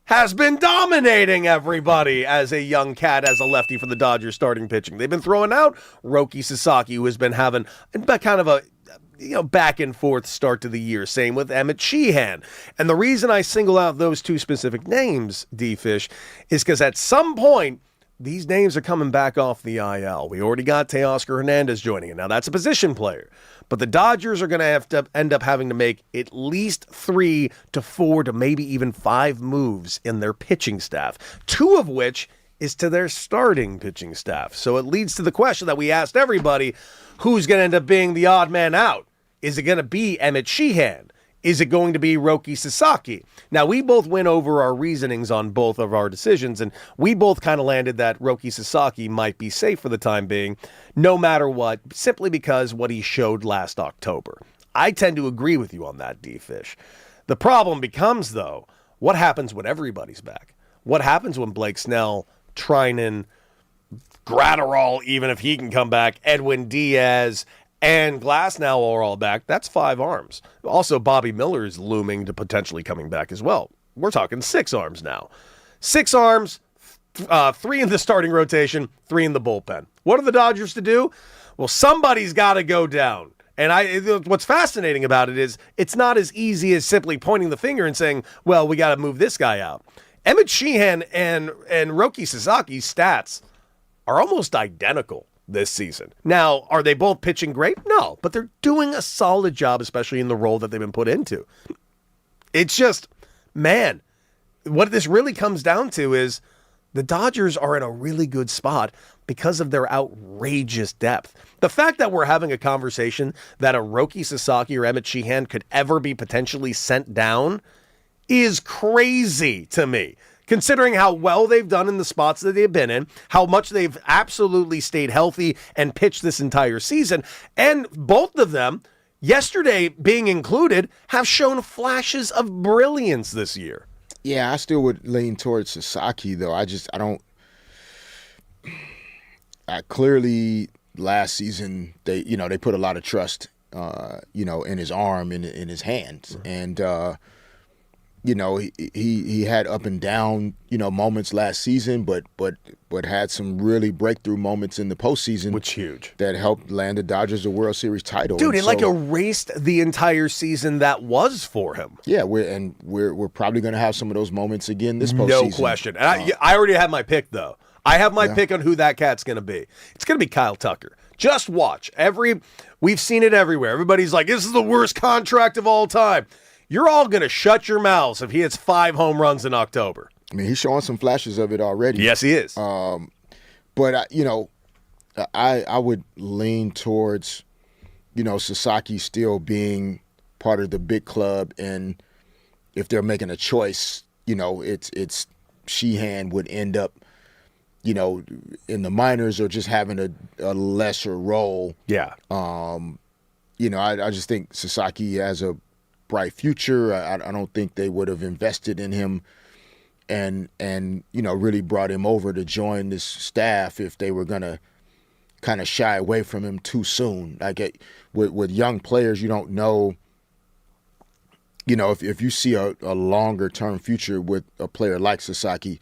has been dominating everybody as a young cat, as a lefty for the Dodgers starting pitching. They've been throwing out Roki Sasaki, who has been having kind of a back and forth start to the year. Same with Emmett Sheehan. And the reason I single out those two specific names, D-Fish, is because at some point, these names are coming back off the IL. We already got Teoscar Hernandez joining it. Now, that's a position player. But the Dodgers are going to have to end up having to make at least 3 to 4 to maybe even 5 moves in their pitching staff, 2 of which is to their starting pitching staff. So it leads to the question that we asked everybody, who's going to end up being the odd man out? Is it going to be Emmett Sheehan? Is it going to be Roki Sasaki? Now, we both went over our reasonings on both of our decisions, and we both kind of landed that Roki Sasaki might be safe for the time being, no matter what, simply because what he showed last October. I tend to agree with you on that, D-Fish. The problem becomes, though, what happens when everybody's back? What happens when Blake Snell, Trinan, Gratterall, even if he can come back, Edwin Diaz, and Glasnow are all back? That's 5 arms. Also, Bobby Miller is looming to potentially coming back as well. We're talking 6 arms now. 6 arms, 3 in the starting rotation, 3 in the bullpen. What are the Dodgers to do? Well, somebody's got to go down. And what's fascinating about it is it's not as easy as simply pointing the finger and saying, well, we got to move this guy out. Emmett Sheehan and Roki Sasaki's stats are almost identical this season. Now, are they both pitching great? No, but they're doing a solid job, especially in the role that they've been put into. It's just, man, what this really comes down to is the Dodgers are in a really good spot because of their outrageous depth. The fact that we're having a conversation that a Roki Sasaki or Emmett Sheehan could ever be potentially sent down is crazy to me, considering how well they've done in the spots that they've been in, how much they've absolutely stayed healthy and pitched this entire season. And both of them, yesterday being included, have shown flashes of brilliance this year.
Yeah, I still would lean towards Sasaki, though. Clearly last season, they put a lot of trust, in his arm, in his hands. And, he had up and down, moments last season, but had some really breakthrough moments in the postseason,
which huge, that
helped land the Dodgers a World Series title.
Dude, it erased the entire season that was for him.
Yeah, we're probably going to have some of those moments again this postseason.
No question. And I already have my pick, though. I have my pick on who that cat's going to be. It's going to be Kyle Tucker. Just watch. We've seen it everywhere. Everybody's like, this is the worst contract of all time. You're all going to shut your mouths if he hits 5 home runs in October.
I mean, he's showing some flashes of it already.
Yes, he is.
But I would lean towards, Sasaki still being part of the big club, and if they're making a choice, it's Sheehan would end up, in the minors or just having a lesser role.
Yeah.
I just think Sasaki has a bright future. I don't think they would have invested in him and really brought him over to join this staff if they were going to kind of shy away from him too soon. Like with young players, you don't know, if you see a longer term future with a player like Sasaki,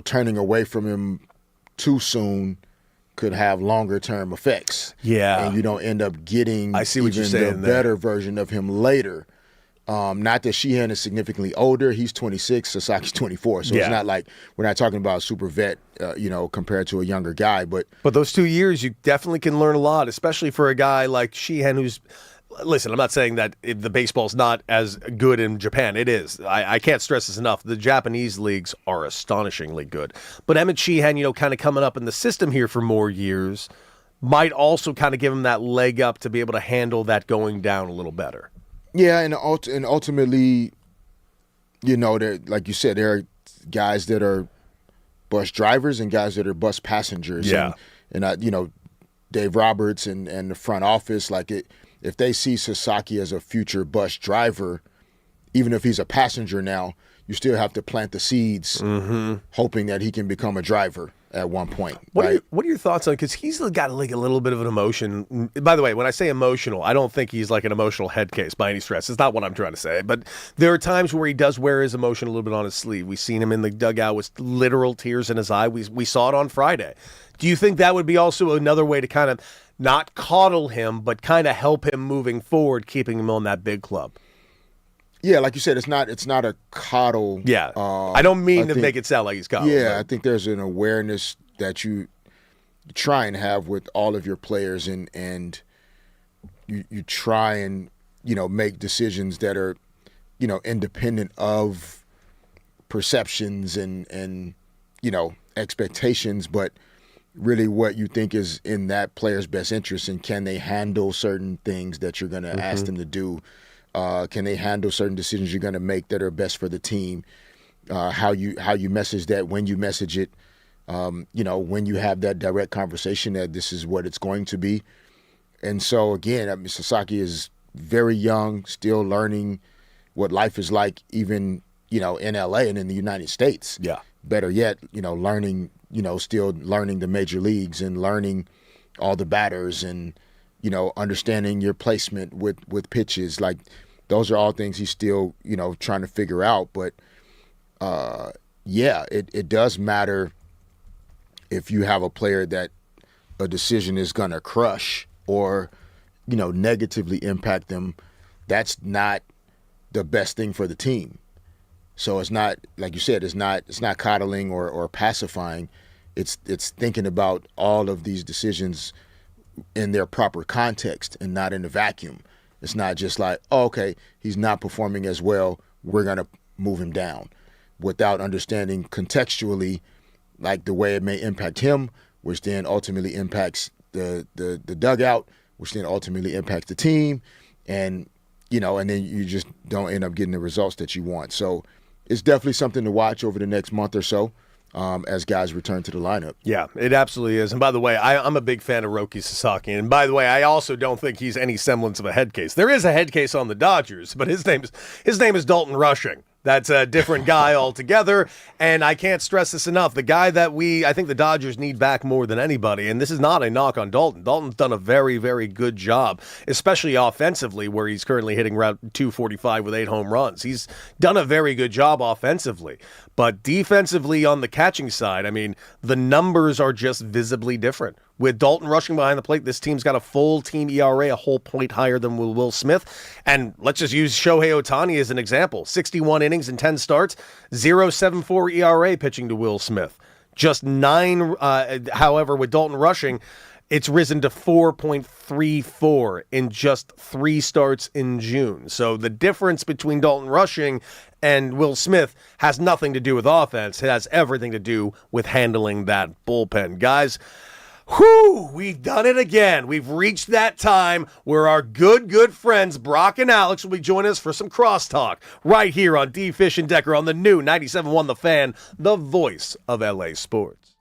turning away from him too soon could have longer term effects.
Yeah.
And you don't end up getting
I see what you're
even
saying
the
there.
better version of him later. Not that Sheehan is significantly older. He's 26, Sasaki's 24. So
Yeah.
it's not like we're not talking about a super vet, compared to a younger guy. But
those 2 years, you definitely can learn a lot, especially for a guy like Sheehan who's – listen, I'm not saying that the baseball's not as good in Japan. It is. I can't stress this enough. The Japanese leagues are astonishingly good. But Emmett Sheehan, kind of coming up in the system here for more years, might also kind of give him that leg up to be able to handle that going down a little better.
yeah, and ultimately, like you said, there are guys that are bus drivers and guys that are bus passengers.
Yeah.
And Dave Roberts and the front office, if they see Sasaki as a future bus driver, even if he's a passenger now, you still have to plant the seeds, hoping that he can become a driver at one point.
What
right?
are your thoughts on? Because he's got a little bit of an emotion. By the way, when I say emotional, I don't think he's like an emotional head case by any stretch. It's not what I'm trying to say. But there are times where he does wear his emotion a little bit on his sleeve. We've seen him in the dugout with literal tears in his eye. We saw it on Friday. Do you think that would be also another way to kind of not coddle him, but kind of help him moving forward, keeping him on that big club?
Yeah, like you said, it's not a coddle.
Yeah, I don't mean to make it sound like he's coddled.
Yeah, I think there's an awareness that you try and have with all of your players, and you try and make decisions that are independent of perceptions and expectations, but really what you think is in that player's best interest, and can they handle certain things that you're going to ask them to do? Can they handle certain decisions you're going to make that are best for the team? How you message that, when you message it, when you have that direct conversation that this is what it's going to be. And so again, Sasaki is very young, still learning what life is like, even in LA and in the United States.
Yeah.
Better yet, learning. Still learning the major leagues and learning all the batters and, understanding your placement with pitches. Like, those are all things he's still, trying to figure out. But, it does matter if you have a player that a decision is going to crush or, negatively impact them. That's not the best thing for the team. So it's not, like you said, it's not coddling or pacifying. It's thinking about all of these decisions in their proper context and not in a vacuum. It's not just like, oh, okay, he's not performing as well, we're going to move him down, without understanding contextually, like, the way it may impact him, which then ultimately impacts the dugout, which then ultimately impacts the team, and and then you just don't end up getting the results that you want. So it's definitely something to watch over the next month or so, as guys return to the lineup.
Yeah, it absolutely is. And by the way, I'm a big fan of Roki Sasaki. And by the way, I also don't think he's any semblance of a head case. There is a head case on the Dodgers, but his name is Dalton Rushing. That's a different guy altogether, and I can't stress this enough. The guy that I think the Dodgers need back more than anybody, and this is not a knock on Dalton. Dalton's done a very, very good job, especially offensively, where he's currently hitting around 245 with 8 home runs. He's done a very good job offensively, but defensively on the catching side, I mean, the numbers are just visibly different. With Dalton rushing behind the plate, this team's got a full team ERA, a whole point higher than Will Smith. And let's just use Shohei Ohtani as an example. 61 innings and 10 starts, 0.74 ERA pitching to Will Smith. Just 9, however, with Dalton rushing, it's risen to 4.34 in just 3 starts in June. So the difference between Dalton rushing and Will Smith has nothing to do with offense. It has everything to do with handling that bullpen. Guys, Whew, we've done it again. We've reached that time where our good friends Brock and Alex will be joining us for some crosstalk right here on D. Fish and Decker on the new 97.1 The Fan, the voice of LA sports.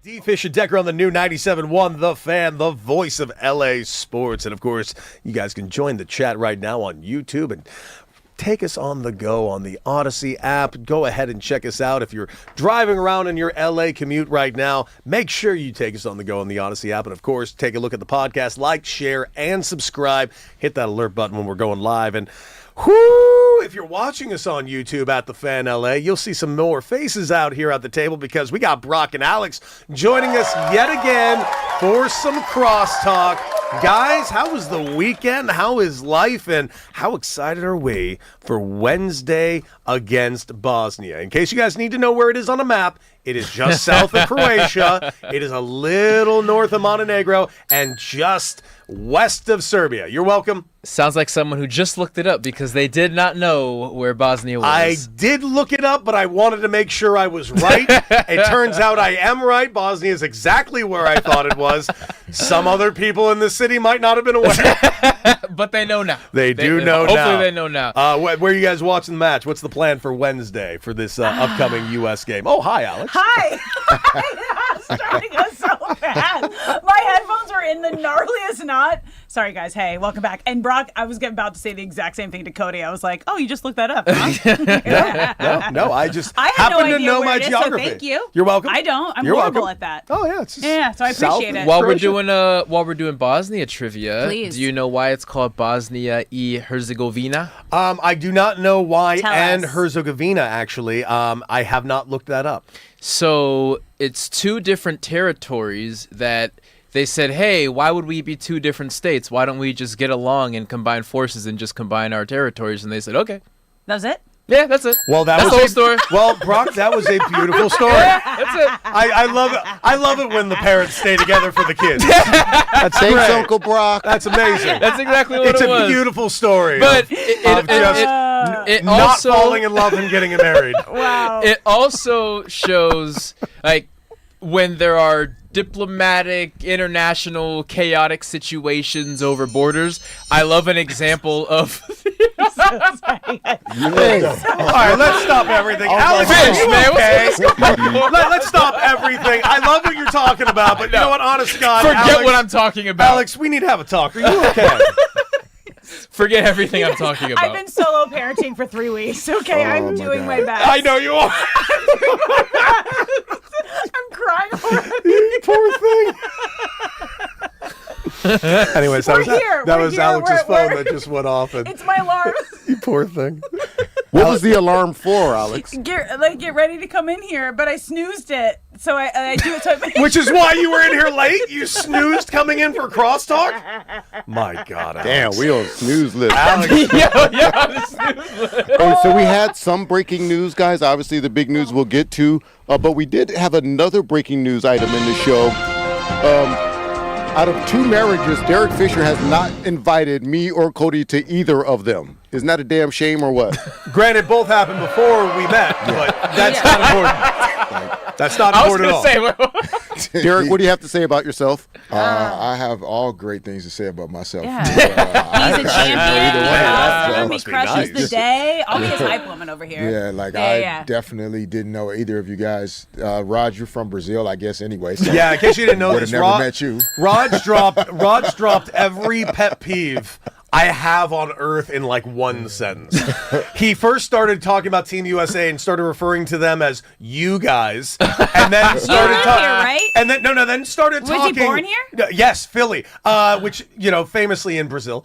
D. Fish and Decker on the new 97.1 The Fan, the voice of LA sports. And, of course, you guys can join the chat right now on YouTube. And take us on the go on the Odyssey app. Go ahead and check us out. If you're driving around in your LA commute right now, make sure you take us on the go on the Odyssey app. And of course, take a look at the podcast, like, share, and subscribe. Hit that alert button when we're going live. And whoo, if you're watching us on YouTube at The Fan LA, you'll see some more faces out here at the table because we got Brock and Alex joining us yet again for some crosstalk. Guys, how was the weekend? How is life? And how excited are we for Wednesday against Bosnia? In case you guys need to know where it is on a map, it is just south of Croatia. It is a little north of Montenegro and just west of Serbia. You're welcome.
Sounds like someone who just looked it up because they did not know where Bosnia was.
I did look it up, but I wanted to make sure I was right. It turns out I am right. Bosnia is exactly where I thought it was. Some other people in the city might not have been aware.
But they know now.
They do know now.
Hopefully they know now.
Where are you guys watching the match? What's the plan for Wednesday for this upcoming U.S. game? Oh, hi, Alex.
Hi. I'm starting us so bad. My headphones were in the gnarliest knot. Sorry, guys. Hey, welcome back. And Brock, I was about to say the exact same thing to Cody. I was like, oh, you just looked that up, huh?
No, I just
I had
happen
no
to know
idea
my
where it is,
geography.
so thank you.
You're welcome.
I don't. I'm
You're
horrible
welcome.
at that.
Oh, yeah. It's just
Yeah, so I appreciate it.
While we're doing Bosnia trivia,
Please.
do you know why it's called Bosnia y Herzegovina?
I do not know why
Tell
and
us.
Herzegovina, actually. I have not looked that up.
So it's two different territories that they said, hey, why would we be two different states? Why don't we just get along and combine forces and just combine our territories? And they said, okay.
That was it?
Yeah, that's it.
Well,
that's
was
the whole story.
Well, Brock, that was a beautiful story.
That's it.
I love it. I love it when the parents stay together for the kids. That's
Thanks,
great.
Uncle Brock.
That's amazing.
That's exactly what
It's
it
a
was.
beautiful story.
But
of
it
not
also
falling in love and getting married.
Wow.
It also shows like when there are diplomatic, international, chaotic situations over borders. I love an example of.
All right, let's stop everything. Alex,
Fish,
are you
man,
okay?
what's going on?
Let's stop everything. I love what you're talking about, but you know what? Honest to God,
Forget
Alex,
what I'm talking about.
Alex, we need to have a talk. Are you okay?
Forget everything I'm talking about.
I've been solo parenting for 3 weeks. Okay,
Oh,
I'm
my
doing
God.
my best.
I know you are.
I'm crying already.
Poor thing. Anyways, that was Alex's phone that just went off. And
It's my alarm.
you poor thing.
What was the alarm for, Alex?
Get ready to come in here, but I snoozed it, so I do it. So
Which is why you were in here late? You snoozed coming in for crosstalk? My God, Alex.
Damn, we on snooze list.
Alex.
Oh, so we had some breaking news, guys. Obviously, the big news we'll get to, but we did have another breaking news item in the show. Out of 2 marriages, Derek Fisher has not invited me or Cody to either of them. Isn't that a damn shame or what?
Granted, both happened before we met, but that's not important. That's not important at all.
Derek, what do you have to say about yourself?
I have all great things to say about myself.
Yeah. He's a champion. He's awesome. He
must be
crushes
nice.
the day. I'll be his hype woman over here.
Yeah, like
Yeah.
I definitely didn't know either of you guys. Raj, you're from Brazil, I guess, anyway. So
Yeah, in case you didn't know
would
this,
have never met you.
Raj dropped every pet peeve I have on Earth in like one sentence. He first started talking about Team USA and started referring to them as you guys, and then started
live
talking.
here, right?
And then then started
Was he
talking.
born here?
Yes, Philly, which famously in Brazil.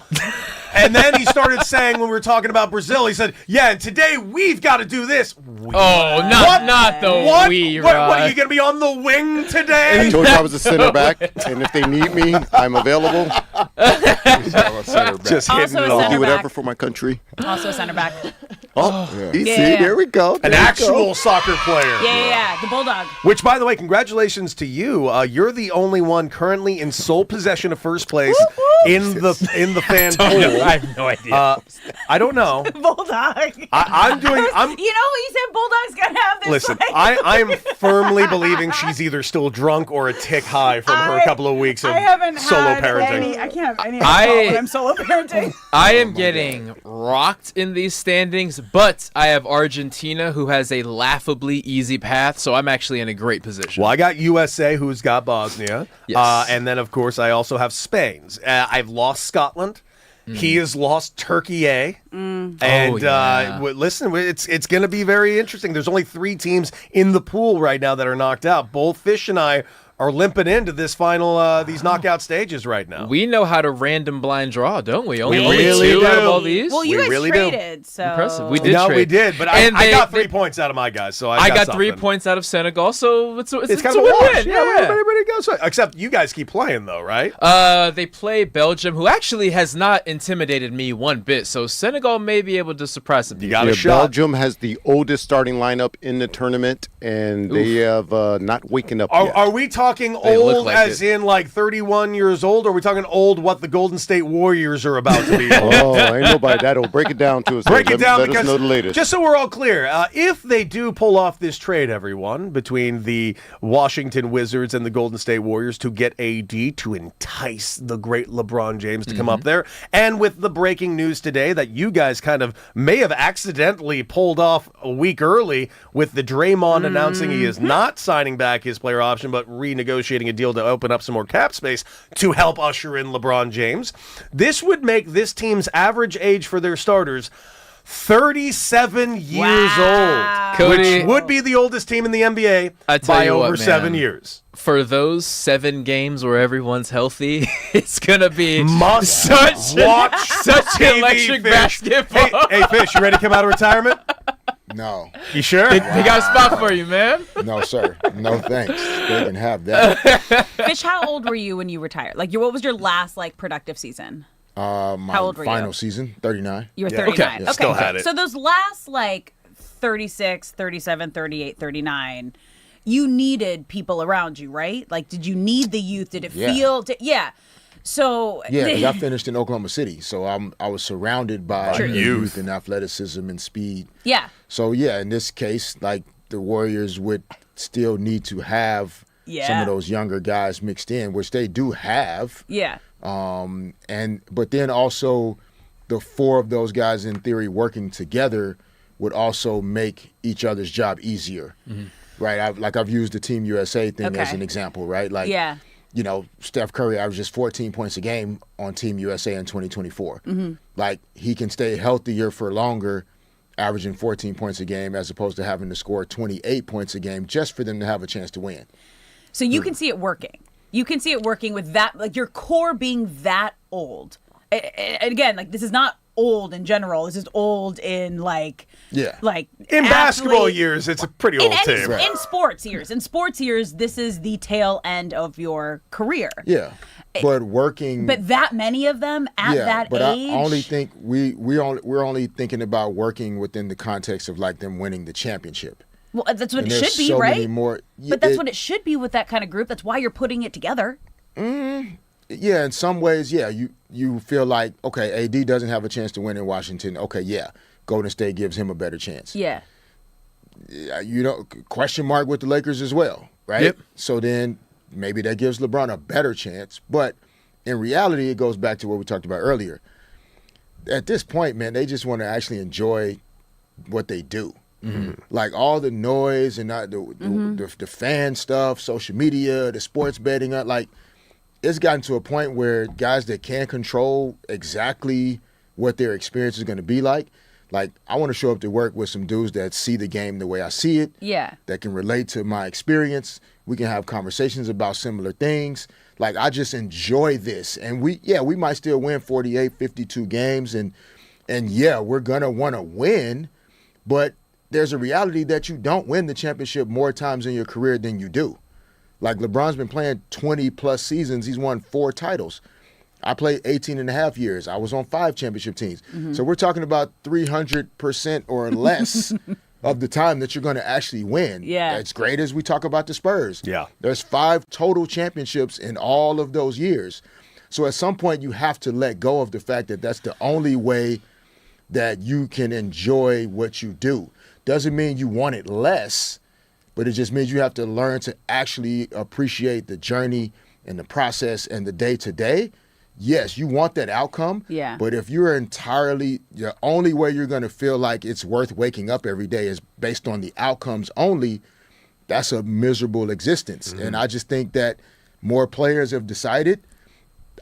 And then he started saying when we were talking about Brazil, he said, "Yeah, and today we've got to do this."
Not the
What?
we.
What are you going to be on the wing today?
I told you I was a center back, and if they need me, I'm available.
Just hitting
Also
it
a
all.
Do
center
whatever
back.
for my country.
Also a center back.
Oh, see,
Yeah.
there we go.
An actual soccer player.
Yeah. The bulldog.
Which, by the way, congratulations to you. You're the only one currently in sole possession of first place in the fan pool.
I have no idea.
I don't know.
Bulldog.
I'm doing.
You know, he said bulldog's gonna have this.
Listen,
fight.
I'm firmly believing she's either still drunk or a tick high from her couple of weeks of
I haven't
solo
had
parenting.
any. I can't have any alcohol when I'm solo parenting.
I am getting rocked in these standings, but I have Argentina, who has a laughably easy path, so I'm actually in a great position.
Well, I got USA, who's got Bosnia.
Yes.
And then, of course, I also have Spain. I've lost Scotland. He has lost Turkey A. And listen, it's going to be very interesting. There's only 3 teams in the pool right now that are knocked out. Both Fish and I are limping into this final these knockout stages right now.
We know how to random blind draw, don't we? Only
really
2
do.
out of all these.
Well, you
We
guys
really
traded, so
impressive. We did.
We did, but I got 3 points out of my guys, so I
got 3
something.
points out of Senegal, so it's
Kind
a
of a
win-win.
wash. Yeah, everybody goes. Except you guys keep playing though, right?
They play Belgium, who actually has not intimidated me one bit. So Senegal may be able to surprise some people.
You got a shot.
Belgium has the oldest starting lineup in the tournament, and they have not waken up yet.
Are we talking
They look
old
like
as in like 31 years old, or are we talking old what the Golden State Warriors are about to be?
Oh, ain't nobody that old. Break it down to us.
Break it down
let
because
us know the latest.
just so we're all clear, if they do pull off this trade, everyone, between the Washington Wizards and the Golden State Warriors to get AD to entice the great LeBron James to come up there, and with the breaking news today that you guys kind of may have accidentally pulled off a week early with the Draymond announcing he is not signing back his player option but renegotiating a deal to open up some more cap space to help usher in LeBron James, this would make this team's average age for their starters 37 years old,
Cody,
which would be the oldest team in the NBA by over 7 years.
For those 7 games where everyone's healthy, it's gonna be
such
electric basketball.
Hey, Fish, you ready to come out of retirement?
No.
You sure?
They got a spot for you, man.
No, sir. No thanks. They can have that.
Fish, how old were you when you retired? Like, what was your last productive season?
My
How old were
final
you?
season, 39.
You were 39.
Okay. Still had it.
So those last 36, 37, 38, 39, you needed people around you, right? Like, did you need the youth? Did it feel? Yeah. So
Yeah, 'cause I finished in Oklahoma City, so I was surrounded by youth and athleticism and speed.
Yeah.
So yeah, in this case, like the Warriors would still need to have some of those younger guys mixed in, which they do have.
Yeah.
But then also the 4 of those guys in theory working together would also make each other's job easier. Right? I've used the Team USA thing as an example, right? Like you know, Steph Curry averages 14 points a game on Team USA in 2024. Like, he can stay healthier for longer, averaging 14 points a game, as opposed to having to score 28 points a game just for them to have a chance to win.
So you can see it working. You can see it working with that, like your core being that old. And again, like, this is not old in general. This is old in
in basketball years, it's a pretty old team.
In sports years. In sports years, this is the tail end of your career.
Yeah. But working,
but that many of them at that
but
age.
I only think we're only thinking about working within the context of like them winning the championship.
Well, that's what
And
it
there's
should be,
so
right?
many more,
but that's what it should be with that kind of group. That's why you're putting it together.
Yeah, in some ways, you feel like, okay, AD doesn't have a chance to win in Washington. Okay, yeah, Golden State gives him a better chance.
Yeah.
You know, question mark with the Lakers as well, right?
Yep.
So then maybe that gives LeBron a better chance. But in reality, it goes back to what we talked about earlier. At this point, man, they just want to actually enjoy what they do. Like all the noise and the fan stuff, social media, the sports betting, like it's gotten to a point where guys that can't control exactly what their experience is going to be like I want to show up to work with some dudes that see the game the way I see it, that can relate to my experience. We can have conversations about similar things. Like, I just enjoy this. And we might still win 48, 52 games, and we're going to want to win, but there's a reality that you don't win the championship more times in your career than you do. Like, LeBron's been playing 20-plus seasons. He's won 4 titles. I played 18 and a half years. I was on 5 championship teams. So we're talking about 300% or less of the time that you're going to actually win.
Yeah.
It's great as we talk about the Spurs.
Yeah.
There's 5 total championships in all of those years. So at some point, you have to let go of the fact that that's the only way that you can enjoy what you do. Doesn't mean you want it less, but it just means you have to learn to actually appreciate the journey and the process and the day-to-day. Yes, you want that outcome, but if you're the only way you're going to feel like it's worth waking up every day is based on the outcomes only, that's a miserable existence. And I just think that more players have decided,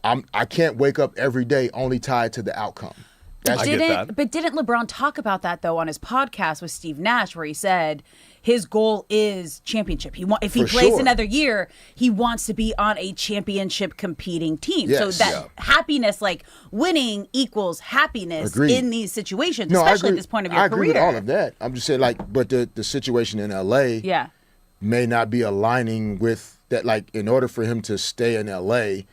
I can't wake up every day only tied to the outcome.
But didn't LeBron talk about that though on his podcast with Steve Nash, where he said his goal is championship. If he plays another year, he wants to be on a championship competing team.
Yes.
So that happiness, like winning, equals happiness in these situations, especially at this point of your career.
I agree with all of that. I'm just saying, but the situation in LA may not be aligning with that. Like, in order for him to stay in LA,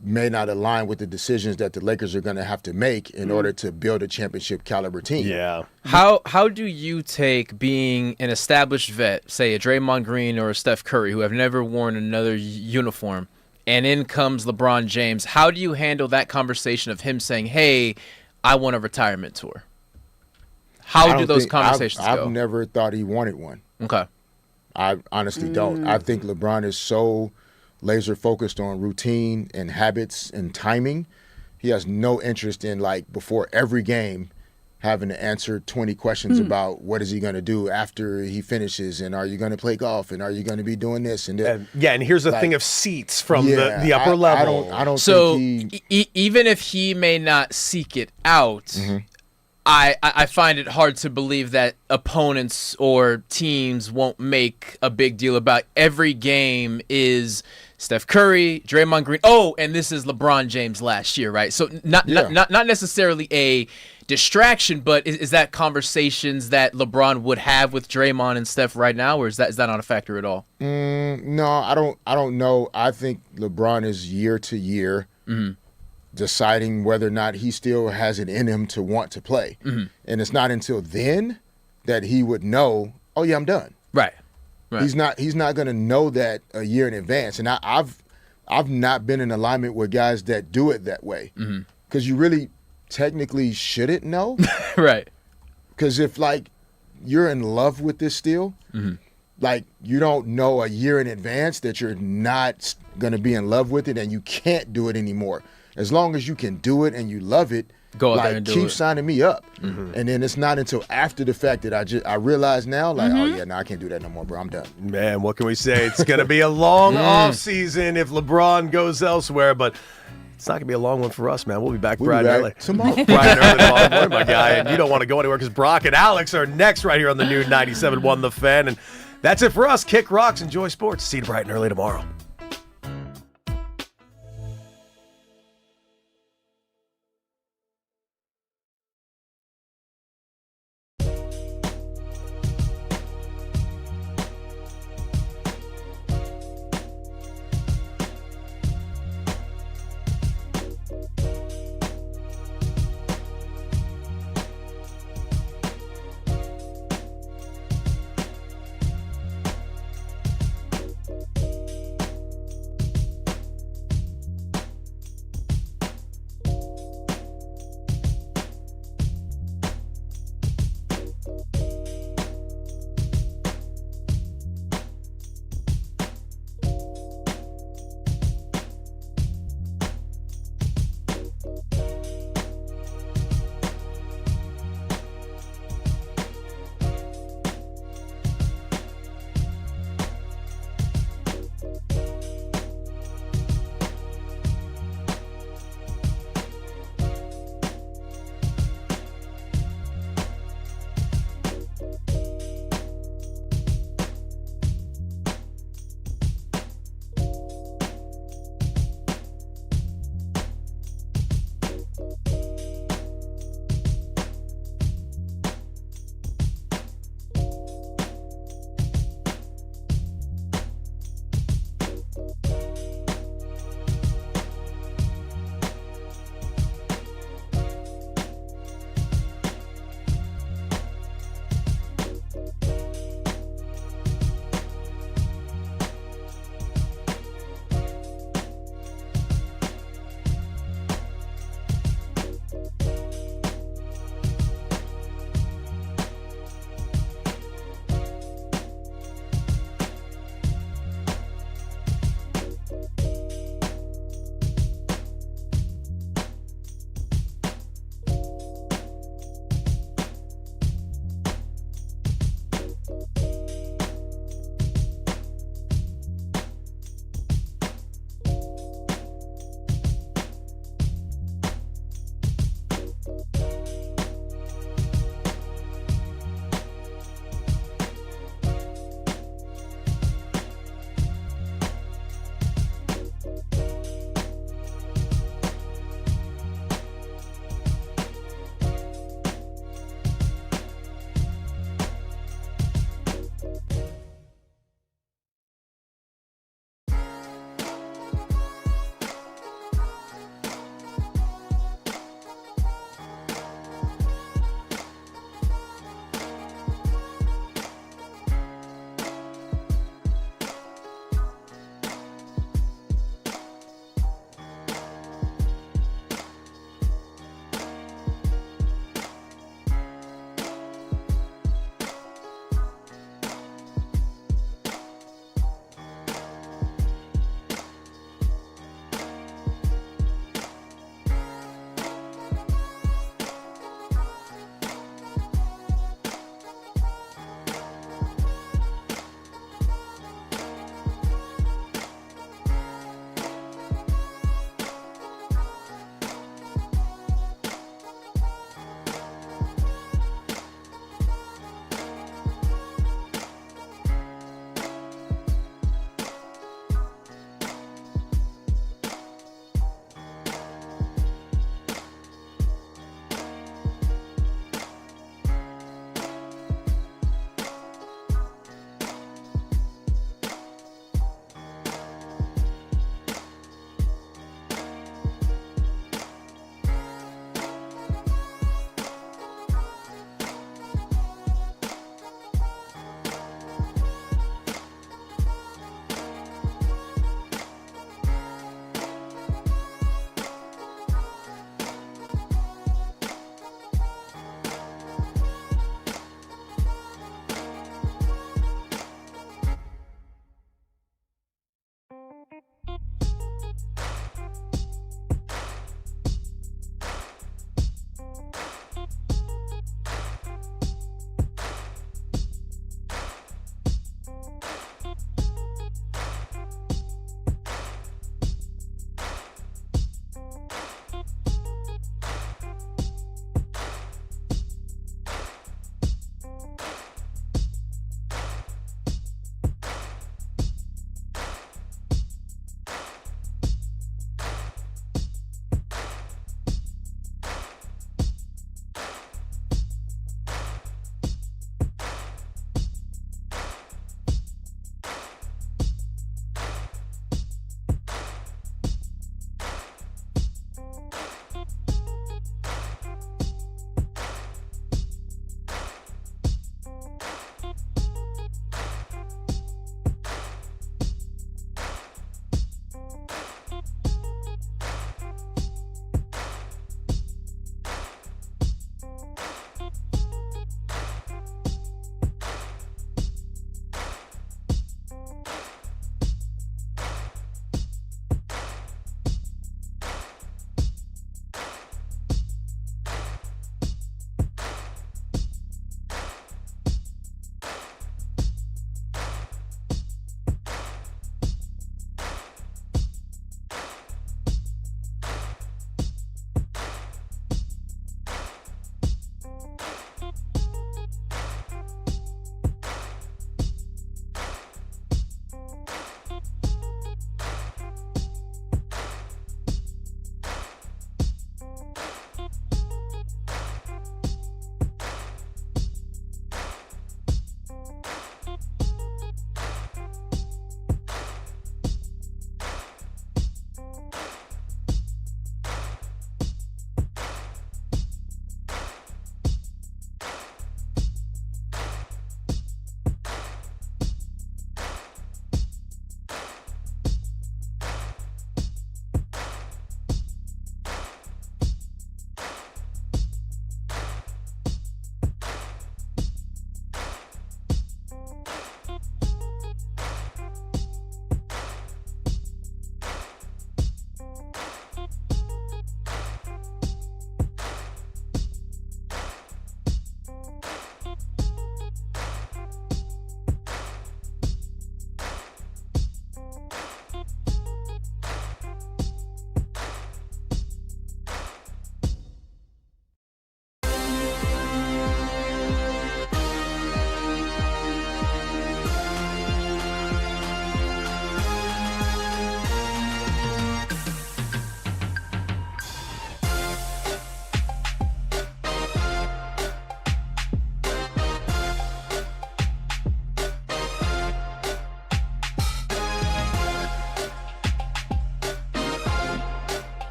may not align with the decisions that the Lakers are going to have to make in order to build a championship caliber team.
Yeah.
How do you take being an established vet, say a Draymond Green or a Steph Curry, who have never worn another uniform, and in comes LeBron James? How do you handle that conversation of him saying, hey, I want a retirement tour? How do those conversations go?
I've never thought he wanted one.
Okay.
I honestly don't. I think LeBron is so laser focused on routine and habits and timing. He has no interest in, like, before every game having to answer 20 questions about what is he going to do after he finishes, and are you going to play golf, and are you going to be doing this and that.
And here's a thing of seats from the upper level.
I don't
so
think
even if he may not seek it out, I find it hard to believe that opponents or teams won't make a big deal about every game is Steph Curry, Draymond Green. Oh, and this is LeBron James last year, right? So not necessarily a distraction, but is that conversations that LeBron would have with Draymond and Steph right now, or is that not a factor at all?
No, I don't know. I think LeBron is year to year deciding whether or not he still has it in him to want to play, and it's not until then that he would know, oh yeah, I'm done.
Right.
He's not going to know that a year in advance, and I've not been in alignment with guys that do it that way, because you really technically shouldn't know,
right?
Because if, like, you're in love with this still, like, you don't know a year in advance that you're not going to be in love with it, and you can't do it anymore. As long as you can do it and you love it,
go out there and do
keep
it.
signing me up. And then it's not until after the fact that I realize now, like, oh yeah, no, I can't do that no more, bro. I'm done.
Man, what can we say? It's going to be a long off season if LeBron goes elsewhere, but it's not going to be a long one for us, man. We'll be back bright and early
tomorrow.
Bright and early tomorrow morning, my guy. And you don't want to go anywhere because Brock and Alex are next right here on the new 97.1 The Fan. And that's it for us. Kick rocks, enjoy sports. See you bright and early tomorrow.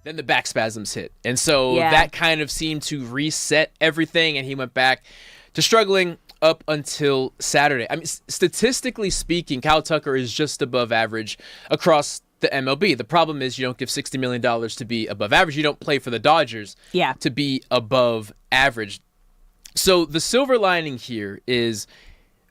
then the back spasms hit. And so
Yeah.
that kind of seemed to reset everything, and he went back to struggling up until Saturday. I mean, statistically speaking, Kyle Tucker is just above average across the MLB. The problem is you don't give $60 million to be above average. You don't play for the Dodgers to be above average. So the silver lining here is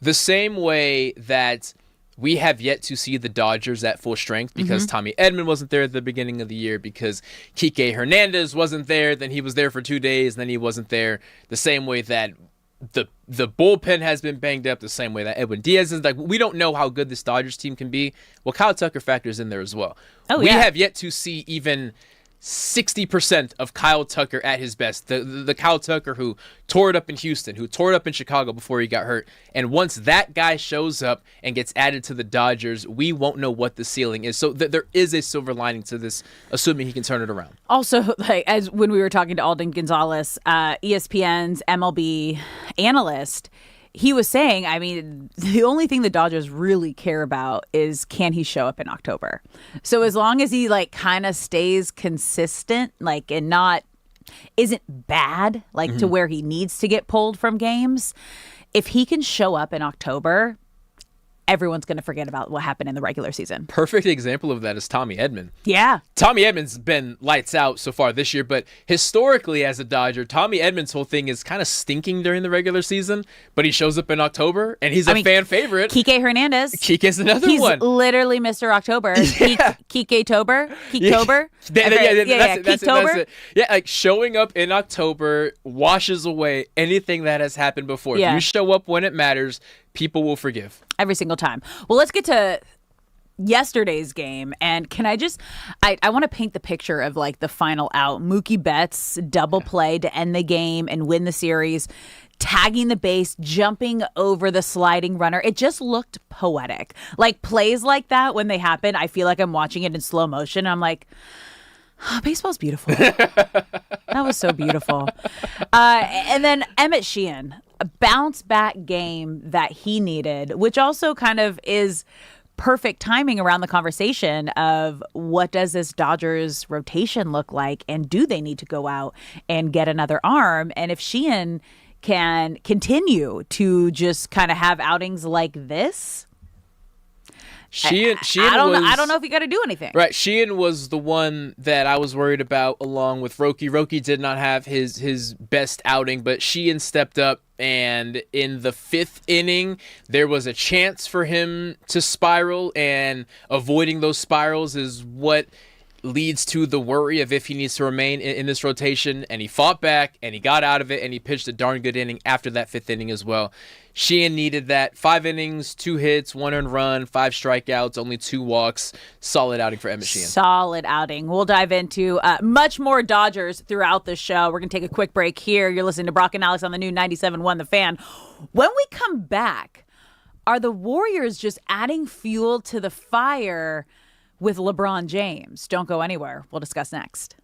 the same way that we have yet to see the Dodgers at full strength because Tommy Edman wasn't there at the beginning of the year, because Kike Hernandez wasn't there, then he was there for 2 days, and then he wasn't there. The same way that the bullpen has been banged up, the same way that Edwin Diaz is. Like, we don't know how good this Dodgers team can be. Well, Kyle Tucker factors in there as well. We have yet to see even 60% of Kyle Tucker at his best. The Kyle Tucker who tore it up in Houston, who tore it up in Chicago before he got hurt. And once that guy shows up and gets added to the Dodgers, we won't know what the ceiling is. So there is a silver lining to this, assuming he can turn it around.
Also, like, as when we were talking to Alden Gonzalez, ESPN's MLB analyst, he was saying, I mean, the only thing the Dodgers really care about is, can he show up in October? So as long as he like kind of stays consistent, like, and isn't bad, like to where he needs to get pulled from games, if he can show up in October, everyone's going to forget about what happened in the regular season.
Perfect example of that is Tommy Edman.
Yeah.
Tommy Edman's been lights out so far this year, but historically as a Dodger, Tommy Edman's whole thing is kind of stinking during the regular season, but he shows up in October, and he's a fan favorite.
Kike Hernandez.
Kike's another
He's
one.
literally Mr. October. Kike-tober. Keke-tober.
That's it. Yeah, like showing up in October washes away anything that has happened before.
Yeah.
If you show up when it matters, people will forgive.
Every single time. Well, let's get to yesterday's game. And can I just, I want to paint the picture of like the final out. Mookie Betts double play to end the game and win the series, tagging the base, jumping over the sliding runner. It just looked poetic. Like plays like that, when they happen, I feel like I'm watching it in slow motion. I'm like, oh, baseball's beautiful. That was so beautiful. And then Emmett Sheehan, a bounce back game that he needed, which also kind of is perfect timing around the conversation of what does this Dodgers rotation look like, and do they need to go out and get another arm? And if Sheehan can continue to just kind of have outings like this,
Sheehan
I don't know if you got to do anything.
Right, Sheehan was the one that I was worried about, along with Roki. Roki did not have his best outing, but Sheehan stepped up, and in the 5th inning, there was a chance for him to spiral, and avoiding those spirals is what leads to the worry of if he needs to remain in this rotation. And he fought back, and he got out of it, and he pitched a darn good inning after that 5th inning as well. Sheehan needed that. 5 innings, 2 hits, 1 earned run, 5 strikeouts, only 2 walks. Solid outing for Emmett Sheehan.
Solid outing. We'll dive into much more Dodgers throughout the show. We're going to take a quick break here. You're listening to Brock and Alex on the new 97.1 The Fan. When we come back, are the Warriors just adding fuel to the fire with LeBron James? Don't go anywhere. We'll discuss next.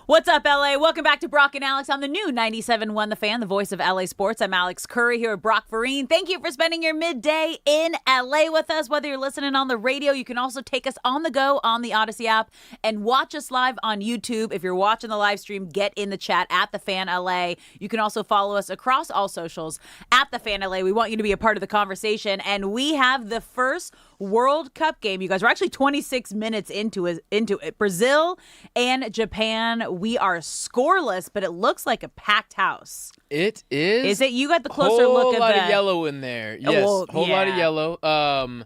What's up, LA? Welcome back to Brock and Alex on the new 97.1 The Fan, the voice of LA Sports. I'm Alex Curry here with Brock Vereen. Thank you for spending your midday in LA with us. Whether you're listening on the radio, you can also take us on the go on the Odyssey app and watch us live on YouTube. If you're watching the live stream, get in the chat at The Fan LA. You can also follow us across all socials at The Fan LA. We want you to be a part of the conversation. And we have the first World Cup game. You guys, we're actually 26 minutes into it. Brazil and Japan. We are scoreless, but it looks like a packed house.
It is.
Is it? You got the closer look
Whole
of
lot of yellow in there. Yes, whole lot of
yeah.
yellow.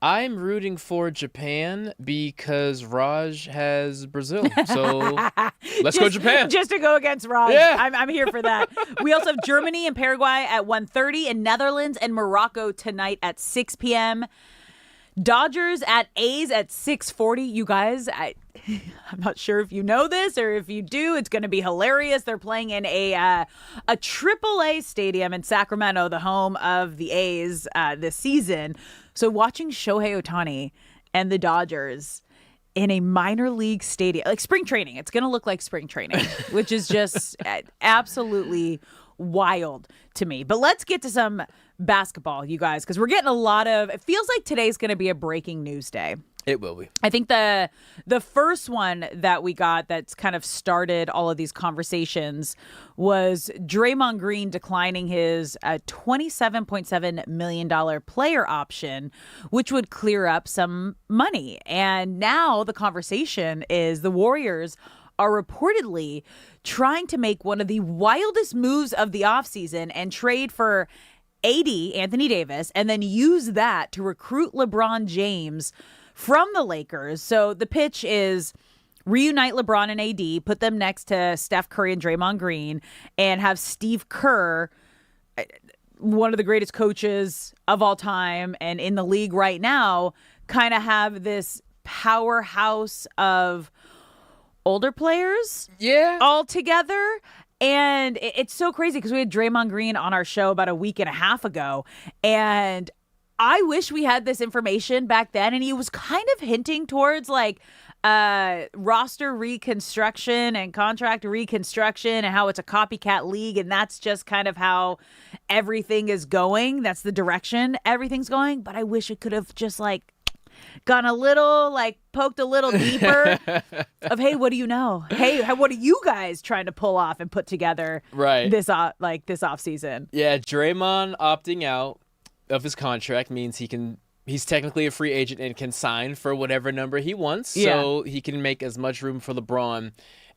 I'm rooting for Japan because Raj has Brazil. So let's go Japan.
Just to go against Raj.
Yeah.
I'm here for that. We also have Germany and Paraguay at 1:30 and Netherlands and Morocco tonight at 6 p.m. Dodgers at A's at 6:40. You guys, I'm not sure if you know this or if you do. It's going to be hilarious. They're playing in a AAA stadium in Sacramento, the home of the A's this season. So watching Shohei Ohtani and the Dodgers in a minor league stadium, like spring training, it's going to look like spring training, which is just absolutely wild to me. But let's get to some basketball, you guys, because we're getting a lot of, it feels like today's going to be a breaking news day.
It will be.
I think the first one that we got that's kind of started all of these conversations was Draymond Green declining his $27.7 million player option, which would clear up some money. And now the conversation is the Warriors are reportedly trying to make one of the wildest moves of the offseason and trade for AD, Anthony Davis, and then use that to recruit LeBron James from the Lakers. So the pitch is reunite LeBron and AD, put them next to Steph Curry and Draymond Green, and have Steve Kerr, one of the greatest coaches of all time and in the league right now, kind of have this powerhouse of older players all together. And it's so crazy because we had Draymond Green on our show about a week and a half ago, and I wish we had this information back then. And he was kind of hinting towards like roster reconstruction and contract reconstruction and how it's a copycat league. And that's just kind of how everything is going. That's the direction everything's going. But I wish it could have just like gone a little, like poked a little deeper of, hey, what do you know? Hey, what are you guys trying to pull off and put together this off season?
Yeah, Draymond opting out of his contract means he's technically a free agent and can sign for whatever number he wants. So he can make as much room for LeBron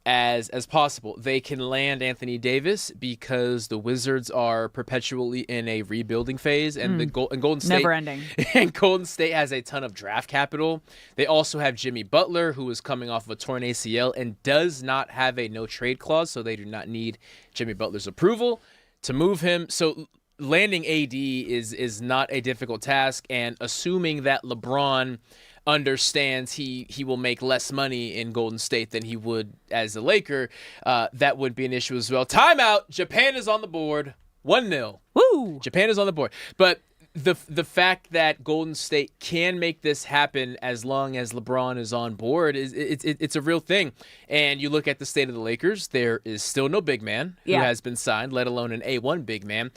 as possible. They can land Anthony Davis because the Wizards are perpetually in a rebuilding phase, and Golden State
never ending.
And Golden State has a ton of draft capital. They also have Jimmy Butler, who is coming off of a torn ACL and does not have a no trade clause, so they do not need Jimmy Butler's approval to move him. So landing AD is not a difficult task, and assuming that LeBron understands he will make less money in Golden State than he would as a Laker, that would be an issue as well. Timeout. Japan is on the board. 1-0.
Woo!
Japan is on the board. But the fact that Golden State can make this happen as long as LeBron is on board it's a real thing. And you look at the state of the Lakers, there is still no big man who has been signed, let alone an A1 big man.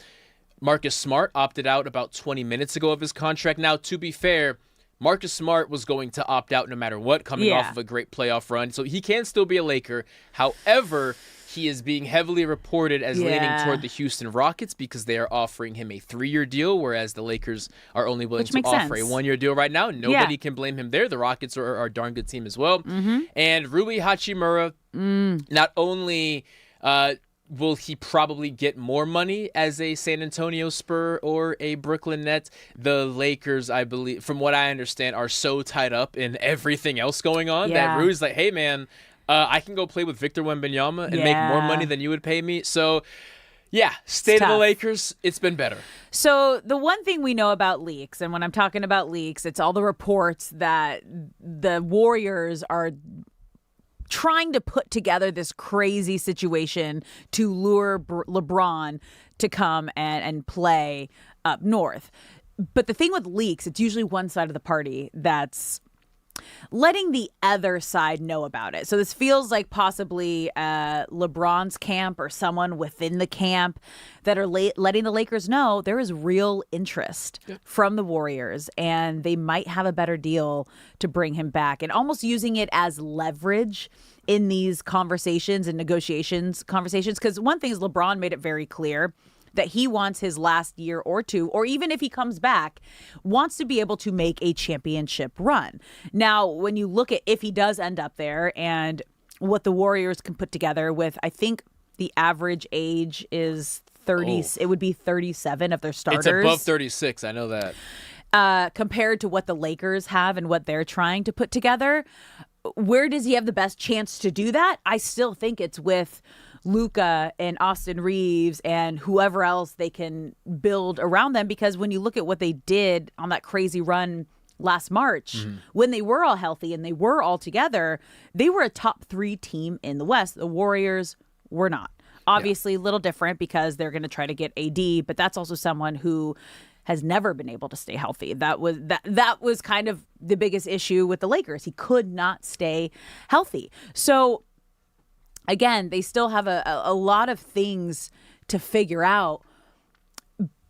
Marcus Smart opted out about 20 minutes ago of his contract. Now, to be fair, Marcus Smart was going to opt out no matter what, coming off of a great playoff run. So he can still be a Laker. However, he is being heavily reported as leaning toward the Houston Rockets because they are offering him a 3-year deal, whereas the Lakers are only willing to offer a 1-year deal right now. Nobody can blame him there. The Rockets are a darn good team as well. And Rui Hachimura, not only will he probably get more money as a San Antonio Spur or a Brooklyn Net? The Lakers, I believe, from what I understand, are so tied up in everything else going on that Rui's like, hey, man, I can go play with Victor Wembanyama and make more money than you would pay me. So, yeah, state of the Lakers, it's been better.
So the one thing we know about leaks, and when I'm talking about leaks, it's all the reports that the Warriors are trying to put together this crazy situation to lure LeBron to come and play up north. But the thing with leaks, it's usually one side of the party that's letting the other side know about it. So this feels like possibly LeBron's camp or someone within the camp that are letting the Lakers know there is real interest from the Warriors, and they might have a better deal to bring him back, and almost using it as leverage in these conversations and conversations. Because one thing is LeBron made it very clear that he wants his last year or two, or even if he comes back, wants to be able to make a championship run. Now, when you look at if he does end up there and what the Warriors can put together with, I think the average age is 30. Oh. It would be 37 of their starters.
It's above 36. I know that.
Compared to what the Lakers have and what they're trying to put together, where does he have the best chance to do that? I still think it's with Luka and Austin Reeves and whoever else they can build around them, because when you look at what they did on that crazy run last March, when they were all healthy and they were all together, they were a top 3 team in the West. The Warriors were not. Obviously, a little different because they're going to try to get AD, but that's also someone who has never been able to stay healthy. That was kind of the biggest issue with the Lakers. He could not stay healthy. So again, they still have a lot of things to figure out.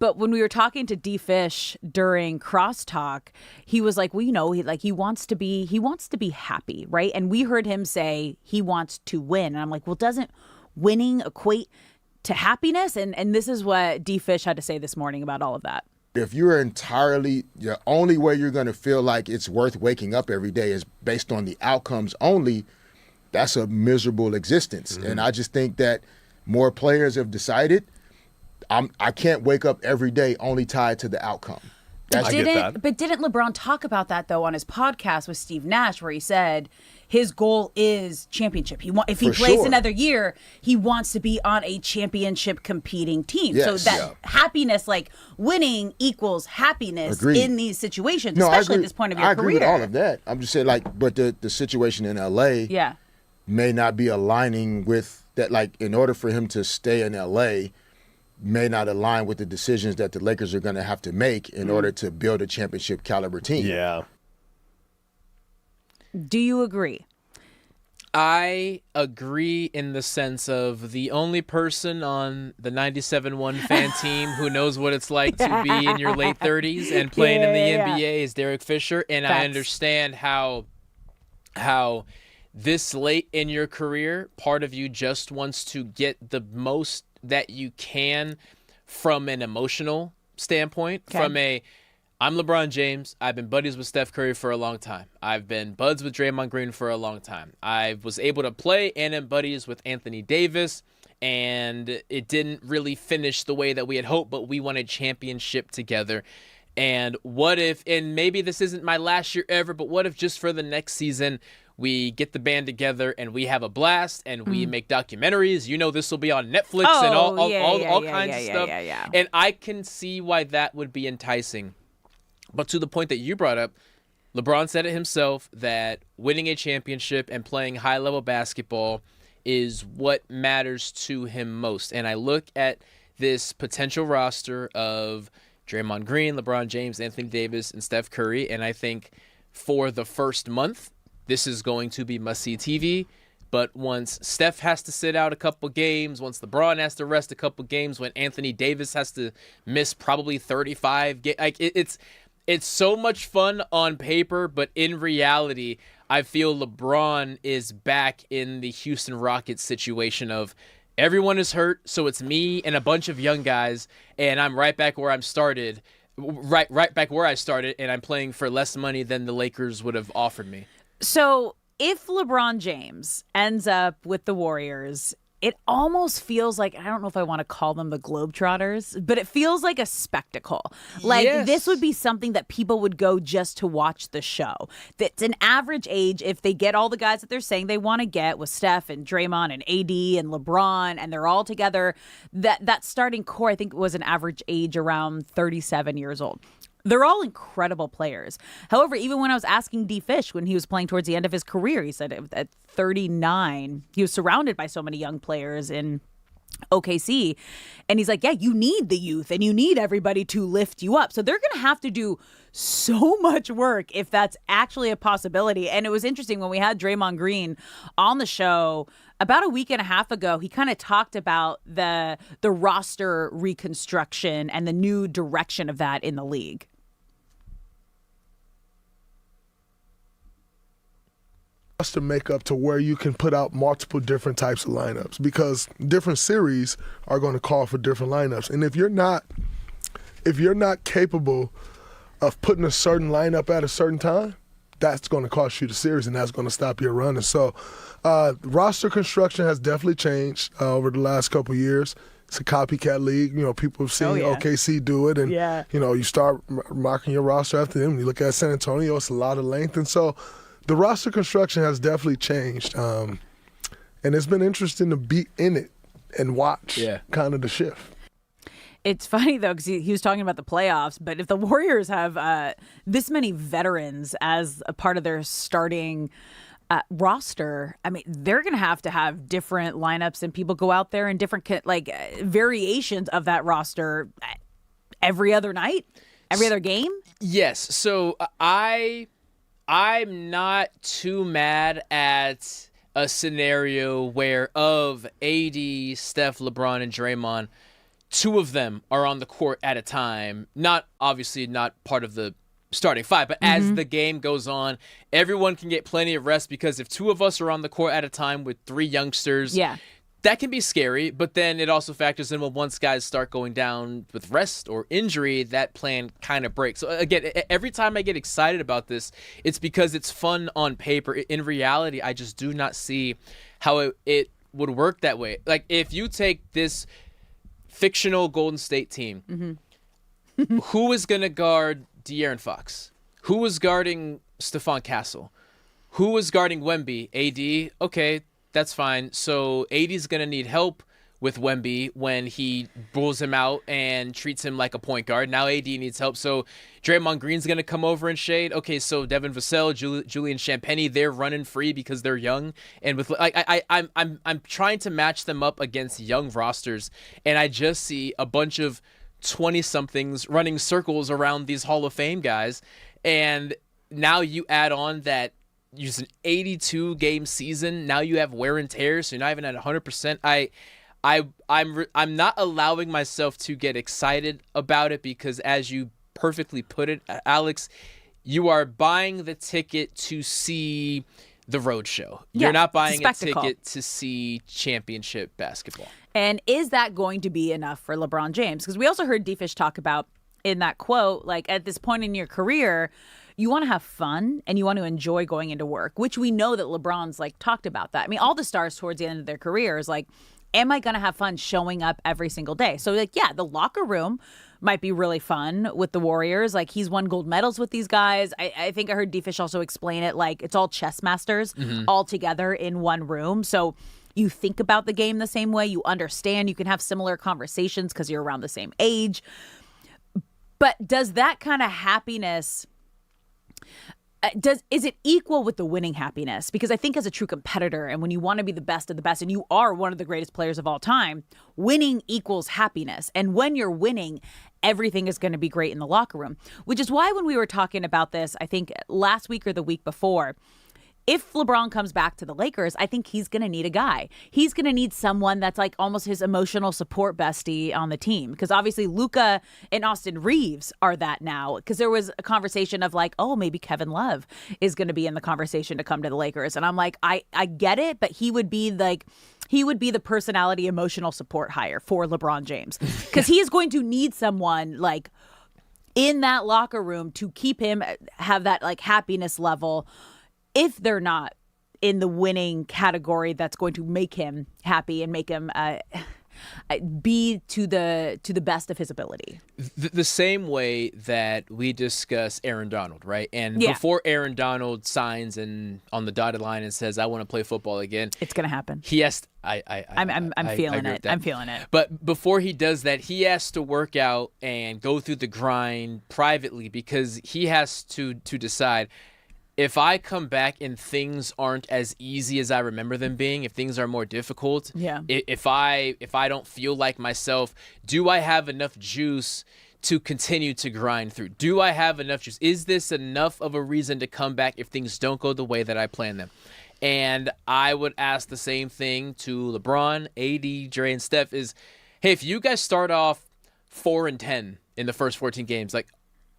But when we were talking to D Fish during crosstalk, he was like, well, he wants to be happy, right? And we heard him say he wants to win. And I'm like, well, doesn't winning equate to happiness? And this is what D Fish had to say this morning about all of that.
If you're the only way you're going to feel like it's worth waking up every day is based on the outcomes only, that's a miserable existence. And I just think that more players have decided I can't wake up every day only tied to the outcome.
But didn't LeBron talk about that, though, on his podcast with Steve Nash, where he said his goal is championship. If he plays another year, he wants to be on a championship competing team.
Yes.
So that happiness, like winning equals happiness in these situations, especially at this point of your career.
I agree with all of that. I'm just saying, but the situation in LA may not be aligning with that. Like, in order for him to stay in LA, may not align with the decisions that the Lakers are going to have to make in order to build a championship caliber team.
Yeah.
Do you agree?
I agree in the sense of the only person on the 97-1 fan team who knows what it's like to be in your late 30s and playing in the NBA is Derek Fisher. And I understand how this late in your career, part of you just wants to get the most that you can from an emotional standpoint. I'm LeBron James. I've been buddies with Steph Curry for a long time. I've been buds with Draymond Green for a long time. I was able to play and am buddies with Anthony Davis, and it didn't really finish the way that we had hoped, but we won a championship together. And what if, and maybe this isn't my last year ever, but what if just for the next season we get the band together and we have a blast and we make documentaries? This will be on Netflix and all kinds of stuff. And I can see why that would be enticing. But to the point that you brought up, LeBron said it himself that winning a championship and playing high-level basketball is what matters to him most. And I look at this potential roster of Draymond Green, LeBron James, Anthony Davis, and Steph Curry, and I think for the first month, this is going to be must-see TV. But once Steph has to sit out a couple games, once LeBron has to rest a couple games, when Anthony Davis has to miss probably 35 games, it's so much fun on paper, but in reality, I feel LeBron is back in the Houston Rockets situation of everyone is hurt, so it's me and a bunch of young guys, and I'm right back where I started, and I'm playing for less money than the Lakers would have offered me.
So if LeBron James ends up with the Warriors, it almost feels like, I don't know if I want to call them the Globetrotters, but it feels like a spectacle. Like this would be something that people would go just to watch the show. That's an average age, if they get all the guys that they're saying they want to get with Steph and Draymond and AD and LeBron, and they're all together, that starting core, I think, was an average age around 37 years old. They're all incredible players. However, even when I was asking D Fish when he was playing towards the end of his career, he said at 39, he was surrounded by so many young players in OKC. And he's like, yeah, you need the youth and you need everybody to lift you up. So they're going to have to do so much work if that's actually a possibility. And it was interesting when we had Draymond Green on the show about a week and a half ago, he kind of talked about the roster reconstruction and the new direction of that in the league.
To make up to where you can put out multiple different types of lineups, because different series are going to call for different lineups. And if you're not capable of putting a certain lineup at a certain time, that's going to cost you the series, and that's going to stop your run. And so roster construction has definitely changed over the last couple of years. It's a copycat league. You know, people have seen OKC do it, and you know, you start marking your roster after them. You look at San Antonio; it's a lot of length, and so the roster construction has definitely changed, and it's been interesting to be in it and watch kind of the shift.
It's funny, though, because he was talking about the playoffs, but if the Warriors have this many veterans as a part of their starting roster, I mean, they're going to have different lineups, and people go out there in different variations of that roster every other night, every other game.
Yes. So I'm not too mad at a scenario where of AD, Steph, LeBron, and Draymond, two of them are on the court at a time. Not part of the starting five, but as the game goes on, everyone can get plenty of rest, because if two of us are on the court at a time with three youngsters, that can be scary. But then it also factors in, well, once guys start going down with rest or injury, that plan kind of breaks. So again, every time I get excited about this, it's because it's fun on paper. In reality, I just do not see how it would work that way. Like, if you take this fictional Golden State team, who is going to guard De'Aaron Fox? Who was guarding Stephon Castle? Who was guarding Wemby? AD? Okay, that's fine. So AD's going to need help with Wemby when he bulls him out and treats him like a point guard. Now AD needs help. So Draymond Green's going to come over and shade. Okay, so Devin Vassell, Julian Champagnie, they're running free because they're young. And with I'm trying to match them up against young rosters, and I just see a bunch of 20-somethings running circles around these Hall of Fame guys. And now you add on that use an 82-game season. Now you have wear and tear, so you're not even at 100%. I'm not allowing myself to get excited about it, because as you perfectly put it, Alex, you are buying the ticket to see the road show. You're not buying a ticket to see championship basketball.
And is that going to be enough for LeBron James? Because we also heard D-Fish talk about in that quote, like, at this point in your career, you want to have fun and you want to enjoy going into work, which we know that LeBron's talked about that. I mean, all the stars towards the end of their careers, am I going to have fun showing up every single day? So the locker room might be really fun with the Warriors. He's won gold medals with these guys. I think I heard D-Fish also explain it it's all chess masters all together in one room. So you think about the game the same way. You understand. You can have similar conversations because you're around the same age. But does that kind of happiness... is it equal with the winning happiness? Because I think as a true competitor, and when you want to be the best of the best, and you are one of the greatest players of all time, winning equals happiness. And when you're winning, everything is going to be great in the locker room, which is why when we were talking about this, I think last week or the week before, if LeBron comes back to the Lakers, I think he's going to need a guy. He's going to need someone that's almost his emotional support bestie on the team. Because obviously Luka and Austin Reeves are that now. Because there was a conversation of maybe Kevin Love is going to be in the conversation to come to the Lakers. And I'm I get it, but he would be the personality emotional support hire for LeBron James. Because he is going to need someone in that locker room to keep him have that happiness level, if they're not in the winning category that's going to make him happy and make him be to the best of his ability.
The same way that we discuss Aaron Donald, right? And before Aaron Donald signs and on the dotted line and says, I want to play football again,
it's going to happen.
He has to,
I'm feeling it. I'm feeling it.
But before he does that, he has to work out and go through the grind privately, because he has to decide, if I come back and things aren't as easy as I remember them being, if things are more difficult, if I don't feel like myself, do I have enough juice to continue to grind through? Do I have enough juice? Is this enough of a reason to come back if things don't go the way that I plan them? And I would ask the same thing to LeBron, AD, Dre, and Steph is, hey, if you guys start off 4-10 in the first 14 games, like,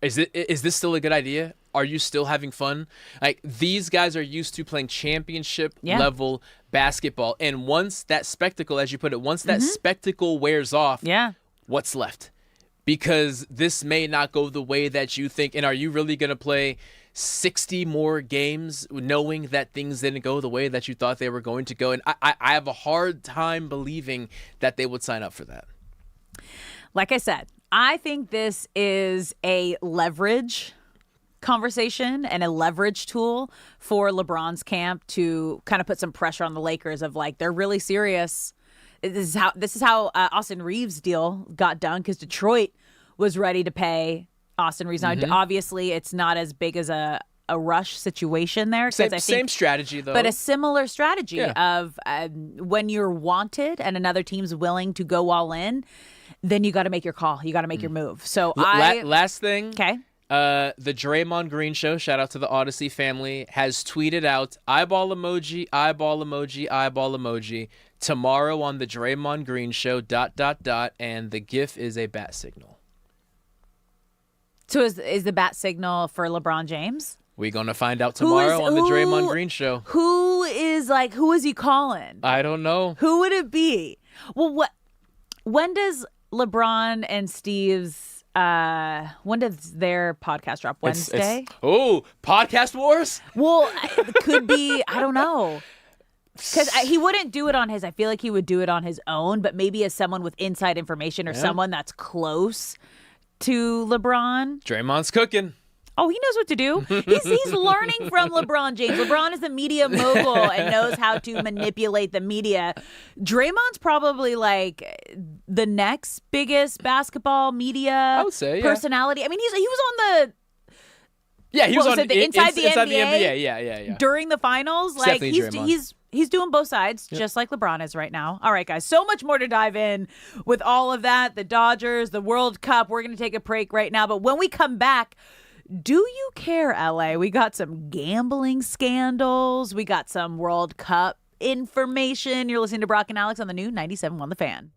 is this still a good idea? Are you still having fun? Like, these guys are used to playing championship level basketball. And once that spectacle, as you put it, once that spectacle wears off, what's left? Because this may not go the way that you think. And are you really going to play 60 more games knowing that things didn't go the way that you thought they were going to go? And I have a hard time believing that they would sign up for that.
Like I said, I think this is a leverage conversation and a leverage tool for LeBron's camp to kind of put some pressure on the Lakers of like, they're really serious. This is how Austin Reeves' deal got done, because Detroit was ready to pay Austin Reeves. Now, obviously, it's not as big as a rush situation there.
Same strategy, though.
But a similar strategy of when you're wanted and another team's willing to go all in, then you got to make your call. You got to make your move. So
last thing.
Okay.
The Draymond Green Show, shout out to the Odyssey family, has tweeted out eyeball emoji, eyeball emoji, eyeball emoji tomorrow on the Draymond Green Show, ... and the GIF is a bat signal.
So is the bat signal for LeBron James?
We're going to find out tomorrow on the Draymond Green Show.
Who is he calling?
I don't know.
Who would it be? Well, when does LeBron and Steve's when does their podcast drop? Wednesday?
Podcast Wars?
Well, it could be, I don't know. Because he wouldn't do it on his, I feel like he would do it on his own, but maybe as someone with inside information or someone that's close to LeBron.
Draymond's cooking.
Oh, he knows what to do. He's learning from LeBron James. LeBron is a media mogul and knows how to manipulate the media. Draymond's probably like the next biggest basketball media personality. I mean, he was on the
he was on
inside the NBA.
Yeah.
During the finals, like he's doing both sides, just like LeBron is right now. All right, guys, so much more to dive in with all of that. The Dodgers, the World Cup. We're going to take a break right now, but when we come back, do you care, LA? We got some gambling scandals. We got some World Cup information. You're listening to Brock and Alex on the new 97.1 The Fan.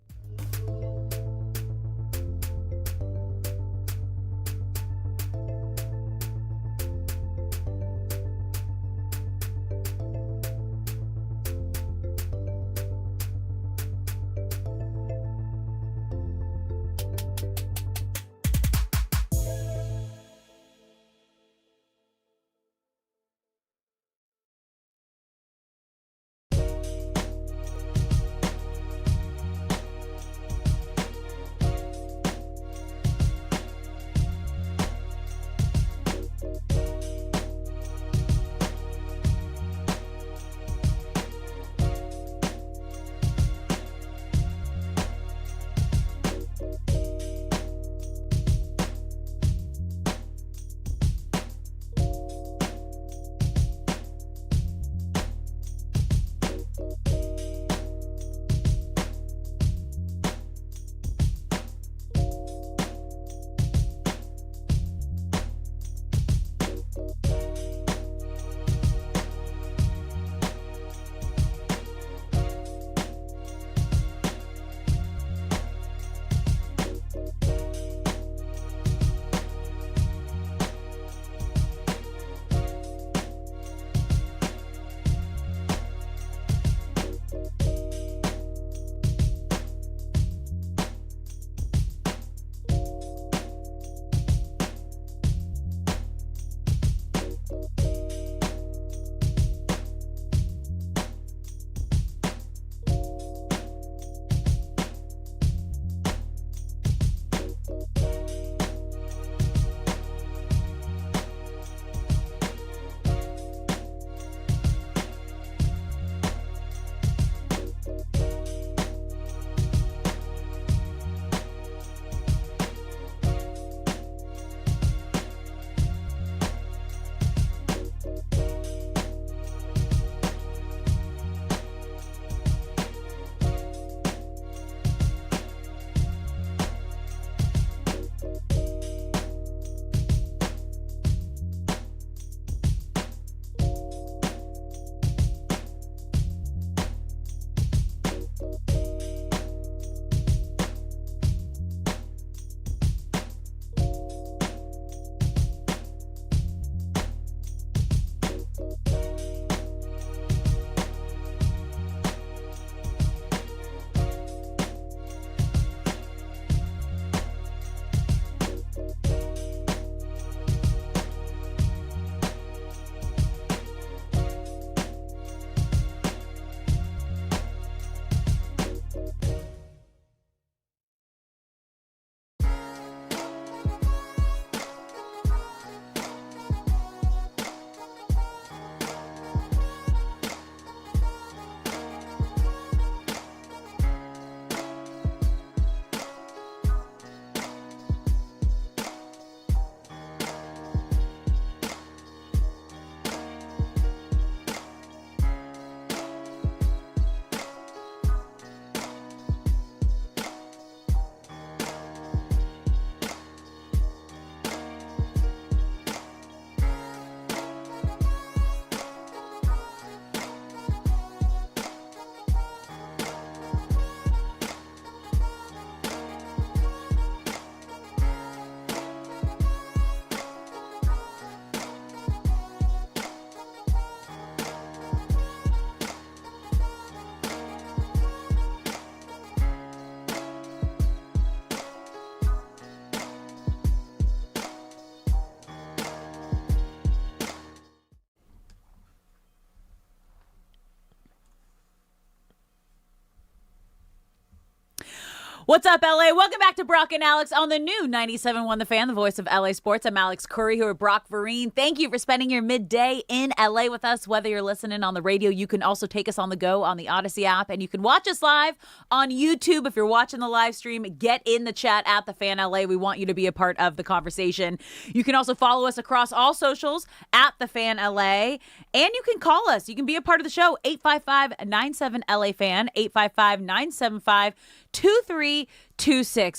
What's up, LA? Welcome back to Brock and Alex on the new 97.1 The Fan, the voice of LA Sports. I'm Alex Curry here with Brock Vereen. Thank you for spending your midday in LA with us. Whether you're listening on the radio, you can also take us on the go on the Odyssey app, and you can watch us live on YouTube. If you're watching the live stream, get in the chat at The Fan LA. We want you to be a part of the conversation. You can also follow us across all socials at The Fan LA, and you can call us. You can be a part of the show, 855-97-LA-FAN, 855-975-2326.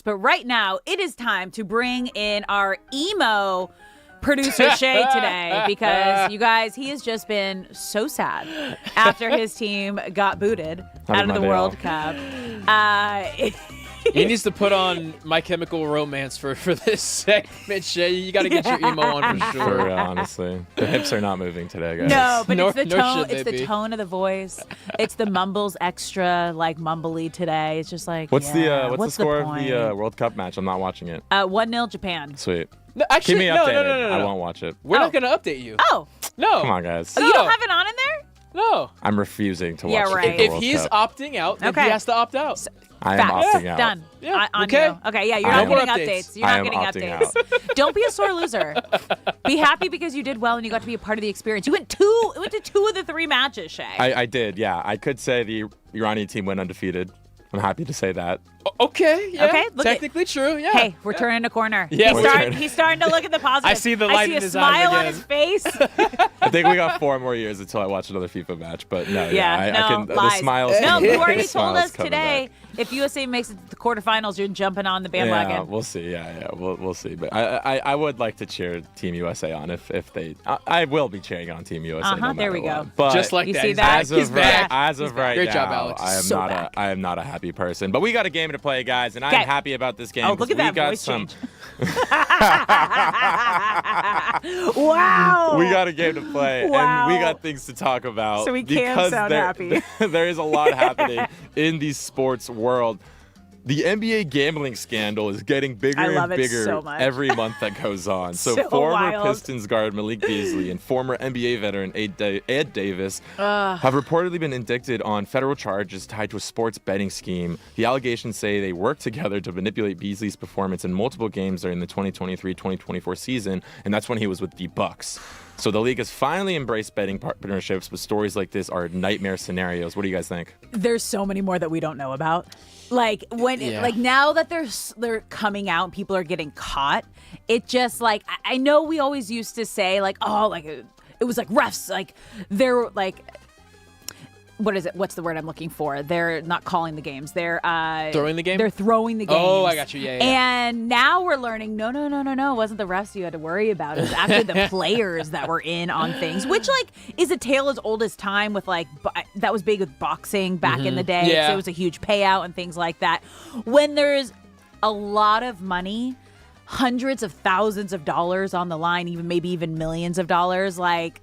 But right now, it is time to bring in our emo producer Shay today, because you guys, he has just been so sad after his team got booted out of the World Cup.
He needs to put on My Chemical Romance for this segment, Shay. You got to get your emo on for sure.
For real, honestly. The hips are not moving today, guys.
No, but it's the tone. It's the tone of the voice. It's the mumbles extra, like mumbly today. It's just like,
what's
yeah,
the score of the World Cup match? I'm not watching it.
1-0 Japan.
Sweet.
No, actually,
keep me updated.
No.
I won't watch it.
We're not going to update you.
Oh.
No.
Come on, guys.
Oh, you don't have it on in there?
No.
I'm refusing to watch
right.
the
If
World
he's
Cup.
opting out, then he has to opt out.
I am opting out.
Done.
Yeah.
Okay. Yeah, you're not getting updates. You're not getting updates.
Out.
Don't be a sore loser. Be happy because you did well and you got to be a part of the experience. You went to 2 of the 3 matches, Shay.
I did, yeah. I could say the Iranian team went undefeated. I'm happy to say that.
Okay, yeah.
Okay,
technically true, yeah.
Hey, we're turning a corner.
Yeah,
he's starting to look at the positive.
I see the light in his eyes
smile on
again.
his face.
I think we got 4 more years until I watch another FIFA match, but no, I can.
Lies.
The smiles.
No, you already
the
told
smiles
us
coming
today
back.
if USA makes it to the quarterfinals, you're jumping on the bandwagon.
Yeah, we'll see. We'll see. But I would like to cheer Team USA on if they. I will be cheering on Team USA. No
there we
matter
go.
What. But
just like
you
that.
see that?
As of right
Great
now,
job, Alex.
I am not a happy person. But we got a game to play, guys, and I'm happy about this game.
Oh, look at that voice
some.
change. Wow.
We got a game to play, and we got things to talk about.
So we can
because
sound happy.
There is a lot happening in the sports world. The NBA gambling scandal is getting bigger and bigger
so much.
every month that goes on. So former
wild.
Pistons guard Malik Beasley and former NBA veteran Ed Davis have reportedly been indicted on federal charges tied to a sports betting scheme. The allegations say they worked together to manipulate Beasley's performance in multiple games during the 2023-2024 season, and that's when he was with the Bucks. So the league has finally embraced betting partnerships, but stories like this are nightmare scenarios. What do you guys think?
There's so many more that we don't know about. Like now that they're coming out and people are getting caught, it just like I know we always used to say like, oh, like it was like refs, like they're like, what is it? What's the word I'm looking for? They're not calling the games. They're
throwing the game.
They're throwing the games.
Oh, I got you. Yeah.
And now we're learning. No. It wasn't the refs you had to worry about. It was actually the players that were in on things, which like is a tale as old as time. With like that was big with boxing back in the day.
Yeah.
So it was a huge payout and things like that. When there's a lot of money, hundreds of thousands of dollars on the line, maybe even millions of dollars, like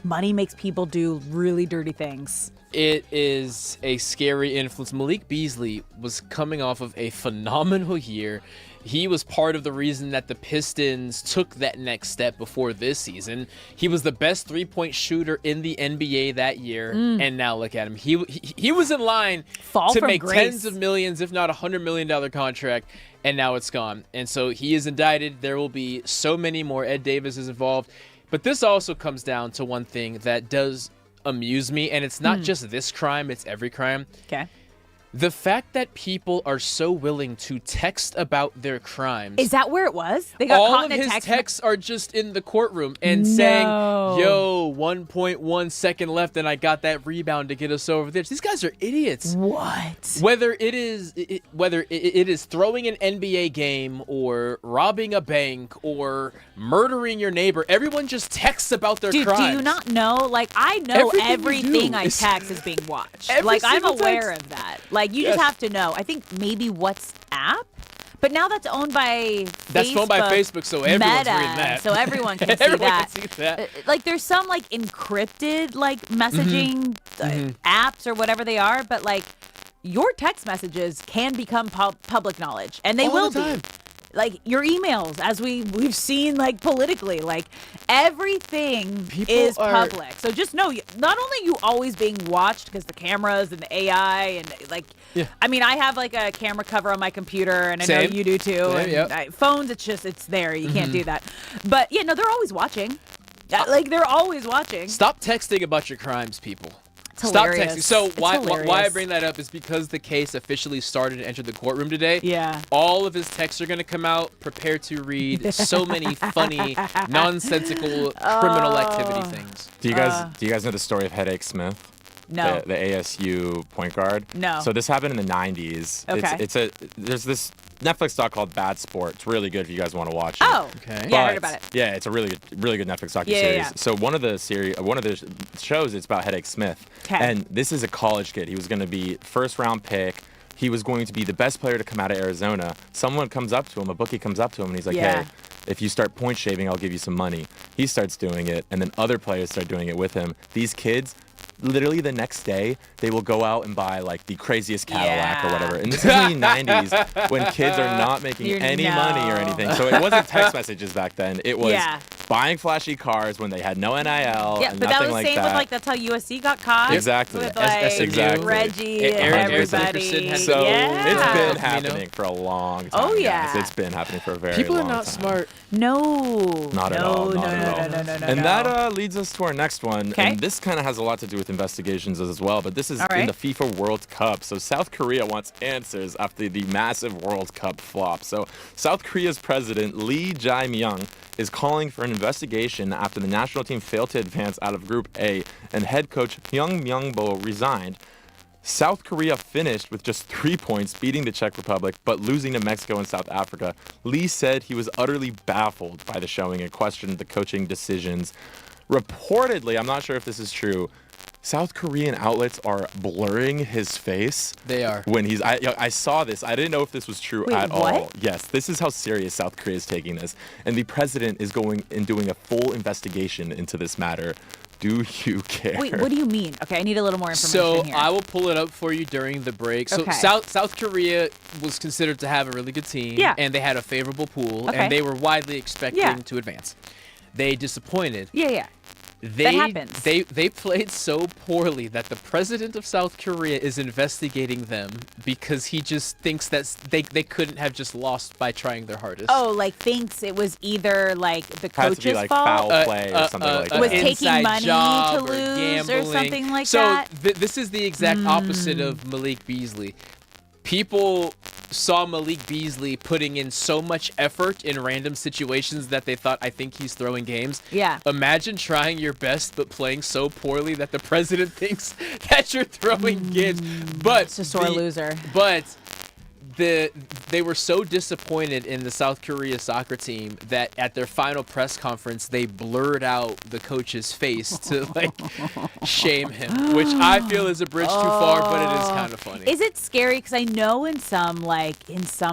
money makes people do really dirty things.
It is a scary influence. Malik Beasley was coming off of a phenomenal year. He was part of the reason that the Pistons took that next step before this season. He was the best three-point shooter in the NBA that year, and now look at him. He was in line to make tens of millions, if not $100 million contract, and now it's gone. And so he is indicted. There will be so many more. Ed Davis is involved. But this also comes down to one thing that does amuse me, and it's not just this crime, it's every crime.
Okay.
The fact that people are so willing to text about their crimes.
Is that where it was? They got
all
caught
of
in a
his
text.
texts are just in the courtroom and saying, yo, 1.1 second left and I got that rebound to get us over there. These guys are idiots.
What?
Whether it is throwing an NBA game or robbing a bank or murdering your neighbor, everyone just texts about their crimes.
Do you not know? Like, I know everything I
is
text is being watched.
Every
Like, I'm
single
aware
text.
of that. Like, you just have to know. I think maybe WhatsApp, but now that's owned by
That's owned by Facebook, so everyone's
Meta,
reading that.
so everyone can see
Everyone
that.
can see that.
Like, there's some like encrypted like messaging apps or whatever they are, but like your text messages can become public knowledge, and they
All
will
the time.
be. like your emails, as we've seen, like politically, like everything is public. So just know, not only are you always being watched because the cameras and the AI and like, I mean, I have like a camera cover on my computer, and I know you do too. And phones, it's there. You can't do that. But yeah, no, they're always watching. Like they're always watching.
Stop texting about your crimes, people.
Stop
texting. So why I bring that up is because the case officially started and entered the courtroom today.
Yeah.
All of his texts are going to come out. Prepare to read so many funny, nonsensical criminal activity things.
Do you guys know the story of Headache Smith?
No.
The ASU point guard?
No.
So this happened in the 90s.
Okay.
There's this Netflix doc called Bad Sport. It's really good if you guys want to watch it.
Oh, okay. Yeah, I heard about it.
Yeah, it's a really good Netflix docuseries.
Yeah.
So one of the shows, it's about Headache Smith.
Okay.
And this is a college kid. He was going to be first round pick. He was going to be the best player to come out of Arizona. Someone comes up to him, a bookie comes up to him, and he's like, hey, if you start point shaving, I'll give you some money. He starts doing it, and then other players start doing it with him. These kids, literally the next day, they will go out and buy like the craziest Cadillac or whatever. And this is in the 90s when kids are not making any money or anything. So it wasn't text messages back then. It was buying flashy cars when they had no NIL and
but that
nothing
was
like
same
that.
with like that's how USC got caught.
Exactly.
With like
exactly.
Reggie and everybody.
So it's been happening for a long time.
Oh yeah.
Guys. It's been happening for a very
People
long
are not
time.
smart.
No.
Not at all. Not at all. And that leads us to our next one.
Okay.
And this kind of has a lot to do with investigations as well. But this is in the FIFA World Cup. So South Korea wants answers after the massive World Cup flop. So South Korea's president Lee Jae-myung is calling for an investigation after the national team failed to advance out of Group A and head coach Hyung Myung-bo resigned. South Korea finished with just 3 points, beating the Czech Republic, but losing to Mexico and South Africa. Lee said he was utterly baffled by the showing and questioned the coaching decisions. Reportedly, I'm not sure if this is true, South Korean outlets are blurring his face.
They are.
When he's, I saw this. I didn't know if this was true at all. Yes, this is how serious South Korea is taking this. And the president is going and doing a full investigation into this matter. Do you care?
Wait, what do you mean? Okay, I need a little more information here.
I will pull it up for you during the break. So South Korea was considered to have a really good team.
Yeah.
And they had a favorable pool. And they were widely expecting to advance. They disappointed.
Yeah. That happens.
They played so poorly that the president of South Korea is investigating them because he just thinks that they couldn't have just lost by trying their hardest.
Oh, like thinks it was either like the
Has
coach's
to be like
fault,
foul play or something like that.
was taking money to
or
lose or something like
so
that.
This is the exact opposite of Malik Beasley. People saw Malik Beasley putting in so much effort in random situations that they thought, I think he's throwing games.
Yeah.
Imagine trying your best but playing so poorly that the president thinks that you're throwing games. But
it's a sore loser.
But they were so disappointed in the South Korea soccer team that at their final press conference they blurred out the coach's face to like shame him, which I feel is a bridge too far, but it is kind of funny.
Is it scary? Because I know in some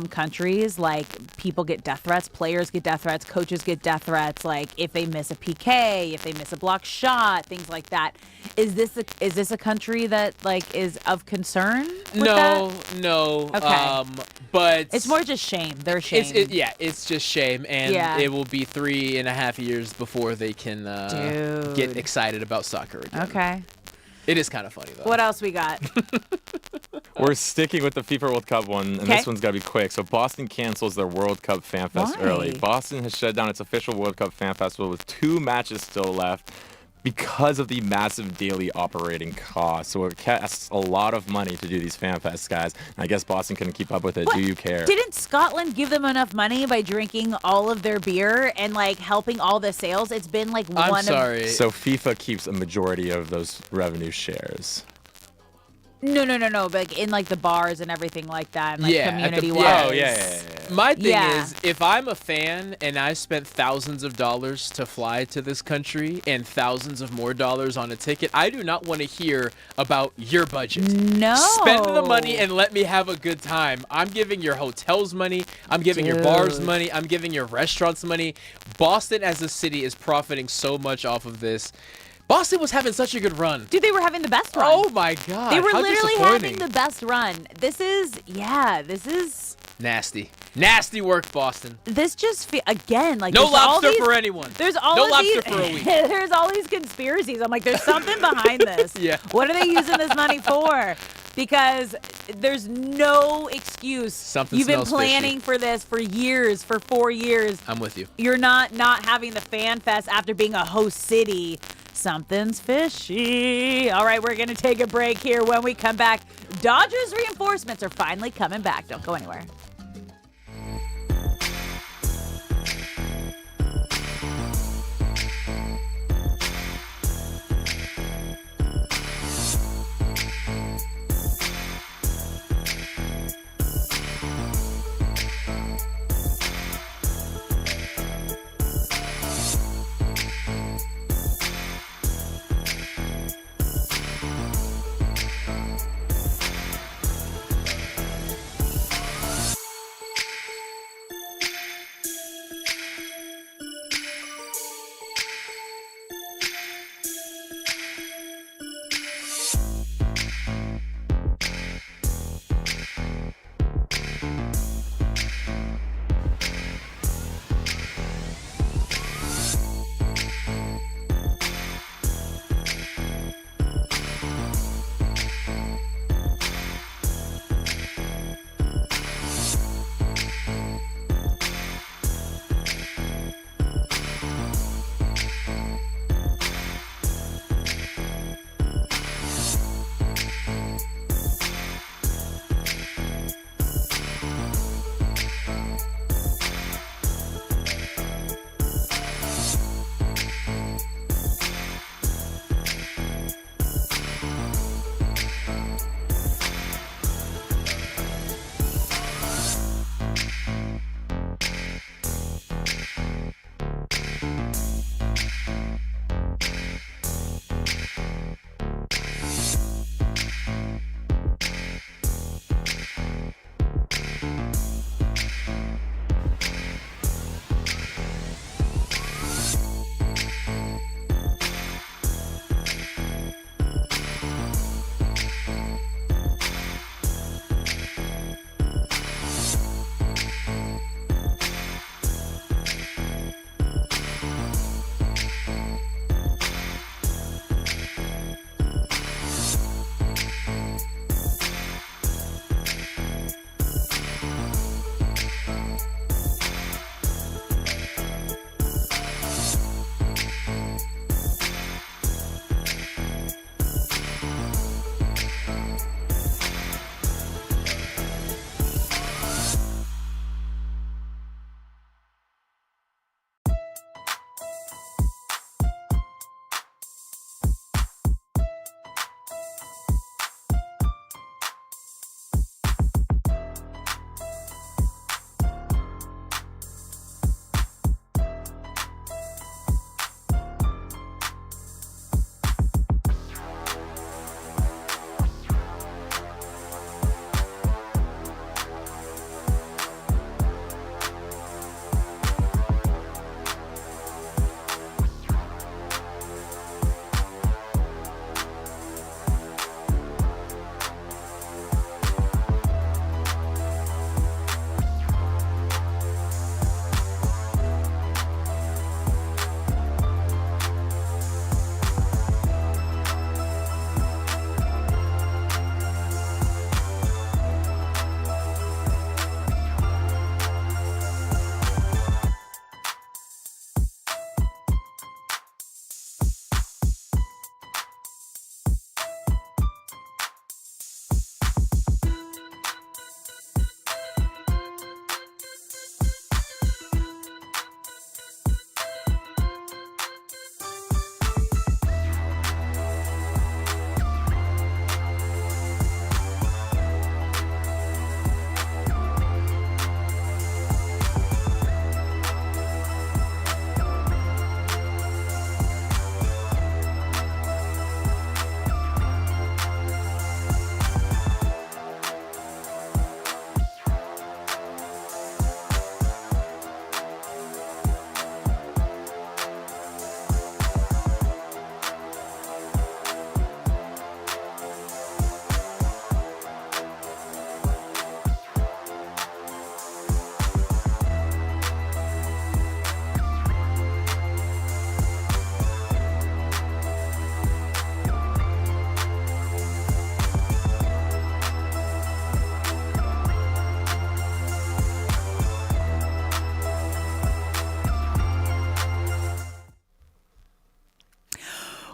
countries, like people get death threats, players get death threats, coaches get death threats, like if they miss a PK, if they miss a block shot, things like that. Is this a country that like is of concern?
No.
Okay.
But
it's more just shame. They're shame.
It's just shame, and it will be 3.5 years before they can get excited about soccer again.
Okay.
It is kind of funny though.
What else we got?
We're sticking with the FIFA World Cup one, and this one's got to be quick. So Boston cancels their World Cup Fan Fest early. Boston has shut down its official World Cup Fan Festival with 2 matches still left because of the massive daily operating costs. So it costs a lot of money to do these fan fests, guys. And I guess Boston couldn't keep up with it.
What?
Do you care?
Didn't Scotland give them enough money by drinking all of their beer and like helping all the sales? It's been like
So FIFA keeps a majority of those revenue shares.
No, like in like the bars and everything like that, and, like community-wise.
My thing is, if I'm a fan and I spent thousands of dollars to fly to this country and thousands of more dollars on a ticket, I do not want to hear about your budget.
No.
Spend the money and let me have a good time. I'm giving your hotels money. I'm giving your bars money. I'm giving your restaurants money. Boston as a city is profiting so much off of this. Boston was having such a good run.
Dude, they were having the best run.
Oh, my God.
They were
How
literally
disappointing.
having the best run. This is
nasty. Nasty work, Boston.
This just again like
no
there's all
lobster
these,
for anyone.
There's all
no
of
lobster
these,
for a week.
There's all these conspiracies. I'm like, there's something behind this.
Yeah.
What are they using this money for? Because there's no excuse.
Something
You've been
smells
planning
fishy.
for this for years, for 4 years.
I'm with you.
You're not having the fan fest after being a host city. Something's fishy. All right, we're going to take a break here. When we come back, Dodgers reinforcements are finally coming back. Don't go anywhere.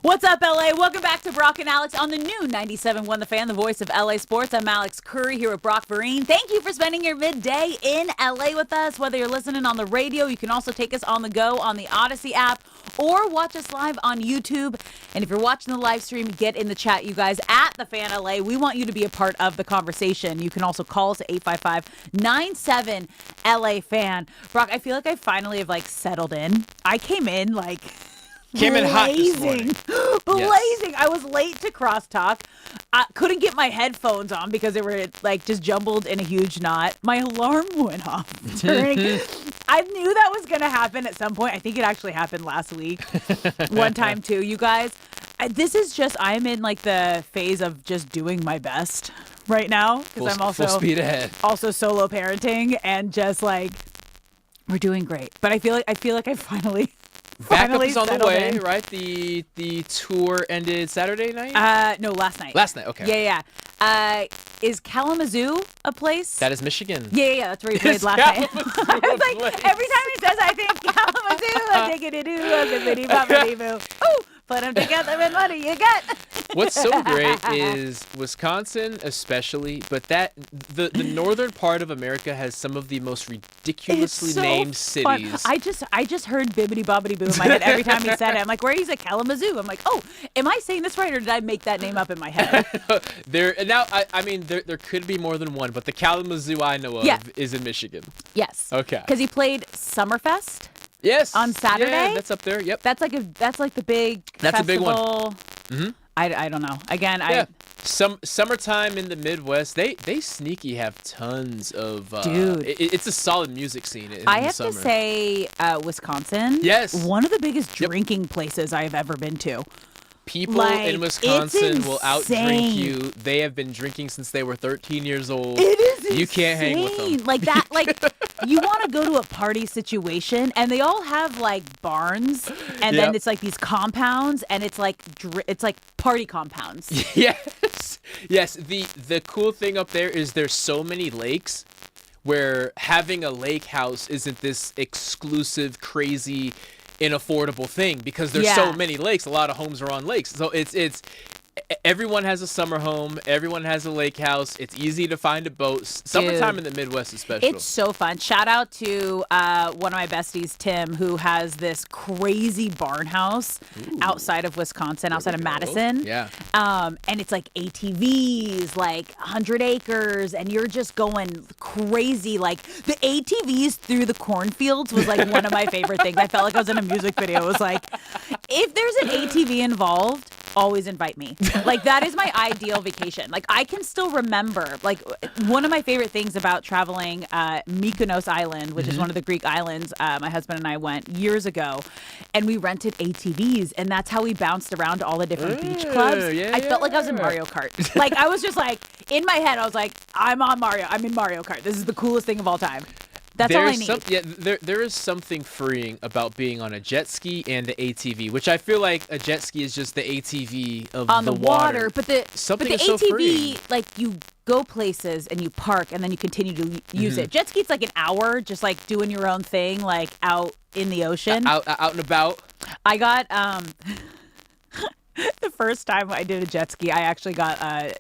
What's up, LA? Welcome back to Brock and Alex on the new 97.1 The Fan, the voice of LA Sports. I'm Alex Curry here with Brock Vereen. Thank you for spending your midday in LA with us. Whether you're listening on the radio, you can also take us on the go on the Odyssey app or watch us live on YouTube. And if you're watching the live stream, get in the chat, you guys, at The Fan LA. We want you to be a part of the conversation. You can also call us at 855-97-LA-FAN. Brock, I feel like I finally have, settled in. I came in,
hot this morning.
Blazing. Yes. I was late to crosstalk. I couldn't get my headphones on because they were just jumbled in a huge knot. My alarm went off. I knew that was going to happen at some point. I think it actually happened last week. One time too, you guys. I'm in the phase of just doing my best right now because I'm also
full speed ahead.
Also solo parenting and just we're doing great. But I feel like I finally
Backup is on the way,
in.
right? The tour ended Saturday night?
No, last night.
Last night, okay.
Yeah. Is Kalamazoo a place?
That is Michigan.
Yeah, that's where he played last night. I was every time he says, I think Kalamazoo, I'm thinking it do, I'm thinking boo. Ooh, put them together and what do you get?
What's so great is Wisconsin especially, but the northern part of America has some of the most ridiculously named cities.
I just heard bibbity bobbity boo in my head every time he said it. I'm like, where is it? Kalamazoo. I'm like, oh, am I saying this right or did I make that name up in my head?
There could be more than one, but the Kalamazoo I know of is in Michigan.
Yes.
Okay.
Because he played Summerfest.
Yes.
On Saturday.
Yeah, that's up there. Yep.
That's the big.
That's
festival.
a big one. Mm-hmm.
I don't know. Again,
summertime in the Midwest, they sneaky have tons of.
Dude,
it's a solid music scene.
I have to say, Wisconsin.
Yes.
One of the biggest drinking places I have ever been to.
People in Wisconsin will outdrink you. They have been drinking since they were 13 years old.
It is insane.
You can't hang with them.
You want to go to a party situation, and they all have barns, and then it's these compounds, and it's like party compounds.
Yes. The cool thing up there is there's so many lakes, where having a lake house isn't this exclusive, crazy, inaffordable thing because there's so many lakes. A lot of homes are on lakes, so it's everyone has a summer home, everyone has a lake house. It's easy to find a boat. Summertime in the Midwest is special.
It's so fun. Shout out to one of my besties, Tim, who has this crazy barn house outside of Wisconsin, outside of Madison.
Yeah.
And it's ATVs, 100 acres, and you're just going crazy. The ATVs through the cornfields was one of my favorite things. I felt like I was in a music video. It was if there's an ATV involved, always invite me. That is my ideal vacation. I can still remember, one of my favorite things about traveling Mykonos Island, which is one of the Greek islands. My husband and I went years ago, and we rented ATVs, and that's how we bounced around to all the different beach clubs. I felt like I was in Mario Kart. I was just in my head, I was I'm in Mario Kart. This is the coolest thing of all time. That's all I need.
There is something freeing about being on a jet ski and the ATV, which I feel like a jet ski is just the ATV of
on the water. But the
ATV,
you go places and you park and then you continue to use it. Jet ski, it's an hour, just doing your own thing, out in the ocean,
out and about.
I got the first time I did a jet ski, I actually got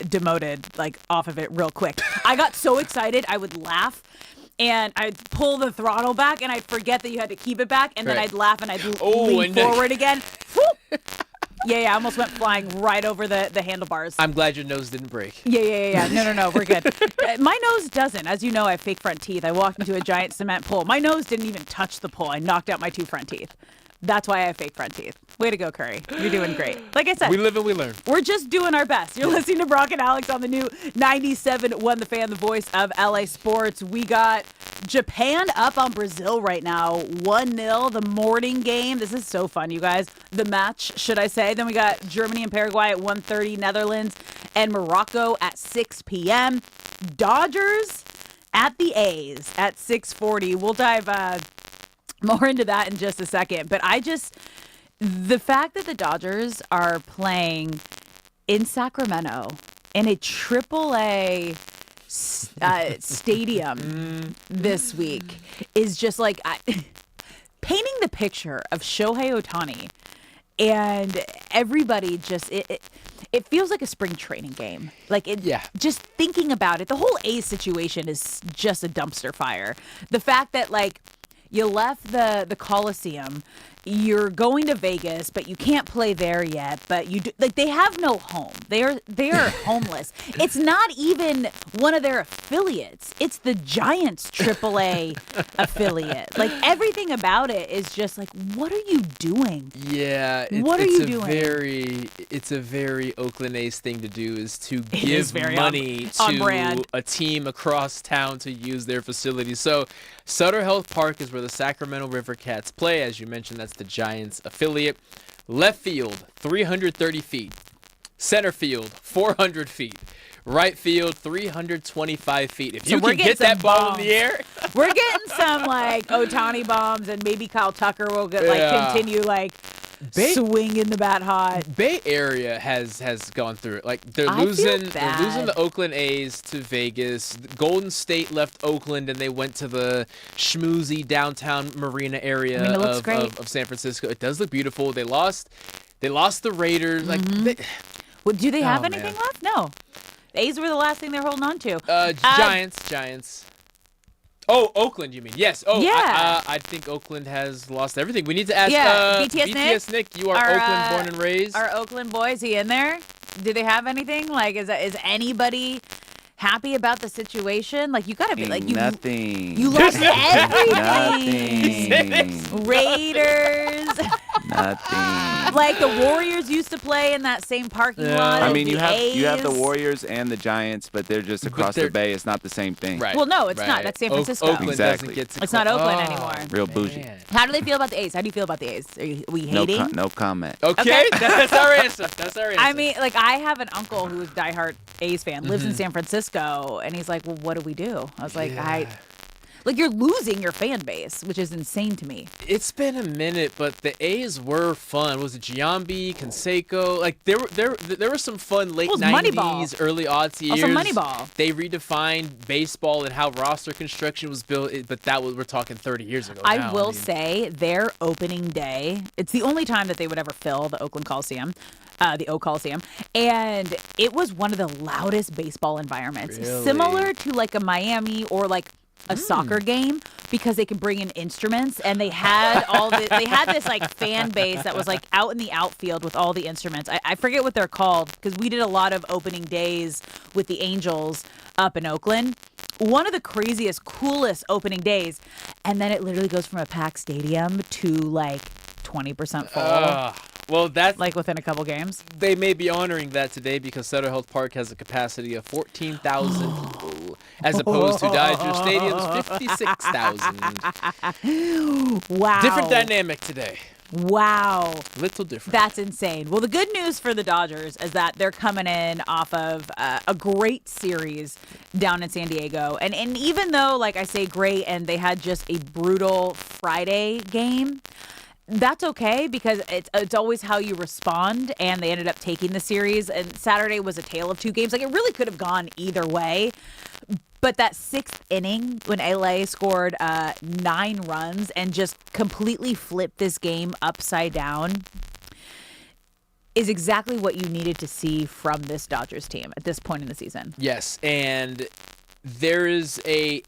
demoted off of it real quick. I got so excited, I would laugh. And I'd pull the throttle back, and I'd forget that you had to keep it back, and then I'd laugh, and I'd lean forward again. I almost went flying right over the handlebars.
I'm glad your nose didn't break.
Yeah. No, we're good. My nose doesn't. As you know, I have fake front teeth. I walked into a giant cement pole. My nose didn't even touch the pole. I knocked out my 2 front teeth. That's why I have fake front teeth. Way to go, Curry. You're doing great. Like I said,
we live and we learn.
We're just doing our best. You're listening to Brock and Alex on the new 97.1 The Fan, the voice of LA Sports. We got Japan up on Brazil right now, 1-0, the morning game. This is so fun, you guys. The match, should I say. Then we got Germany and Paraguay at 1:30, Netherlands and Morocco at 6 p.m. Dodgers at the A's at 6:40. We'll dive more into that in just a second. But the fact that the Dodgers are playing in Sacramento in a AAA stadium this week is just painting the picture of Shohei Ohtani and everybody just it feels like a spring training game. Like just thinking about it, the whole A's situation is just a dumpster fire. The fact that like you left the Coliseum, you're going to Vegas, but you can't play there yet. But you do, like they have no home. They are homeless. It's not even one of their affiliates. It's the Giants AAA affiliate. Like everything about it is just like, what are you doing?
Yeah,
what are you doing?
It's a very Oakland A's thing to do is to give money to a team across town to use their facilities. So Sutter Health Park is where the Sacramento River Cats play. As you mentioned, that's the Giants affiliate. Left field, 330 feet. Center field, 400 feet. Right field, 325 feet. If you can get that ball in the air.
We're getting some like Ohtani bombs, and maybe Kyle Tucker will continue swinging the bat hot.
Bay Area has gone through it. Like they're losing the Oakland A's to Vegas. Golden State left Oakland and they went to the schmoozy downtown marina area of San Francisco. It does look beautiful. They lost the Raiders.
Do they have anything left? No. The A's were the last thing they're holding on to.
Giants. Oh, Oakland, you mean? Yes. Oh,
yeah.
I think Oakland has lost everything. We need to ask
BTS
Nick. You are Oakland born and raised.
Are Oakland boys, he in there? Do they have anything? Like, is anybody happy about the situation? Like, you got to be like,
nothing.
You lost everything.
Nothing.
Raiders.
Nothing.
Like the Warriors used to play in that same parking lot.
I mean, you
A's.
have the Warriors and the Giants, but they're just across the bay. It's not the same thing.
Right.
Well, no, it's not. That's San Francisco.
Oakland doesn't get to.
It's not Oakland anymore.
Real bougie.
How do they feel about the A's? How do you feel about the A's? Are we hating?
No comment.
Okay. That's our answer.
I mean, like I have an uncle who's a diehard A's fan, lives in San Francisco, and he's like, "Well, what do we do?" I was like, Like, you're losing your fan base, which is insane to me.
It's been a minute, but the A's were fun. Was it Giambi, Canseco? Like, there were some fun late 90s, early aughts years.
Also Moneyball.
They redefined baseball and how roster construction was built, but we're talking 30 years ago
I will say their opening day, it's the only time that they would ever fill the Oakland Coliseum. The O Coliseum, and it was one of the loudest baseball environments, similar to like a Miami or like a soccer game, because they could bring in instruments, and they had this like fan base that was like out in the outfield with all the instruments. I forget what they're called, because we did a lot of opening days with the Angels up in Oakland. One of the craziest, coolest opening days, and then it literally goes from a packed stadium to like 20% full.
Well, that's
like within a couple games.
They may be honoring that today because Sutter Health Park has a capacity of 14,000 people, as opposed to Dodger Stadium's 56,000.
Wow.
Different dynamic today.
Wow.
Little different.
That's insane. Well, the good news for the Dodgers is that they're coming in off of a great series down in San Diego. And even though, like I say, great, and they had just a brutal Friday game, that's okay, because it's always how you respond, and they ended up taking the series, and Saturday was a tale of two games. Like, it really could have gone either way, but that sixth inning when LA scored 9 runs and just completely flipped this game upside down is exactly what you needed to see from this Dodgers team at this point in the season.
Yes, and there is I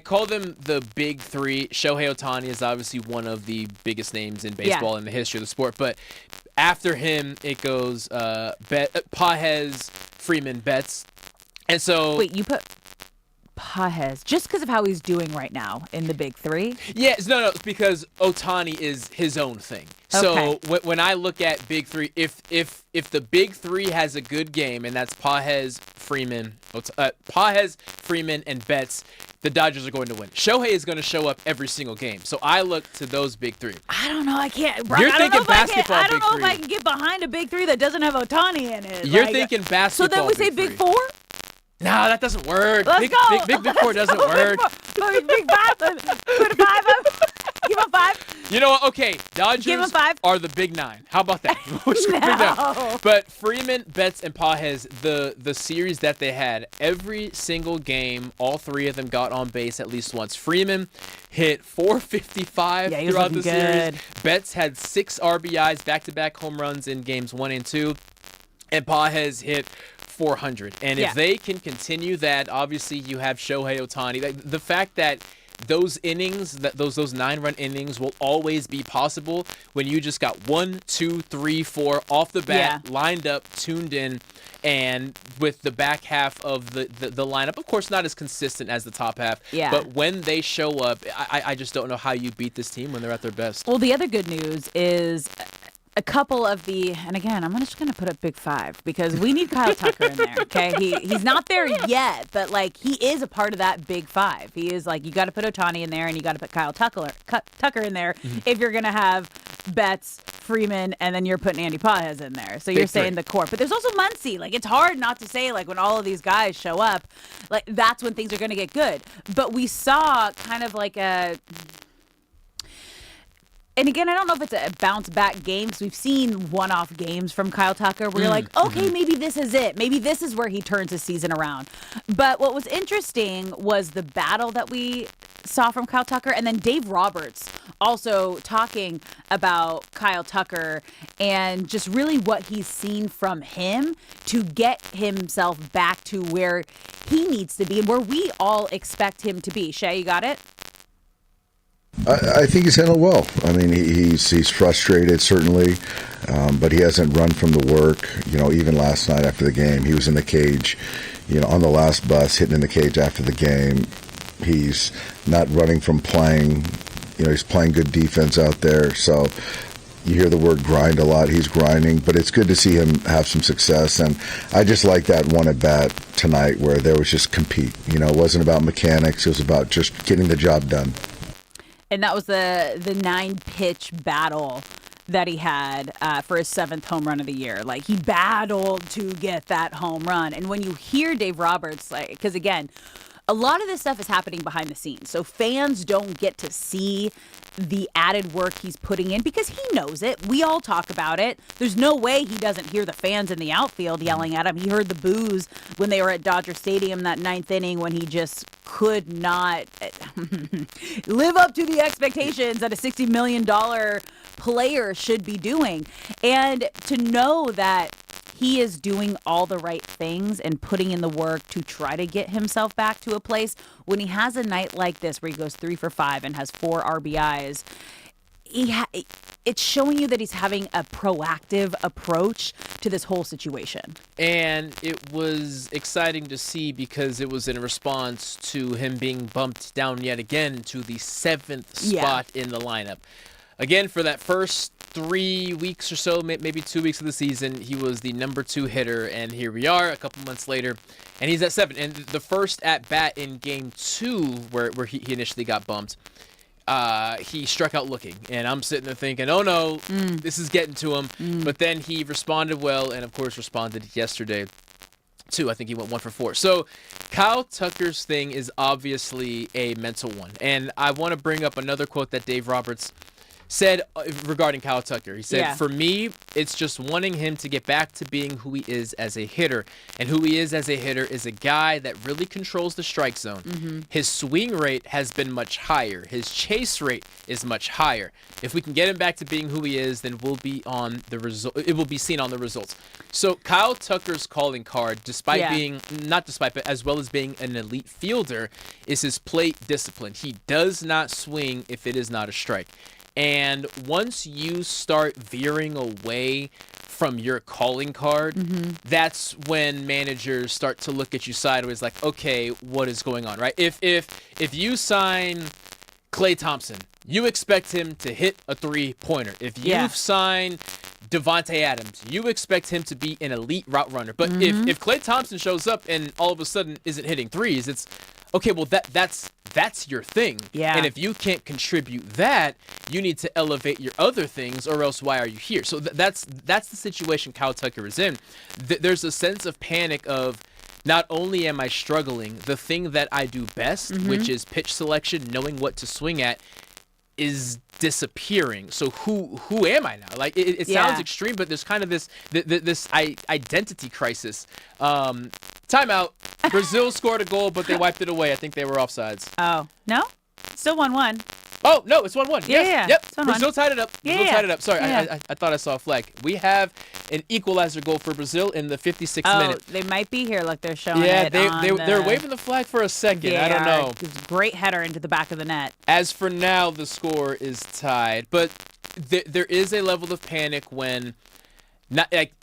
call them the big three. Shohei Ohtani is obviously one of the biggest names in baseball in the history of the sport. But after him, it goes Pages, Freeman, Betts. And so...
Wait, you put Pages just because of how he's doing right now in the big three?
Yes, no, it's because Ohtani is his own thing.
Okay.
So when I look at big three, if the big three has a good game, and that's Pages, Freeman, and Betts, the Dodgers are going to win. Shohei is going to show up every single game. So I look to those big three.
I don't know. I can't.
You're thinking basketball.
I don't know if I can get behind a big three that doesn't have Ohtani in it.
You're thinking basketball.
So then we say big four?
No, that doesn't work.
Let's go.
Big four doesn't work.
Big five. Put a 5 up. Give a 5.
You know what? Okay, Dodgers
Give him 5.
are the big 9. How about that?
No.
But Freeman, Betts, and Pages, the series that they had, every single game, all 3 of them got on base at least once. Freeman hit 455 throughout the series. Betts had 6 RBIs, back-to-back home runs in games 1 and 2. And Pages hit 400. And if they can continue that, obviously you have Shohei Ohtani. The fact that those innings, those 9-run innings will always be possible when you just got 1, 2, 3, 4 off the bat, lined up, tuned in, and with the back half of the lineup, of course, not as consistent as the top half.
Yeah.
But when they show up, I just don't know how you beat this team when they're at their best.
Well, the other good news is a couple of and again, I'm just going to put up big 5 because we need Kyle Tucker in there, okay? He's not there yet, but, like, he is a part of that big 5. He is, like, you got to put Ohtani in there and you got to put Kyle Tucker in there if you're going to have Betts, Freeman, and then you're putting Andy Pages in there. So you're saying the core. But there's also Muncy. Like, it's hard not to say, like, when all of these guys show up, like, that's when things are going to get good. But we saw kind of like and again, I don't know if it's a bounce-back game because we've seen one-off games from Kyle Tucker where you're like, okay, maybe this is it. Maybe this is where he turns his season around. But what was interesting was the battle that we saw from Kyle Tucker, and then Dave Roberts also talking about Kyle Tucker and just really what he's seen from him to get himself back to where he needs to be and where we all expect him to be. Shay, you got it?
I think he's handled well. I mean, he's frustrated, certainly, but he hasn't run from the work. You know, even last night after the game, he was in the cage, you know, on the last bus, hitting in the cage after the game. He's not running from playing. You know, he's playing good defense out there. So you hear the word grind a lot. He's grinding, but it's good to see him have some success. And I just like that one at bat tonight where there was just compete. You know, it wasn't about mechanics. It was about just getting the job done.
And that was the 9-pitch battle that he had for his 7th home run of the year. Like, he battled to get that home run. And when you hear Dave Roberts, like, because again, a lot of this stuff is happening behind the scenes. So fans don't get to see the added work he's putting in because he knows it. We all talk about it. There's no way he doesn't hear the fans in the outfield yelling at him. He heard the boos when they were at Dodger Stadium that 9th inning when he just could not live up to the expectations that a $60 million player should be doing. And to know that he is doing all the right things and putting in the work to try to get himself back to a place when he has a night like this where he goes 3 for 5 and has 4 RBIs. It's showing you that he's having a proactive approach to this whole situation.
And it was exciting to see because it was in response to him being bumped down yet again to the 7th spot in the lineup. Again, for that first 3 weeks or so, maybe 2 weeks of the season, he was the number 2 hitter, and here we are a couple months later, and he's at 7. And the first at-bat in Game 2, where he initially got bumped, he struck out looking, and I'm sitting there thinking, oh no, this is getting to him. But then he responded well, and of course responded yesterday too. I think he went 1 for 4. So Kyle Tucker's thing is obviously a mental one, and I want to bring up another quote that Dave Roberts said regarding Kyle Tucker. He said, for me, it's just wanting him to get back to being who he is as a hitter. And who he is as a hitter is a guy that really controls the strike zone. His swing rate has been much higher. His chase rate is much higher. If we can get him back to being who he is, then we'll be on the result. It will be seen on the results. So Kyle Tucker's calling card, despite being, not despite, but as well as being an elite fielder, is his plate discipline. He does not swing if it is not a strike. And once you start veering away from your calling card, that's when managers start to look at you sideways like, okay, what is going on, right? If you sign Klay Thompson, you expect him to hit a 3-pointer. If you've signed Devontae Adams, you expect him to be an elite route runner. But if Klay Thompson shows up and all of a sudden isn't hitting threes, it's okay, well, that's your thing. Yeah. And if you can't contribute that, you need to elevate your other things, or else why are you here? So that's the situation Kyle Tucker is in. There's a sense of panic of, not only am I struggling, the thing that I do best, which is pitch selection, knowing what to swing at, is disappearing. So who am I now? Like it sounds extreme, but there's kind of this identity crisis. Timeout. Brazil scored a goal, but they wiped it away. I think they were offsides.
Oh no, still 1-1.
Oh no, it's 1-1.
Yeah.
Yep.
1-1.
Brazil tied it up. Brazil tied it up. Sorry,
Yeah.
I thought I saw a flag. We have an equalizer goal for Brazil in the 56th minute.
They might be here. Look, they're showing
Yeah,
it.
they're waving the flag for a second. I don't know.
It's a great header into the back of the net.
As for now, the score is tied, but there is a level of panic when.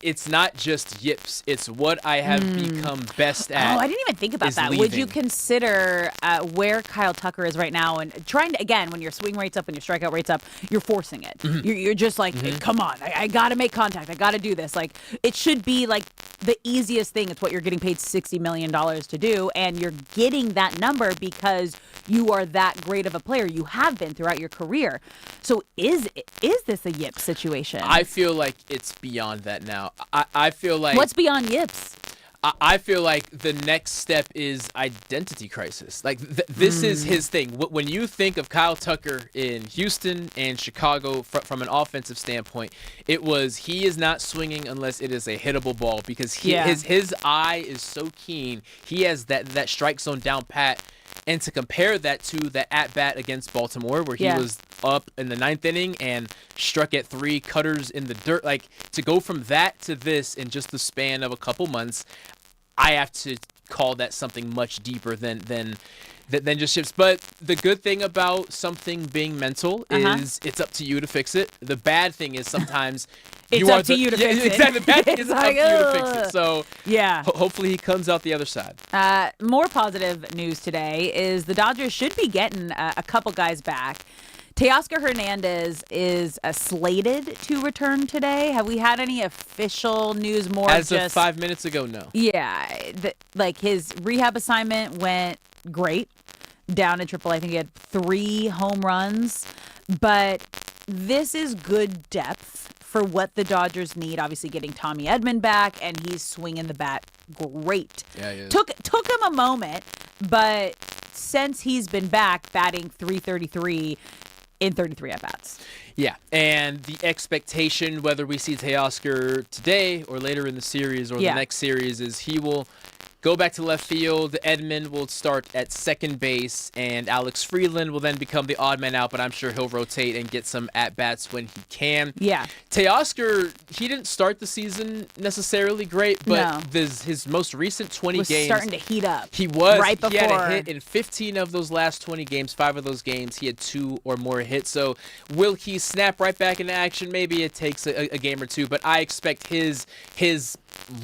It's not just yips. It's what I have become best at.
Oh, I didn't even think about that.
leaving.
Would you consider where Kyle Tucker is right now and trying to, again, when your swing rate's up and your strikeout rate's up, you're forcing it. You're just like, hey, come on, I got to make contact. I got to do this. Like, it should be like the easiest thing. It's what you're getting paid $60 million to do, and you're getting that number because you are that great of a player. You have been throughout your career. So is this a yip situation?
I feel like it's beyond that now. I feel like...
What's beyond yips?
I feel like the next step is identity crisis. Like, this is his thing. When you think of Kyle Tucker in Houston and Chicago from an offensive standpoint, it was he is not swinging unless it is a hittable ball because his eye is so keen. He has that strike zone down pat. And to compare that to the at-bat against Baltimore where he was up in the 9th inning and struck at 3 cutters in the dirt, like to go from that to this in just the span of a couple months, I have to call that something much deeper than just shifts. But the good thing about something being mental is it's up to you to fix it. The bad thing is sometimes...
It's up to you to fix it.
Exactly. The bad thing is it's up to you to fix it. So hopefully he comes out the other side.
More positive news today is the Dodgers should be getting a couple guys back. Teoscar Hernandez is slated to return today. Have we had any official news?
As of 5 minutes ago, no.
Yeah, his rehab assignment went great down in AAA. I think he had 3 home runs, but this is good depth for what the Dodgers need. Obviously getting Tommy Edman back, and he's swinging the bat great.
Yeah, he is.
Took him a moment, but since he's been back, batting .333 in 33 at-bats.
Yeah, and the expectation, whether we see Teoscar today or later in the series or the next series, is he will go back to left field. Edman will start at second base, and Alex Freeland will then become the odd man out, but I'm sure he'll rotate and get some at-bats when he can.
Yeah.
Teoscar, he didn't start the season necessarily great, but his most recent 20
was
games...
starting to heat up.
He was.
Right before.
He had a hit in 15 of those last 20 games. 5 of those games, he had 2 or more hits. So will he snap right back into action? Maybe it takes a game or two, but I expect his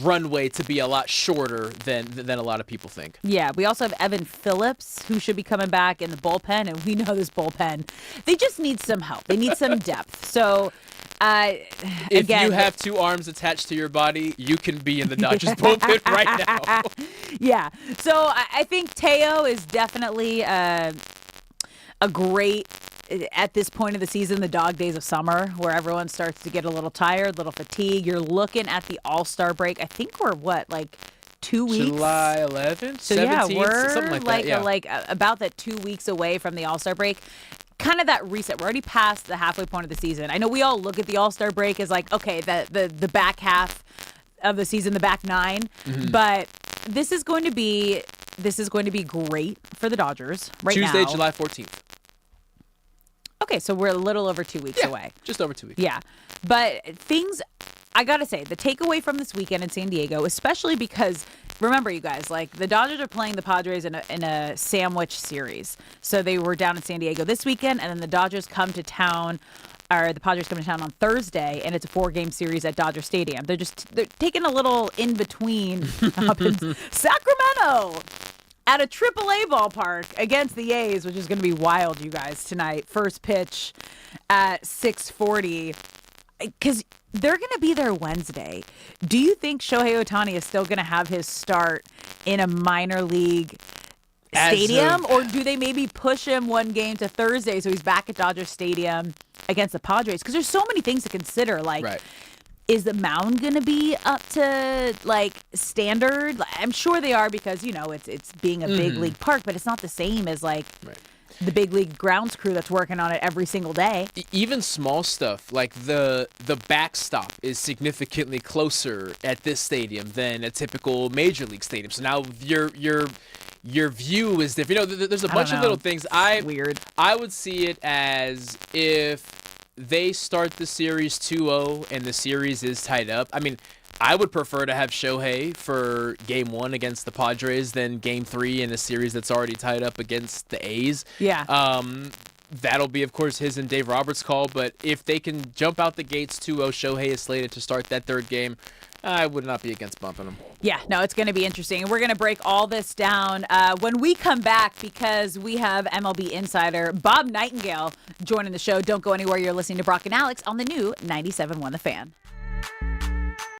runway to be a lot shorter than a lot of people think.
Yeah, we also have Evan Phillips, who should be coming back in the bullpen, and we know this bullpen, they just need some help. They need some depth. So,
if you have 2 arms attached to your body, you can be in the Dodgers bullpen right now.
Yeah, so I think Teo is definitely a great... At this point of the season, the dog days of summer, where everyone starts to get a little tired, a little fatigued. You're looking at the All-Star break. I think we're 2 weeks?
July 11th,
so
17th,
we're
something like that.
About that 2 weeks away from the All-Star break. Kind of that reset. We're already past the halfway point of the season. I know we all look at the All-Star break as okay, the back half of the season, the back 9, but this is going to be great for the Dodgers right now.
Tuesday, July 14th.
Okay, so we're a little over 2 weeks away.
Just over 2 weeks.
Yeah. But things, I got to say, the takeaway from this weekend in San Diego, especially because, remember, you guys, the Dodgers are playing the Padres in a sandwich series. So they were down in San Diego this weekend, and then the Padres come to town on Thursday, and it's a 4-game series at Dodger Stadium. They're taking a little in-between up in Sacramento. At a AAA ballpark against the A's, which is going to be wild, you guys, tonight. First pitch at 6:40. Because they're going to be there Wednesday. Do you think Shohei Ohtani is still going to have his start in a minor league stadium? Or do they maybe push him 1 game to Thursday so he's back at Dodger Stadium against the Padres? Because there's so many things to consider. Right. Is the mound going to be up to standard? I'm sure they are because, it's being a big league park, but it's not the same as the big league grounds crew that's working on it every single day.
Even small stuff like the backstop is significantly closer at this stadium than a typical major league stadium. So now your view is different. There's a bunch of little things.
Weird.
I would see it as if they start the series 2-0 and the series is tied up. I mean, I would prefer to have Shohei for Game 1 against the Padres than Game 3 in a series that's already tied up against the A's.
Yeah.
That'll be, of course, his and Dave Roberts' call. But if they can jump out the gates 2-0, Shohei is slated to start that third game. I would not be against bumping him.
Yeah, no, it's going to be interesting. We're going to break all this down when we come back because we have MLB insider Bob Nightingale joining the show. Don't go anywhere. You're listening to Brock and Alex on the new 97.1 The Fan.